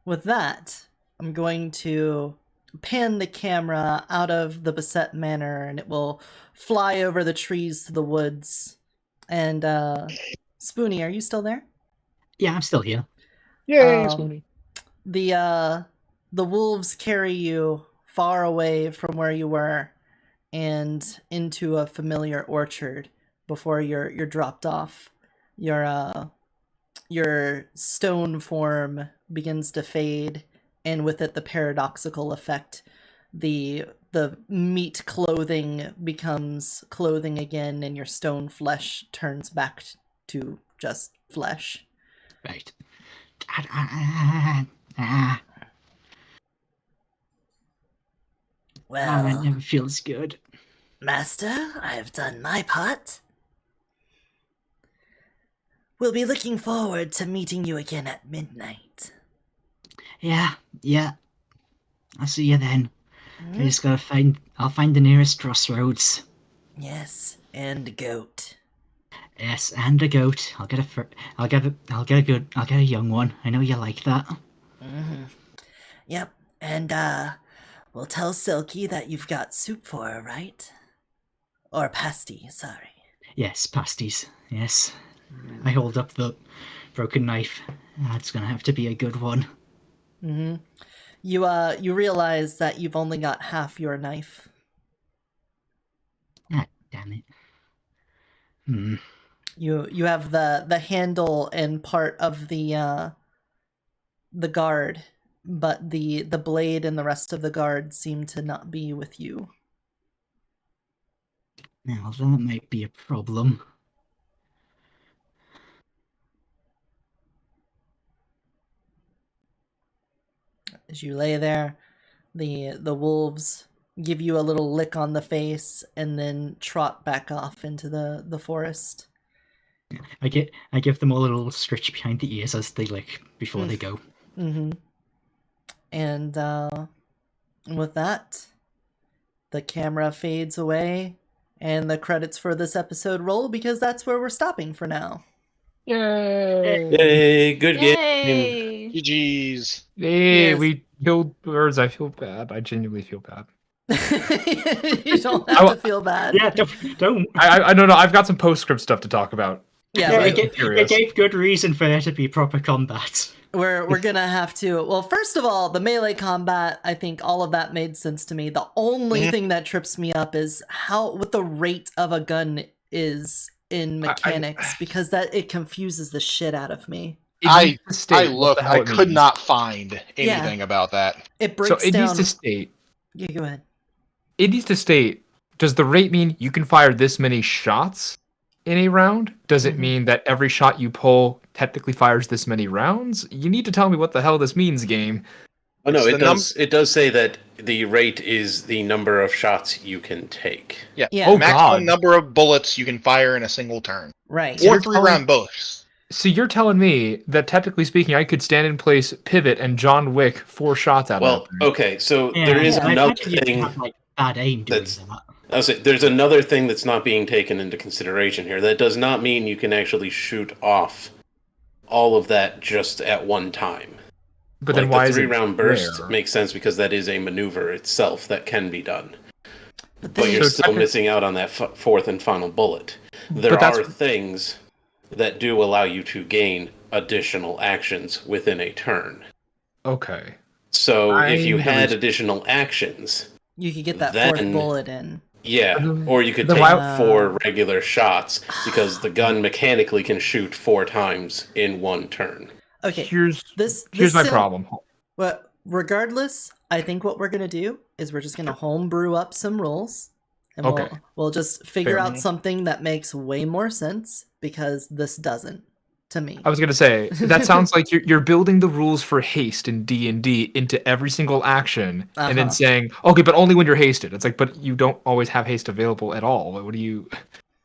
with that, I'm going to pan the camera out of the Beset Manor, and it will fly over the trees to the woods. And, Spoonie, are you still there? Yeah, I'm still here. Yay, Spoony. The wolves carry you far away from where you were and into a familiar orchard before you're dropped off. Your stone form begins to fade, and with it the paradoxical effect. The meat clothing becomes clothing again, and your stone flesh turns back to just flesh. Right. Well, it never feels good. Master, I have done my part. We'll be looking forward to meeting you again at midnight. Yeah. I'll see you then. I just gotta I'll find the nearest crossroads. Yes, and a goat. Yes, and a goat. I'll get a young one. I know you like that. Yep, and we'll tell Silky that you've got soup for her, right? Or pasty, sorry. Yes, pasties. Yes. I hold up the broken knife. That's gonna have to be a good one. You realize that you've only got half your knife. Ah, damn it. You have the handle and part of the guard, but the blade and the rest of the guard seem to not be with you. Now that might be a problem. As you lay there, the wolves give you a little lick on the face and then trot back off into the forest. I give them all a little stretch behind the ears as they lick before they go. And with that, the camera fades away and the credits for this episode roll, because that's where we're stopping for now. Yay, good game. Yay! GG's. Hey, Yes. we killed birds. I feel bad. I genuinely feel bad. You don't have to feel bad. Yeah, don't. I don't know. I've got some postscript stuff to talk about. Yeah, it gave good reason for there to be proper combat. we're gonna have to. Well, first of all, the melee combat, I think all of that made sense to me. The only thing that trips me up is what the rate of a gun is in mechanics, because that it confuses the shit out of me. I looked. I could not find anything about that. It breaks so it down. needs to state. Yeah, go ahead. It needs to state. Does the rate mean you can fire this many shots in a round? Does it mean that every shot you pull technically fires this many rounds? You need to tell me what the hell this means, game. Oh no, it does. It does say that the rate is the number of shots you can take. Yeah. Yeah. Maximum number of bullets you can fire in a single turn. Right. Or 3-round bursts. So you're telling me that technically speaking, I could stand in place, pivot, and John Wick 4 shots out of it? Well, okay, so there is another thing. Have, bad aim doing that. There's another thing that's not being taken into consideration here. That does not mean you can actually shoot off all of that just at one time. But then why the is it 3-round burst there? makes sense because that is a maneuver itself that can be done. But you're still missing out on that fourth and final bullet. There are things that do allow you to gain additional actions within a turn. Okay. So if you had additional actions, you could get that fourth bullet in. Yeah, or you could take 4 regular shots because the gun mechanically can shoot 4 times in one turn. Okay, here's my problem. Well, regardless, I think what we're gonna do is we're just gonna homebrew up some rules, and we'll just figure out something that makes way more sense, because this doesn't, to me. I was gonna say that sounds like you're building the rules for haste in D&D into every single action, and then saying, okay, but only when you're hasted. It's like, but you don't always have haste available at all. What do you?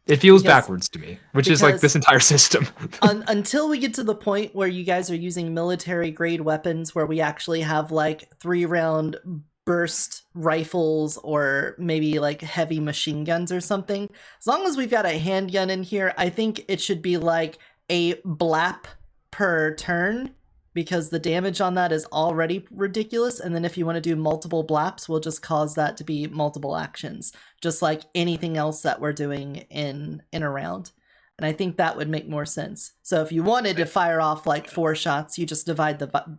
It feels backwards to me, which is like this entire system. Until we get to the point where you guys are using military grade weapons, where we actually have like 3-round burst rifles or maybe like heavy machine guns or something. As long as we've got a handgun in here, I think it should be like a blap per turn, because the damage on that is already ridiculous. And then if you want to do multiple blaps, we'll just cause that to be multiple actions, just like anything else that we're doing in a round. And I think that would make more sense. So if you wanted to fire off like 4 shots, you just divide divide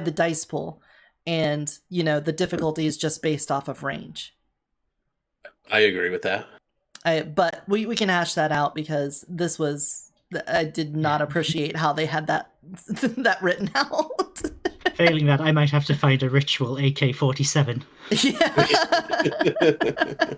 the dice pool, and the difficulty is just based off of range. I agree with that. But we can hash that out, because I did not appreciate how they had that written out. Failing that, I might have to find a ritual AK-47. Yeah.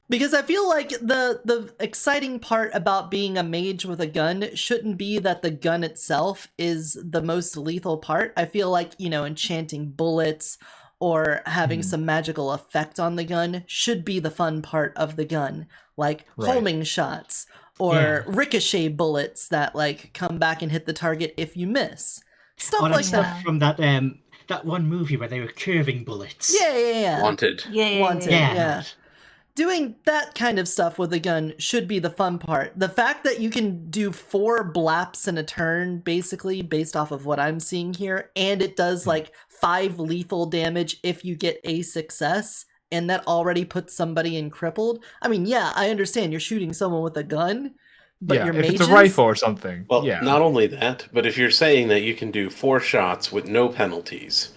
Because I feel like the exciting part about being a mage with a gun shouldn't be that the gun itself is the most lethal part. I feel like, enchanting bullets or having some magical effect on the gun should be the fun part of the gun. Like homing shots or ricochet bullets that like come back and hit the target if you miss. Stuff like that. From that one movie where they were curving bullets. Yeah. Wanted. Yeah. Doing that kind of stuff with a gun should be the fun part. The fact that you can do 4 blaps in a turn, basically, based off of what I'm seeing here, and it does like 5 lethal damage if you get a success, and that already puts somebody in crippled. I mean, yeah, I understand you're shooting someone with a gun, but yeah, your if mages... it's a rifle or something. Well, not only that, but if you're saying that you can do 4 shots with no penalties...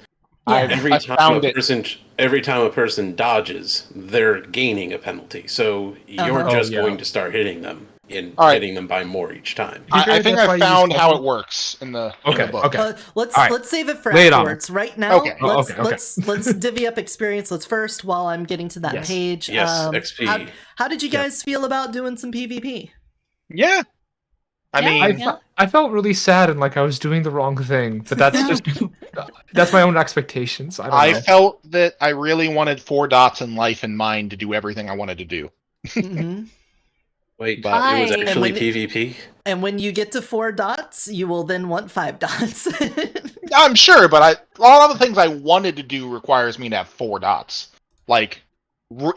Yeah. Every time a person dodges, they're gaining a penalty. So you're going to start hitting them hitting them by more each time. I think I found how it works in the book. Okay. Let's save it for afterwards. Right now, okay. Let's divvy up experience. Let's first, while I'm getting to that page. Yes, XP. How did you guys feel about doing some PvP? Yeah. I felt really sad and like I was doing the wrong thing, but that's just that's my own expectations. I felt that I really wanted 4 dots in life in mind to do everything I wanted to do. Mm-hmm. Wait, but it was actually PvP? And when you get to 4 dots, you will then want 5 dots. I'm sure, but a lot of the things I wanted to do requires me to have 4 dots. Like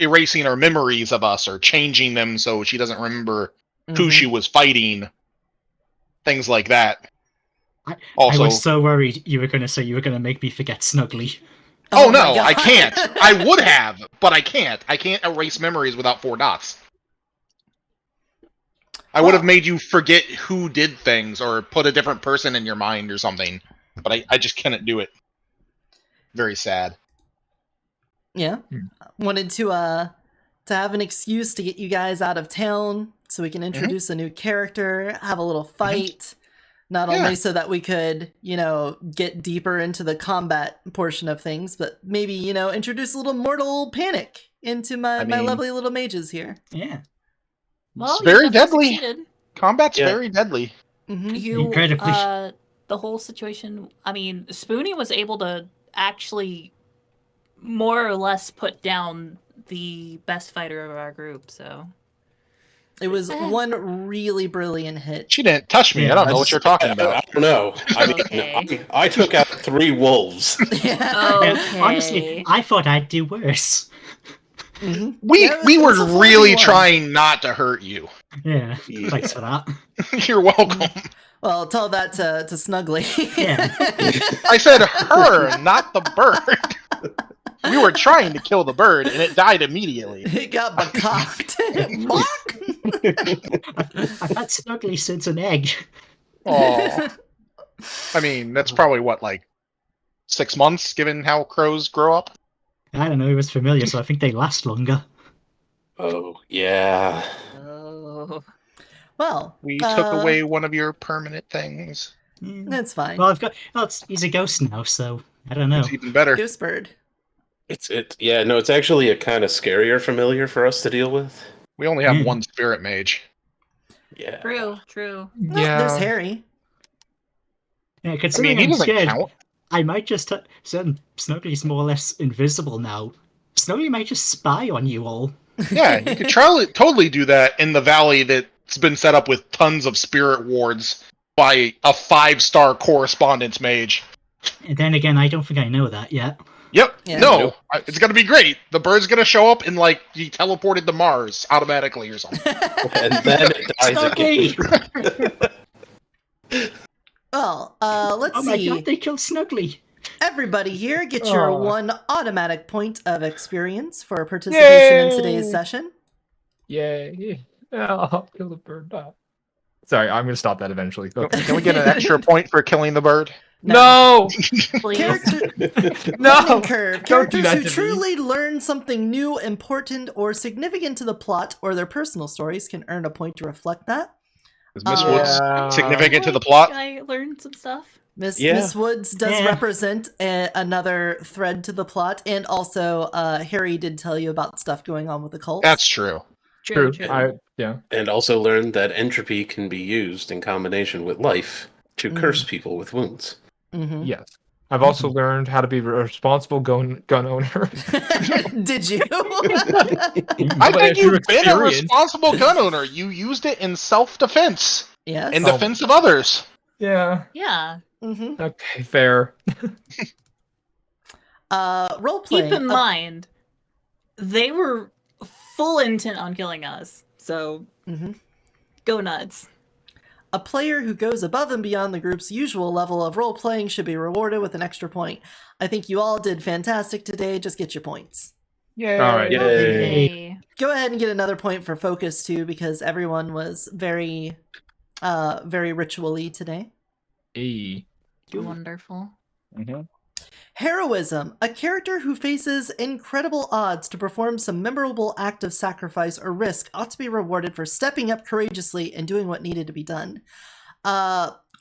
erasing her memories of us or changing them so she doesn't remember who she was fighting. Things like that. I was so worried you were going to say you were going to make me forget Snuggly. Oh no, I can't. I would have, but I can't. I can't erase memories without 4 dots. I would have made you forget who did things or put a different person in your mind or something, but I just couldn't do it. Very sad. Yeah. Wanted to have an excuse to get you guys out of town so we can introduce a new character, have a little fight, not only so that we could, get deeper into the combat portion of things, but maybe, introduce a little mortal panic into my lovely little mages here. Yeah. Well, it's very deadly. Combat's very deadly. Incredibly. The whole situation, Spoonie was able to actually more or less put down the best fighter of our group, so... It was one really brilliant hit. She didn't touch me. I don't know what you're talking about. I don't know. I took out 3 wolves. Honestly, I thought I'd do worse. Mm-hmm. We were really trying not to hurt you. Yeah, thanks for that. You're welcome. Well, tell that to Snuggly. Yeah. I said her, not the bird. We were trying to kill the bird, and it died immediately. It got macaqued. I've had Snuggly since an egg. Oh, that's probably what, 6 months, given how crows grow up. I don't know. It was familiar, so I think they last longer. Oh yeah. Oh. Well, we took away one of your permanent things. That's fine. Well, he's a ghost now, so I don't know. It's even better. Ghost bird. It's actually a kind of scarier familiar for us to deal with. We only have one spirit mage. Yeah. True. Yeah. There's Harry. Yeah, considering he doesn't count. I might just... Snuggly's more or less invisible now. Snuggly might just spy on you all. Yeah, you could totally do that in the valley that's been set up with tons of spirit wards by a 5-star correspondence mage. And then again, I don't think I know that yet. Yep. Yeah. No, it's gonna be great. The bird's gonna show up and like he teleported to Mars automatically or something. And then it dies again. Well, let's Oh my see. god, they killed Snuggly. Everybody here, get your Aw. 1 automatic point of experience for participation in today's Yay! session. Yay. Oh, kill the bird. Oh. Sorry, I'm going to stop that eventually. Okay. Can we get an extra point for killing the bird? No! Please. Character No! learning curve. Don't do Characters that who to me. truly learn something new, important, or significant to the plot or their personal stories can earn a point to reflect that. Is Miss Yeah. Woods significant to the Like, plot? I learned some stuff. Miss Woods does Yeah. represent another thread to the plot, and also Harry did tell you about stuff going on with the cult. That's true. True. True. Yeah. And also learned that entropy can be used in combination with life to curse people with wounds. Mm-hmm. Yes. I've also learned how to be a responsible gun owner. Did you? I think you've been a responsible gun owner. You used it in self-defense, Yes. in defense of others. Yeah. Yeah. Mm-hmm. Okay, fair. Role playing. Keep in mind, they were full intent on killing us. So Mhm. go nuts. A player who goes above and beyond the group's usual level of role playing should be rewarded with an extra point. I think you all did fantastic today. Just get your points. Yay. All right. Yay. Go ahead and get another point for focus too, because everyone was very ritually today. Hey. Wonderful. Mhm. Heroism. A character who faces incredible odds to perform some memorable act of sacrifice or risk ought to be rewarded for stepping up courageously and doing what needed to be done.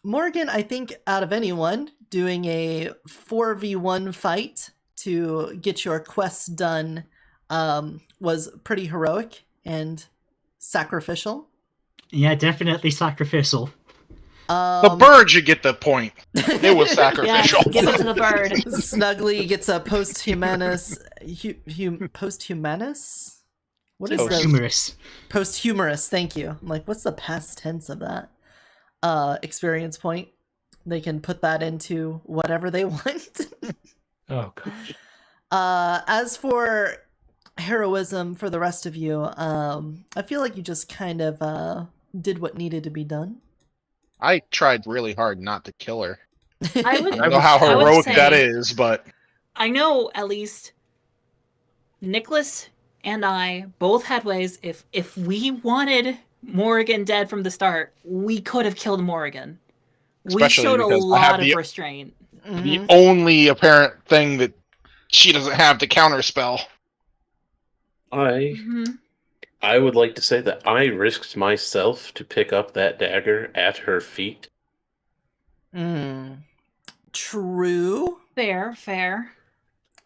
Morgan, I think out of anyone, doing a 4v1 fight to get your quest done was pretty heroic and sacrificial. Yeah, definitely sacrificial. The bird should get the point. It was Yes, sacrificial. give it to the bird. Snuggly gets a posthumanus. Posthumanus? What is that? Humorous. Posthumorous, thank you. I'm like, what's the past tense of that? Experience point. They can put that into whatever they want. Oh gosh. As for heroism for the rest of you, I feel like you just kind of did what needed to be done. I tried really hard not to kill her. I would, I don't know how I would heroic say- that is, but I know at least Nicholas and I both had ways. If we wanted Morrigan dead from the start, we could have killed Morrigan. We Especially showed a because I have lot of the- restraint. the only apparent thing that she doesn't have to counterspell. I would like to say that I risked myself to pick up that dagger at her feet. True. Fair.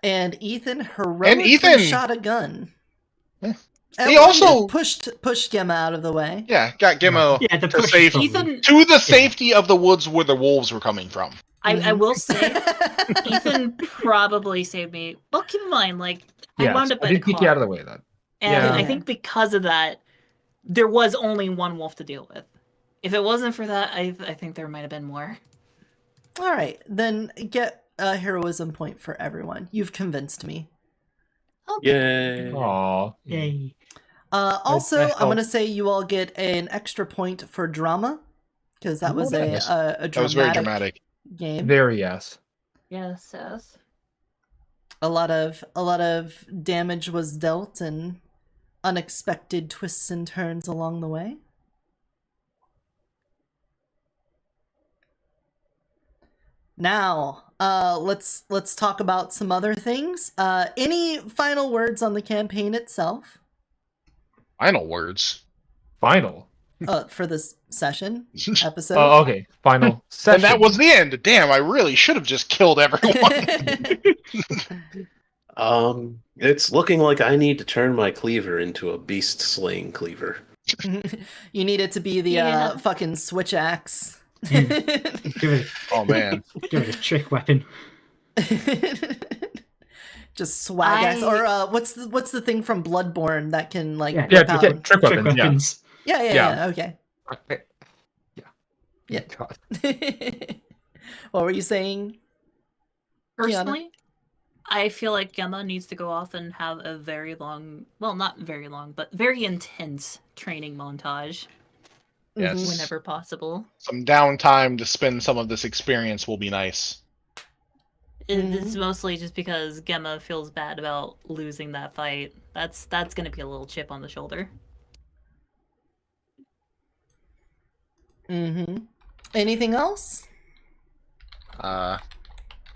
And Ethan heroically Ethan- shot a gun. Yeah. And He also- pushed Gemma out of the way. Yeah, got Gimmo Yeah, the to push safe button. Ethan, to the safety of the woods where the wolves were coming from. I will say, Ethan probably saved me. Well, keep in mind, like, I wound up I in a did kick you out of car. the way then. And Yeah. I think because of that, there was only one wolf to deal with. If it wasn't for that, I think there might have been more. All right, then get a heroism point for everyone. You've convinced me. Yay. Aw. Yay. Also, that I'm helped. going to say you all get an extra point for drama, because that was nice. a That was very dramatic dramatic. game. Very yes. Yes. A lot of damage was dealt and unexpected twists and turns along the way. Now, let's talk about some other things. Any final words on the campaign itself Final words. Final. for this session episode? Oh, okay. Final session. And that was the end. Damn, I really should have just killed everyone. It's looking like I need to turn my cleaver into a beast slaying cleaver. You need it to be the Yeah. fucking switch axe. Give it, Oh man. give it a trick weapon. Just swag axe, or what's the thing from Bloodborne that can like Yeah. rip Yeah, out? trick Trick weapons. Yeah. weapons. Yeah, okay. Okay. Yeah. God. What were you saying? Personally, I feel like Gemma needs to go off and have a very long, well, not very long, but very intense training montage. Yes. Whenever possible. Some downtime to spend some of this experience will be nice. It's mostly just because Gemma feels bad about losing that fight. That's going to be a little chip on the shoulder. Anything else?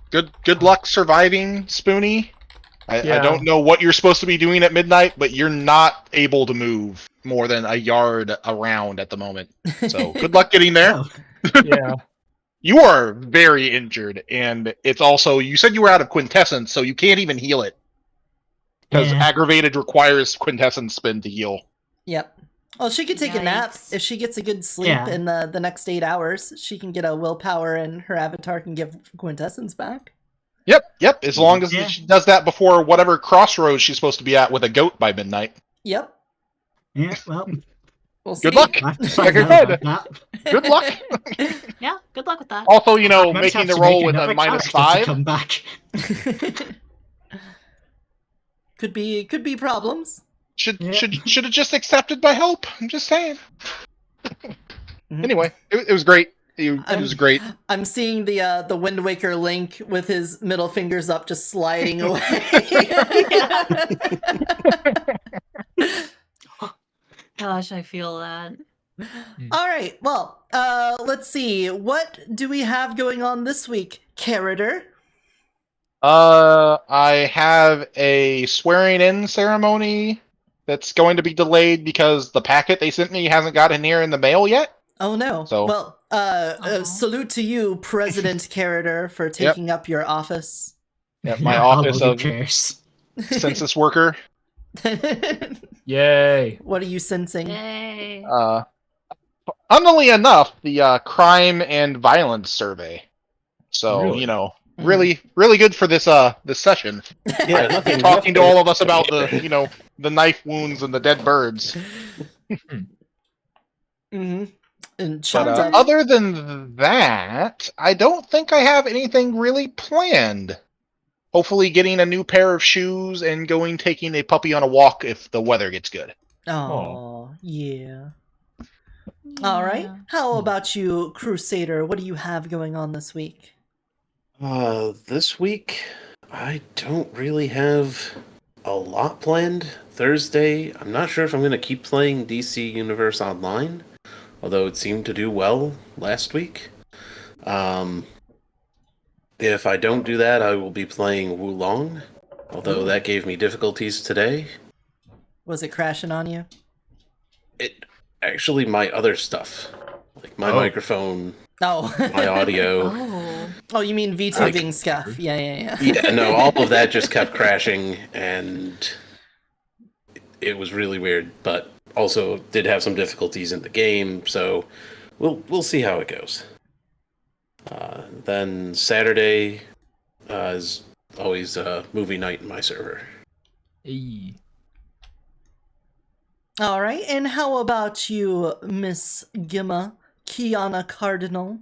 Good luck surviving, Spoonie. I don't know what you're supposed to be doing at midnight, but you're not able to move more than a yard around at the moment. So good luck getting there. Yeah. You are very injured, and it's also, you said you were out of quintessence, so you can't even heal it. Because aggravated requires quintessence spin to heal. Yep. Well, she could take a nap. If she gets a good sleep in the next 8 hours, she can get a willpower and her avatar can give quintessence back. Yep. As long as she does that before whatever crossroads she's supposed to be at with a goat by midnight. Yep. Yeah, well. We'll see. Good luck. Like I said, good luck. Yeah, good luck with that. Also, making the roll with a -5. Come back. Could be problems. Should have just accepted my help. I'm just saying. Anyway, it was great. It was great. I'm seeing the Wind Waker Link with his middle fingers up, just sliding away. Gosh, I feel that. All right. Well, let's see. What do we have going on this week, Karadur? I have a swearing-in ceremony that's going to be delayed because the packet they sent me hasn't gotten here in the mail yet. Oh no. So, well, salute to you, President Karadur, for taking up your office. Yeah, my office of census worker. Yay. What are you sensing? Yay. Funnily enough, the crime and violence survey. So, really good for this session. Yeah, talking to all of us about the knife wounds and the dead birds. And but other than that, I don't think I have anything really planned. Hopefully getting a new pair of shoes and taking a puppy on a walk if the weather gets good. Oh, yeah. All right. How about you, Crusader? What do you have going on this week? This week, I don't really have a lot planned. Thursday, I'm not sure if I'm going to keep playing DC Universe Online, although it seemed to do well last week. If I don't do that, I will be playing Wulong, although that gave me difficulties today. Was it crashing on you? It actually, my other stuff, like my microphone, my audio. Oh, you mean VTubing stuff? Yeah. Yeah, no, all of that just kept crashing, and it was really weird. But also did have some difficulties in the game, so we'll see how it goes. Then Saturday is always movie night in my server. Hey. All right, and how about you, Miss Gimma, KiyanaCardinal?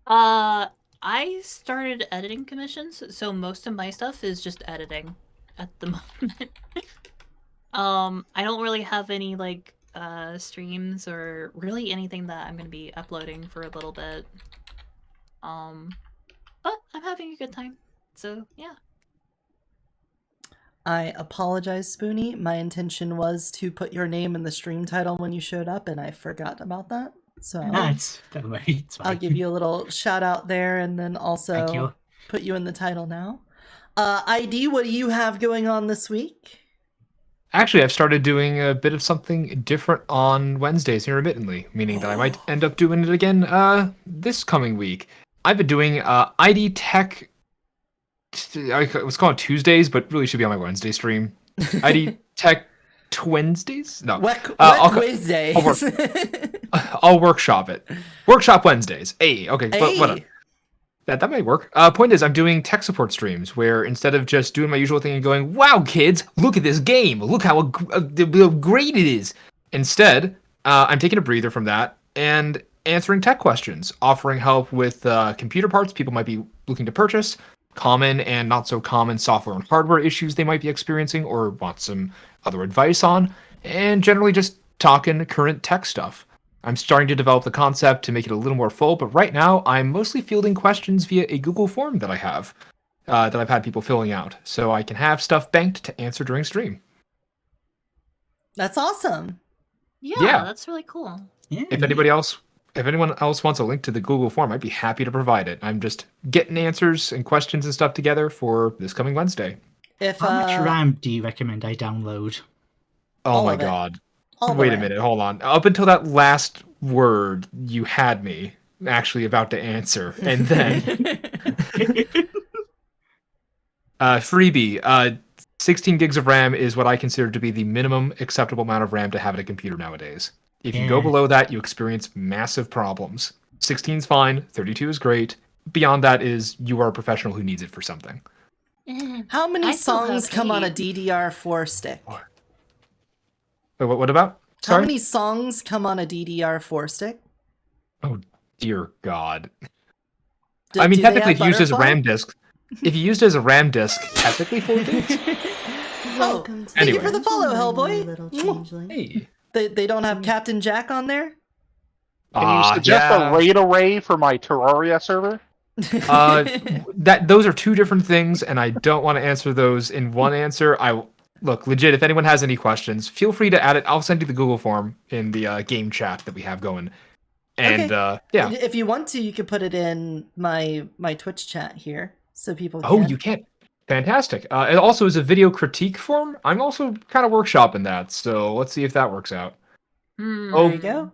I started editing commissions, so most of my stuff is just editing at the moment. I don't really have any streams or really anything that I'm gonna be uploading for a little bit. But I'm having a good time. So yeah. I apologize, Spoonie. My intention was to put your name in the stream title when you showed up, and I forgot about that. So don't worry, it's fine. I'll give you a little shout out there, and then also put you in the title now. ID, what do you have going on this week? Actually, I've started doing a bit of something different on Wednesdays intermittently, meaning that I might end up doing it again this coming week. I've been doing ID Tech. I was calling it Tuesdays, but really should be on my Wednesday stream. ID Tech Wednesdays? No. Wednesdays. I'll workshop it. Workshop Wednesdays. Hey, okay. But whatever. That might work. Point is, I'm doing tech support streams where instead of just doing my usual thing and going, wow, kids, look at this game. Look how great it is. Instead, I'm taking a breather from that and answering tech questions, offering help with computer parts people might be looking to purchase, common and not so common software and hardware issues they might be experiencing or want some other advice on, and generally just talking current tech stuff. I'm starting to develop the concept to make it a little more full, but right now I'm mostly fielding questions via a Google form that I have, that I've had people filling out, so I can have stuff banked to answer during stream. That's awesome. Yeah, that's really cool. Yeah. If anyone else wants a link to the Google form, I'd be happy to provide it. I'm just getting answers and questions and stuff together for this coming Wednesday. How much RAM do you recommend I download? Oh my god. All Wait a minute, hold on. Up until that last word, you had me actually about to answer. And then freebie, 16 gigs of RAM is what I consider to be the minimum acceptable amount of RAM to have in a computer nowadays. If you go below that, you experience massive problems. 16 is fine, 32 is great. Beyond that is you are a professional who needs it for something. How many songs come on a DDR4 stick? Wait, what about? Sorry? How many songs come on a DDR4 stick? Oh, dear God. Do Technically, if you used as a Butterfly? RAM disk, technically 4 gigs. Oh, thank you for the follow, Hellboy. Hey. They don't have Captain Jack on there? Can you suggest a RAID array for my Terraria server? Those are two different things, and I don't want to answer those in one answer. Look, legit, if anyone has any questions, feel free to add it. I'll send you the Google form in the game chat that we have going. And yeah. If you want to, you can put it in my Twitch chat here so people can. Oh, you can. Fantastic. It also is a video critique form. I'm also kind of workshopping that, so let's see if that works out. There you go.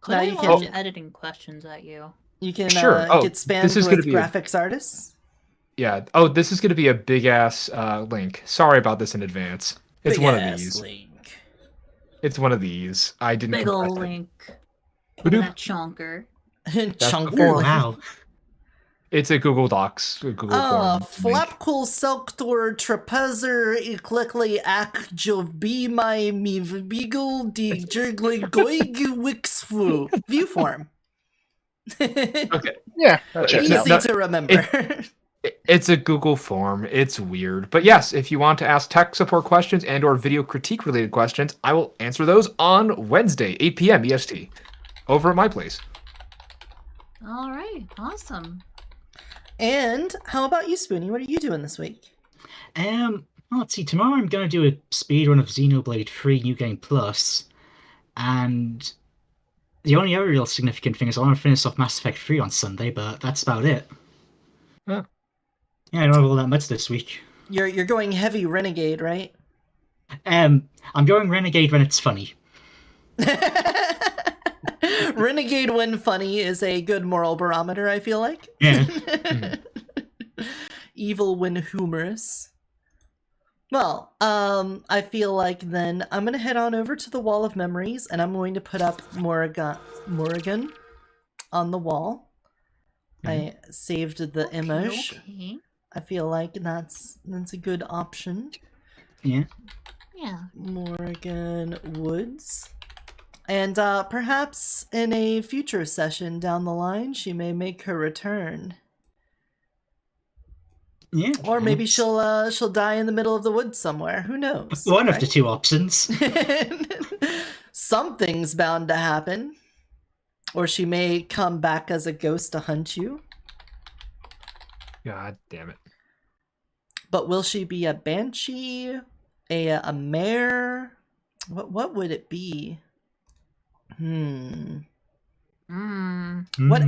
Could I launch editing questions at you? You can Sure. get spammed with graphics artists. Yeah. Oh, this is going to be a big-ass link. Sorry about this in advance. It's one of these. Link. It's one of these. I didn't Big ol' link. That chonker. Chunker. Wow. It's a Google Docs, a Google form. Flapcool Selktor Trapezer Eklekli Ak Jov my me Beagle de Jurgly Goig Wixfu. View form. Okay. Yeah. Easy to remember. It's a Google form. It's weird. But yes, if you want to ask tech support questions and or video critique related questions, I will answer those on Wednesday, 8 p.m. EST, over at my place. All right. Awesome. And how about you, Spoonie? What are you doing this week? Let's see. Tomorrow I'm going to do a speedrun of Xenoblade 3 New Game Plus. And the only other real significant thing is I want to finish off Mass Effect 3 on Sunday, but that's about it. Huh. Yeah, I don't have all that much this week. You're going heavy Renegade, right? I'm going Renegade when it's funny. Renegade when funny is a good moral barometer, I feel like. Yeah. Evil when humorous. Well, I feel like then I'm going to head on over to the Wall of Memories, and I'm going to put up Morrigan on the wall. I saved the image. Okay. I feel like that's a good option. Yeah. Yeah. Morrigan Woods. And perhaps in a future session down the line, she may make her return. Yeah. Or maybe she'll die in the middle of the woods somewhere. Who knows? One of the two options. Something's bound to happen. Or she may come back as a ghost to hunt you. God damn it. But will she be a banshee? A mare? What would it be? What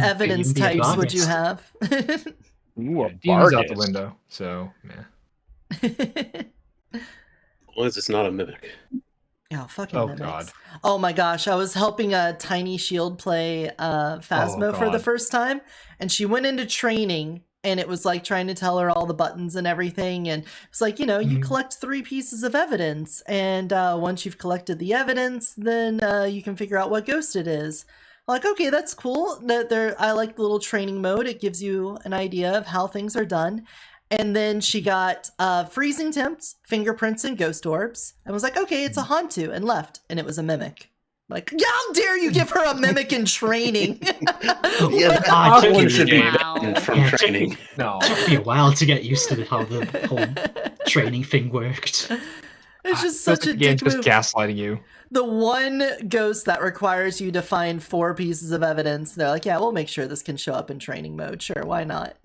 evidence types would you have? Ooh, Demon's out the window, so yeah. As long as it's not a mimic. Oh, fucking mimics. God. Oh my gosh, I was helping a Tiny Shield play Phasmo for the first time, and she went into training, and it was like trying to tell her all the buttons and everything, and it's like, you collect 3 pieces of evidence, and once you've collected the evidence, then you can figure out what ghost it is. I'm like, okay, that's cool. I like the little training mode. It gives you an idea of how things are done. And then she got freezing temps, fingerprints, and ghost orbs. And was like, okay, it's a Hantu, and left. And it was a mimic. Like, how dare you give her a mimic in training? Yeah, Ah, that took one you- should be Wow. banned from Yeah, training. No. took me a while to get used to how the whole training thing worked. It's just Feels such like a the game's dick just move. gaslighting you. The one ghost that requires you to find 4 pieces of evidence, they're like, yeah, we'll make sure this can show up in training mode. Sure, why not?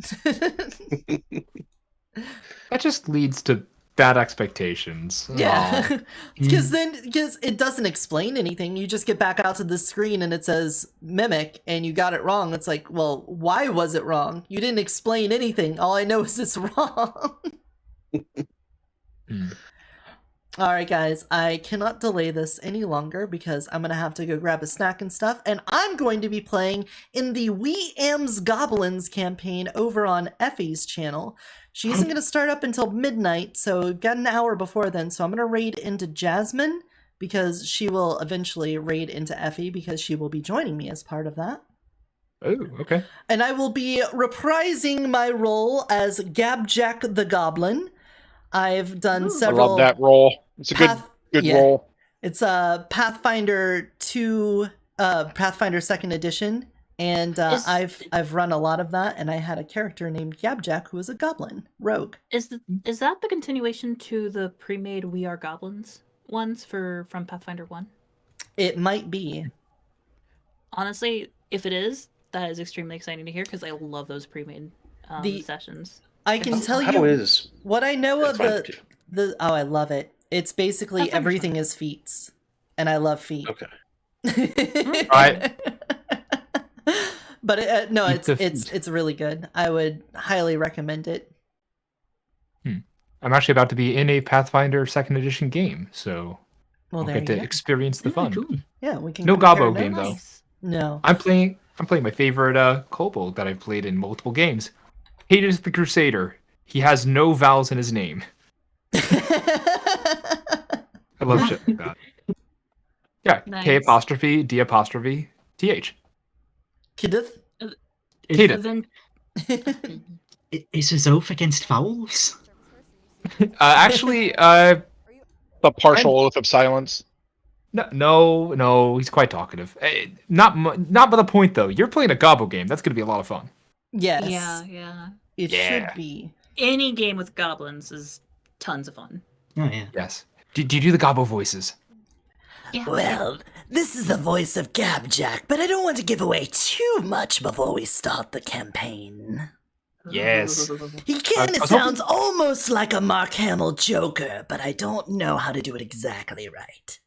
That just leads to bad expectations. Yeah. Aw. Because it doesn't explain anything. You just get back out to the screen and it says mimic and you got it wrong. It's like, well, why was it wrong? You didn't explain anything. All I know is it's wrong. All right, guys, I cannot delay this any longer because I'm going to have to go grab a snack and stuff. And I'm going to be playing in the We Am's Goblins campaign over on Effie's channel. She isn't going to start up until midnight, so we've got an hour before then. So I'm going to raid into Jasmine because she will eventually raid into Effie because she will be joining me as part of that. Oh, okay. And I will be reprising my role as Gabjack the Goblin. I've done several... I love that role. It's a good role. It's a Pathfinder 2, Pathfinder 2nd edition, and I've run a lot of that, and I had a character named Gabjack who was a goblin rogue. Is that the continuation to the pre-made We Are Goblins ones from Pathfinder 1? It might be. Honestly, if it is, that is extremely exciting to hear because I love those pre-made sessions. I can tell How you is what I know of Pathfinder the oh, I love it. It's basically Pathfinder's everything fun. is feats, and I love feet. Okay. Right. But no, Feat of it's really good. I would highly recommend it. I'm actually about to be in a Pathfinder 2nd edition game, so Well, I'll there get to you go. experience the fun. Cool. Yeah, we can No compare Gobbo game, notes. though. No. I'm playing my favorite kobold that I've played in multiple games. Hades the Crusader. He has no vowels in his name. I love shit like that. Yeah, Nice. K apostrophe D apostrophe TH. Kidith? Kidith. Is his oath against vowels? Actually, The partial oath of silence. no, he's quite talkative. Not by the point though. You're playing a Gobbo game. That's gonna be a lot of fun. Yes. Yeah. It Yeah. should be. Any game with goblins is tons of fun. Oh yeah. Yes. Do you do the Gobbo voices? Yeah. Well, this is the voice of Gabjack, but I don't want to give away too much before we start the campaign. Yes. He kind I of was sounds almost like a Mark Hamill Joker, but I don't know how to do it exactly right.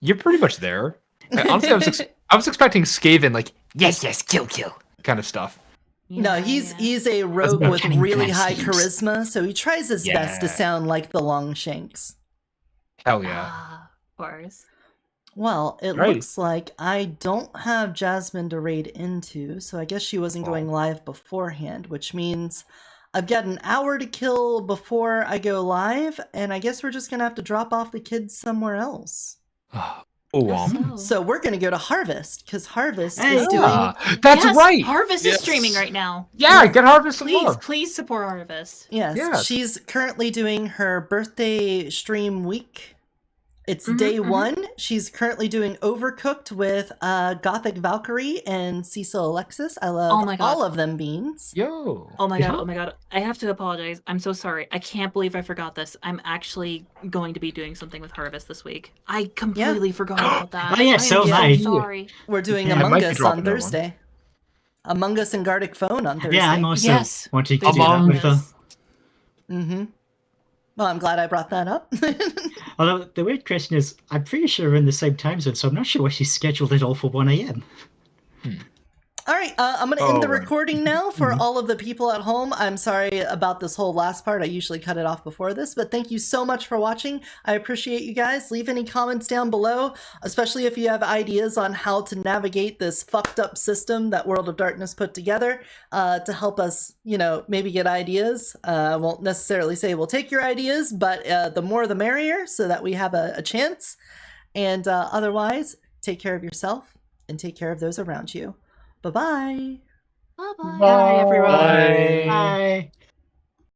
You're pretty much there. Honestly, I was expecting Skaven, like yes, kill, kind of stuff. No, he's a rogue That's with cunning really high blessings. charisma, so he tries his best to Yeah. sound like the Longshanks. Hell yeah. Of course. Well, it Right. looks like I don't have Jasmine to raid into, so I guess she wasn't going live beforehand, which means I've got an hour to kill before I go live, and I guess we're just gonna have to drop off the kids somewhere else. So we're gonna go to Harvest, because Harvest Hey. is doing... That's Yes, right. Harvest Yes. is streaming right now. Yeah, get Harvest some Please, more. please support Harvest. Yes, Yes. she's currently doing her birthday stream week. It's Mhm, day mhm. 1. She's currently doing Overcooked with Gothic Valkyrie and Cecil Alexis. I love Oh my God. all of them beans. Yo. Oh my Yeah. god. I have to apologize. I'm so sorry. I can't believe I forgot this. I'm actually going to be doing something with Harvest this week. I completely forgot about that. Oh, yeah, I so am am I. sorry. We're doing Yeah, I Among might be Us dropping on that one. Thursday. Among Us and Gardic Phone on Thursday. Yeah, I'm also Yes. wanting to do that Among with her. Mm-hmm. Well, I'm glad I brought that up. Although the weird question is, I'm pretty sure we're in the same time zone, so I'm not sure why she scheduled it all for 1 a.m. All right, I'm going to end the right. recording now for all of the people at home. I'm sorry about this whole last part. I usually cut it off before this, but thank you so much for watching. I appreciate you guys. Leave any comments down below, especially if you have ideas on how to navigate this fucked up system that World of Darkness put together to help us, maybe get ideas. I won't necessarily say we'll take your ideas, but the more the merrier so that we have a chance. And otherwise, take care of yourself and take care of those around you. Bye-bye. Bye-bye. Bye, everyone. Bye.